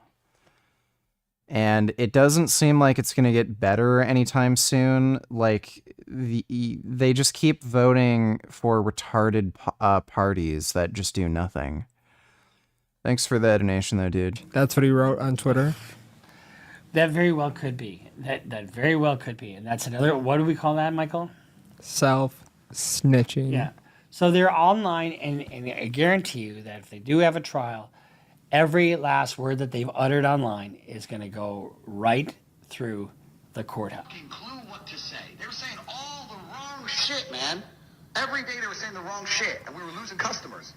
And it doesn't seem like it's going to get better anytime soon. Like, they just keep voting for retarded parties that just do nothing. Thanks for the donation, though, dude. That's what he wrote on Twitter. That very well could be. That very well could be. And that's another, what do we call that, Michael? Self-snitching. Yeah. So they're online, and I guarantee you that if they do have a trial, every last word that they've uttered online is going to go right through the courthouse. Clue what to say. They were saying all the wrong shit, man. Every day they were saying the wrong shit, and we were losing customers.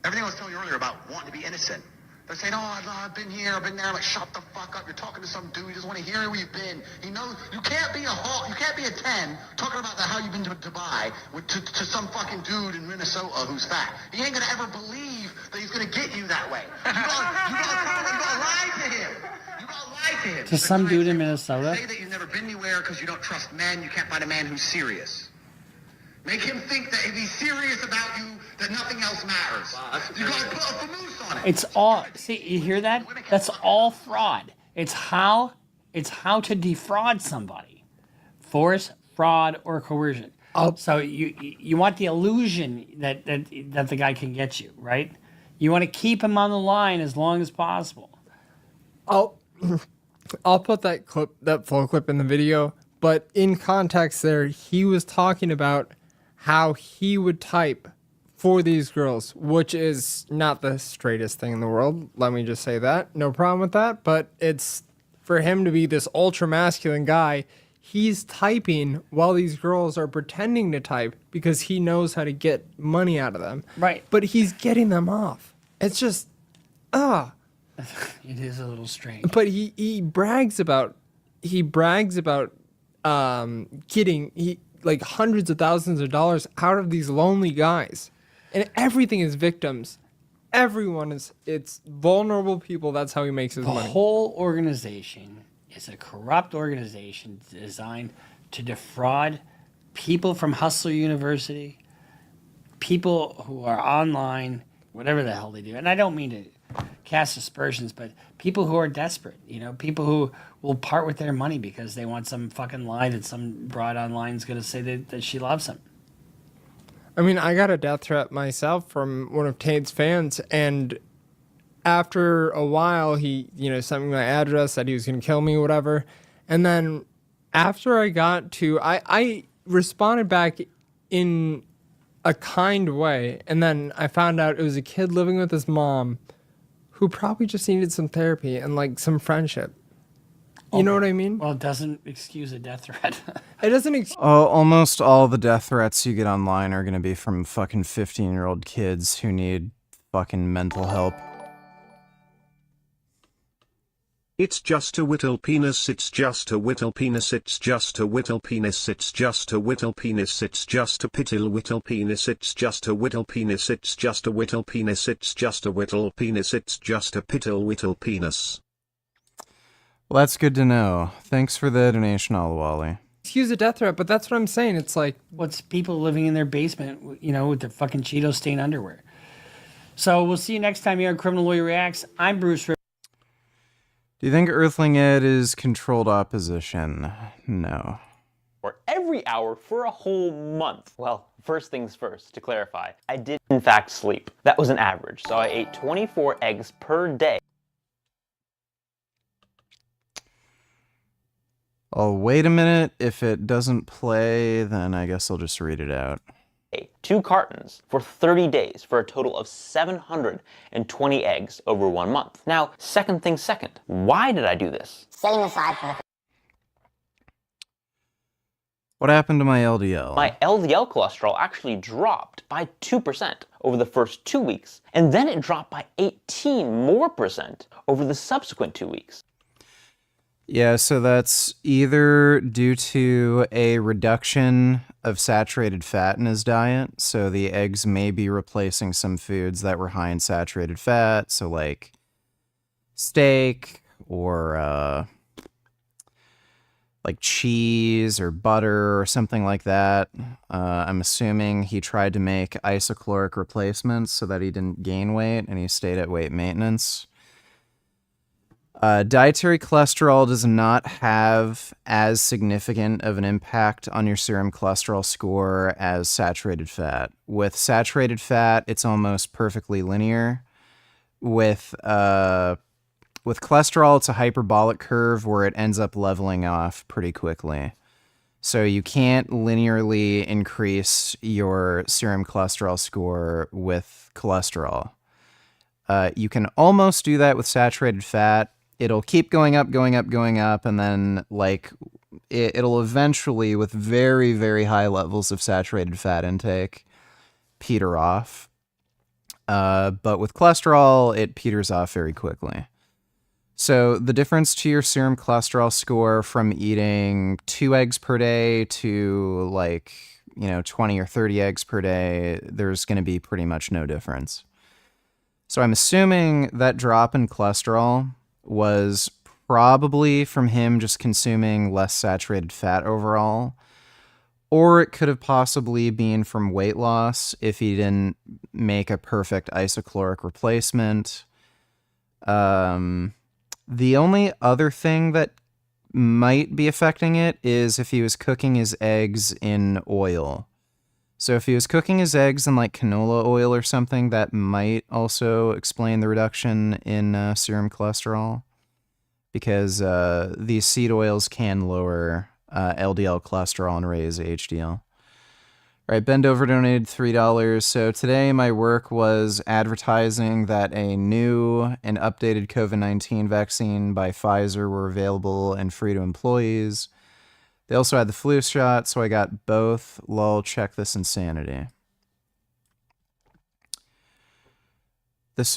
Everything I was telling you earlier about wanting to be innocent. They're saying, oh, I've been here, I've been there. I'm like, shut the fuck up. You're talking to some dude. He doesn't want to hear where you've been. He knows you can't be a hawk. You can't be a 10 talking about how you've been to Dubai to some fucking dude in Minnesota who's fat. He ain't going to ever believe that he's going to get you that way. You gotta lie to him. You gotta lie to him. To some dude in Minnesota? Say that you've never been anywhere because you don't trust men. You can't find a man who's serious. Make him think that if he's serious about you, that nothing else matters. You gotta put a famoose on it. It's all, see, you hear that? That's all fraud. It's how to defraud somebody. Force, fraud, or coercion. So you want the illusion that the guy can get you, right? You want to keep him on the line as long as possible. I'll put that full clip in the video, but in context there, he was talking about how he would type for these girls, which is not the straightest thing in the world. Let me just say that. No problem with that. But it's for him to be this ultra masculine guy. He's typing while these girls are pretending to type because he knows how to get money out of them. Right. But he's getting them off. It's just, It is a little strange. But he brags about getting like hundreds of thousands of dollars out of these lonely guys. And everything is victims. It's vulnerable people. That's how he makes his money. The whole organization is a corrupt organization designed to defraud people from Hustler University, people who are online, whatever the hell they do. And I don't mean to cast aspersions, but people who are desperate, people who will part with their money because they want some fucking lie that some broad online is going to say that she loves them. I mean, I got a death threat myself from one of Tate's fans, and after a while, he, sent me my address, said he was going to kill me, whatever. And then after I got to, I responded back in a kind way, and then I found out it was a kid living with his mom who probably just needed some therapy and like some friendship. You know what I mean? Well, it doesn't excuse a death threat. It doesn't almost all the death threats you get online are going to be from fucking 15-year-old kids who need fucking mental help. It's just a whittle penis, it's just a whittle penis, it's just a whittle penis, it's just a whittle penis, it's just a pittle whittle penis, it's just a whittle penis, it's just a whittle penis, it's just a whittle penis, it's just a pittle whittle penis. Well, that's good to know. Thanks for the donation, Alawali. Excuse a death threat, but that's what I'm saying. It's like, what's people living in their basement, with their fucking Cheeto stained underwear. So we'll see you next time here on Criminal Lawyer Reacts. I'm Bruce Rivers. Do you think Earthling Ed is controlled opposition? No. Or every hour for a whole month. Well, first things first, to clarify, I did in fact sleep. That was an average, so I ate 24 eggs per day. Oh, wait a minute. If it doesn't play, then I guess I'll just read it out. 2 cartons for 30 days for a total of 720 eggs over 1 month. Now, second thing second, why did I do this? Setting aside for the What happened to my LDL? My LDL cholesterol actually dropped by 2% over the first 2 weeks, and then it dropped by 18% more over the subsequent 2 weeks. Yeah, so that's either due to a reduction of saturated fat in his diet. So the eggs may be replacing some foods that were high in saturated fat. So like steak or like cheese or butter or something like that. I'm assuming he tried to make isocaloric replacements so that he didn't gain weight and he stayed at weight maintenance. Dietary cholesterol does not have as significant of an impact on your serum cholesterol score as saturated fat. With saturated fat, it's almost perfectly linear. With cholesterol, it's a hyperbolic curve where it ends up leveling off pretty quickly. So you can't linearly increase your serum cholesterol score with cholesterol. You can almost do that with saturated fat. It'll keep going up, and then like it'll eventually, with very, very high levels of saturated fat intake, peter off. But with cholesterol, it peters off very quickly. So the difference to your serum cholesterol score from eating 2 eggs per day to 20 or 30 eggs per day, there's going to be pretty much no difference. So I'm assuming that drop in cholesterol was probably from him just consuming less saturated fat overall, or it could have possibly been from weight loss if he didn't make a perfect isocaloric replacement. The only other thing that might be affecting it is if he was cooking his eggs in oil. So if he was cooking his eggs in like canola oil or something, that might also explain the reduction in serum cholesterol, because these seed oils can lower LDL cholesterol and raise HDL. All right, Bendover donated $3. So today my work was advertising that a new and updated COVID-19 vaccine by Pfizer were available and free to employees. They also had the flu shot, so I got both. Lol, check this insanity. This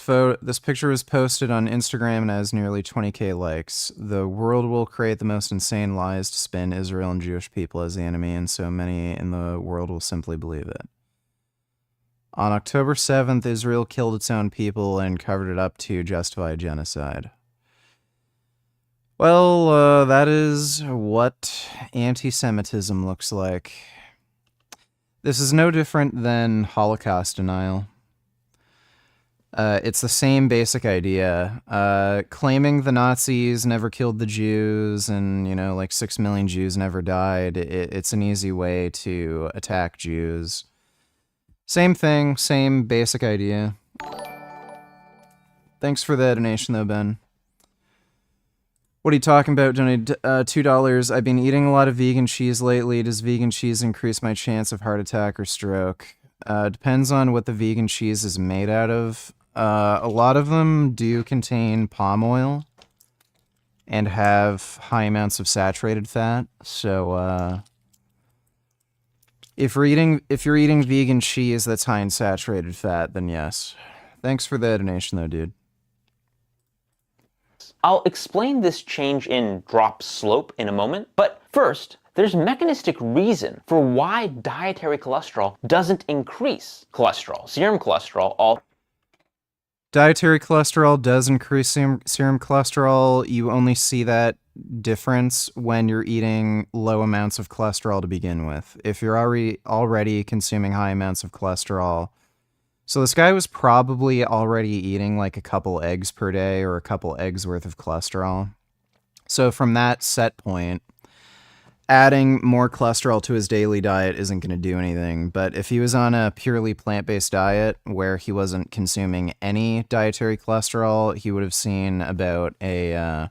picture was posted on Instagram and has nearly 20k likes. The world will create the most insane lies to spin Israel and Jewish people as the enemy, and so many in the world will simply believe it. On October 7th, Israel killed its own people and covered it up to justify genocide. Well, that is what anti-Semitism looks like. This is no different than Holocaust denial. It's the same basic idea. Claiming the Nazis never killed the Jews and, 6 million Jews never died, it's an easy way to attack Jews. Same thing, same basic idea. Thanks for the donation, though, Ben. What are you talking about? Donated $2. I've been eating a lot of vegan cheese lately. Does vegan cheese increase my chance of heart attack or stroke? Depends on what the vegan cheese is made out of. A lot of them do contain palm oil and have high amounts of saturated fat. So if you're eating vegan cheese that's high in saturated fat, then yes. Thanks for the donation, though, dude. I'll explain this change in drop slope in a moment, but first, there's mechanistic reason for why dietary cholesterol doesn't increase cholesterol, serum cholesterol. Dietary cholesterol does increase serum cholesterol. You only see that difference when you're eating low amounts of cholesterol to begin with. If you're already consuming high amounts of cholesterol. So this guy was probably already eating like a couple eggs per day or a couple eggs worth of cholesterol. So from that set point, adding more cholesterol to his daily diet isn't going to do anything. But if he was on a purely plant-based diet where he wasn't consuming any dietary cholesterol, he would have seen about a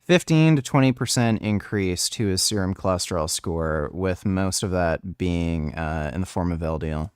15 to 20% increase to his serum cholesterol score, with most of that being in the form of LDL.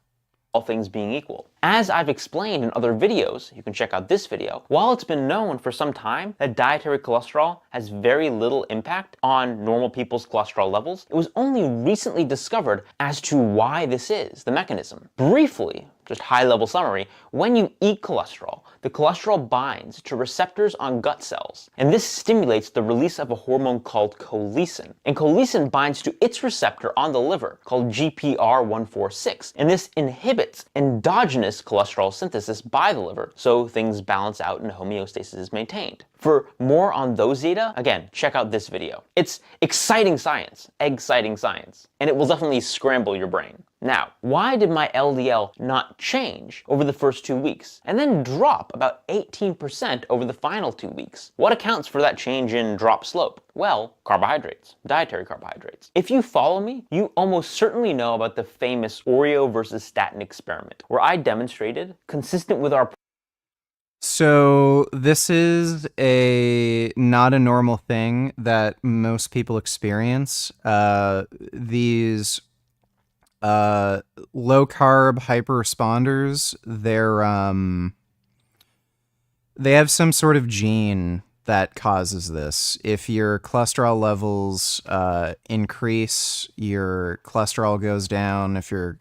All things being equal. As I've explained in other videos, you can check out this video, while it's been known for some time that dietary cholesterol has very little impact on normal people's cholesterol levels, it was only recently discovered as to why this is, the mechanism. Briefly, just high-level summary, when you eat cholesterol, the cholesterol binds to receptors on gut cells, and this stimulates the release of a hormone called colicin. And colicin binds to its receptor on the liver, called GPR146, and this inhibits endogenous cholesterol synthesis by the liver, so things balance out and homeostasis is maintained. For more on those data, again, check out this video. It's exciting science, exciting science, and it will definitely scramble your brain. Now, why did my LDL not change over the first 2 weeks, and then drop about 18% over the final 2 weeks? What accounts for that change in drop slope? Well, carbohydrates, dietary carbohydrates. If you follow me, you almost certainly know about the famous Oreo versus statin experiment, where I demonstrated, consistent with our So this is not a normal thing that most people experience. These low carb hyper responders, they have some sort of gene that causes this. If your cholesterol levels increase, your cholesterol goes down. If your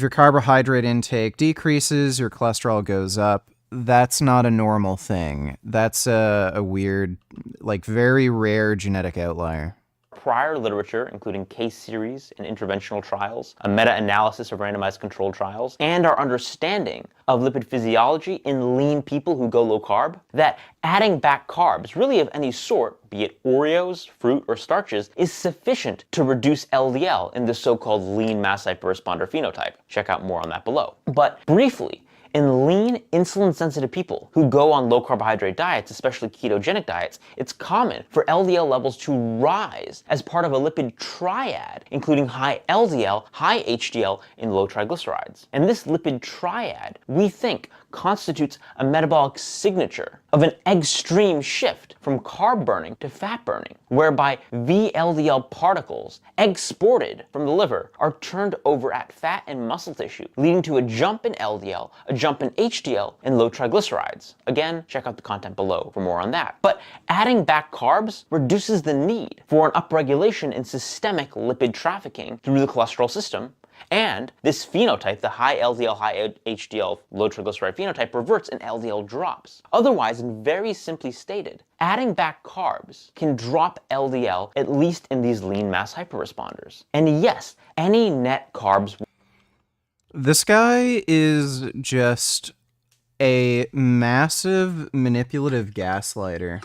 carbohydrate intake decreases, your cholesterol goes up. That's not a normal thing. That's a weird, like very rare genetic outlier. Prior literature, including case series and interventional trials, a meta-analysis of randomized controlled trials, and our understanding of lipid physiology in lean people who go low carb, that adding back carbs, really of any sort, be it Oreos, fruit, or starches, is sufficient to reduce LDL in the so-called lean mass hyperresponder phenotype. Check out more on that below. But briefly, in lean, insulin-sensitive people who go on low-carbohydrate diets, especially ketogenic diets, it's common for LDL levels to rise as part of a lipid triad, including high LDL, high HDL, and low triglycerides. And this lipid triad, we think, constitutes a metabolic signature of an extreme shift from carb burning to fat burning, whereby VLDL particles exported from the liver are turned over at fat and muscle tissue, leading to a jump in LDL, a jump in HDL, and low triglycerides. Again, check out the content below for more on that. But adding back carbs reduces the need for an upregulation in systemic lipid trafficking through the cholesterol system. And this phenotype, the high LDL, high HDL, low triglyceride phenotype, reverts and LDL drops. Otherwise, and very simply stated, adding back carbs can drop LDL, at least in these lean mass hyperresponders. And yes, any net carbs. This guy is just a massive manipulative gaslighter.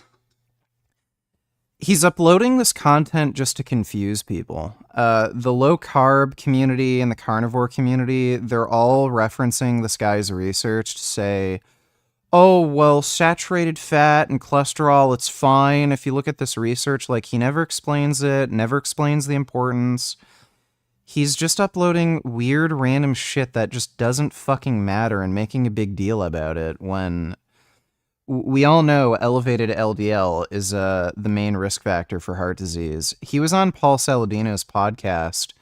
He's uploading this content just to confuse people. The low-carb community and the carnivore community, they're all referencing this guy's research to say, oh, well, saturated fat and cholesterol, it's fine. If you look at this research, like, he never explains it, never explains the importance. He's just uploading weird random shit that just doesn't fucking matter and making a big deal about it when we all know elevated LDL is the main risk factor for heart disease. He was on Paul Saladino's podcast,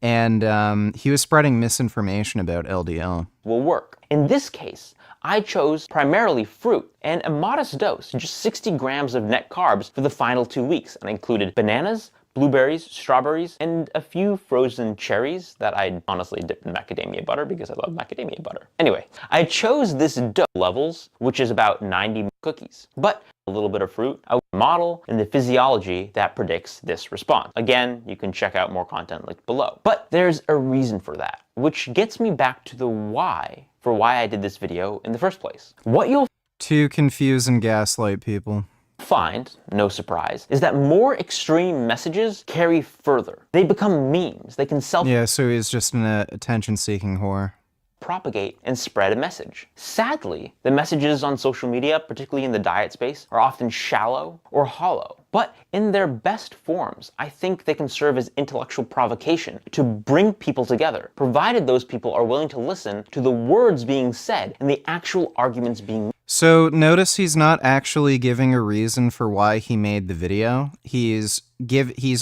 and he was spreading misinformation about LDL. Will work. In this case, I chose primarily fruit and a modest dose, just 60 grams of net carbs for the final 2 weeks, and I included bananas, blueberries, strawberries, and a few frozen cherries that I honestly dipped in macadamia butter because I love macadamia butter. Anyway, I chose this dose levels, which is about 90 cookies, but a little bit of fruit, a model, and the physiology that predicts this response. Again, you can check out more content linked below. But there's a reason for that, which gets me back to the why for why I did this video in the first place. What you'll To confuse and gaslight people. Find, no surprise, is that more extreme messages carry further. They become memes. They can Yeah, so he's just an attention-seeking whore. Propagate and spread a message. Sadly, the messages on social media, particularly in the diet space, are often shallow or hollow. But in their best forms, I think they can serve as intellectual provocation to bring people together, provided those people are willing to listen to the words being said and the actual arguments being made. So notice he's not actually giving a reason for why he made the video. He's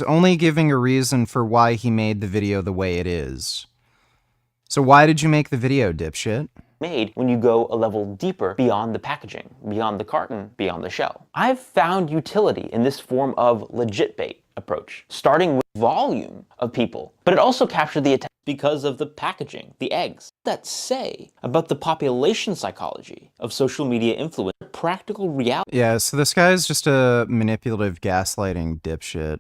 only giving a reason for why he made the video the way it is. So why did you make the video, dipshit? Made when you go a level deeper beyond the packaging, beyond the carton, beyond the shell. I've found utility in this form of legit bait approach, starting with volume of people, but it also captured the attention because of the packaging, the eggs. That say about the population psychology of social media influence, practical reality. Yeah, so this guy is just a manipulative gaslighting dipshit.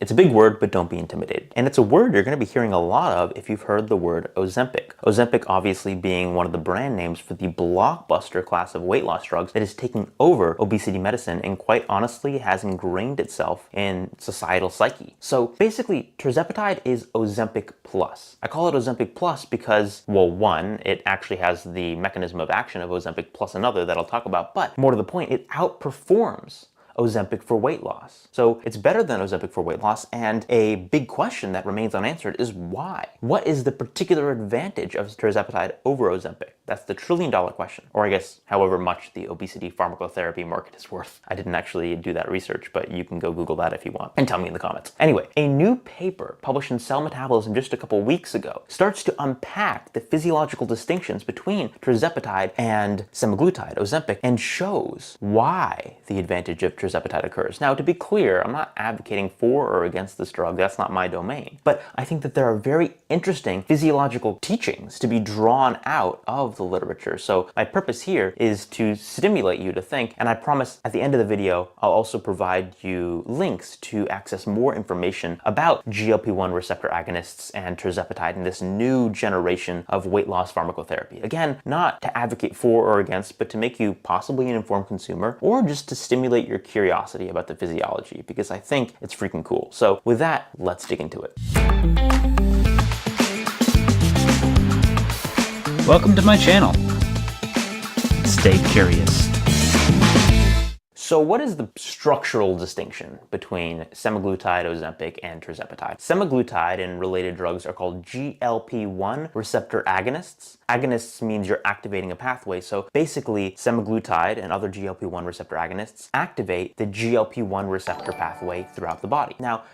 It's a big word, but don't be intimidated. And it's a word you're going to be hearing a lot of if you've heard the word Ozempic. Ozempic obviously being one of the brand names for the blockbuster class of weight loss drugs that is taking over obesity medicine and quite honestly has ingrained itself in societal psyche. So basically, tirzepatide is Ozempic Plus. I call it Ozempic Plus because, well, one, it actually has the mechanism of action of Ozempic plus another that I'll talk about, but more to the point, it outperforms Ozempic for weight loss. So it's better than Ozempic for weight loss, and a big question that remains unanswered is why? What is the particular advantage of tirzepatide over Ozempic? That's the trillion-dollar question. Or I guess however much the obesity pharmacotherapy market is worth. I didn't actually do that research, but you can go Google that if you want and tell me in the comments. Anyway, a new paper published in Cell Metabolism just a couple weeks ago starts to unpack the physiological distinctions between tirzepatide and semaglutide, Ozempic, and shows why the advantage of tirzepatide occurs. Now, to be clear, I'm not advocating for or against this drug. That's not my domain. But I think that there are very interesting physiological teachings to be drawn out of the literature. So my purpose here is to stimulate you to think, and I promise at the end of the video, I'll also provide you links to access more information about GLP-1 receptor agonists and tirzepatide in this new generation of weight loss pharmacotherapy. Again, not to advocate for or against, but to make you possibly an informed consumer, or just to stimulate your curiosity about the physiology, because I think it's freaking cool. So with that, let's dig into it. Welcome to my channel. Stay curious. So what is the structural distinction between semaglutide, Ozempic, and tirzepatide? Semaglutide and related drugs are called GLP-1 receptor agonists. Agonists means you're activating a pathway. So basically, semaglutide and other GLP-1 receptor agonists activate the GLP-1 receptor pathway throughout the body. Now,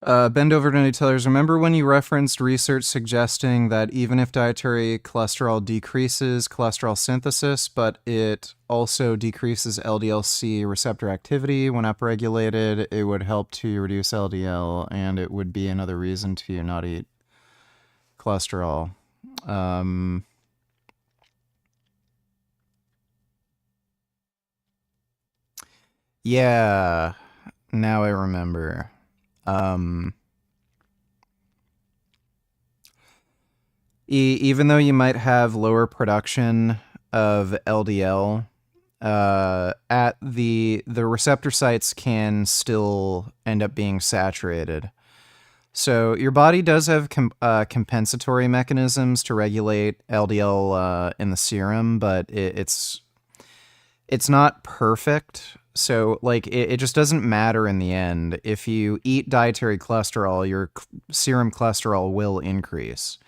Bend over to tellers. Remember when you referenced research suggesting that even if dietary cholesterol decreases cholesterol synthesis, but it also decreases LDL-C receptor activity when upregulated, it would help to reduce LDL, and it would be another reason to not eat cholesterol. Yeah, now I remember. Even though you might have lower production of LDL, at the receptor sites can still end up being saturated. So your body does have compensatory mechanisms to regulate LDL in the serum, but it's not perfect. So, like, it just doesn't matter in the end. If you eat dietary cholesterol, your serum cholesterol will increase.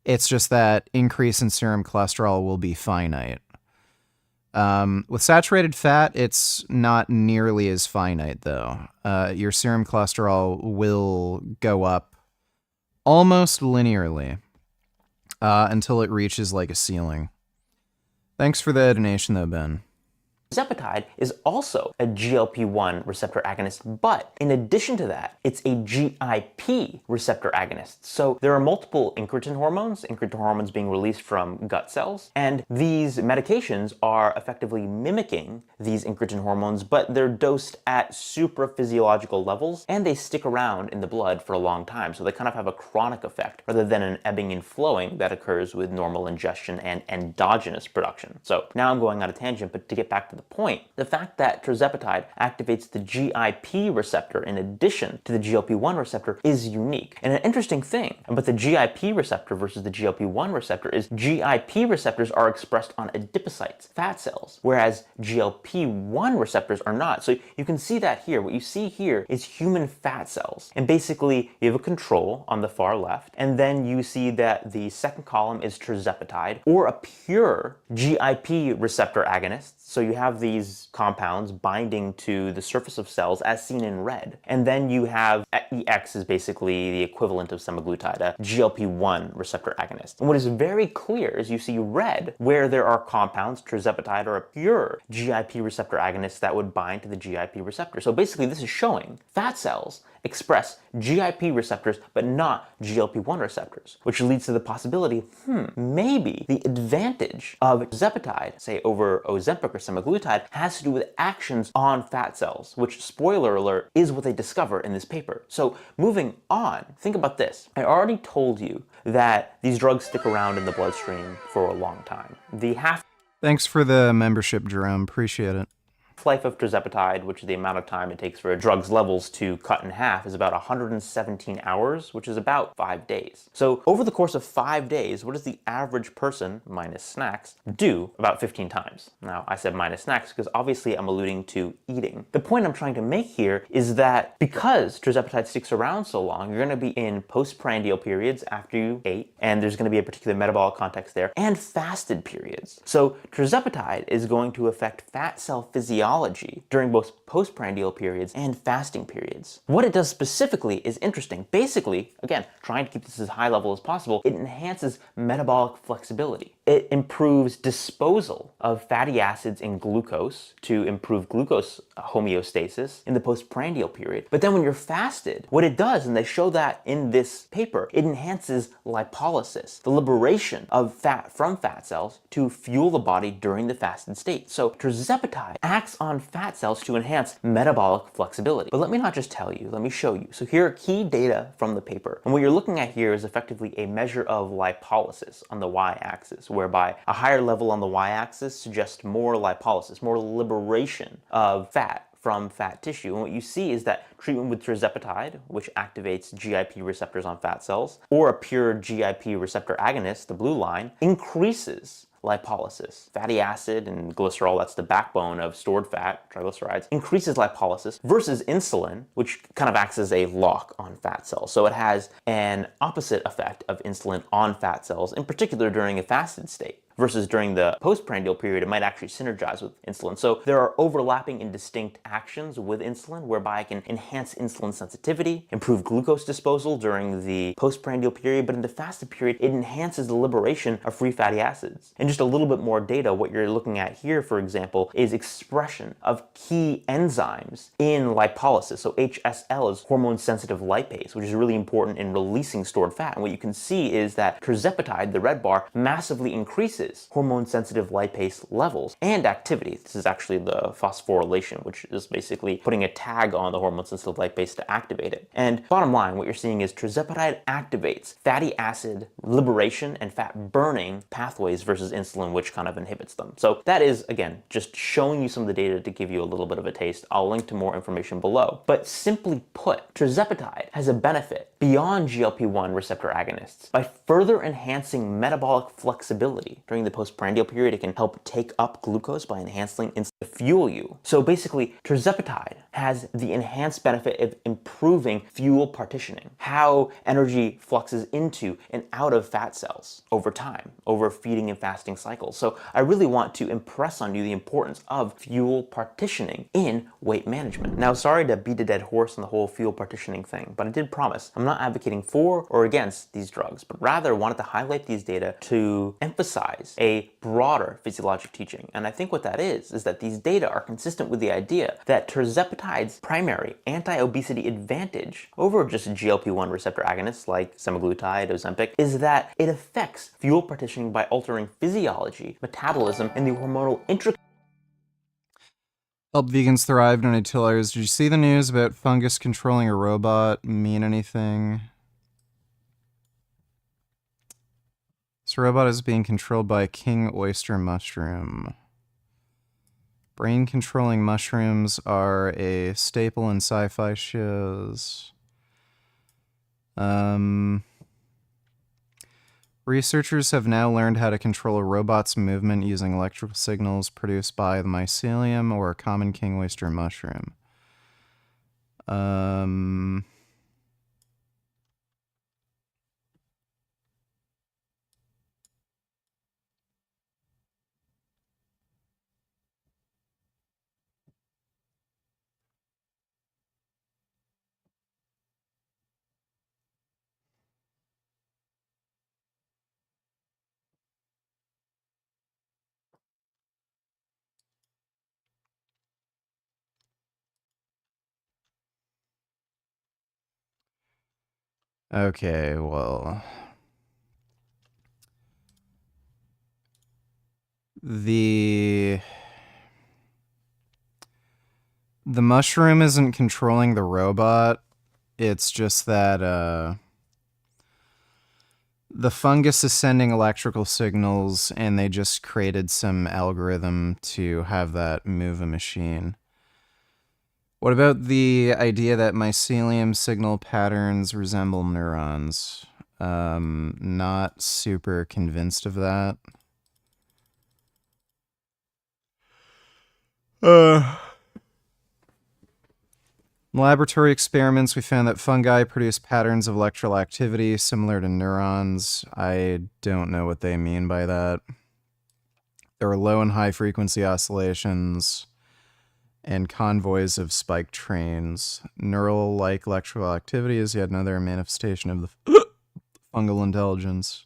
It's just that increase in serum cholesterol will be finite. With saturated fat, it's not nearly as finite, though. Your serum cholesterol will go up almost linearly until it reaches, like, a ceiling. Thanks for the donation, though, Ben. Tirzepatide is also a GLP-1 receptor agonist, but in addition to that, it's a GIP receptor agonist. So there are multiple incretin hormones being released from gut cells, and these medications are effectively mimicking these incretin hormones, but they're dosed at supraphysiological levels, and they stick around in the blood for a long time. So they kind of have a chronic effect rather than an ebbing and flowing that occurs with normal ingestion and endogenous production. So now I'm going on a tangent, but to get back to the the point. The fact that tirzepatide activates the GIP receptor in addition to the GLP-1 receptor is unique. And an interesting thing about the GIP receptor versus the GLP-1 receptor is GIP receptors are expressed on adipocytes, fat cells, whereas GLP-1 receptors are not. So you can see that here. What you see here is human fat cells. And basically, you have a control on the far left, and then you see that the second column is tirzepatide, or a pure GIP receptor agonist. So you have these compounds binding to the surface of cells as seen in red. And then you have EX is basically the equivalent of semaglutide, a GLP-1 receptor agonist. And what is very clear is you see red where there are compounds, tirzepatide or a pure GIP receptor agonist that would bind to the GIP receptor. So basically this is showing fat cells express GIP receptors but not GLP-1 receptors, which leads to the possibility, maybe the advantage of tirzepatide, say over Ozempic or semaglutide, has to do with actions on fat cells, which, spoiler alert, is what they discover in this paper. So moving on, think about this. I already told you that these drugs stick around in the bloodstream for a long time. The Thanks for the membership, Jerome. Appreciate it. half-life of tirzepatide, which is the amount of time it takes for a drug's levels to cut in half, is about 117 hours, which is about 5 days. So over the course of 5 days, what does the average person, minus snacks, do about 15 times? Now, I said minus snacks because obviously I'm alluding to eating. The point I'm trying to make here is that because tirzepatide sticks around so long, you're going to be in postprandial periods after you ate, and there's going to be a particular metabolic context there, and fasted periods. So tirzepatide is going to affect fat cell physiology during both postprandial periods and fasting periods. What it does specifically is interesting. Basically, again, trying to keep this as high level as possible, it enhances metabolic flexibility. It improves disposal of fatty acids and glucose to improve glucose homeostasis in the postprandial period. But then when you're fasted, what it does, and they show that in this paper, it enhances lipolysis, the liberation of fat from fat cells to fuel the body during the fasted state. So tirzepatide acts on fat cells to enhance metabolic flexibility. But let me not just tell you, let me show you. So here are key data from the paper. And what you're looking at here is effectively a measure of lipolysis on the y-axis, whereby a higher level on the y-axis suggests more lipolysis, more liberation of fat from fat tissue. And what you see is that treatment with tirzepatide, which activates GIP receptors on fat cells, or a pure GIP receptor agonist, the blue line, increases lipolysis. Fatty acid and glycerol, that's the backbone of stored fat, triglycerides, increases lipolysis versus insulin, which kind of acts as a lock on fat cells. So it has an opposite effect of insulin on fat cells, in particular during a fasted state. Versus during the postprandial period, it might actually synergize with insulin. So there are overlapping and distinct actions with insulin, whereby it can enhance insulin sensitivity, improve glucose disposal during the postprandial period, but in the fasted period, it enhances the liberation of free fatty acids. And just a little bit more data, what you're looking at here, for example, is expression of key enzymes in lipolysis. So HSL is hormone-sensitive lipase, which is really important in releasing stored fat. And what you can see is that tirzepatide, the red bar, massively increases hormone-sensitive lipase levels and activity. This is actually the phosphorylation, which is basically putting a tag on the hormone-sensitive lipase to activate it. And bottom line, what you're seeing is tirzepatide activates fatty acid liberation and fat burning pathways versus insulin, which kind of inhibits them. So that is, again, just showing you some of the data to give you a little bit of a taste. I'll link to more information below. But simply put, tirzepatide has a benefit beyond GLP-1 receptor agonists by further enhancing metabolic flexibility. During the postprandial period, it can help take up glucose by enhancing insulin to fuel you. So basically, tirzepatide has the enhanced benefit of improving fuel partitioning, how energy fluxes into and out of fat cells over time, over feeding and fasting cycles. So I really want to impress on you the importance of fuel partitioning in weight management. Now, sorry to beat a dead horse on the whole fuel partitioning thing, but I did promise I'm not advocating for or against these drugs, but rather wanted to highlight these data to emphasize a broader physiologic teaching. And I think what that is that these data are consistent with the idea that tirzepatide's primary anti-obesity advantage over just GLP-1 receptor agonists like semaglutide, Ozempic, is that it affects fuel partitioning by altering physiology, metabolism, and the hormonal Help vegans thrive, donate tillers. Did you see the news about fungus controlling a robot mean anything? This robot is being controlled by a king oyster mushroom. Brain-controlling mushrooms are a staple in sci-fi shows. Researchers have now learned how to control a robot's movement using electrical signals produced by the mycelium or a common king oyster mushroom. Okay, well, the mushroom isn't controlling the robot. It's just that the fungus is sending electrical signals, and they just created some algorithm to have that move a machine. What about the idea that mycelium signal patterns resemble neurons? Not super convinced of that. In laboratory experiments, we found that fungi produce patterns of electrical activity similar to neurons. I don't know what they mean by that. There are low and high frequency oscillations and convoys of spiked trains. Neural-like electrical activity is yet another manifestation of the fungal intelligence.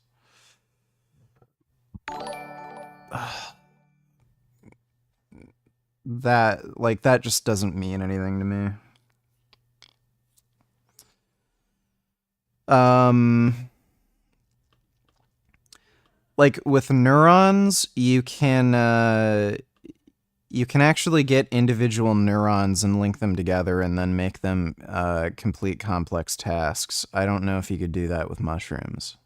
That just doesn't mean anything to me. Like with neurons, you can actually get individual neurons and link them together and then make them complete complex tasks. I don't know if you could do that with mushrooms.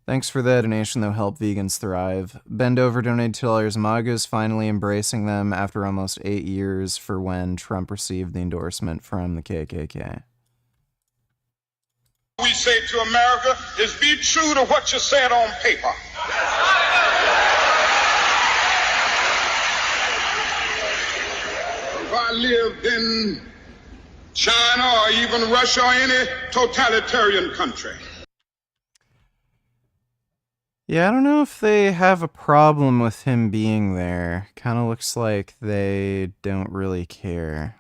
Thanks for the donation, though. Help vegans thrive. Bend Over donated $2. MAGA's finally embracing them after almost 8 years for when Trump received the endorsement from the KKK. We say to America is be true to what you said on paper. If I lived in China or even Russia or any totalitarian country. Yeah, I don't know if they have a problem with him being there. Kind of looks like they don't really care.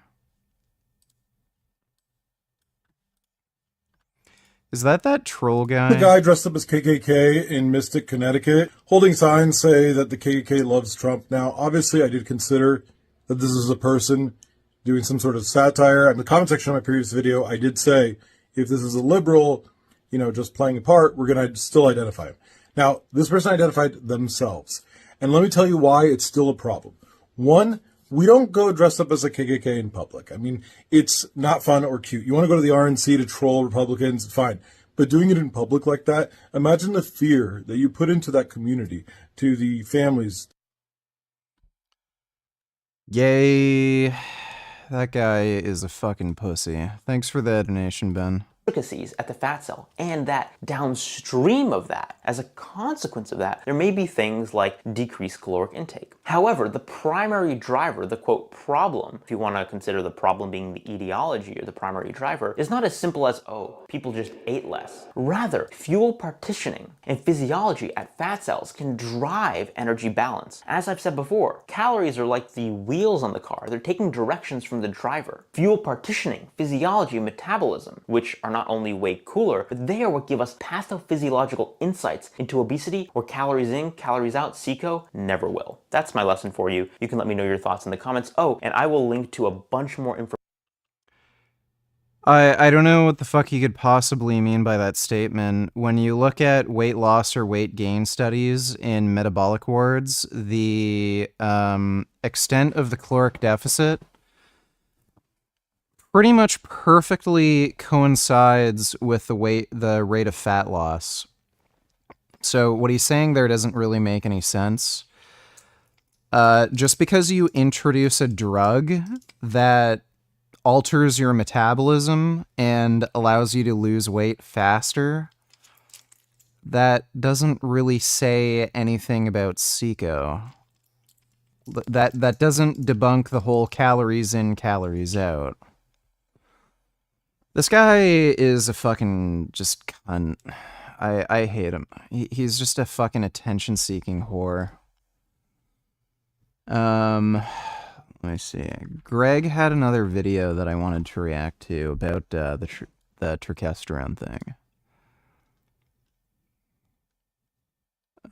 Is that troll guy? The guy dressed up as KKK in Mystic, Connecticut, holding signs say that the KKK loves Trump. Now, obviously, I did consider that this is a person doing some sort of satire. In the comment section of my previous video, I did say, if this is a liberal, just playing a part, we're going to still identify him. Now, this person identified themselves. And let me tell you why it's still a problem. One, we don't go dressed up as a KKK in public. I mean, it's not fun or cute. You want to go to the RNC to troll Republicans, fine. But doing it in public like that, imagine the fear that you put into that community, to the families. Yay. That guy is a fucking pussy. Thanks for the donation, Ben. Intricacies at the fat cell, and that downstream of that, as a consequence of that, there may be things like decreased caloric intake. However, the primary driver, the quote problem, if you want to consider the problem being the etiology or the primary driver, is not as simple as, oh, people just ate less. Rather, fuel partitioning and physiology at fat cells can drive energy balance. As I've said before, calories are like the wheels on the car. They're taking directions from the driver. Fuel partitioning, physiology, and metabolism, which are not only way cooler, but they are what give us pathophysiological insights into obesity, where calories in, calories out, CICO never will. That's my lesson for you. You can let me know your thoughts in the comments. Oh, and I will link to a bunch more information. I don't know what the fuck you could possibly mean by that statement. When you look at weight loss or weight gain studies in metabolic wards, the extent of the caloric deficit pretty much perfectly coincides with the rate of fat loss. So what he's saying there doesn't really make any sense. Just because you introduce a drug that alters your metabolism and allows you to lose weight faster, that doesn't really say anything about Seco. That doesn't debunk the whole calories in, calories out. This guy is a fucking just cunt. I hate him. He's just a fucking attention-seeking whore. Let me see. Greg had another video that I wanted to react to about the turkesterone thing.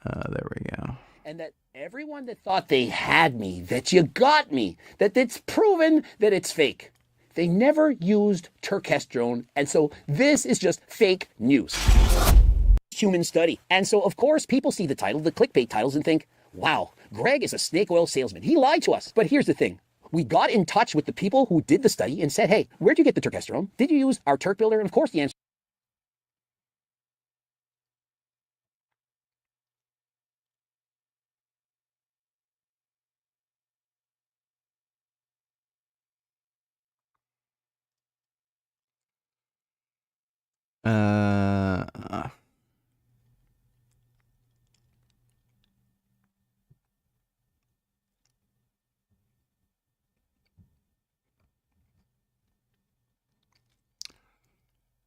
There we go. And that everyone that thought they had me, that you got me, that it's proven that it's fake. They never used turkesterone, and so this is just fake news. Human study. And so, of course, people see the title, the clickbait titles, and think, wow, Greg is a snake oil salesman. He lied to us. But here's the thing. We got in touch with the people who did the study and said, hey, where'd you get the turkesterone? Did you use our Turk Builder? And of course, the answer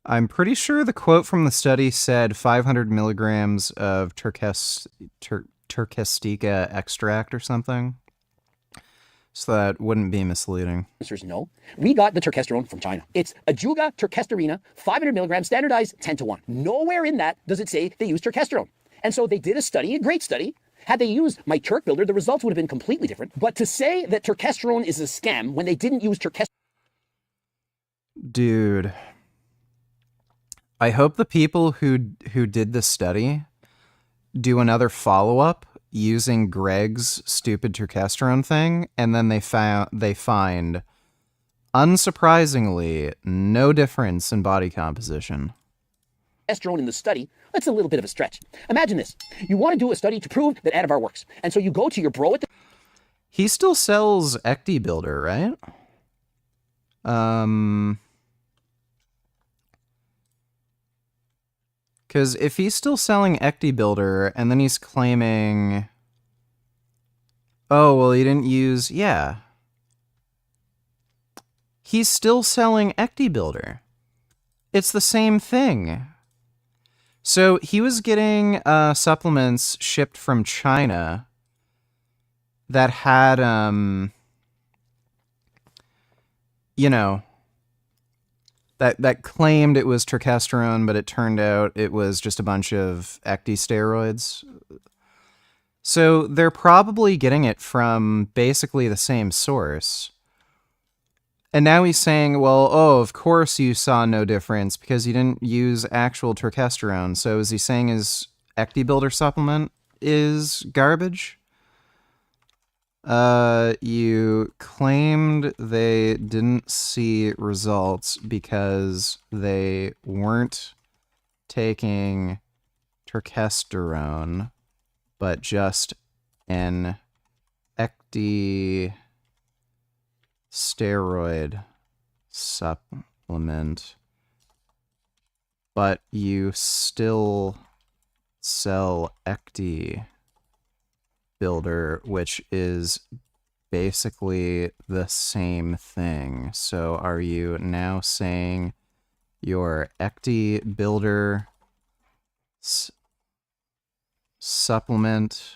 I'm pretty sure the quote from the study said 500 milligrams of Turkestica extract or something. So that wouldn't be misleading. answer is no. We got the turkesterone from China. It's Ajuga turkesterina, 500 milligrams, standardized 10-1. Nowhere in that does it say they use turkesterone. And so they did a study, a great study. Had they used my Turk Builder, the results would have been completely different. But to say that turkesterone is a scam when they didn't use turkesterone... Dude, I hope the people who did this study do another follow-up using Greg's stupid turkesterone thing, and then they find, unsurprisingly, no difference in body composition. Turkesterone in the study, that's a little bit of a stretch. Imagine this. You want to do a study to prove that Anavar works. And so you go to your bro at the... He still sells Ecti Builder, right? Because if he's still selling Ecti Builder, and then he's claiming... Oh, well, he didn't use... Yeah. He's still selling Ecti Builder. It's the same thing. So he was getting supplements shipped from China that had, you know, that claimed it was turkesterone, but it turned out it was just a bunch of Ecti steroids. So they're probably getting it from basically the same source. And now he's saying, well, oh, of course you saw no difference because you didn't use actual turkesterone. So is he saying his Ecti Builder supplement is garbage? You claimed they didn't see results because they weren't taking turkesterone, but just an Ecti steroid supplement, but you still sell Ecti Builder, which is basically the same thing. So are you now saying your Ecti Builder supplement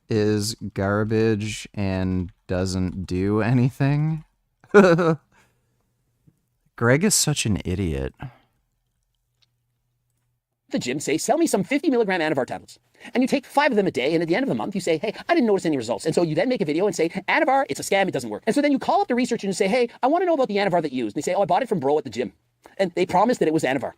is garbage and doesn't do anything? Greg is such an idiot. The gym, say, sell me some 50 milligram Anavar tablets. And you take 5 of them a day, and at the end of the month, you say, hey, I didn't notice any results. And so you then make a video and say, Anavar, it's a scam, it doesn't work. And so then you call up the researcher and say, hey, I want to know about the Anavar that you used. And they say, oh, I bought it from bro at the gym. And they promised that it was Anavar.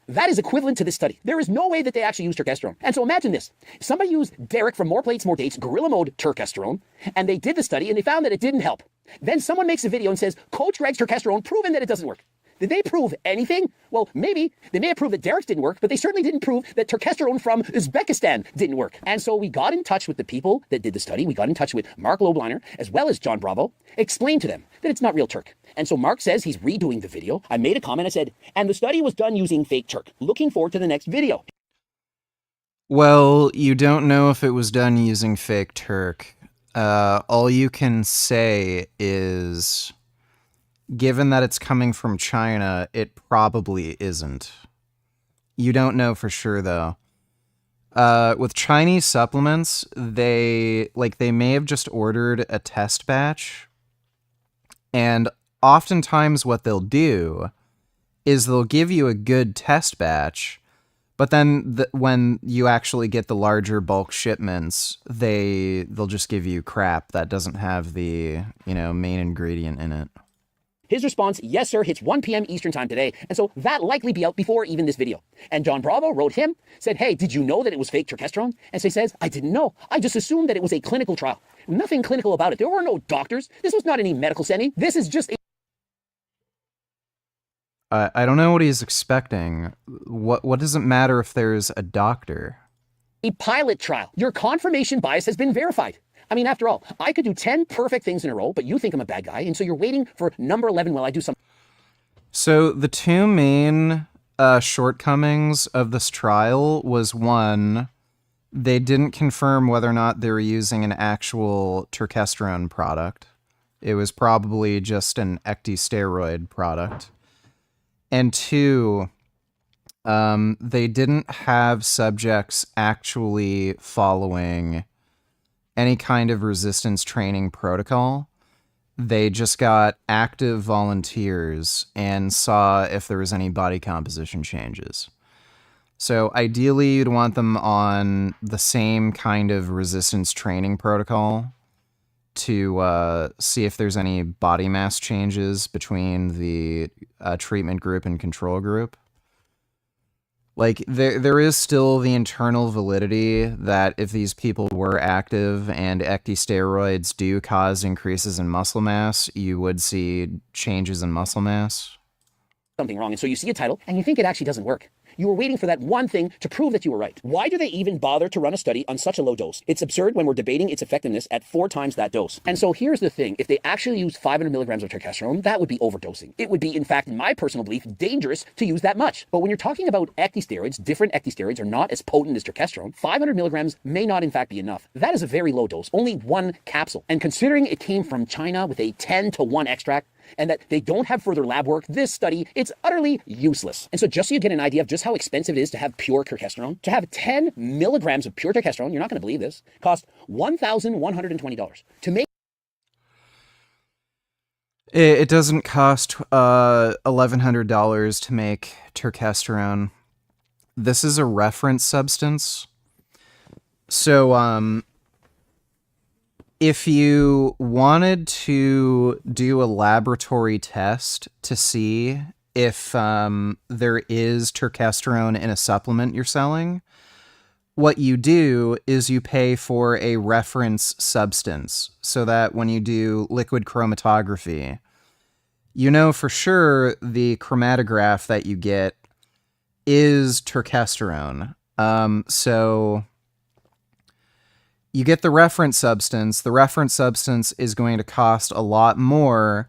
That is equivalent to this study. There is no way that they actually used turkesterone. And so imagine this. Somebody used Derek from More Plates, More Dates, Gorilla Mode turkesterone, and they did the study, and they found that it didn't help. Then someone makes a video and says, Coach Greg's turkesterone, proven that it doesn't work. Did they prove anything? Well, maybe. They may have proved that Derek's didn't work, but they certainly didn't prove that Turkesterone from Uzbekistan didn't work. And so we got in touch with the people that did the study. We got in touch with Mark Lobliner, as well as John Bravo, explained to them that it's not real Turk. And so Mark says he's redoing the video. I made a comment. I said, and the study was done using fake Turk. Looking forward to the next video. Well, you don't know if it was done using fake Turk. All you can say is, given that it's coming from China, it probably isn't. You don't know for sure, though. With Chinese supplements, they may have just ordered a test batch, and oftentimes what they'll do is they'll give you a good test batch, but then when you actually get the larger bulk shipments, they'll just give you crap that doesn't have the, main ingredient in it. His response, yes, sir, hits 1 p.m. Eastern time today. And so that'll likely be out before even this video. And John Bravo wrote him, said, hey, did you know that it was fake Turkesterone? And so he says, I didn't know. I just assumed that it was a clinical trial. Nothing clinical about it. There were no doctors. This was not any medical setting. This is just a... I don't know what he's expecting. What does it matter if there's a doctor? A pilot trial. Your confirmation bias has been verified. I mean, after all, I could do 10 perfect things in a row, but you think I'm a bad guy, and so you're waiting for number 11 while I do some... So the two main shortcomings of this trial was, one, they didn't confirm whether or not they were using an actual turkesterone product. It was probably just an ecdysteroid product. And two, they didn't have subjects actually following any kind of resistance training protocol. They just got active volunteers and saw if there was any body composition changes. So ideally, you'd want them on the same kind of resistance training protocol to see if there's any body mass changes between the treatment group and control group. Like, there is still the internal validity that if these people were active and ecdysteroids do cause increases in muscle mass, you would see changes in muscle mass. Something wrong, and so you see a title, and you think it actually doesn't work. You were waiting for that one thing to prove that you were right. Why do they even bother to run a study on such a low dose? It's absurd when we're debating its effectiveness at 4 times that dose. And so here's the thing. If they actually used 500 milligrams of turkesterone, that would be overdosing. It would be, in fact, in my personal belief, dangerous to use that much. But when you're talking about ecdysteroids, different ecdysteroids are not as potent as turkesterone. 500 milligrams may not, in fact, be enough. That is a very low dose, only 1 capsule. And considering it came from China with a 10-to-1 extract, and that they don't have further lab work, this study, it's utterly useless. And so just so you get an idea of just how expensive it is to have pure turkesterone, to have 10 milligrams of pure turkesterone, you're not going to believe this, cost $1,120. To make... It doesn't cost $1,100 to make turkesterone. This is a reference substance. So, if you wanted to do a laboratory test to see if there is turkesterone in a supplement you're selling, what you do is you pay for a reference substance so that when you do liquid chromatography, you know for sure the chromatograph that you get is turkesterone. So you get the reference substance. The reference substance is going to cost a lot more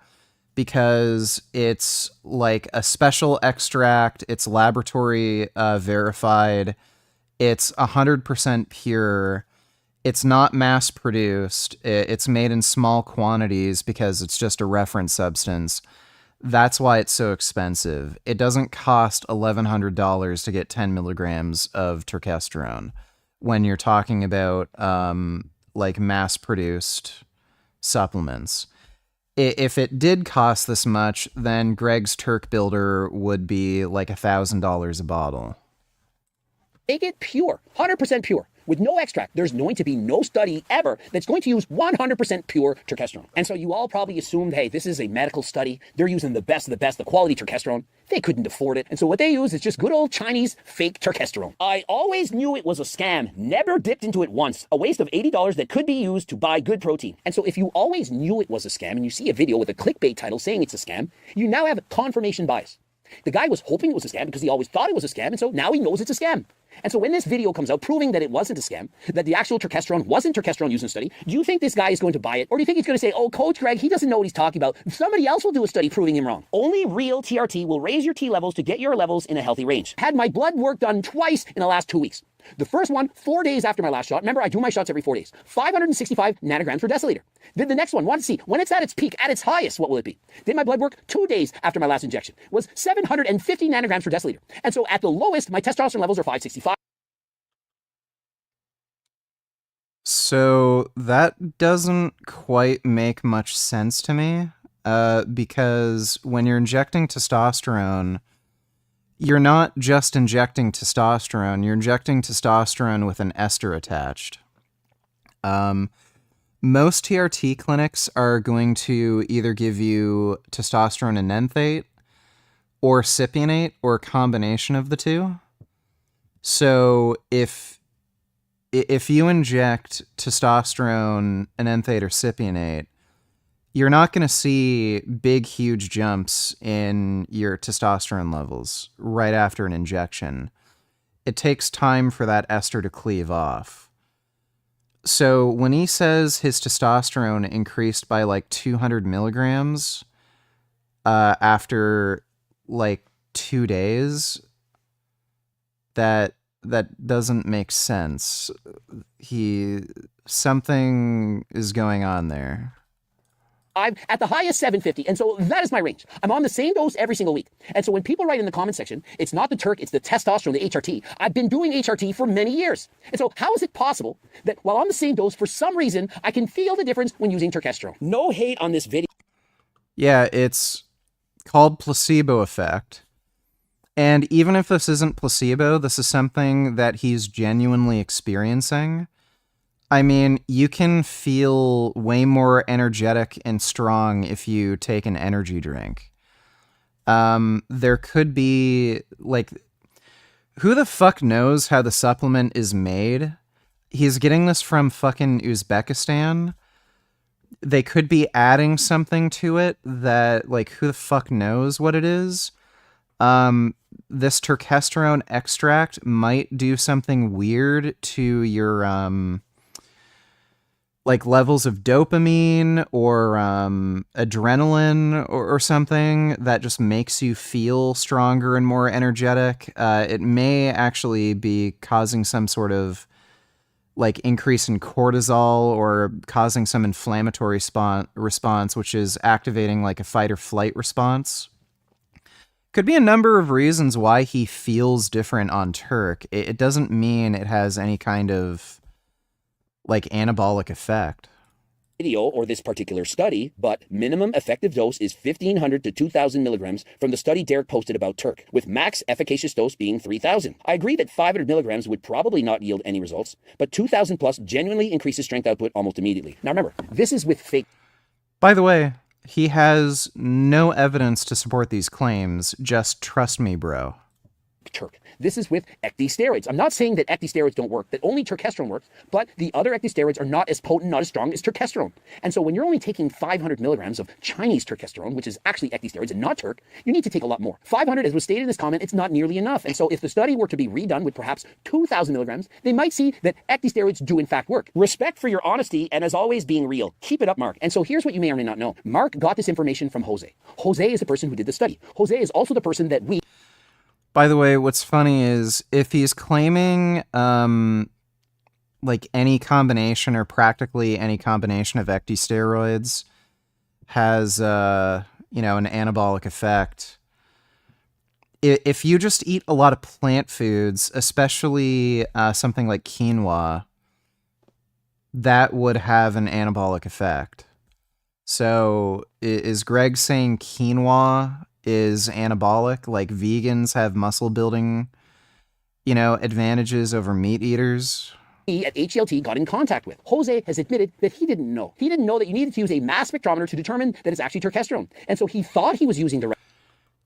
because it's like a special extract. It's laboratory verified. It's 100% pure. It's not mass produced. It's made in small quantities because it's just a reference substance. That's why it's so expensive. It doesn't cost $1,100 to get 10 milligrams of turkesterone when you're talking about like mass-produced supplements. If it did cost this much, then Greg's Turk Builder would be like $1,000 a bottle. Make it pure, 100% pure. with no extract. There's going to be no study ever that's going to use 100% pure turkesterone. And so you all probably assumed, hey, this is a medical study. They're using the best of the best, the quality turkesterone. They couldn't afford it. And so what they use is just good old Chinese fake turkesterone. I always knew it was a scam. Never dipped into it once. A waste of $80 that could be used to buy good protein. And so if you always knew it was a scam and you see a video with a clickbait title saying it's a scam, you now have confirmation bias. The guy was hoping it was a scam because he always thought it was a scam, and so now he knows it's a scam. And so when this video comes out proving that it wasn't a scam, that the actual turkesterone wasn't turkesterone used in a study, do you think this guy is going to buy it? Or do you think he's going to say, oh, Coach Greg, he doesn't know what he's talking about. Somebody else will do a study proving him wrong. Only real TRT will raise your T levels to get your levels in a healthy range. Had my blood work done twice in the last 2 weeks. The first one, 4 days after my last shot. Remember, I do my shots every 4 days. 565 nanograms per deciliter. Then the next one, want to see, when it's at its peak, at its highest, what will it be? Did my blood work 2 days after my last injection? Was 750 nanograms per deciliter. And so at the lowest, my testosterone levels are 565. So that doesn't quite make much sense to me, because when you're injecting testosterone, you're not just injecting testosterone, you're injecting testosterone with an ester attached. Most TRT clinics are going to either give you testosterone and enanthate, or cypionate, or a combination of the two. So if you inject testosterone, enanthate, or cypionate, you're not going to see big, huge jumps in your testosterone levels right after an injection. It takes time for that ester to cleave off. So when he says his testosterone increased by like 200 milligrams after like 2 days, that doesn't make sense. Something is going on there. I'm at the highest 750, and so that is my range. I'm on the same dose every single week. And so when people write in the comment section, it's not the Turk, it's the testosterone, the HRT. I've been doing HRT for many years. And so how is it possible that while on the same dose, for some reason, I can feel the difference when using turkesterone? No hate on this video. Yeah, it's called placebo effect. And even if this isn't placebo, this is something that he's genuinely experiencing. I mean, you can feel way more energetic and strong if you take an energy drink. There could be, like, who the fuck knows how the supplement is made? He's getting this from fucking Uzbekistan. They could be adding something to it that, like, who the fuck knows what it is? This turkesterone extract might do something weird to your, like levels of dopamine or adrenaline or something that just makes you feel stronger and more energetic. It may actually be causing some sort of like increase in cortisol or causing some inflammatory response, which is activating like a fight or flight response. Could be a number of reasons why he feels different on Turk. It doesn't mean it has any kind of like anabolic effect. Video or this particular study, but minimum effective dose is 1,500 to 2,000 milligrams from the study Derek posted about Turk, with max efficacious dose being 3,000. I agree that 500 milligrams would probably not yield any results, but 2,000 plus genuinely increases strength output almost immediately. Now remember, this is with fake. By the way, he has no evidence to support these claims. Just trust me, bro. Turk. This is with ecdy steroids. I'm not saying that ecdy steroids don't work, that only turkesterone works, but the other ecdy steroids are not as potent, not as strong as turkesterone. And so when you're only taking 500 milligrams of Chinese turkesterone, which is actually ecdy steroids and not Turk, you need to take a lot more. 500, as was stated in this comment, it's not nearly enough. And so if the study were to be redone with perhaps 2,000 milligrams, they might see that ecdy steroids do in fact work. Respect for your honesty and as always being real. Keep it up, Mark. And so here's what you may or may not know. Mark got this information from Jose. Jose is the person who did the study. Jose is also the person that we... By the way, what's funny is if he's claiming like any combination or practically any combination of ecdy steroids has you know, an anabolic effect. If you just eat a lot of plant foods, especially something like quinoa, that would have an anabolic effect. So is Greg saying quinoa is anabolic, like vegans have muscle building, you know, advantages over meat eaters? at HELT got in contact with. Jose has admitted that he didn't know. He didn't know that you needed to use a mass spectrometer to determine that it's actually turkesterone. And so he thought he was using the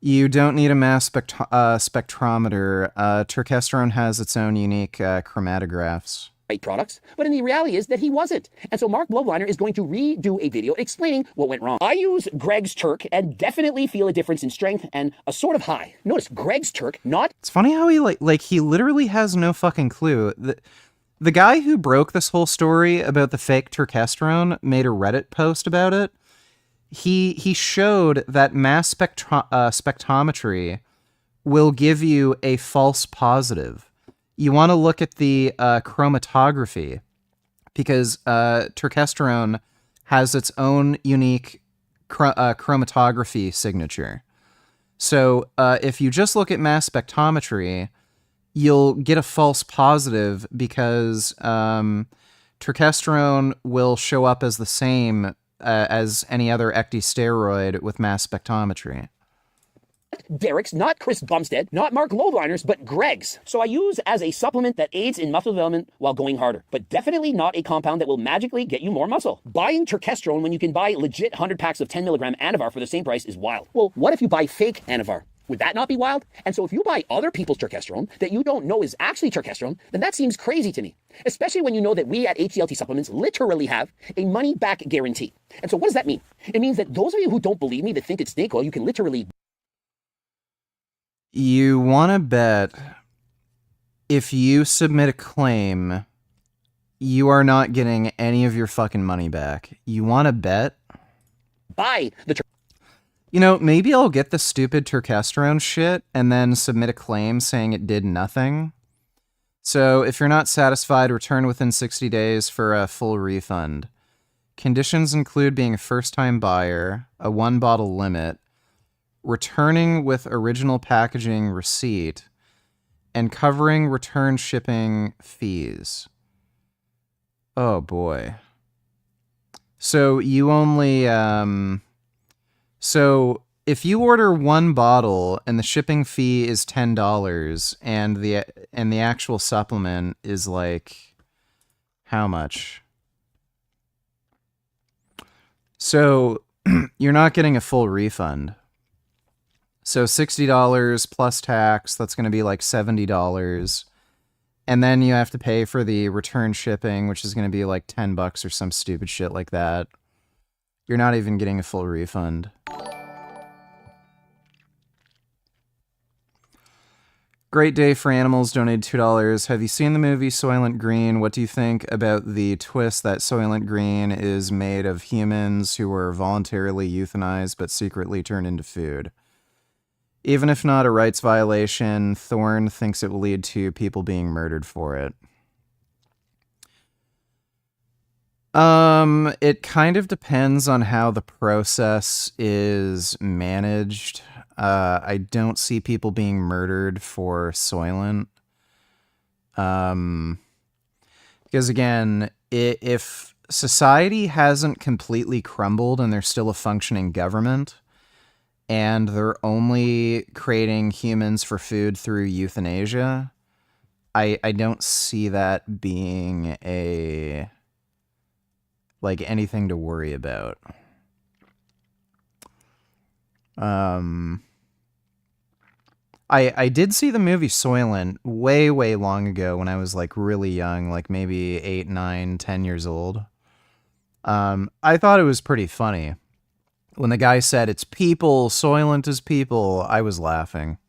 You don't need a mass spectrometer. Turkesterone has its own unique chromatographs. right products, but in the reality is that he wasn't. And so Mark Blobleiner is going to redo a video explaining what went wrong. I use Greg's Turk and definitely feel a difference in strength and a sort of high. Notice Greg's Turk, not... It's funny how he he literally has no fucking clue. The guy who broke this whole story about the fake turkesterone made a Reddit post about it. He showed that mass spectrometry will give you a false positive. You want to look at the chromatography because turkesterone has its own unique chromatography signature. So if you just look at mass spectrometry, you'll get a false positive because turkesterone will show up as the same as any other ecdysteroid with mass spectrometry. Derek's, not Chris Bumstead, not Mark Lobeliner's, but Greg's. So I use as a supplement that aids in muscle development while going harder, but definitely not a compound that will magically get you more muscle. Buying turkesterone when you can buy legit 100 packs of 10 milligram Anavar for the same price is wild. Well, what if you buy fake Anavar? Would that not be wild? And so if you buy other people's turkesterone that you don't know is actually turkesterone, then that seems crazy to me. Especially when you know that we at HELT Supplements literally have a money-back guarantee. And so what does that mean? It means that those of you who don't believe me that think it's snake oil, you can literally... You want to bet if you submit a claim, you are not getting any of your fucking money back. You want to bet? Buy the You know, maybe I'll get the stupid turkesterone shit and then submit a claim saying it did nothing. So if you're not satisfied, return within 60 days for a full refund. Conditions include being a first-time buyer, a 1-bottle limit, returning with original packaging receipt, and covering return shipping fees. Oh boy. So you only, so if you order 1 bottle and the shipping fee is $10 and the actual supplement is like, how much? So you're not getting a full refund. So $60 plus tax, that's going to be like $70. And then you have to pay for the return shipping, which is going to be like $10 or some stupid shit like that. You're not even getting a full refund. Great Day for Animals donated $2. Have you seen the movie Soylent Green? What do you think about the twist that Soylent Green is made of humans who were voluntarily euthanized but secretly turned into food? Even if not a rights violation, Thorne thinks it will lead to people being murdered for it. It kind of depends on how the process is managed. I don't see people being murdered for Soylent. Because again, if society hasn't completely crumbled and there's still a functioning government, and they're only creating humans for food through euthanasia, I don't see that being anything to worry about. I did see the movie Soylent way, way long ago when I was like really young, like maybe 8, 9, 10 years old. I thought it was pretty funny. When the guy said, "It's people, Soylent is people," I was laughing.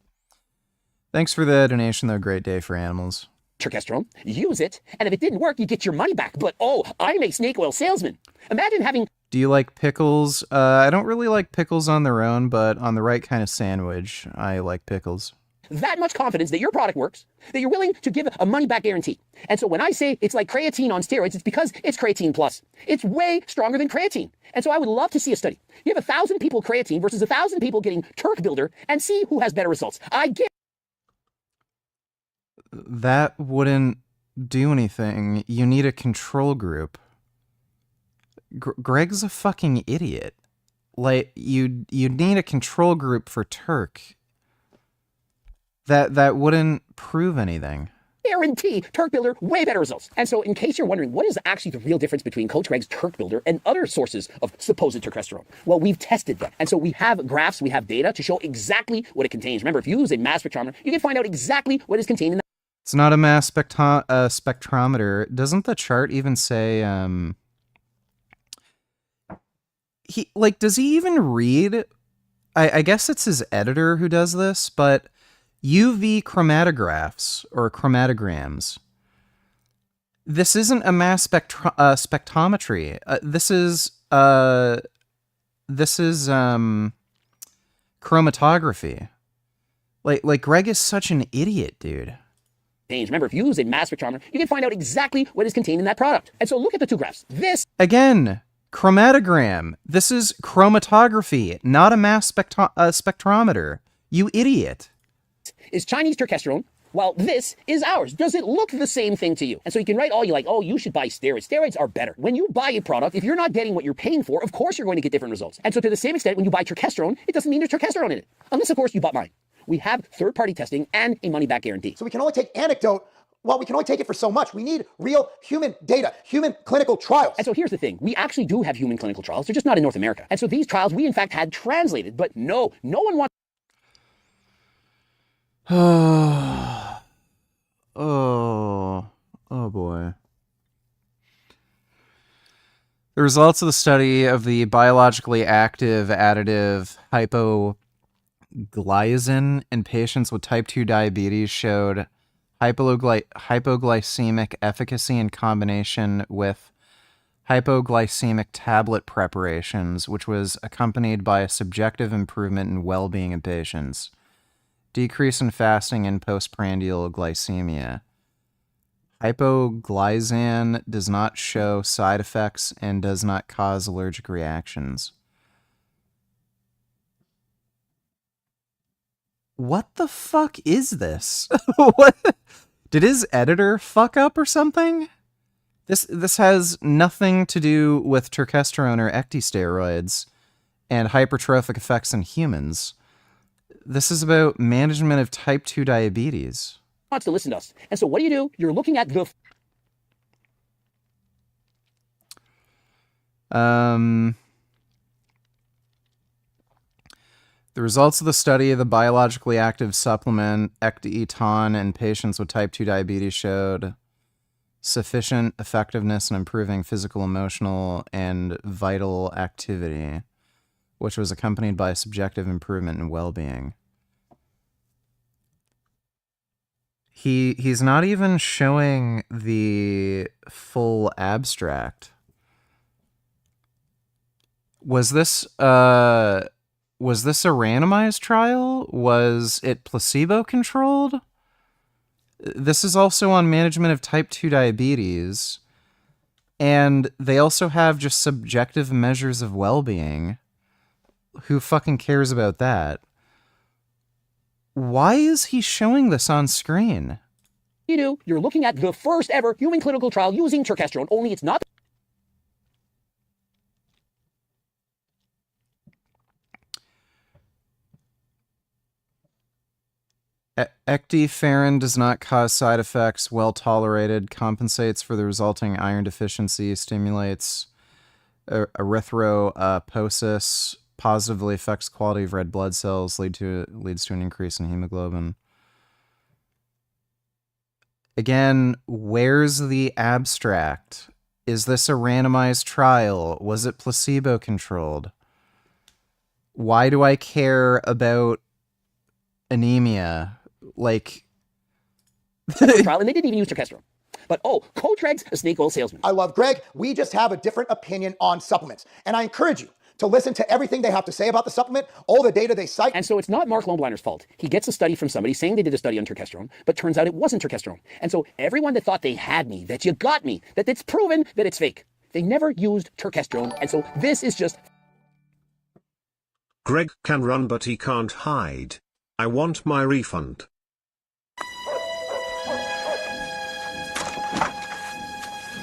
Thanks for the donation, though. Great Day for Animals. Turkesterone, use it, and if it didn't work, you get your money back. But oh, I'm a snake oil salesman. Imagine having... Do you like pickles? I don't really like pickles on their own, but on the right kind of sandwich, I like pickles. That much confidence that your product works, that you're willing to give a money-back guarantee. And so when I say it's like creatine on steroids, it's because it's creatine plus. It's way stronger than creatine. And so I would love to see a study. You have 1,000 people creatine versus 1,000 people getting Turk Builder and see who has better results. I get. That wouldn't do anything. You need a control group. Greg's a fucking idiot. Like, you need a control group for Turk. That wouldn't prove anything. Guarantee Turk Builder way better results. And so in case you're wondering what is actually the real difference between Coach Greg's Turk Builder and other sources of supposed turkesterone, well, we've tested them. And so we have graphs, we have data to show exactly what it contains. Remember, if you use a mass spectrometer, you can find out exactly what is contained in that. It's not a mass spectrometer. Doesn't the chart even say, does he even read? I guess it's his editor who does this, but UV chromatographs or chromatograms. This isn't a mass spectrometry. This is chromatography. Like Greg is such an idiot, dude. Remember, if you use a mass spectrometer, you can find out exactly what is contained in that product. And so look at the two graphs. This again, chromatogram. This is chromatography, not a mass spectrometer. You idiot. Is Chinese turkesterone, while this is ours. Does it look the same thing to you? And so you can write all you like, oh, you should buy steroids. Steroids are better. When you buy a product, if you're not getting what you're paying for, of course you're going to get different results. And so to the same extent, when you buy turkesterone, it doesn't mean there's turkesterone in it. Unless, of course, you bought mine. We have third-party testing and a money-back guarantee. So we can only take anecdote. Well, we can only take it for so much. We need real human data, human clinical trials. And so here's the thing. We actually do have human clinical trials. They're just not in North America. And so these trials we, in fact, had translated. But no one wants... Oh boy. The results of the study of the biologically active additive hypoglycin in patients with type 2 diabetes showed hypoglycemic efficacy in combination with hypoglycemic tablet preparations, which was accompanied by a subjective improvement in well-being in patients. Decrease in fasting and postprandial glycemia. Hypoglycin does not show side effects and does not cause allergic reactions. What the fuck is this? What? Did his editor fuck up or something? This has nothing to do with turkesterone or ecdysteroids and hypertrophic effects in humans. This is about management of type 2 diabetes. Wants to listen to us. And so what do? You're looking at the... The results of the study of the biologically active supplement Ecdyton in patients with type 2 diabetes showed sufficient effectiveness in improving physical, emotional, and vital activity, which was accompanied by a subjective improvement in well-being. He's not even showing the full abstract. Was this a randomized trial? Was it placebo-controlled? This is also on management of type 2 diabetes, and they also have just subjective measures of well-being. Who fucking cares about that? Why is he showing this on screen? You're looking at the first ever human clinical trial using turkesterone, only it's not... Ecdyferin does not cause side effects, well tolerated, compensates for the resulting iron deficiency, stimulates erythropoiesis, positively affects quality of red blood cells, leads to an increase in hemoglobin. Again, where's the abstract? Is this a randomized trial? Was it placebo-controlled? Why do I care about anemia? Like... trial, and they didn't even use turkesterone. But Coach Greg's a snake oil salesman. I love Greg. We just have a different opinion on supplements. And I encourage you to listen to everything they have to say about the supplement, all the data they cite. And so it's not Mark Lomblinder's fault. He gets a study from somebody saying they did a study on turkesterone, but turns out it wasn't turkesterone. And so everyone that thought they had me, that you got me, that it's proven that it's fake, they never used turkesterone. And so this is just... Greg can run, but he can't hide. I want my refund.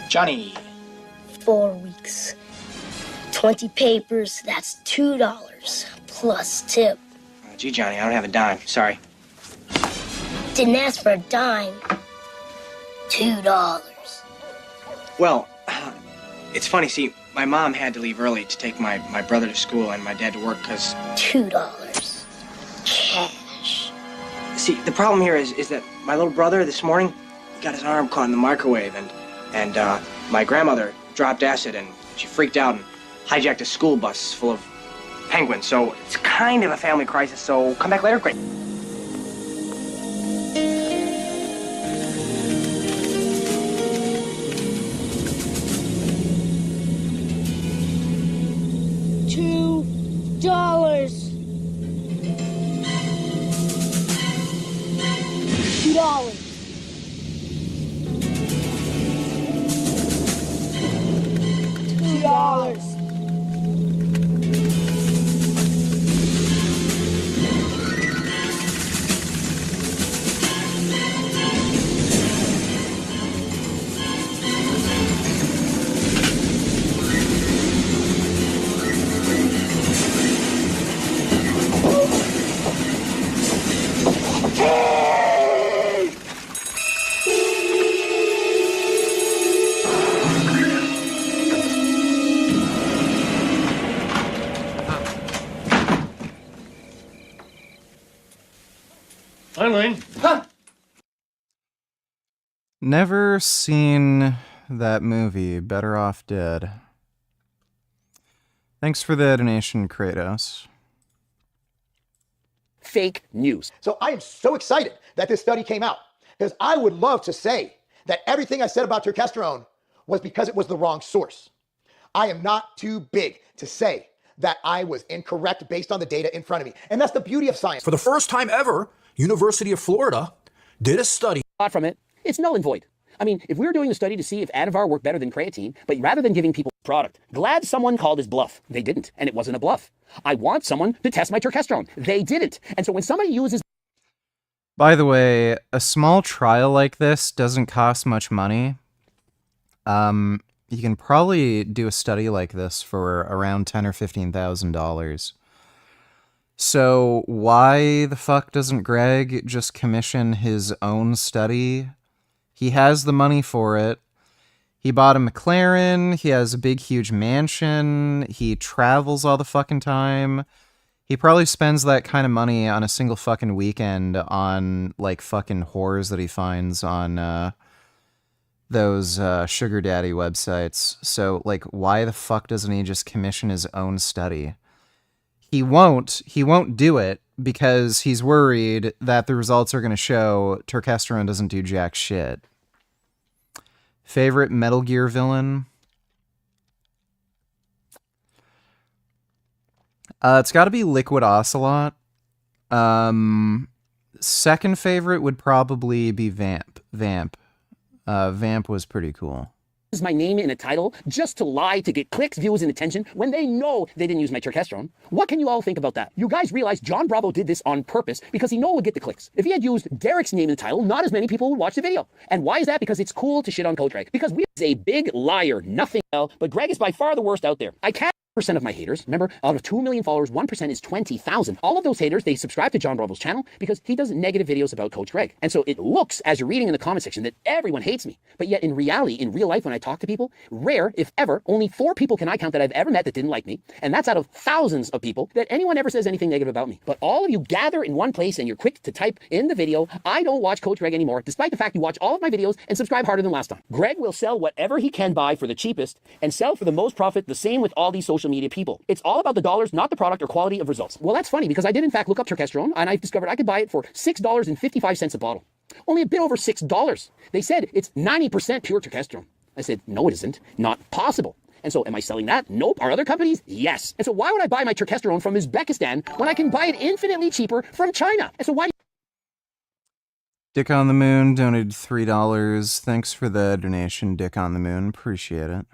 Johnny. 4 weeks. 20 papers, that's $2 plus tip. Gee, Johnny, I don't have a dime. Sorry. Didn't ask for a dime. $2. Well, it's funny, see, my mom had to leave early to take my brother to school and my dad to work because... $2. Cash. See, the problem here is that my little brother this morning got his arm caught in the microwave and my grandmother dropped acid and she freaked out and hijacked a school bus full of penguins. So it's kind of a family crisis, so come back later. Great. $2. $2. $2. Eileen. Never seen that movie. Better Off Dead. Thanks for the donation, Kratos. Fake news. So I am so excited that this study came out because I would love to say that everything I said about turkesterone was because it was the wrong source. I am not too big to say that I was incorrect based on the data in front of me. And that's the beauty of science. For the first time ever, University of Florida did a study. From it, it's null and void. I mean, if we were doing a study to see if Anavar worked better than creatine, but rather than giving people product, glad someone called his bluff. They didn't, and it wasn't a bluff. I want someone to test my turkesterone. They didn't. And so when somebody uses... By the way, a small trial like this doesn't cost much money. You can probably do a study like this for around $10,000 or $15,000. So why the fuck doesn't Greg just commission his own study? He has the money for it. He bought a McLaren. He has a big, huge mansion. He travels all the fucking time. He probably spends that kind of money on a single fucking weekend on, like, fucking whores that he finds on those sugar daddy websites. So, like, why the fuck doesn't he just commission his own study? He won't do it because he's worried that the results are going to show turkesterone doesn't do jack shit. Favorite Metal Gear villain? It's got to be Liquid Ocelot. Second favorite would probably be Vamp. Vamp was pretty cool. My name in a title just to lie to get clicks, views, and attention when they know they didn't use my turkesterone. What can you all think about that? You guys realize John Bravo did this on purpose because he knew it would get the clicks. If he had used Derek's name in the title, not as many people would watch the video. And why is that? Because it's cool to shit on Coach Greg. Because we is a big liar, nothing else, but Greg is by far the worst out there. I can't percent of my haters. Remember, out of 2 million followers, 1% is 20,000. All of those haters, they subscribe to John Bravo's channel because he does negative videos about Coach Greg. And so it looks, as you're reading in the comment section, that everyone hates me. But yet in reality, in real life, when I talk to people, rare, if ever, only 4 people can I count that I've ever met that didn't like me. And that's out of thousands of people that anyone ever says anything negative about me. But all of you gather in one place and you're quick to type in the video, I don't watch Coach Greg anymore, despite the fact you watch all of my videos and subscribe harder than last time. Greg will sell whatever he can buy for the cheapest and sell for the most profit, the same with all these social media people. It's all about the dollars, not the product or quality of results. Well, that's funny because I did in fact look up turkesterone and I discovered I could buy it for $6.55 a bottle. Only a bit over $6. They said it's 90% pure turkesterone. I said, no, it isn't. Not possible. And so am I selling that? Nope. Are other companies? Yes. And so why would I buy my turkesterone from Uzbekistan when I can buy it infinitely cheaper from China? And so why... Dick on the Moon donated $3. Thanks for the donation, Dick on the Moon. Appreciate it.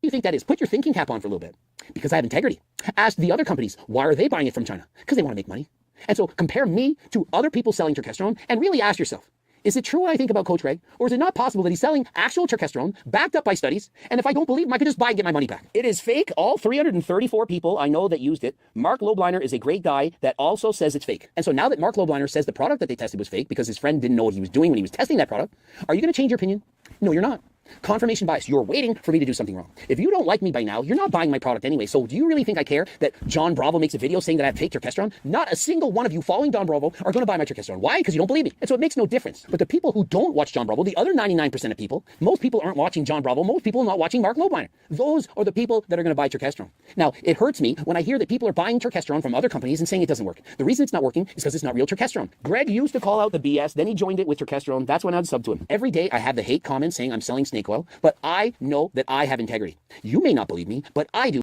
You think that is? Put your thinking cap on for a little bit. Because I have integrity. Ask the other companies, why are they buying it from China? Because they want to make money. And so compare me to other people selling turkesterone and really ask yourself, Is it true what I think about Coach Greg? Or is it not possible that he's selling actual turkesterone backed up by studies? And if I don't believe him, I could just buy and get my money back. It is fake. All 334 people I know that used it. Mark Lobliner is a great guy that also says it's fake. And so now that Mark Lobliner says the product that they tested was fake because his friend didn't know what he was doing when he was testing that product, are you going to change your opinion? No, you're not. Confirmation bias. You're waiting for me to do something wrong. If you don't like me by now, you're not buying my product anyway. So do you really think I care that John Bravo makes a video saying that I have fake turkesterone? Not a single one of you following John Bravo are going to buy my turkesterone. Why? Because you don't believe me. And so it makes no difference. But the people who don't watch John Bravo, the other 99% of people, most people aren't watching John Bravo. Most people are not watching Mark Lobliner. Those are the people that are going to buy turkesterone. Now, it hurts me when I hear that people are buying turkesterone from other companies and saying it doesn't work. The reason it's not working is because it's not real turkesterone. Greg used to call out the BS, then he joined it with turkesterone. That's when I'd sub to him. Every day I have the hate comments saying I'm selling snake oil, but I know that I have integrity. You may not believe me, but I do.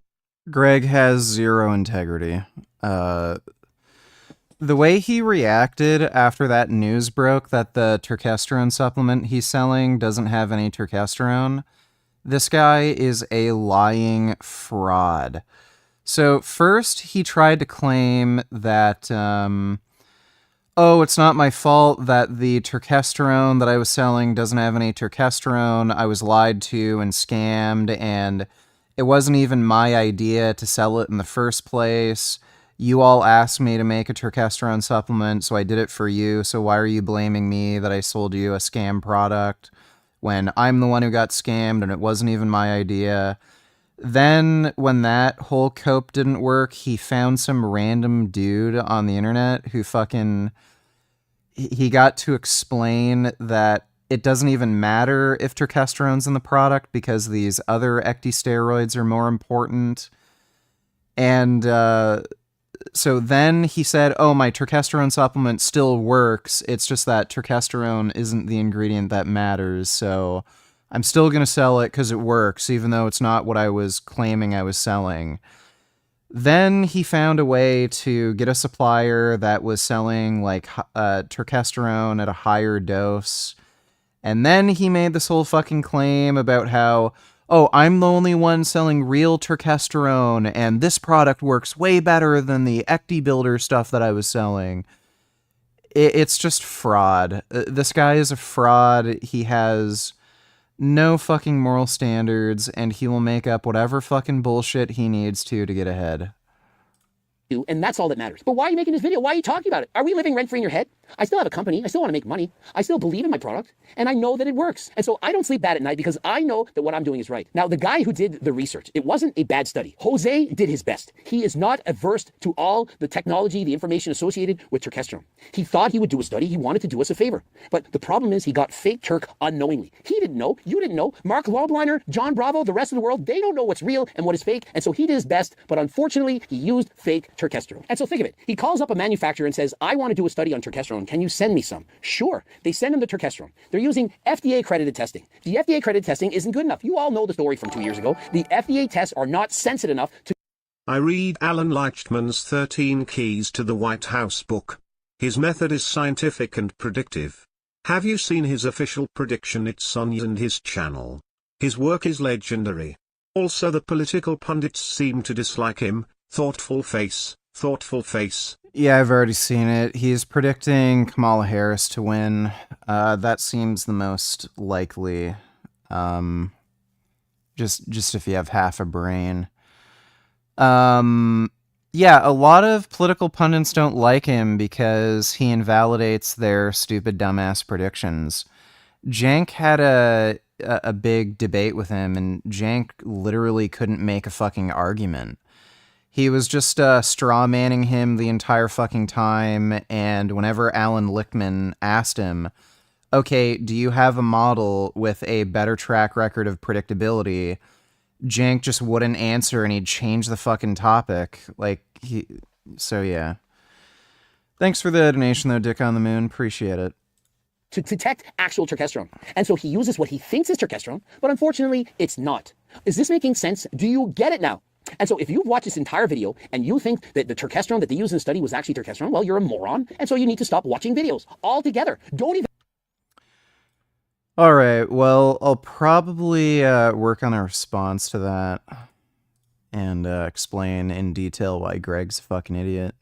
Greg has zero integrity. The way he reacted after that news broke that the turkesterone supplement he's selling doesn't have any turkesterone, this guy is a lying fraud. So first he tried to claim that, oh, it's not my fault that the turkesterone that I was selling doesn't have any turkesterone. I was lied to and scammed, and it wasn't even my idea to sell it in the first place. You all asked me to make a turkesterone supplement, so I did it for you. So why are you blaming me that I sold you a scam product when I'm the one who got scammed and it wasn't even my idea? Then, when that whole cope didn't work, he found some random dude on the internet who he got to explain that it doesn't even matter if turkesterone's in the product because these other ecdysteroids are more important. And so then he said, oh, my turkesterone supplement still works. It's just that turkesterone isn't the ingredient that matters, so I'm still going to sell it because it works, even though it's not what I was claiming I was selling. Then he found a way to get a supplier that was selling like turkesterone at a higher dose. And then he made this whole fucking claim about how, oh, I'm the only one selling real turkesterone, and this product works way better than the Ecdy Builder stuff that I was selling. It's just fraud. This guy is a fraud. He has no fucking moral standards, and he will make up whatever fucking bullshit he needs to get ahead. And that's all that matters. But why are you making this video? Why are you talking about it? Are we living rent-free in your head? I still have a company. I still want to make money. I still believe in my product. And I know that it works. And so I don't sleep bad at night because I know that what I'm doing is right. Now, the guy who did the research, it wasn't a bad study. Jose did his best. He is not averse to all the technology, the information associated with turkesterone. He thought he would do a study. He wanted to do us a favor. But the problem is he got fake Turk unknowingly. He didn't know. You didn't know. Mark Lobliner, John Bravo, the rest of the world, they don't know what's real and what is fake. And so he did his best. But unfortunately, he used fake turkesterone. And so think of it. He calls up a manufacturer and says, I want to do a study on turkesterone. Can you send me some? Sure. They send him the turkesterone. They're using FDA-accredited testing. The FDA-accredited testing isn't good enough. You all know the story from 2 years ago. The FDA tests are not sensitive enough to... I read Alan Leichtman's 13 Keys to the White House book. His method is scientific and predictive. Have you seen his official prediction? It's on his channel. His work is legendary. Also, the political pundits seem to dislike him. Thoughtful face. Yeah, I've already seen it. He's predicting Kamala Harris to win. That seems the most likely. Just if you have half a brain. Yeah, a lot of political pundits don't like him because he invalidates their stupid dumbass predictions. Jank had a big debate with him, and Jank literally couldn't make a fucking argument. He was just straw-manning him the entire fucking time, and whenever Alan Lichtman asked him, okay, do you have a model with a better track record of predictability, Jank just wouldn't answer, and he'd change the fucking topic. So yeah. Thanks for the donation, though, Dick on the Moon. Appreciate it. To detect actual turkesterone. And so he uses what he thinks is turkesterone, but unfortunately, it's not. Is this making sense? Do you get it now? And so if you've watched this entire video and you think that the turkesterone that they used in the study was actually turkesterone, well, you're a moron. And so you need to stop watching videos altogether. Don't even... All right, well, I'll probably work on a response to that and explain in detail why Greg's a fucking idiot.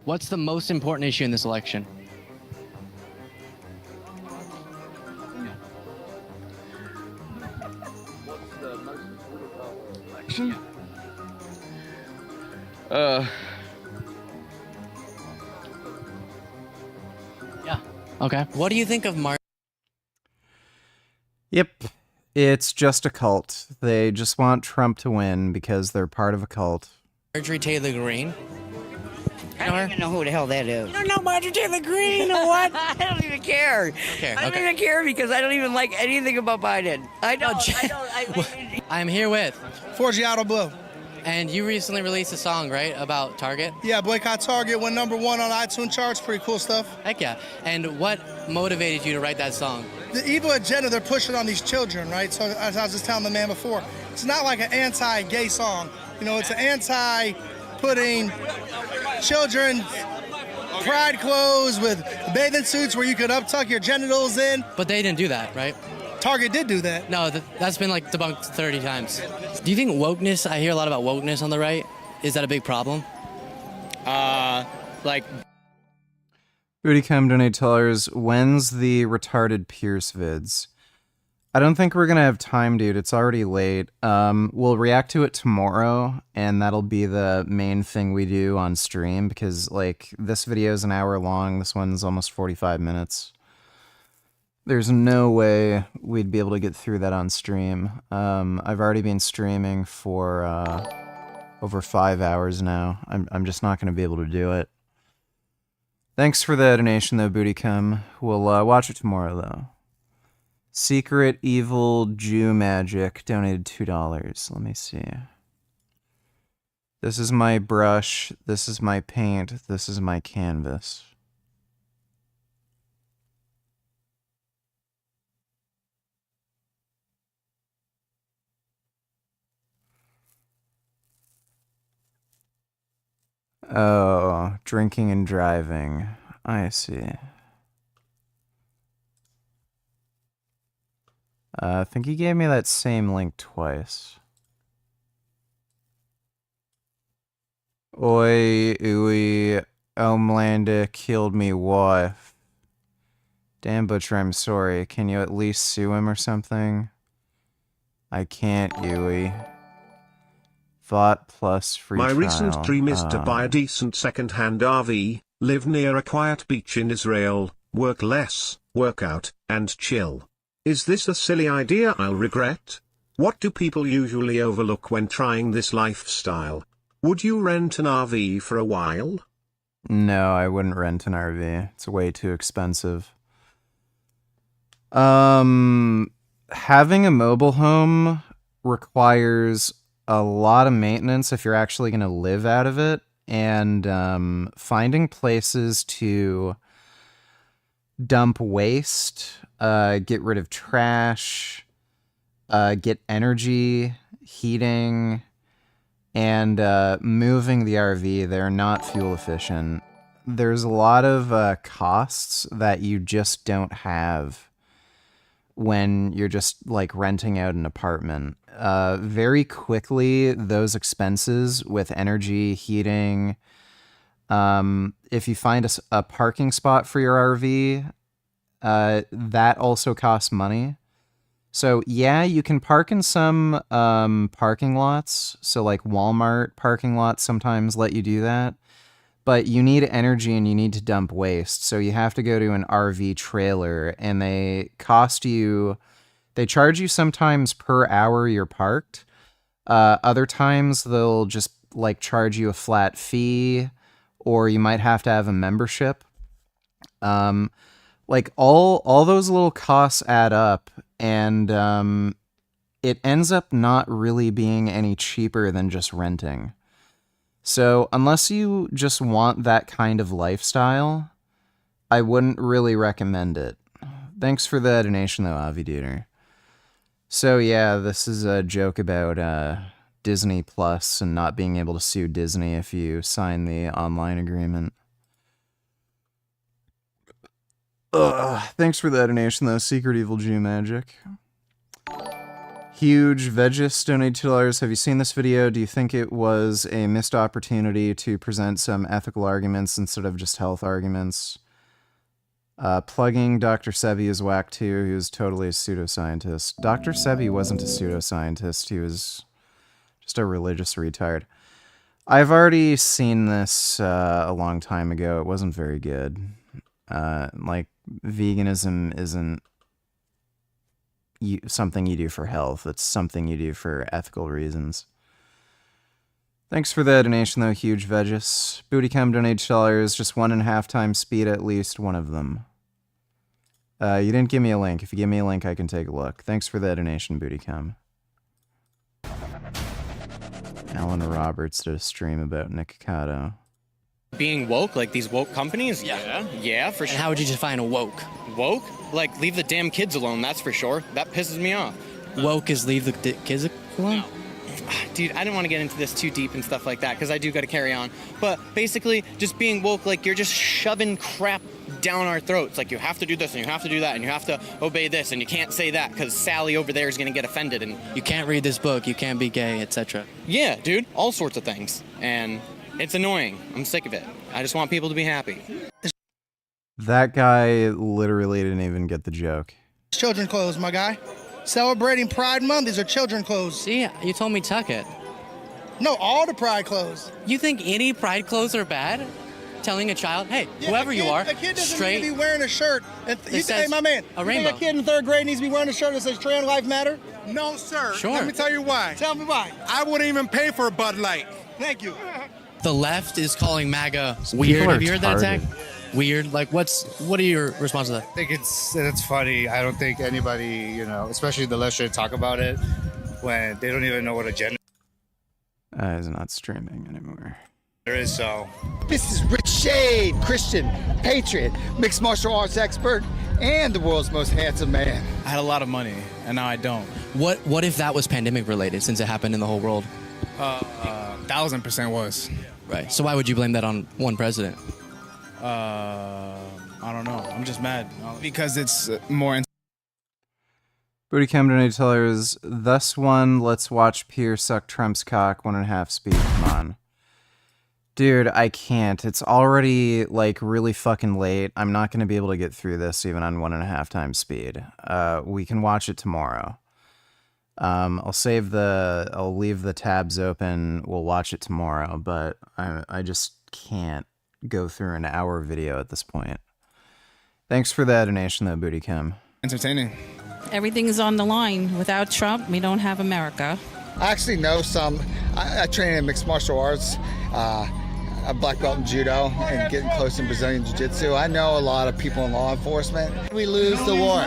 What's the most important issue in this election? Election? Yeah. Okay. What do you think of Yep. It's just a cult. They just want Trump to win because they're part of a cult. Marjorie Taylor Greene? I don't even know who the hell that is. You don't know Marjorie Taylor Greene or what? I don't even care. I don't even care because I don't even like anything about Biden. I don't. I'm here with Forgiato Blue. And you recently released a song, right, about Target? Yeah, Boycott Target went #1 on iTunes charts. Pretty cool stuff. Heck yeah. And what motivated you to write that song? The evil agenda they're pushing on these children, right? So as I was just telling the man before, it's not like an anti-gay song. You know, it's an anti-putting children pride clothes with bathing suits where you could uptuck your genitals in. But they didn't do that, right? Target did do that. No, that's been like debunked 30 times. Do you think wokeness, I hear a lot about wokeness on the right, is that a big problem? Booty Cum Donate Tellers, when's the retarded Pierce vids? I don't think we're gonna have time, dude. It's already late. We'll react to it tomorrow, and that'll be the main thing we do on stream, because, like, this video is an hour long. This one's almost 45 minutes. There's no way we'd be able to get through that on stream. I've already been streaming for over 5 hours now. I'm just not gonna be able to do it. Thanks for the donation, though, Booty Cum. We'll watch it tomorrow, though. Secret Evil Jew Magic donated $2. Let me see. This is my brush. This is my paint. This is my canvas. Oh, drinking and driving. I see. I think he gave me that same link twice. Oi, ooey, Homelander killed me wife. Damn, Butcher, I'm sorry. Can you at least sue him or something? I can't, Yui. Thought plus free My trial. recent dream is to buy a decent second-hand RV, live near a quiet beach in Israel, work less, work out, and chill. Is this a silly idea I'll regret? What do people usually overlook when trying this lifestyle? Would you rent an RV for a while? No, I wouldn't rent an RV. It's way too expensive. Having a mobile home requires a lot of maintenance if you're actually going to live out of it, and finding places to dump waste, get rid of trash, get energy, heating, and moving the RV. They're not fuel efficient. There's a lot of costs that you just don't have when you're just like renting out an apartment. Very quickly, those expenses with energy, heating, if you find a parking spot for your RV, that also costs money. So yeah, you can park in some parking lots. So like Walmart parking lots sometimes let you do that. But you need energy and you need to dump waste. So you have to go to an RV trailer, and they charge you sometimes per hour you're parked. Other times they'll just like charge you a flat fee, or you might have to have a membership. Like all those little costs add up, and it ends up not really being any cheaper than just renting. So unless you just want that kind of lifestyle, I wouldn't really recommend it. Thanks for the donation, though, Aviduder. So yeah, this is a joke about Disney Plus and not being able to sue Disney if you sign the online agreement. Thanks for the donation, though, Secret Evil Jew Magic. Huge Vegist donated $2. Have you seen this video? Do you think it was a missed opportunity to present some ethical arguments instead of just health arguments? Plugging Dr. Sebi is whack too. He was totally a pseudoscientist. Dr. Sebi wasn't a pseudoscientist. He was just a religious retard. I've already seen this a long time ago. It wasn't very good. Like, veganism isn't something you do for health. It's something you do for ethical reasons. Thanks for the donation, though, Huge Vegis. Bootycam donated $2, just 1.5 times speed at least one of them. You didn't give me a link. If you give me a link, I can take a look. Thanks for the donation, Bootycam. Alan Roberts did a stream about Nikocado. Being woke, like these woke companies? Yeah, for sure. And how would you define a woke? Woke? Like, leave the damn kids alone, that's for sure. That pisses me off. Woke is leave the kids alone? Dude, I didn't want to get into this too deep and stuff like that, because I do got to carry on. But basically, just being woke, like, you're just shoving crap down our throats. Like, you have to do this, and you have to do that, and you have to obey this, and you can't say that, because Sally over there is going to get offended. And you can't read this book, you can't be gay, etc. Yeah, dude, all sorts of things. And it's annoying. I'm sick of it. I just want people to be happy. That guy literally didn't even get the joke. Children clothes, my guy. Celebrating Pride Month, these are children clothes. See, you told me tuck it. No, all the Pride clothes. You think any Pride clothes are bad? Telling a child, hey, whoever you are, a kid doesn't straight. need to be wearing a shirt. Hey, my man, a you rainbow. think a kid in 3rd grade needs to be wearing a shirt that says Trans Life Matter? No, sir. Sure. Let me tell you why. Tell me why. I wouldn't even pay for a Bud Light. Thank you. The left is calling MAGA weird. Have you heard that attack? Weird. Like, what are your responses to that? I think it's funny. I don't think anybody, especially the left, should talk about it when they don't even know what a gender Is not streaming anymore. is. So This is Rich Shade, Christian, patriot, mixed martial arts expert, and the world's most handsome man. I had a lot of money, and now I don't. What if that was pandemic related, since it happened in the whole world? 1000% was. Right. So why would you blame that on one president? I don't know. I'm just mad because it's more. Bootycam donated $2. Thus one, let's watch Pierre suck Trump's cock 1.5 speed. Come on. Dude, I can't. It's already, like, really fucking late. I'm not going to be able to get through this even on 1.5 times speed. We can watch it tomorrow. I'll leave the tabs open. We'll watch it tomorrow, but I just can't go through an hour video at this point. Thanks for that donation, though, Bootycam. Entertaining. Everything is on the line. Without Trump, we don't have America. I actually know some. I train in mixed martial arts. A black belt in judo and getting close in Brazilian jiu-jitsu. I know a lot of people in law enforcement. We lose the war.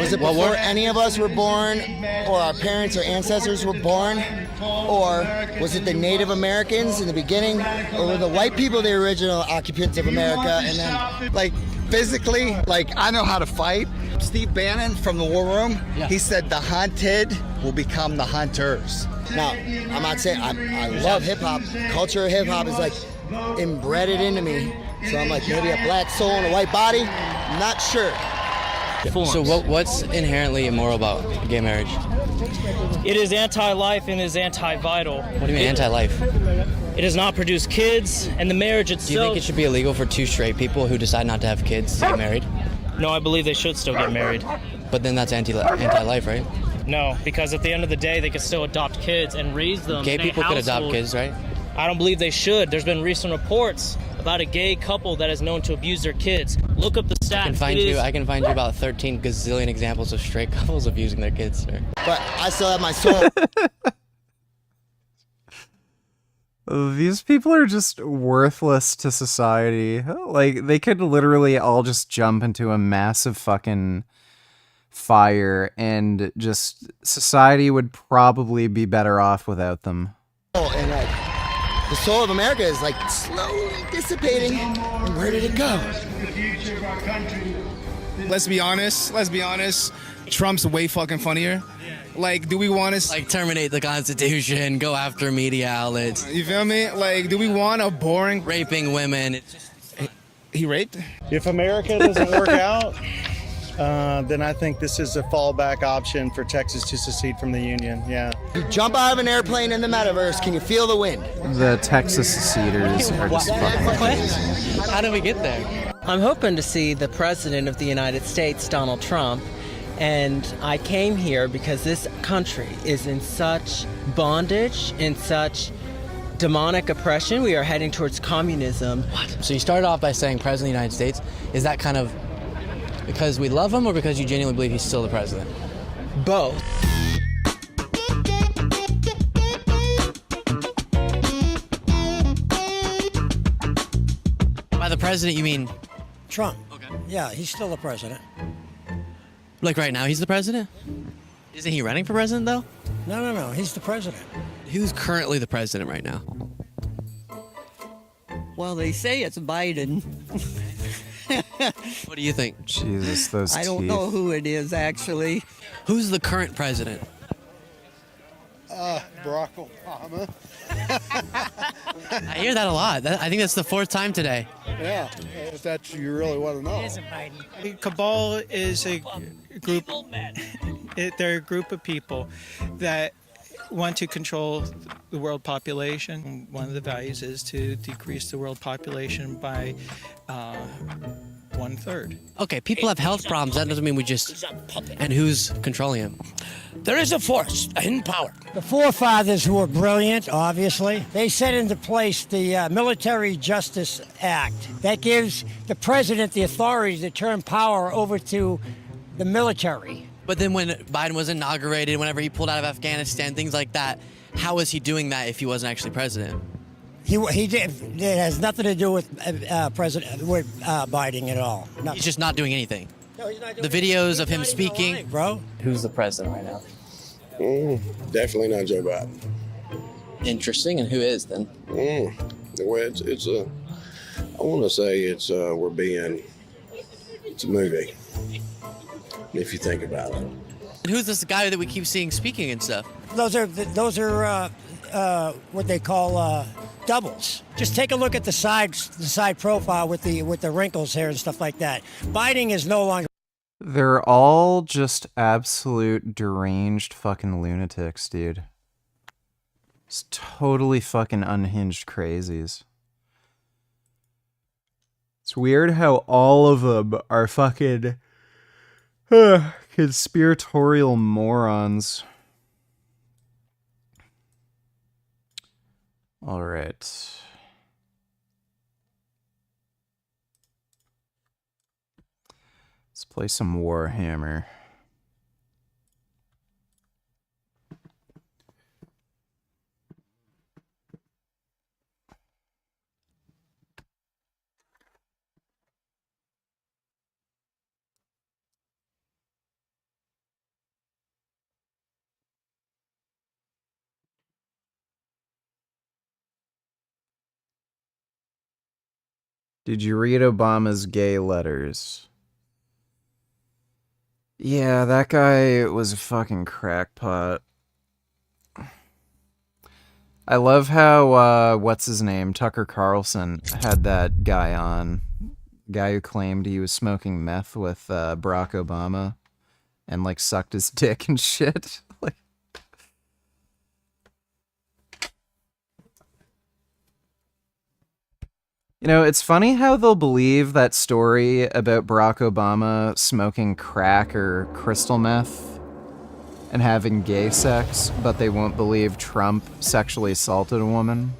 Was it before any of us were born, or our parents or ancestors were born? Or was it the Native Americans in the beginning? Or were the white people the original occupants of America? And then, like, physically, like, I know how to fight. Steve Bannon from the War Room, he said the hunted will become the hunters. Now, I'm not saying, I love hip-hop. Culture of hip-hop is, like, embedded into me. So I'm like, maybe a black soul in a white body? Not sure. So what's inherently immoral about gay marriage? It is anti-life and is anti-vital. What do you mean anti-life? It does not produce kids, and the marriage itself... Do you think it should be illegal for 2 straight people who decide not to have kids to get married? No, I believe they should still get married. But then that's anti-life, right? No, because at the end of the day, they could still adopt kids and raise them. Gay people could adopt kids, right? I don't believe they should. There's been recent reports about a gay couple that is known to abuse their kids. Look up the stats. I can find you about 13 gazillion examples of straight couples abusing their kids, sir. But I still have my soul. These people are just worthless to society. Like, they could literally all just jump into a massive fucking fire and just society would probably be better off without them. And like, the soul of America is like slowly dissipating. And where did it go? Let's be honest. Trump's way fucking funnier. Like, do we want to... Like, terminate the Constitution, go after media outlets. You feel me? Like, do we want a boring... Raping women. He raped? If America doesn't work out, then I think this is a fallback option for Texas to secede from the Union. Yeah. You jump out of an airplane in the metaverse, can you feel the wind? The Texas seceders are just fucking. How did we get there? I'm hoping to see the President of the United States, Donald Trump, and I came here because this country is in such bondage, in such demonic oppression. We are heading towards communism. What? So you started off by saying President of the United States. Is that kind of because we love him or because you genuinely believe he's still the president? Both. By the president, you mean Trump. Okay. Yeah, he's still the president. like right now he's the president? Isn't he running for president though? No. He's the president. Who's currently the president right now? Well, they say it's Biden. What do you think? Jesus, those I don't teeth. know who it is, actually. Who's the current president? Barack Obama. I hear that a lot. I think that's the fourth time today. Yeah, if that's you really want to know. It isn't Biden. Cabal is a group. They're a group of people that want to control the world population. One of the values is to decrease the world population by 1/3. Okay, people have health problems. That doesn't mean we just. And who's controlling him? There is a force, a hidden power. The forefathers, who were brilliant, obviously, they set into place the Military Justice Act that gives the president the authority to turn power over to the military. But then when Biden was inaugurated, whenever he pulled out of Afghanistan, things like that, how was he doing that if he wasn't actually president? He did. It has nothing to do with Biden at all. No. He's just not doing anything. No, he's not The videos of him speaking. Bro. Who's the president right now? Definitely not Joe Biden. Interesting. And who is then? Well, it's a. I want to say it's it's a movie. If you think about it. And who's this guy that we keep seeing speaking and stuff? Those are what they call doubles. Just take a look at the side profile with the wrinkles here and stuff like that. Biden is no longer. They're all just absolute deranged fucking lunatics, dude. It's totally fucking unhinged crazies. It's weird how all of them are fucking conspiratorial morons. All right. Let's play some Warhammer. Did you read Obama's gay letters? Yeah, that guy was a fucking crackpot. I love how, what's his name? Tucker Carlson had that guy on. Guy who claimed he was smoking meth with Barack Obama and, like, sucked his dick and shit. Like, you know, it's funny how they'll believe that story about Barack Obama smoking crack or crystal meth and having gay sex, but they won't believe Trump sexually assaulted a woman.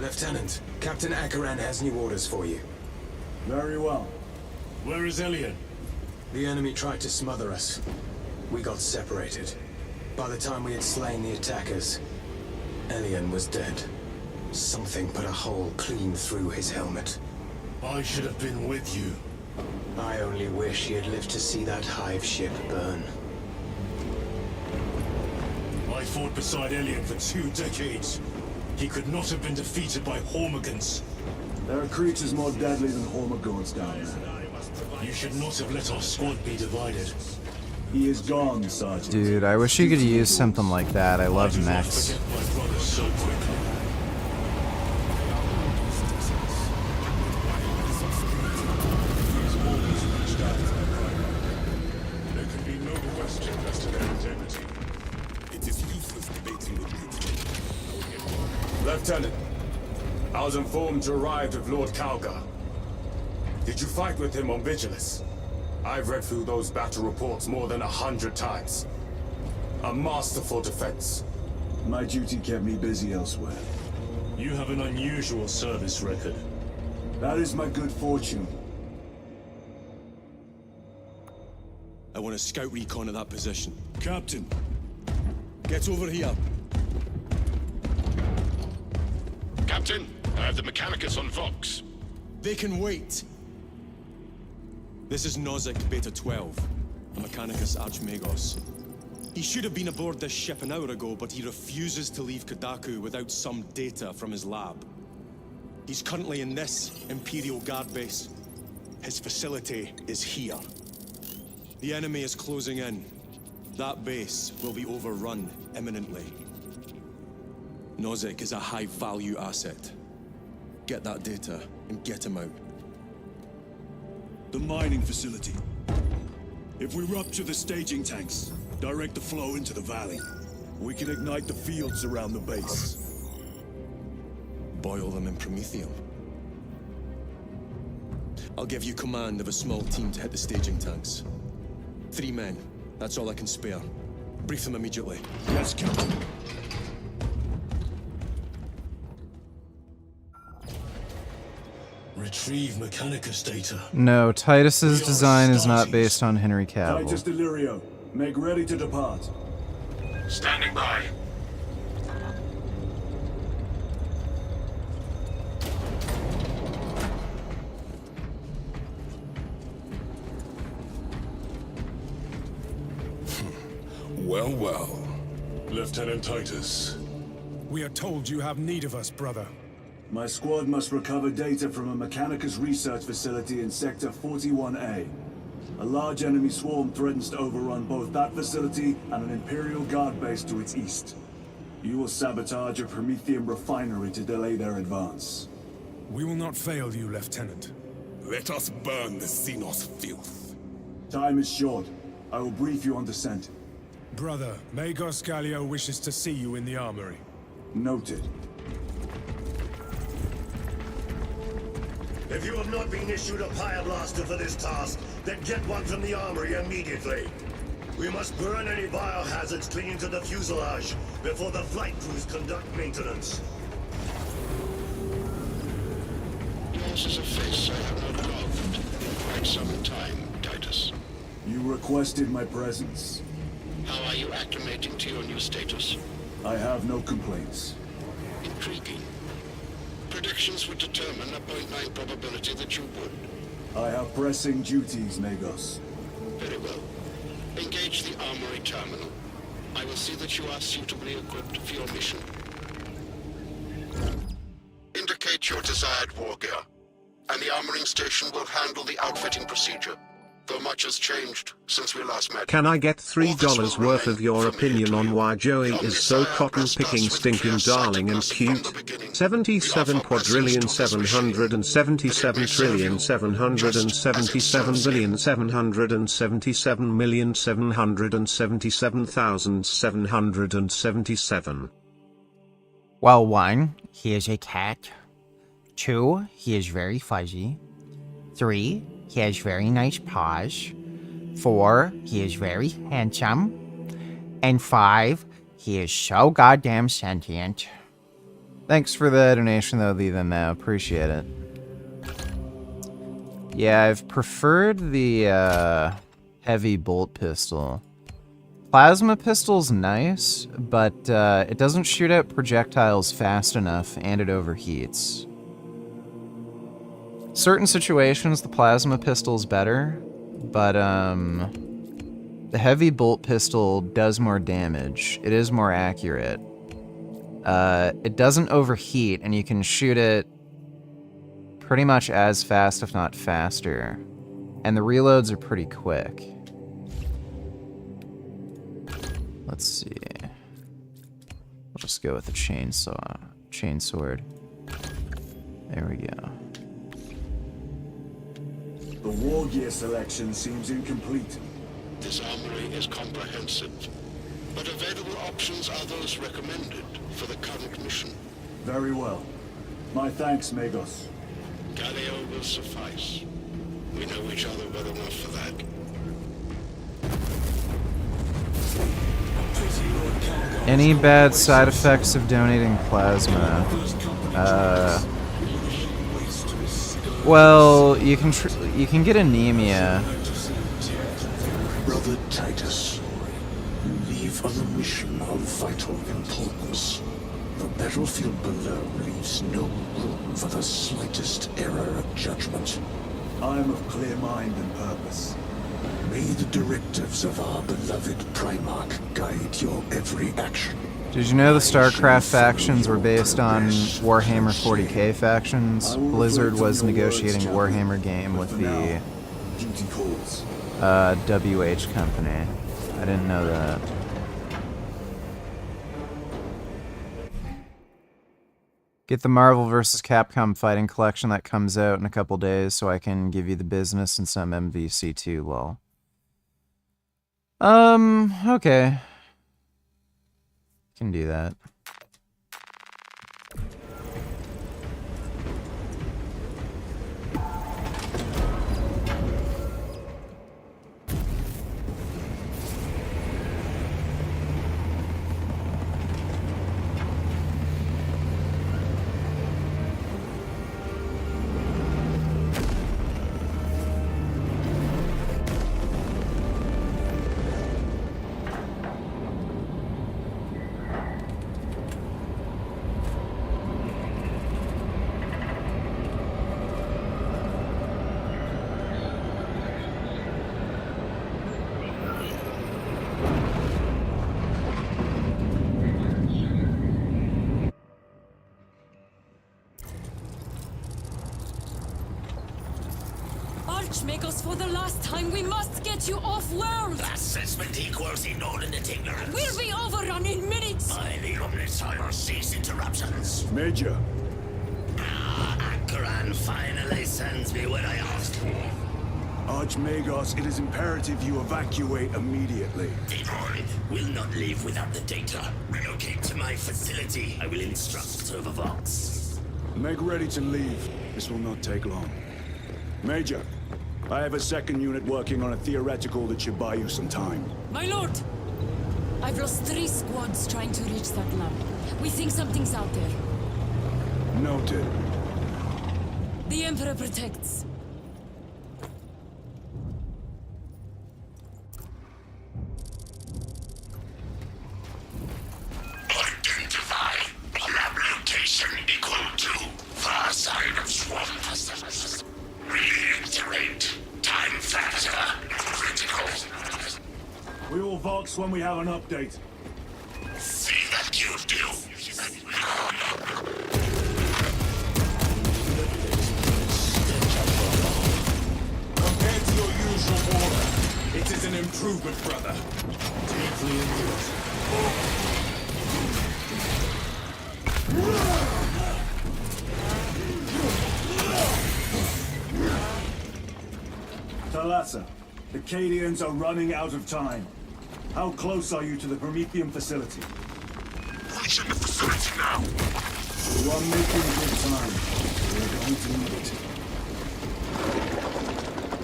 Lieutenant, Captain Akaran has new orders for you. Very well. Where is Elian? The enemy tried to smother us. We got separated. By the time we had slain the attackers, Elian was dead. Something put a hole clean through his helmet. I should have been with you. I only wish he had lived to see that hive ship burn. I fought beside Elian for 2 decades. He could not have been defeated by Hormagaunts. There are creatures more deadly than Hormagaunts down there. You should not have let our squad be divided. He is gone, Sergeant. Dude, I wish you could use something like that. I love mechs. Forget my brother so quickly. There can be no question as to their integrity. It is useless debating with you. Lieutenant, I was informed you arrived with Lord Calgar. Did you fight with him on Vigilus? I've read through those battle reports more than 100 times. A masterful defense. My duty kept me busy elsewhere. You have an unusual service record. That is my good fortune. I want a scout recon of that position. Captain, get over here. Captain, I have the Mechanicus on Vox. They can wait. This is Nozick Beta 12, a Mechanicus Archmagos. He should have been aboard this ship an hour ago, but he refuses to leave Kodaku without some data from his lab. He's currently in this Imperial Guard base. His facility is here. The enemy is closing in. That base will be overrun imminently. Nozick is a high-value asset. Get that data and get him out. the mining facility. If we rupture the staging tanks, direct the flow into the valley, we can ignite the fields around the base. Boil them in promethium. I'll give you command of a small team to hit the staging tanks. 3 men. That's all I can spare. Brief them immediately. Yes, Captain. Retrieve Mechanicus data. No, Titus's design is not based on Henry Cavill. Titus Delirio, make ready to depart. Standing by. Well, well. Lieutenant Titus. We are told you have need of us, brother. My squad must recover data from a Mechanicus research facility in Sector 41A. A large enemy swarm threatens to overrun both that facility and an Imperial Guard base to its east. You will sabotage a Promethium refinery to delay their advance. We will not fail you, Lieutenant. Let us burn the Xenos filth. Time is short. I will brief you on descent. Brother, Magos Gallio wishes to see you in the armory. Noted. If you have not been issued a Pyreblaster for this task, then get one from the armory immediately. We must burn any biohazards clinging to the fuselage before the flight crews conduct maintenance. Yours is a face I have not loved in quite some time, Titus. You requested my presence. How are you acclimating to your new status? I have no complaints. Intriguing. Predictions would determine a 0.9 probability that you would. I have pressing duties, Magos. Very well. Engage the armory terminal. I will see that you are suitably equipped for your mission. Indicate your desired war gear, and the armoring station will handle the outfitting procedure. Though much has changed since we last met. Can I get $3 worth of your opinion on why Joey is so cotton-picking, stinking, darling and cute? 77 quadrillion 777 trillion 777 billion 777 million 777,777. Well, 1, he is a cat. 2, he is very fuzzy. 3, he has very nice paws. 4, he is very handsome. And 5, he is so goddamn sentient. Thanks for the donation, though, Ethan. Appreciate it. Yeah, I've preferred the heavy bolt pistol. Plasma pistol's nice, but it doesn't shoot out projectiles fast enough, and it overheats. Certain situations, the plasma pistol's better, but the heavy bolt pistol does more damage. It is more accurate. It doesn't overheat, and you can shoot it pretty much as fast, if not faster. And the reloads are pretty quick. Let's see. We'll just go with the chainsword. There we go. The war gear selection seems incomplete. This armory is comprehensive, but available options are those recommended for the current mission. Very well. My thanks, Magos. Galileo will suffice. We know each other well enough for that. Any bad side effects of donating plasma? Well, you can get anemia. Brother Titus, you leave on a mission of vital importance. The battlefield below leaves no room for the slightest error of judgment. I am of clear mind and purpose. May the directives of our beloved Primarch guide your every action. Did you know the StarCraft factions were based on Warhammer 40k factions? Blizzard was negotiating a Warhammer game with the WH company. I didn't know that. Get the Marvel vs. Capcom fighting collection that comes out in a couple days so I can give you the business and some MVC2, lol. Okay. Can do that. Archmagos, for the last time, we must get you off-world! Assessment equals inordinate ignorance. We'll be overrun in minutes! By the Omnissiah, cease interruptions. Major. Akran finally sends me what I asked for. Archmagos, it is imperative you evacuate immediately. Detroit will not leave without the data. Relocate to my facility. I will instruct Servervox. Make ready to leave. This will not take long. Major, I have a second unit working on a theoretical that should buy you some time. My lord! I've lost 3 squads trying to reach that lab. We think something's out there. Noted. The Emperor protects. Identify. Lab location equal to far side of swamp. Reiterate. Time factor critical. We will Vox when we have an update. See that you do. Compared to your usual order, it is an improvement, brother. Deeply endured. Thalassa, the Cadians are running out of time. How close are you to the Prometheum facility? Reaching the facility now. You are making good time. We are going to need it.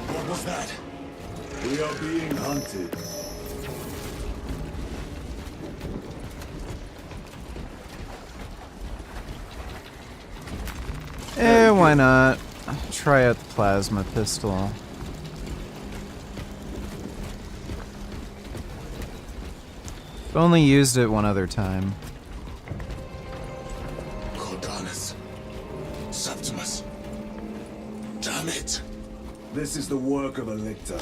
What was that? We are being hunted. why not try out the plasma pistol. I've only used it one other time. Cordalis. Septimus. Damn it. This is the work of a lictor.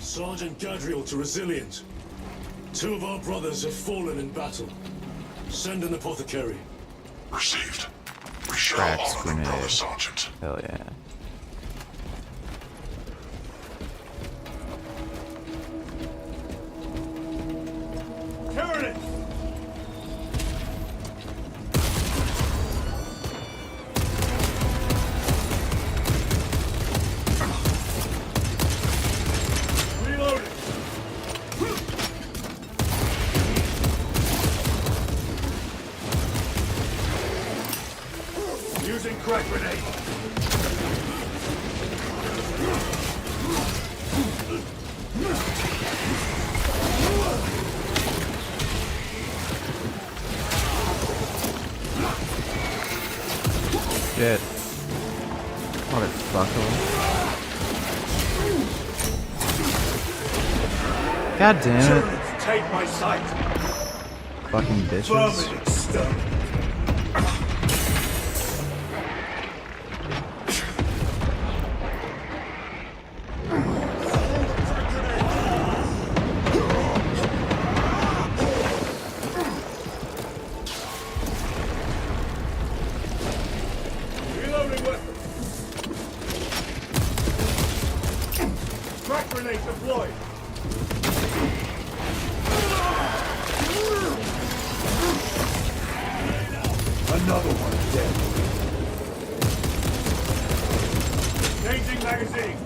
Sergeant Gadriel to Resilient. 2 of our brothers have fallen in battle. Send an apothecary. Received. We shall Cracks honor the brother, grenade. Sergeant. Hell yeah. Turn it! Reloading! Using crack grenade. Shit. Motherfucker. God damn it. Take my sight. Fucking bitches. Vermin exterminate. Reloading weapon. Crack grenade deployed. Another one dead. Changing magazine.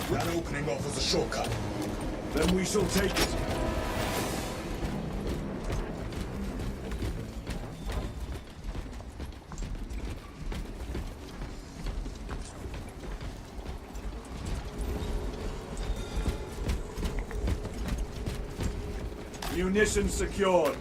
That opening offers a shortcut. Then we shall take it. Munitions secured.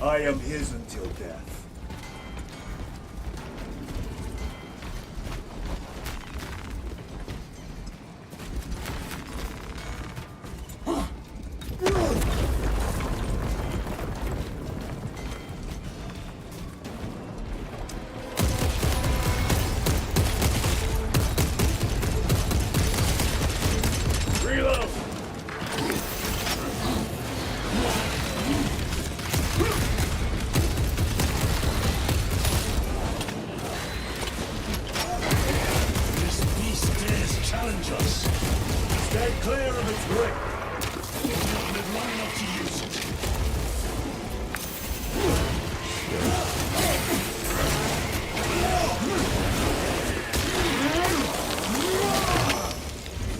I am his until death. Reload! This beast dares challenge us. Stay clear of its grip. We've not lived long enough to use it.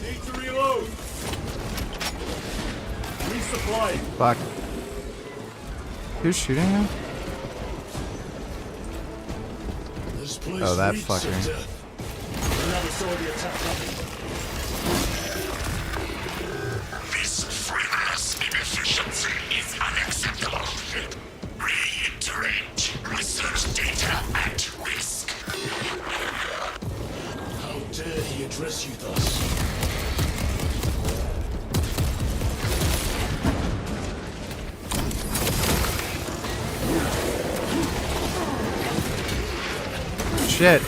Need to reload. Resupply. Fuck. Who's shooting him? This place Oh, that reeks fucker. of death. I never saw the attack coming. This frivolous inefficiency is unacceptable. Reiterate, research data at risk. How dare he address you thus? Shit.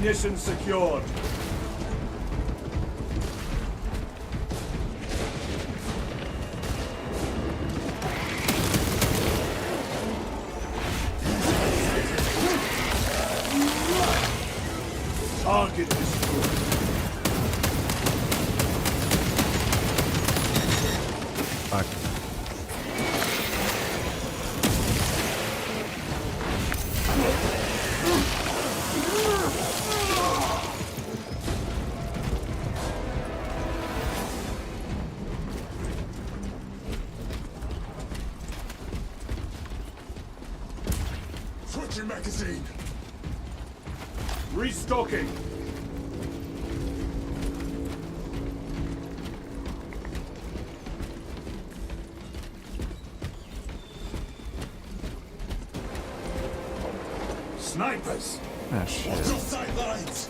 Munitions secured. Target destroyed. Fuck. Switching magazine. Restocking. Snipers. Oh shit. Watch your sidelines.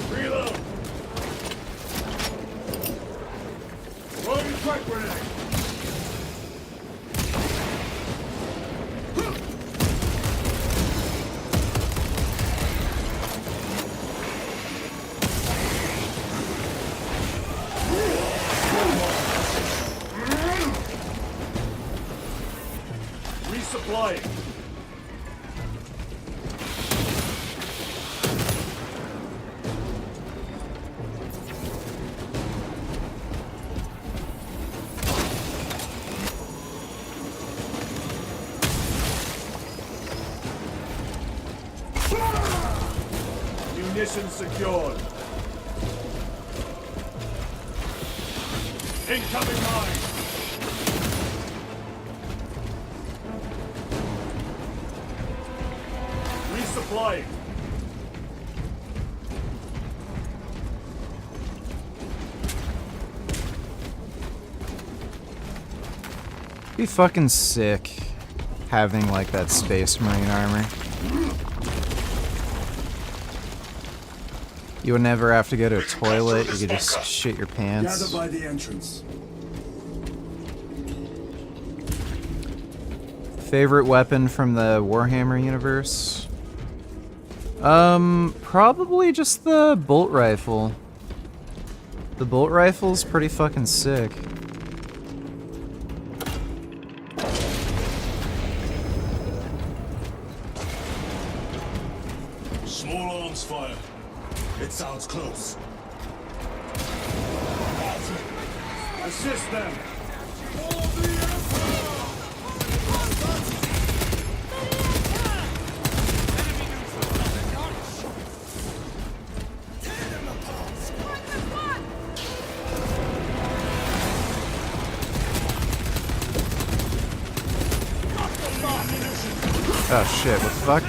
Reload. Loading frag grenade. Resupplying. Munitions secured. Incoming mine. Resupplying. Be fucking sick having like that Space Marine armor. You would never have to go to a toilet, you could just shit your pants. Gather by the entrance. Favorite weapon from the Warhammer universe? Probably just the bolt rifle. The bolt rifle's pretty fucking sick. Small arms fire. It sounds close. Assist them. Oh shit, what the fuck?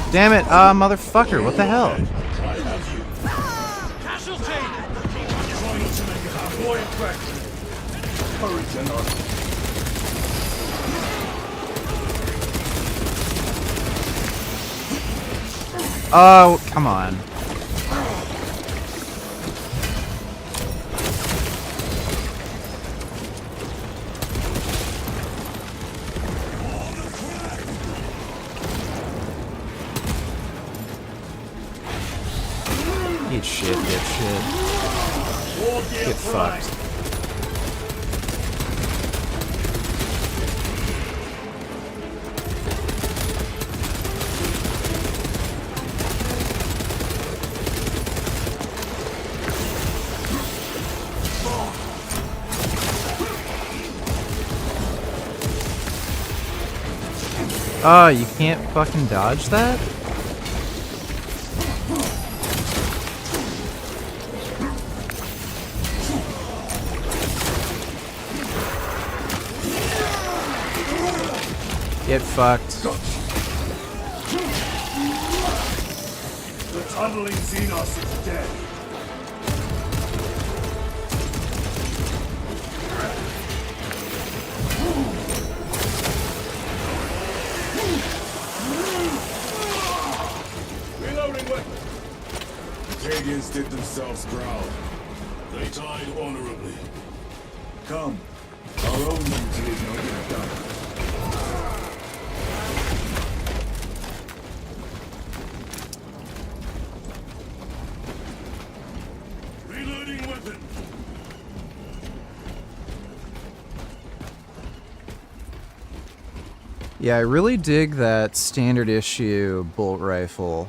Damn it, motherfucker, what the hell? Oh, come on. Eat shit, dipshit. Get fucked. Oh, you can't fucking dodge that? Get fucked. The tunneling Xenos is dead. Reloading weapon. The Cadians did themselves proud. They died honorably. Come. Our own duty is not yet done. Reloading weapon. Yeah, I really dig that standard issue bolt rifle.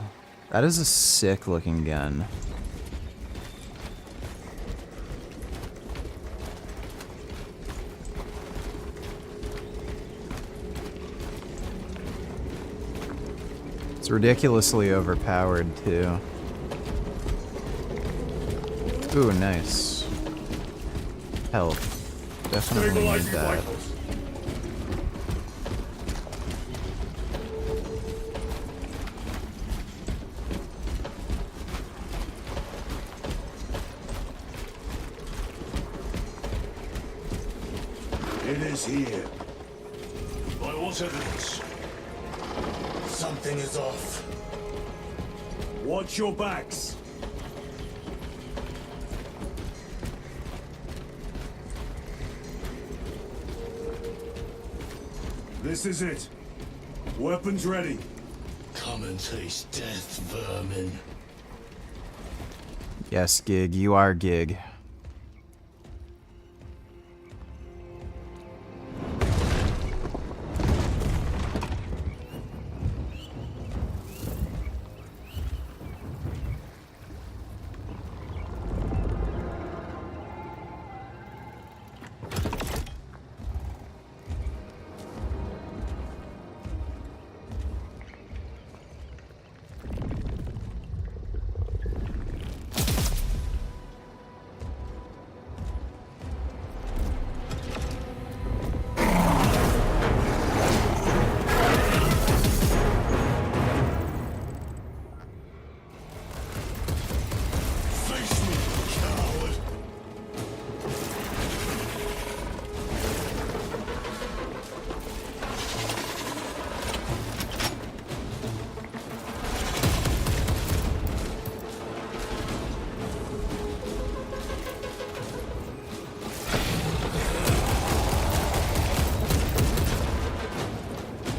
That is a sick looking gun. It's ridiculously overpowered too. Ooh, nice. Health. Definitely need that. It is here. By what evidence? Something is off. Watch your backs. This is it. Weapons ready. Come and taste death, vermin. Yes, Gig, you are Gig.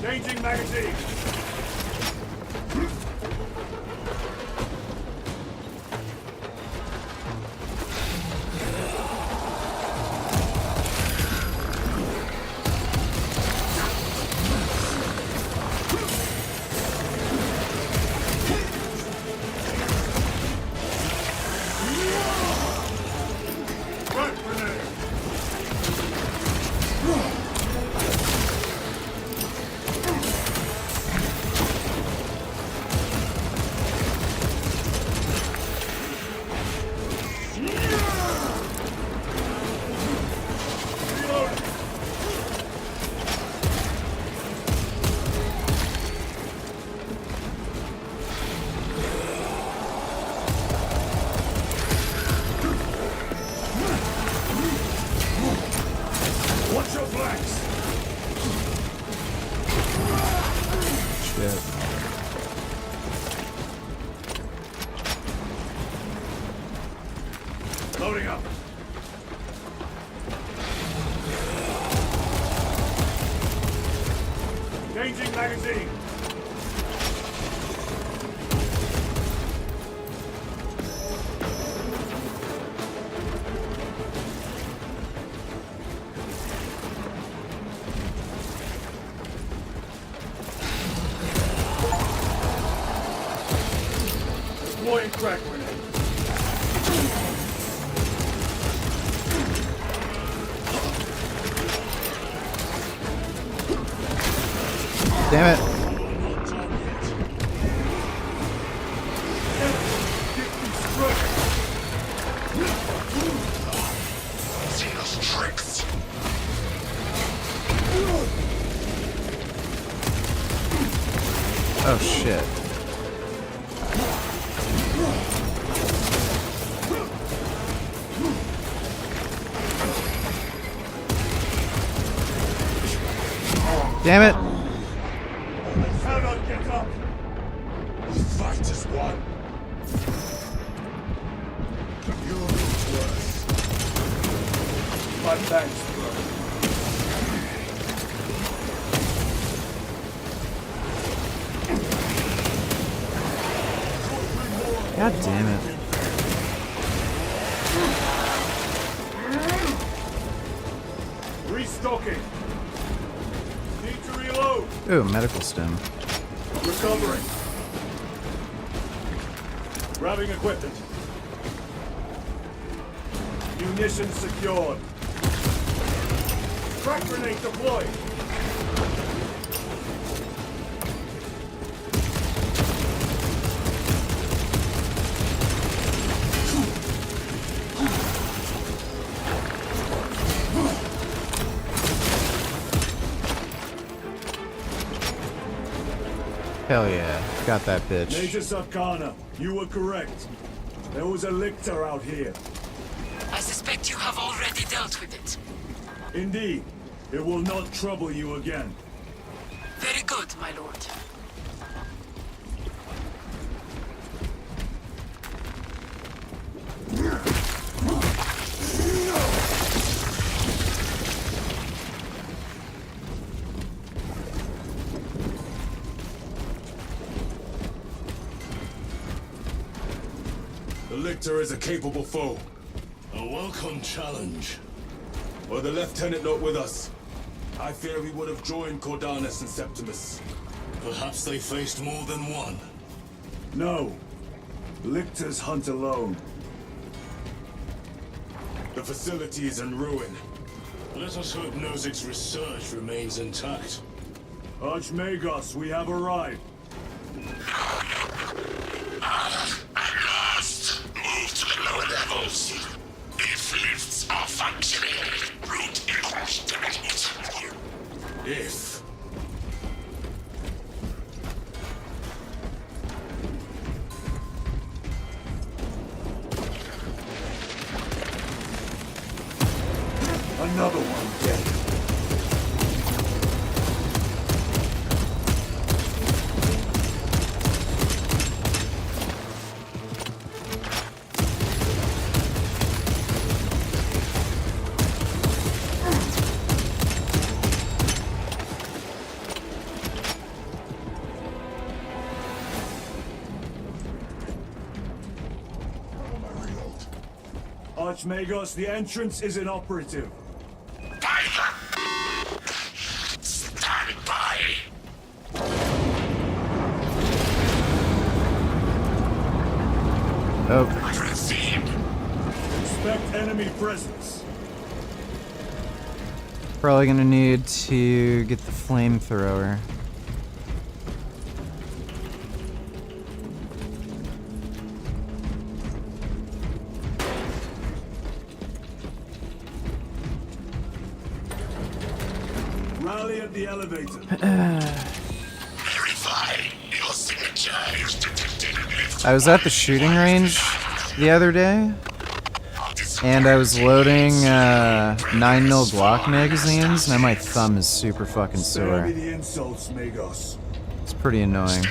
Changing magazine. Watch your flanks. Shit. Loading up. Changing magazine. Deploying crack grenade. Damn it. Xenos tricks. Damn it! I cannot get up. The fight is won. You look worse. My thanks, brother. God damn it. Restocking. Need to reload. Ooh, medical stem. Recovering. Grabbing equipment. Munitions secured. Crack grenade deployed. Hell yeah. Got that bitch. Major Sakana, you were correct. There was a lictor out here. I suspect you have already dealt with it. Indeed. It will not trouble you again. Very good, my lord. The Lictor is a capable foe. A welcome challenge. Were the Lieutenant not with us, I fear we would have joined Cordanus and Septimus. Perhaps they faced more than one. No. Lictors hunt alone. The facility is in ruin. Let us hope Nozik's research remains intact. Archmagos, we have arrived. At last, move to the lower levels. If lifts are functioning, route across the route. If. Another one dead. Archmagos, the entrance is inoperative. Stand by. Oh. Proceed. Expect enemy presence. Probably gonna need to get the flamethrower. Rally at the elevator. Verify your signature is detected. I was at the shooting range the other day, and I was loading 9mm Glock magazines, and my thumb is super fucking Spare me sore. the insults, Magos. It's pretty annoying.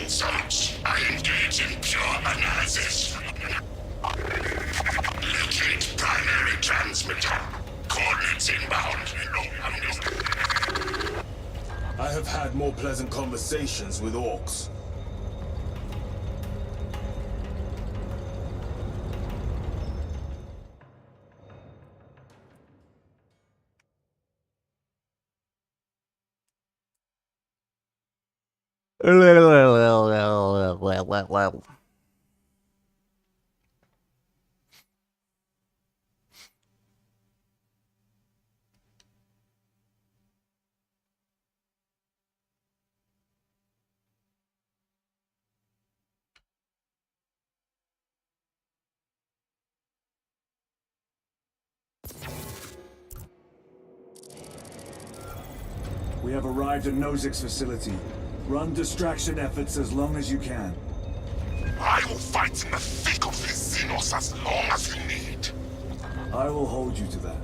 Insults. I engage in pure analysis. Locate primary transmitter. Coordinates inbound. I have had more pleasant conversations with orcs. We have arrived at Nozik's facility. Run distraction efforts as long as you can. I will fight in the thick of this Xenos as long as you need. I will hold you to that.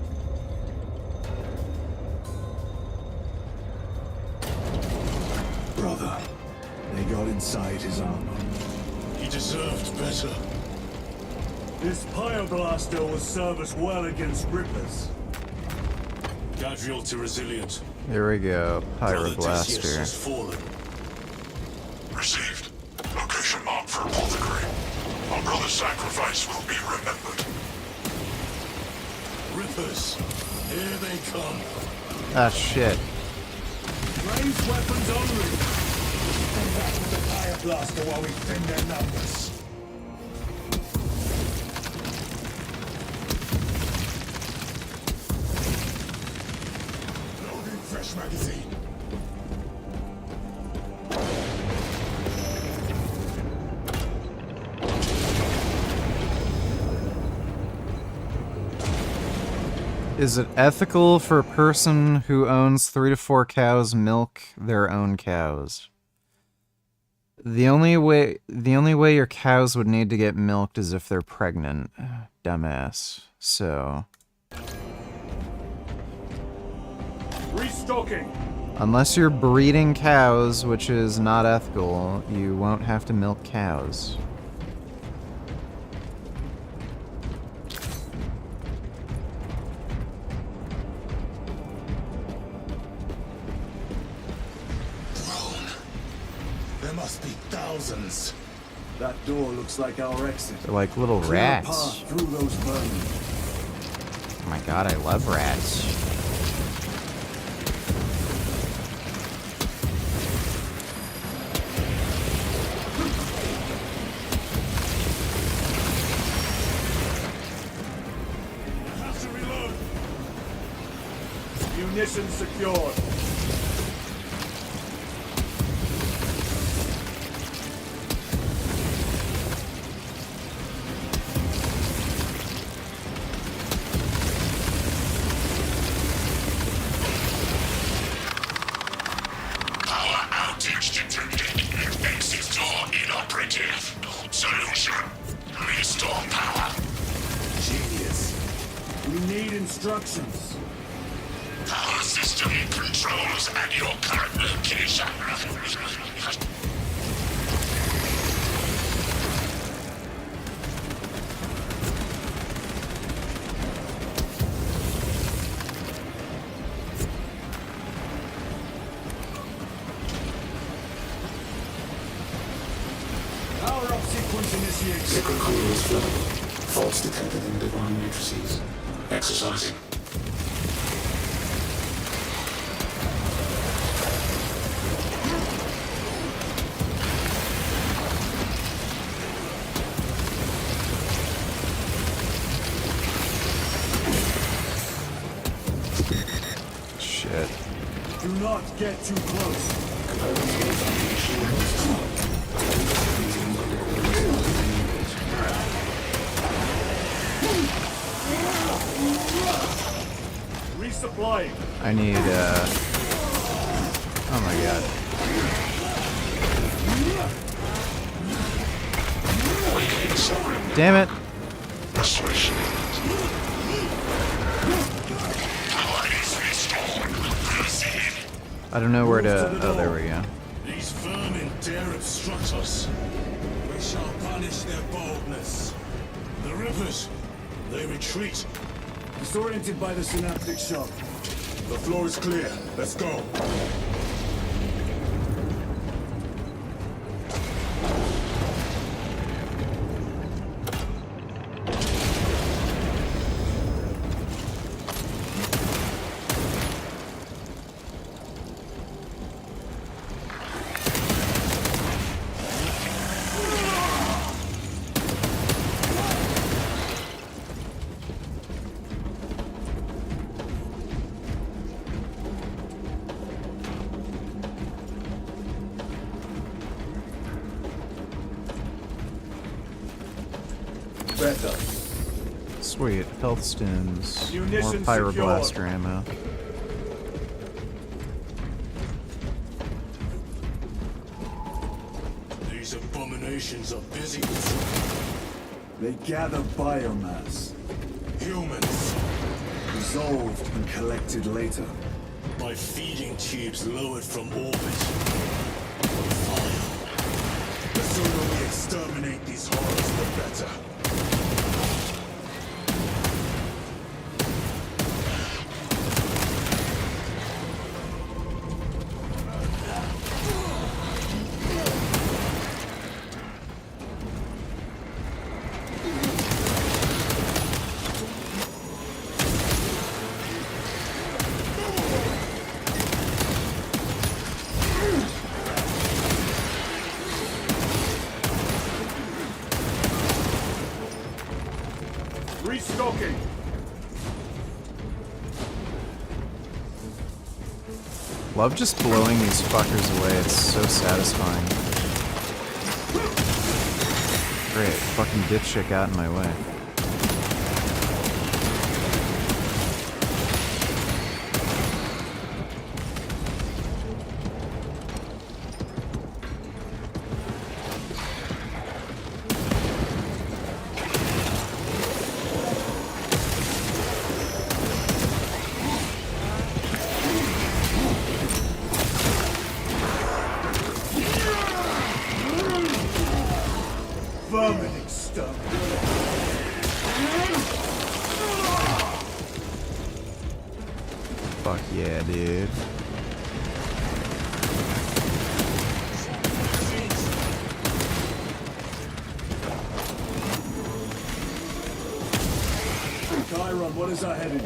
brother. They got inside his armor. He deserved better. This Pyoblaster will serve us well against Rippers. Casualty resilient. Here we go. Brother Decius Pyroblaster. has fallen. Received. Location marked for apothecary. Our brother's sacrifice will be remembered. Rippers, here they come. Ah, shit. Ranged weapons only. Stand back with the Pyoblaster while we thin their numbers. Loading fresh magazine. Is it ethical for a person who owns 3 to 4 cows milk their own cows? The only way your cows would need to get milked is if they're pregnant, dumbass. So, Restocking. unless you're breeding cows, which is not ethical, you won't have to milk cows. There must be thousands. That door looks like our exit. They're like little Clear a rats. path through those vermin. Oh my god, I love rats. Have to reload. Munitions secured. Power outage detected. Exit door inoperative. Solution. Restore power. Genius. We need instructions. Power system controls at your current location. Power up sequence initiated. Sacred core is flooded. Faults detected in divine matrices. Exercising. Shit. Do not get too close. Resupplying. I need, oh my god. Damn it. I don't know where to, oh, there we go. These vermin dare obstruct us. We shall punish their boldness. The Rippers, they retreat. Disoriented by the synaptic shock. The floor is clear. Let's go. Better. Sweet. Health stims. More Munitions Pyroblaster ammo. These abominations are busy. They gather biomass. Humans. Dissolved and collected later. By feeding tubes lowered from orbit. beat these horrors, the better. Restocking. Love just blowing these fuckers away. It's so satisfying. Great. Fucking dipshit got in my way. Vermin exterminated. Fuck yeah, dude. Chiron, what is our heading?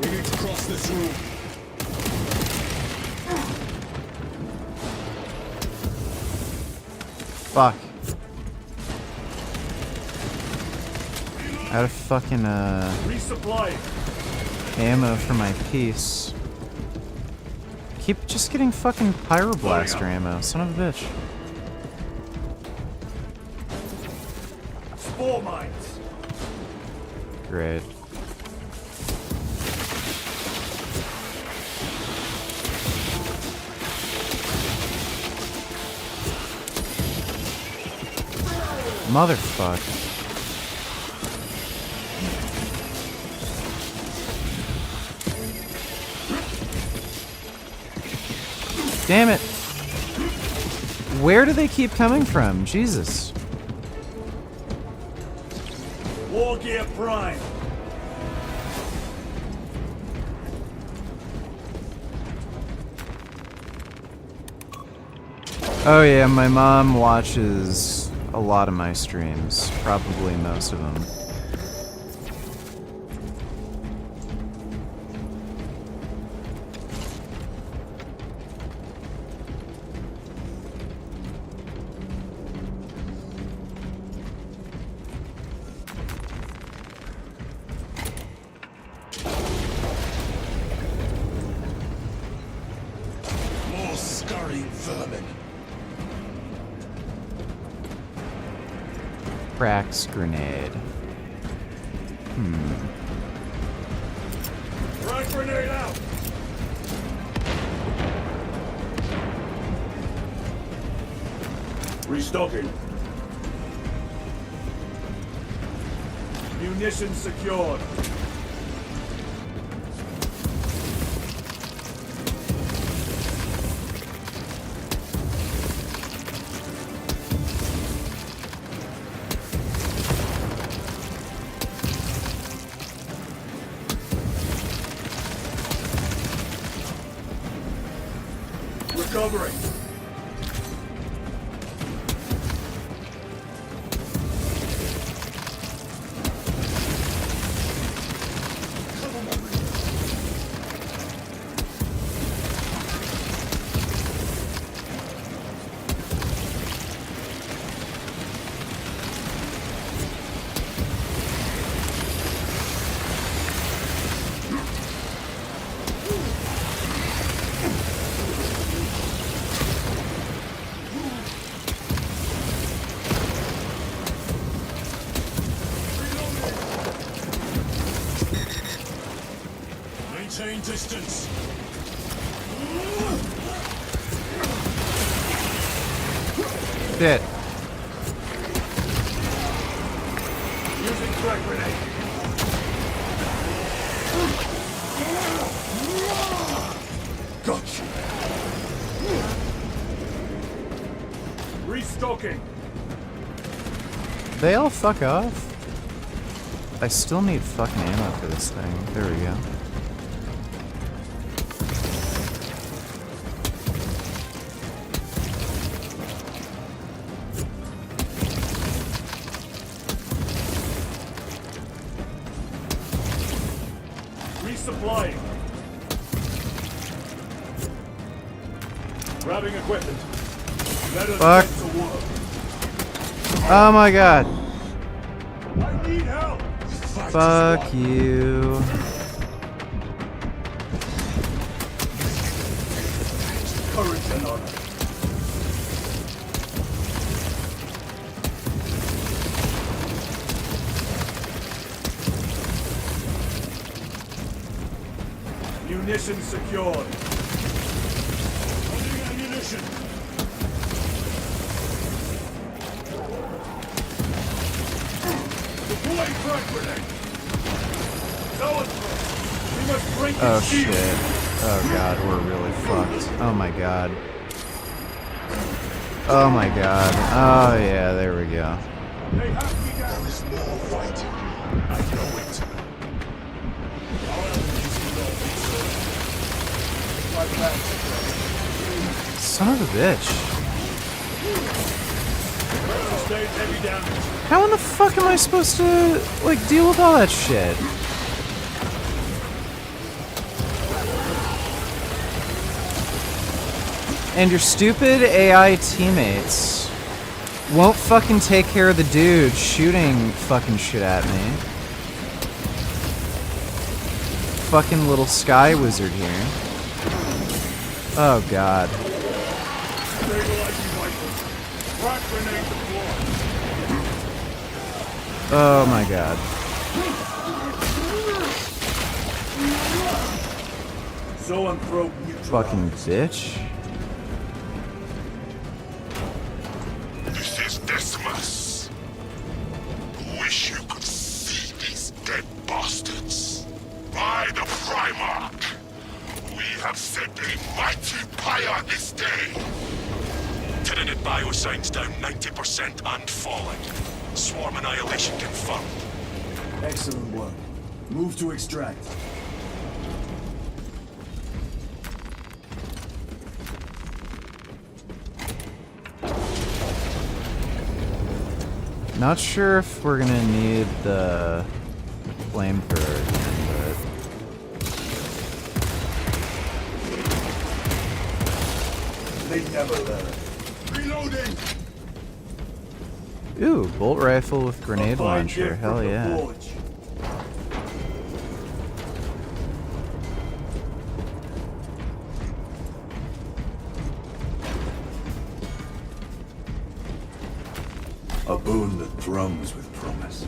We need to cross this room. Fuck. Out of fucking Resupply. ammo for my piece. Keep just getting fucking pyroblaster ammo, son of a bitch. Spore mines. Great. Motherfuck. Damn it. Where do they keep coming from? Jesus. War gear prime. Oh yeah, my mom watches a lot of my streams. Probably most of them. More scurrying vermin. Cracks grenade. Frag grenade out. Restocking. Munitions secured. Recovering. Maintain distance. Shit. Using frag grenade. Gotcha. Restocking. They all fuck off? I still need fucking ammo for this thing. There we go. Resupplying. Grabbing equipment. Let us Fuck. get to work. Oh my god. I need help. Fuck you. Courage and honor. Munitions secured. Holding ammunition. Deploying frag grenade. We must break Oh his shield. shit. Oh god, we're really fucked. Oh my god. Oh my god. Oh yeah, there we go. They have me down. There is more fighting. I know it. Our enemies will all be slain. My plans are Son of a bitch. sustained heavy damage. How in the fuck am I supposed to, like, deal with all that shit? And your stupid AI teammates won't fucking take care of the dude shooting fucking shit at me. Fucking little sky wizard here. Oh god. Frag grenade deployed. Oh my god. Zoanthrope neutralized. Fucking bitch. This is Decimus. Wish you could see these dead bastards. By the Primarch, we have set a mighty pyre this day. Tenanted biosigns down 90% and falling. Swarm annihilation confirmed. Excellent work. Move to extract. Not sure if we're gonna need the flamethrower again, They never learn. Reloading! but... Ooh, bolt rifle with grenade launcher. Hell yeah. A boon that thrums with promise.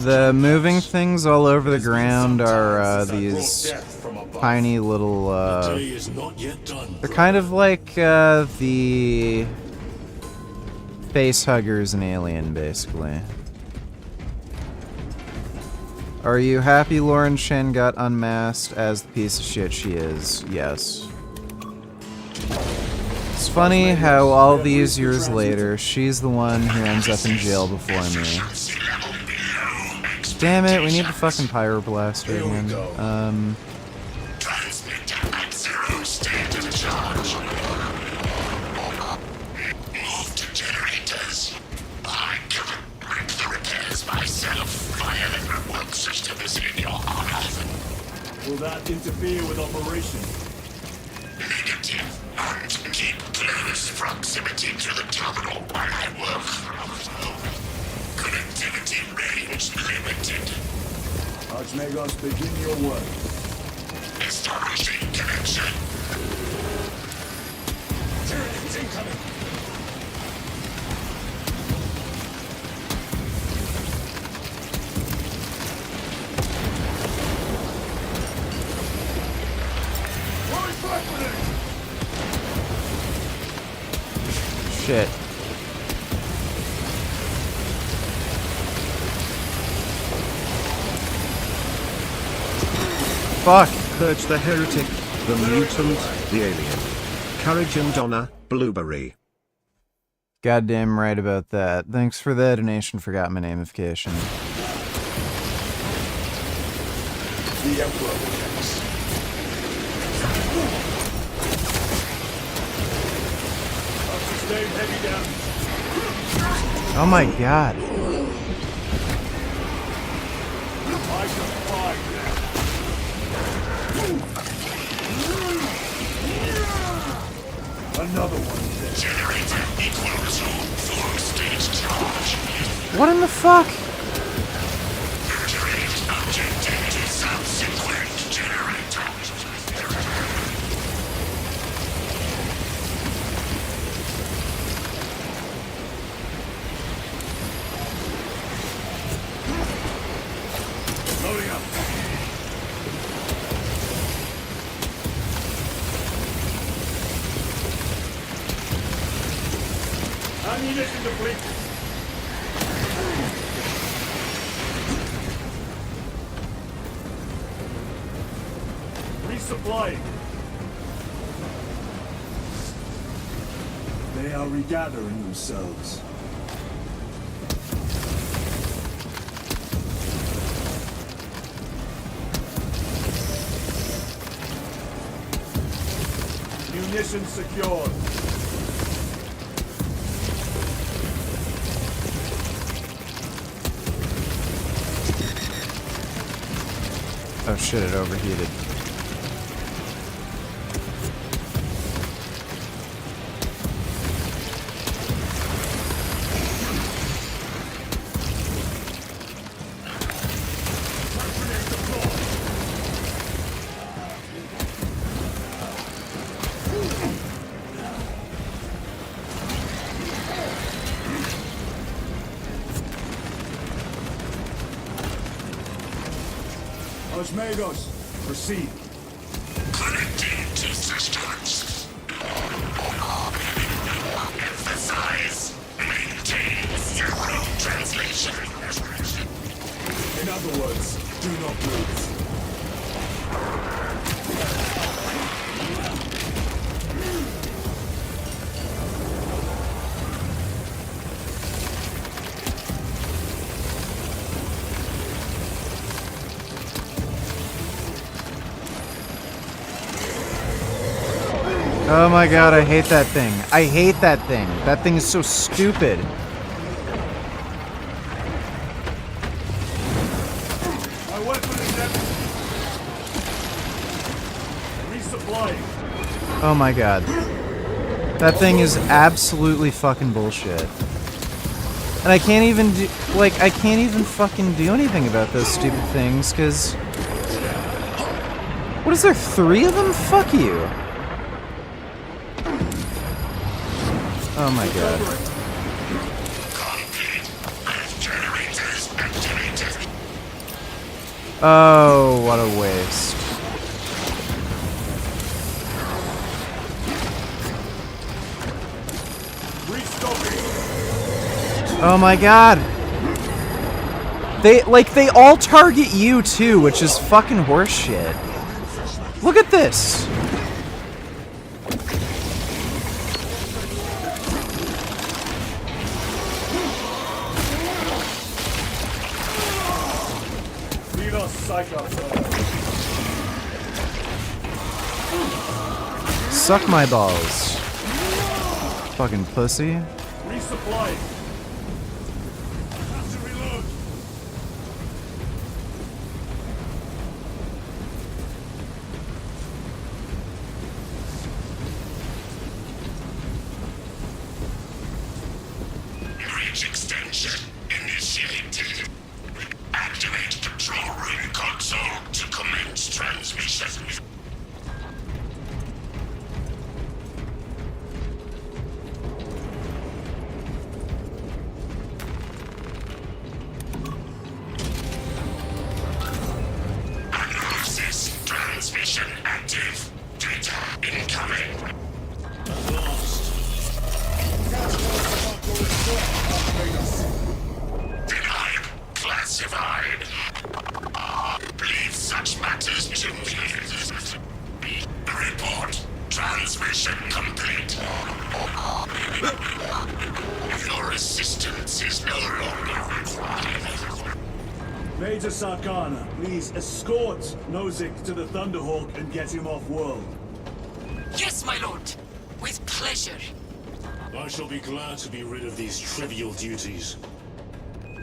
The moving things all over the ground are these tiny little, they're kind of like the face huggers in Alien, basically. Are you happy Lauren Shen got unmasked as the piece of shit she is? Yes. It's funny how all these years later, she's the one who ends up in jail before me. Damn it, we need the fucking Pyroblaster again. Transmitter at 0 state of charge. Move to generators. I can make the repairs myself. Violent remote system is in your honor. Will that interfere with operations? Negative. And keep close proximity to the terminal while I work. Connectivity range limited. Archmagos, begin your work. Establishing connection. Tyranids incoming. Shit. Fuck. Purge the heretic, the mutant, the alien. Courage and honor, Blueberry. Goddamn right about that. Thanks for the donation, forgot my namification. The Emperor protects. Sustained heavy damage. Oh my god. I can find them. Another one dead. Generator equal to full stage charge. What in the fuck? Iterate object into subsequent generator. Loading up. Ammunition depleted. Resupplying. They are regathering themselves. Munitions secured. Oh shit, it overheated. Osmagos, proceed. Connecting to systems. Emphasize. Maintain zero translation. In other words, do not move. Oh my god, I hate that thing. I hate that thing. That thing is so stupid. My weapon is empty. Resupplying. Oh my god. That thing is absolutely fucking bullshit. And I can't even do, like, I can't even fucking do anything about those stupid things, because... What is there, 3 of them? Fuck you. Oh my god. Oh, what a waste. Oh my god. They all target you too, which is fucking horseshit. Look at this. Suck my balls. Fucking pussy. Resupplying. Have to reload. Bridge extension initiated. Activate control room console to commence transmission. Analysis transmission active. Data incoming. is no longer required. Major Sarkana, please escort Nozick to the Thunderhawk and get him off-world. Yes, my lord. With pleasure. I shall be glad to be rid of these trivial duties.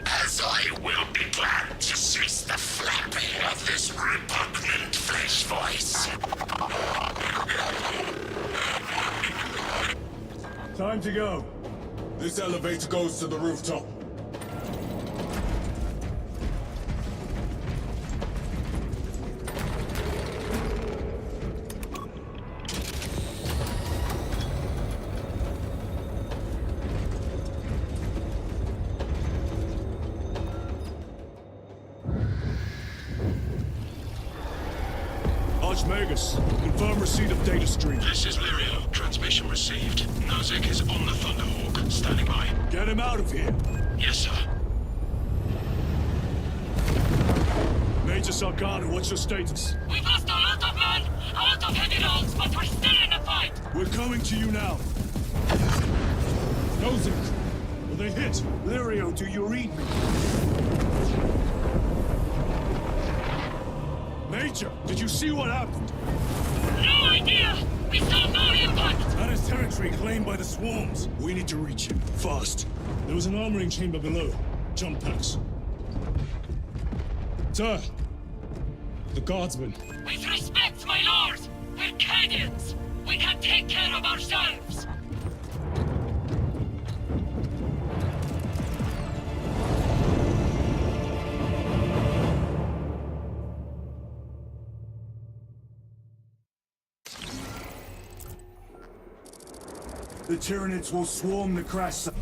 As I will be glad to cease the flapping of this repugnant flesh voice. Time to go. This elevator goes to the rooftop. Archmagus, confirm receipt of data stream. This is Lirio. Transmission received. Nozick is on the Thunderhawk. Standing by. Get him out of here. Yes, sir. Major Sarkana, what's your status? We've lost a lot of men, a lot of heavy rounds, but we're still in the fight. We're coming to you now. Nozick, will they hit? Lirio, do you read me? Major, did you see what happened? No idea! We saw no impact! That is territory claimed by the swarms. We need to reach him, fast. There was an armoring chamber below. Jump packs. Sir! The guardsmen. With respect, my lord! We're Cadians! We can take care of ourselves! The Tyranids will swarm the crash site.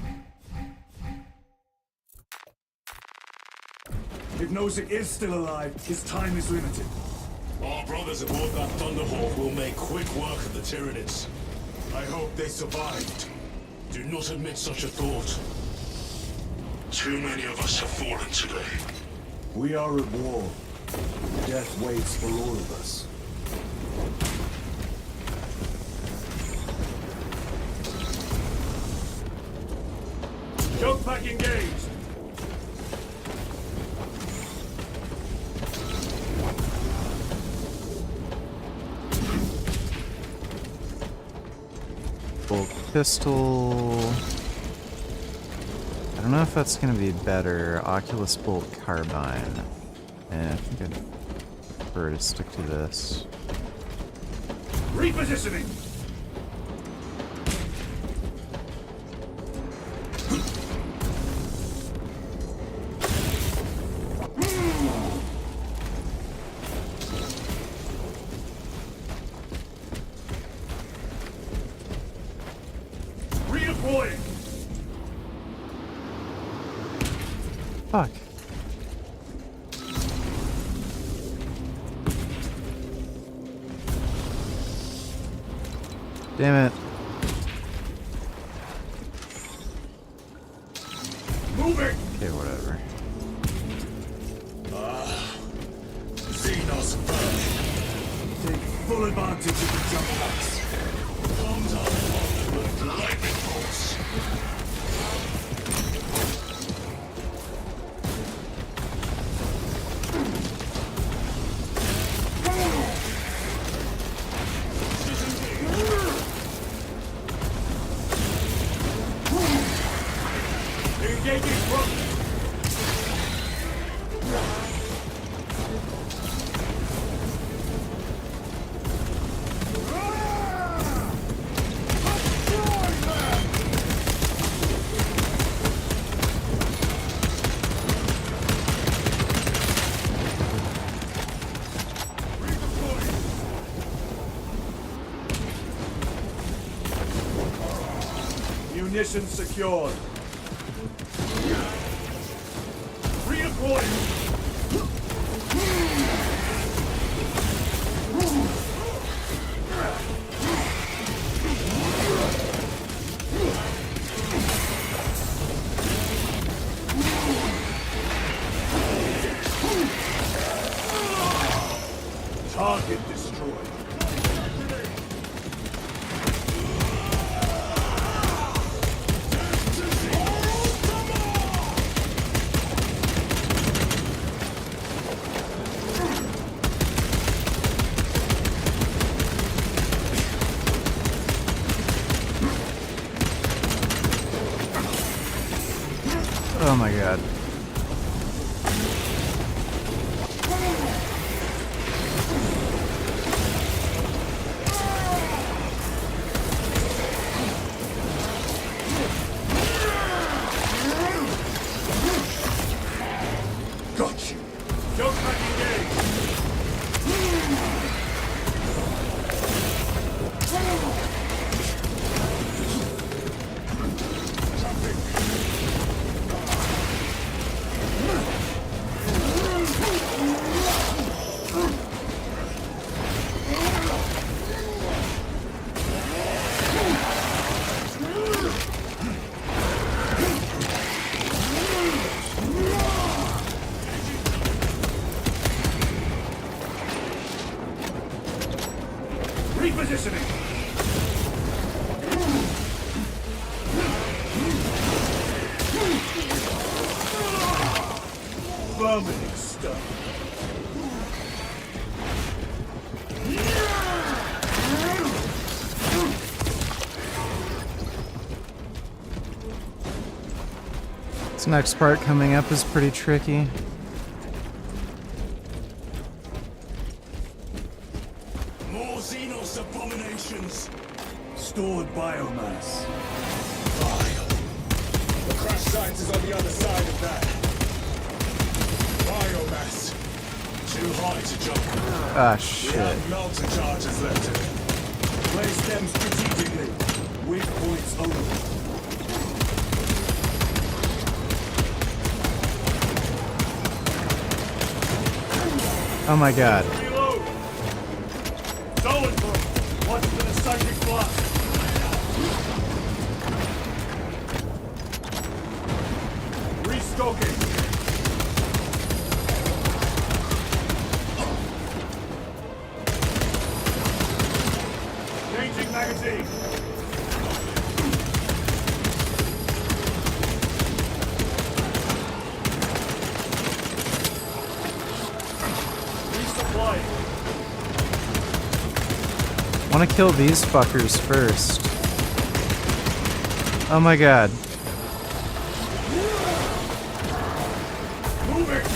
If Nozick is still alive, his time is limited. Our brothers aboard that Thunderhawk will make quick work of the Tyranids. I hope they survived. Do not admit such a thought. Too many of us have fallen today. We are at war. Death waits for all of us. Jump pack engaged! Bolt pistol. I don't know if that's gonna be better. Oculus bolt carbine. I think I'd prefer to stick to this. Repositioning! Redeploying! Fuck. Damn it. Moving! Okay, whatever. Xenos burning. Take full advantage of the jump packs. Comes up with lightning bolts. Engaging front. Munitions secured. Redeploying. Target destroyed. my god. Got you. Don't engage. Repositioning. Vomiting stuff. This next part coming up is pretty tricky. More Xenos abominations. Stored biomass. Vile. The crash site is on the other side of that. Biomass. Too high to jump. Ah, We shit. have melter charges left in it. Place them strategically. Weak points only. Oh my god. Reload. Going for it. Watch for the psychic block. Restocking. Changing magazine. Resupplying. Want to kill these fuckers first. Oh my god. Moving.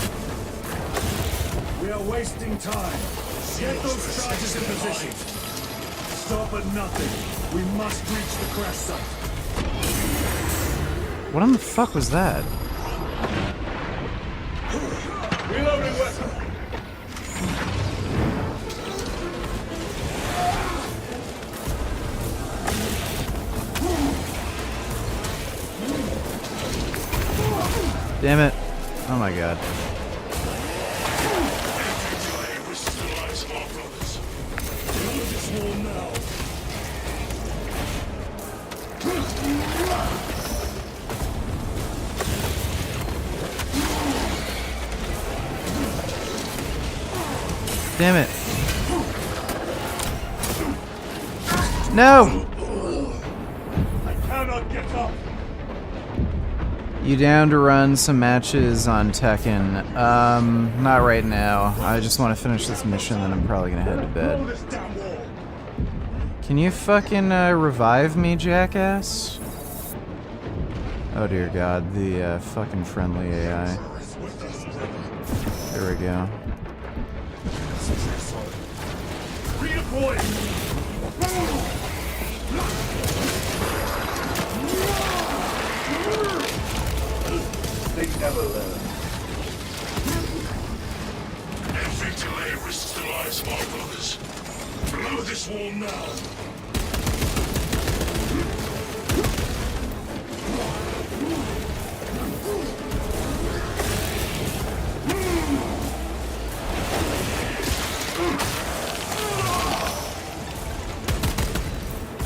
We are wasting time. Get those charges in position. Stop at nothing. We must reach the crash site. What in the fuck was that? Reloading weapon. Damn it. Oh my god. Damn it. No! I cannot get up. You down to run some matches on Tekken? Not right now. I just want to finish this mission, then I'm probably gonna head to bed. Can you fucking revive me, jackass? Oh dear god, the fucking friendly AI. There we go. They never learn. Every delay risks the lives of our brothers. Blow this wall now.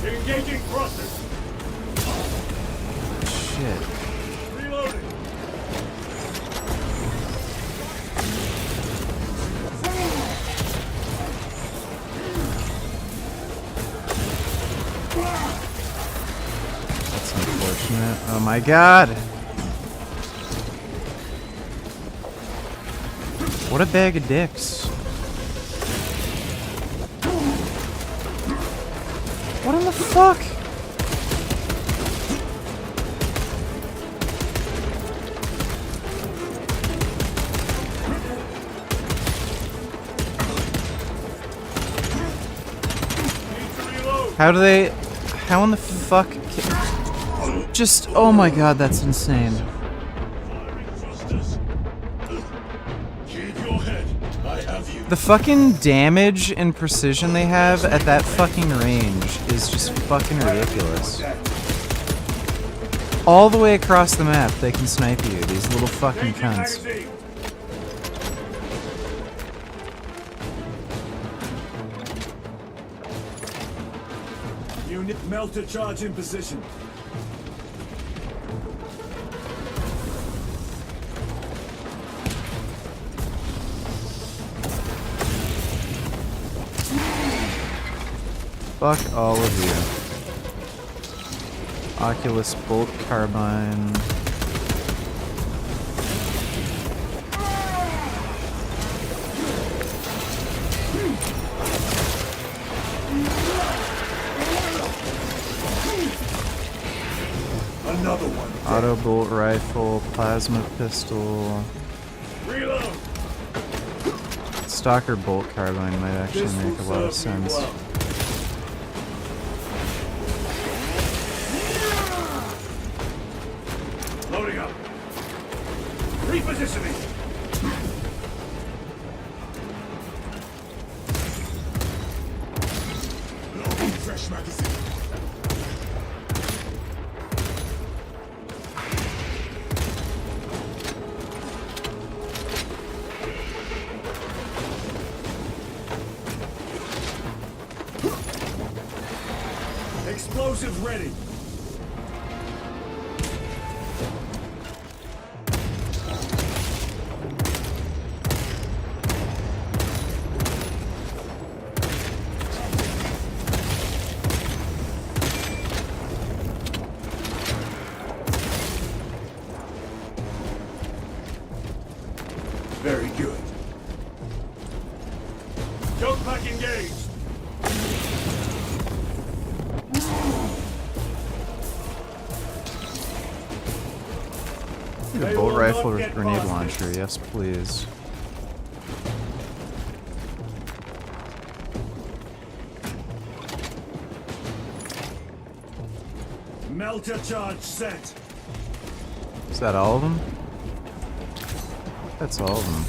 Engaging thrusters. Shit. Reloading. That's unfortunate. Oh my god! What a bag of dicks. What in the fuck? How do they... How in the fuck... Just... Oh my god, that's insane. The fucking damage and precision they have at that fucking range is just fucking ridiculous. All the way across the map, they can snipe you, these little fucking cunts. Unit melter charge in position. Fuck all of you. Oculus bolt carbine. Another one. Auto bolt rifle, plasma pistol. Reload. Stalker bolt carbine might actually make a lot of sense. Loading up. Repositioning. Loading fresh magazine. Explosives ready. Very good. Choke pack engaged. Need a bolt rifle with grenade launcher, yes please. Melter charge set. Is that all of them? That's all of them.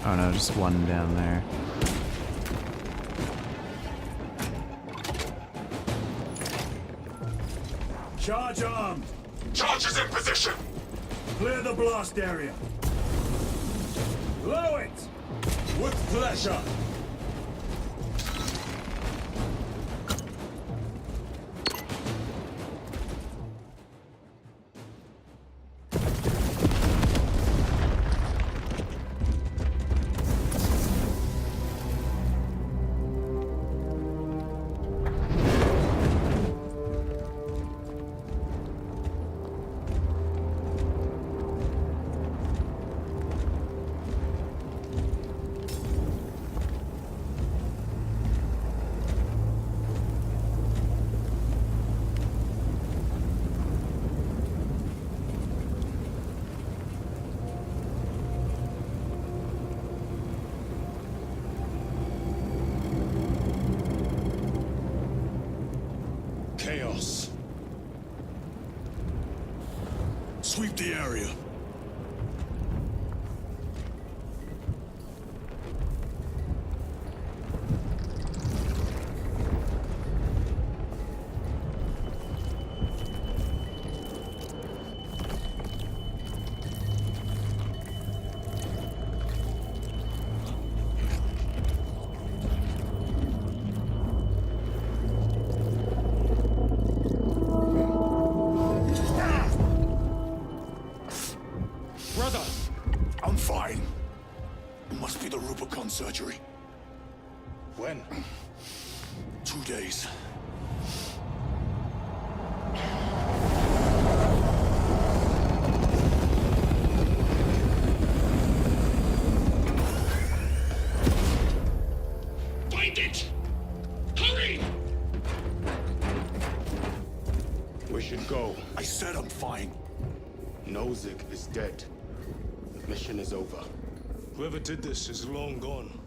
Oh no, just one down there. Charge armed. Charge is in position. Clear the blast area. Blow it. With pleasure. Chaos. Sweep the area. I'm fine. It must be the Rubicon surgery. When? 2 days. Find it! Hurry! We should go. I said I'm fine. Nozick is dead. Mission is over. Whoever did this is long gone.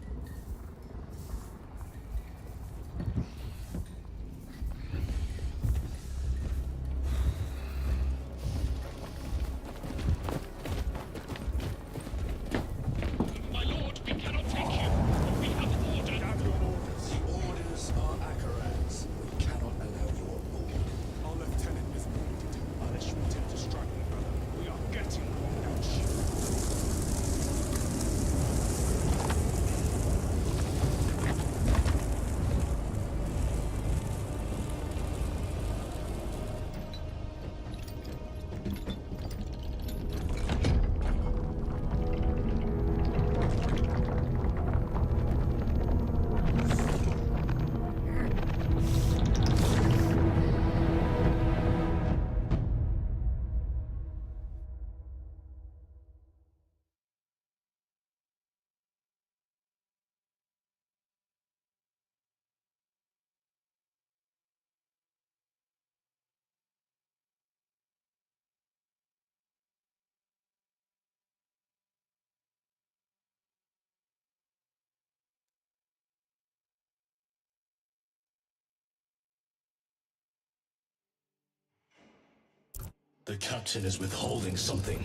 The captain is withholding something.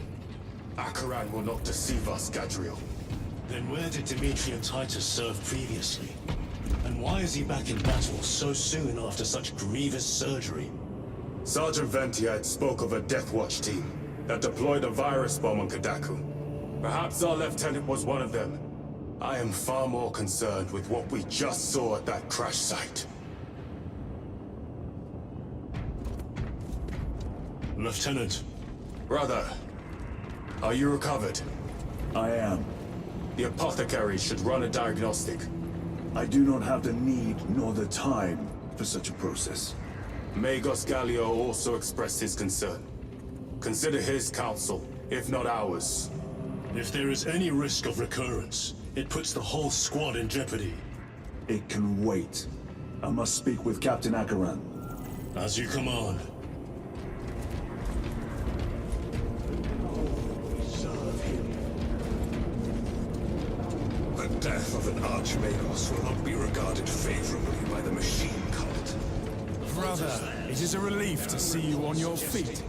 Acheran will not deceive us, Gadriel. Then where did Dimitri and Titus serve previously? And why is he back in battle so soon after such grievous surgery? Sergeant Ventiad spoke of a Death Watch team that deployed a virus bomb on Kadaku. Perhaps our lieutenant was one of them. I am far more concerned with what we just saw at that crash site. Lieutenant. Brother, are you recovered? I am. The apothecary should run a diagnostic. I do not have the need nor the time for such a process. Magos Gallio also expressed his concern. Consider his counsel, if not ours. If there is any risk of recurrence, it puts the whole squad in jeopardy. It can wait. I must speak with Captain Acheran. As you command. The death of an Archmagos will not be regarded favorably by the machine cult. Brother, it is a relief to see you on your feet.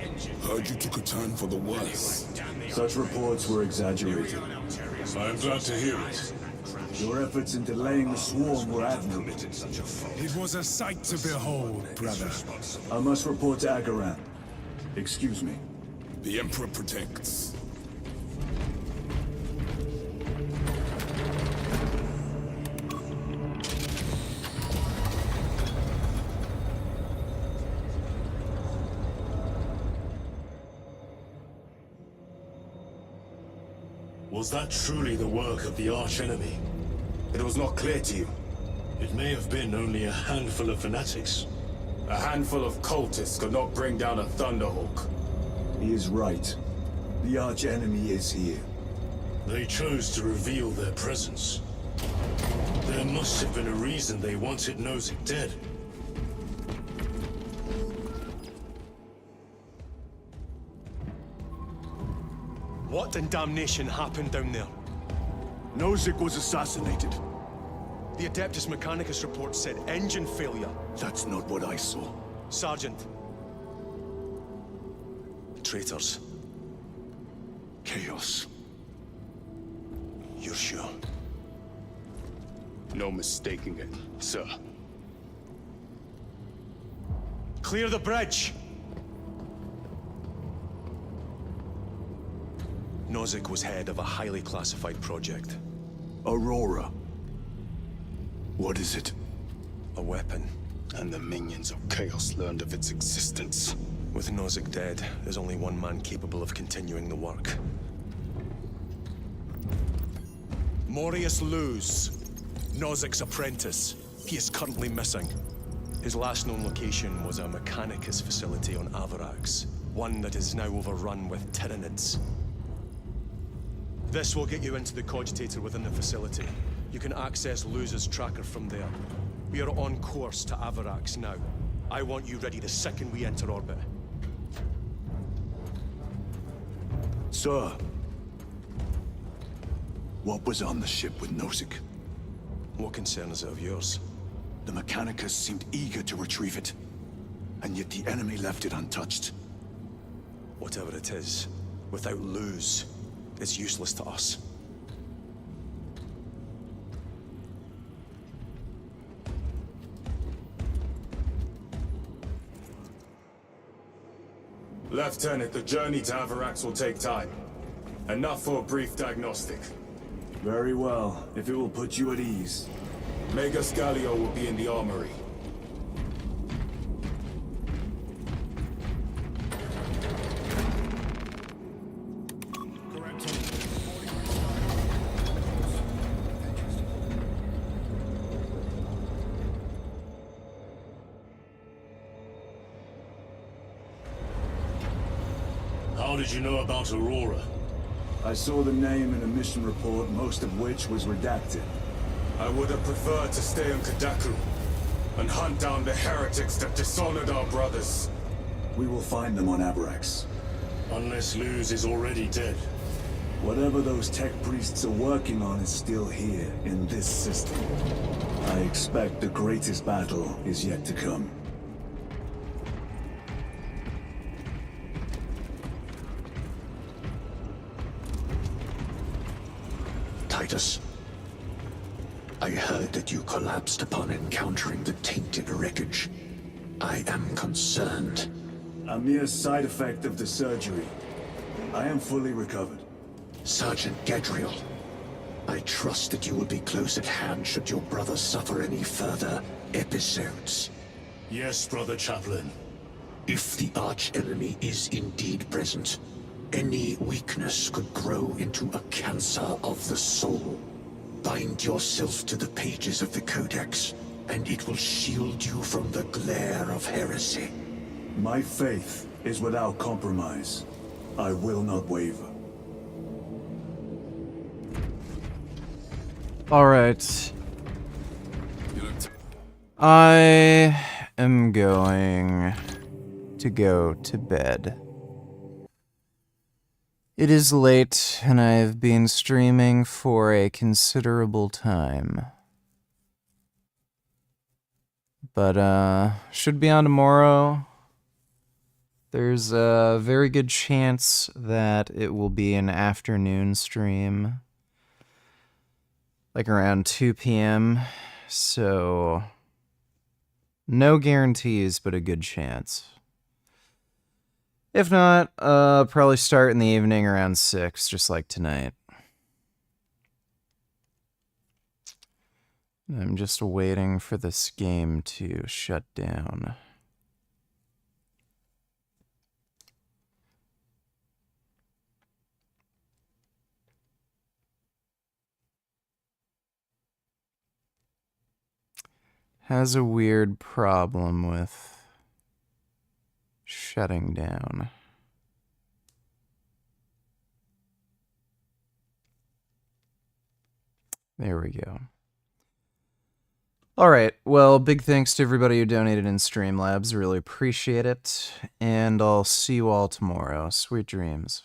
Heard you took a turn for the worse. Such reports were exaggerated. I'm glad to hear it. Your efforts in delaying the swarm were admirable. It was a sight to behold, brother. I must report to Acheran. Excuse me. The Emperor protects. Was that truly the work of the archenemy? It was not clear to you. It may have been only a handful of fanatics. A handful of cultists could not bring down a Thunderhawk. He is right. The archenemy is here. They chose to reveal their presence. There must have been a reason they wanted Nozick dead. What in damnation happened down there? Nozick was assassinated. The Adeptus Mechanicus report said engine failure. That's not what I saw. Sergeant. Traitors. Chaos. You're sure? No mistaking it, sir. Clear the bridge! Nozick was head of a highly classified project. Aurora. What is it? A weapon. And the minions of Chaos learned of its existence. With Nozick dead, there's only one man capable of continuing the work. Morius Luz, Nozick's apprentice. He is currently missing. His last known location was a Mechanicus facility on Avarax, one that is now overrun with Tyranids. This will get you into the cogitator within the facility. You can access Luz's tracker from there. We are on course to Avarax now. I want you ready the second we enter orbit. Sir. What was on the ship with Nozick? What concern is it of yours? The Mechanicus seemed eager to retrieve it. And yet the enemy left it untouched. Whatever it is, without Luz, it's useless to us. Lieutenant, the journey to Avarax will take time. Enough for a brief diagnostic. Very well, if it will put you at ease. Magos Gallio will be in the armory. How did you know about Aurora? I saw the name in a mission report, most of which was redacted. I would have preferred to stay on Kadaku and hunt down the heretics that dishonored our brothers. We will find them on Avarax. Unless Luz is already dead. Whatever those tech priests are working on is still here, in this system. I expect the greatest battle is yet to come. Titus. I heard that you collapsed upon encountering the tainted wreckage. I am concerned. A mere side effect of the surgery. I am fully recovered. Sergeant Gadriel, I trust that you will be close at hand should your brother suffer any further episodes. Yes, Brother Chaplain. If the arch-enemy is indeed present, any weakness could grow into a cancer of the soul. Bind yourself to the pages of the Codex, and it will shield you from the glare of heresy. My faith is without compromise. I will not waver. All right. I am going to go to bed. It is late, and I have been streaming for a considerable time. But, should be on tomorrow. There's a very good chance that it will be an afternoon stream. Like around 2 p.m. So, no guarantees, but a good chance. If not, probably start in the evening around 6, just like tonight. I'm just waiting for this game to shut down. Has a weird problem with shutting down. There we go. All right. Well, big thanks to everybody who donated in Streamlabs. Really appreciate it. And I'll see you all tomorrow. Sweet dreams.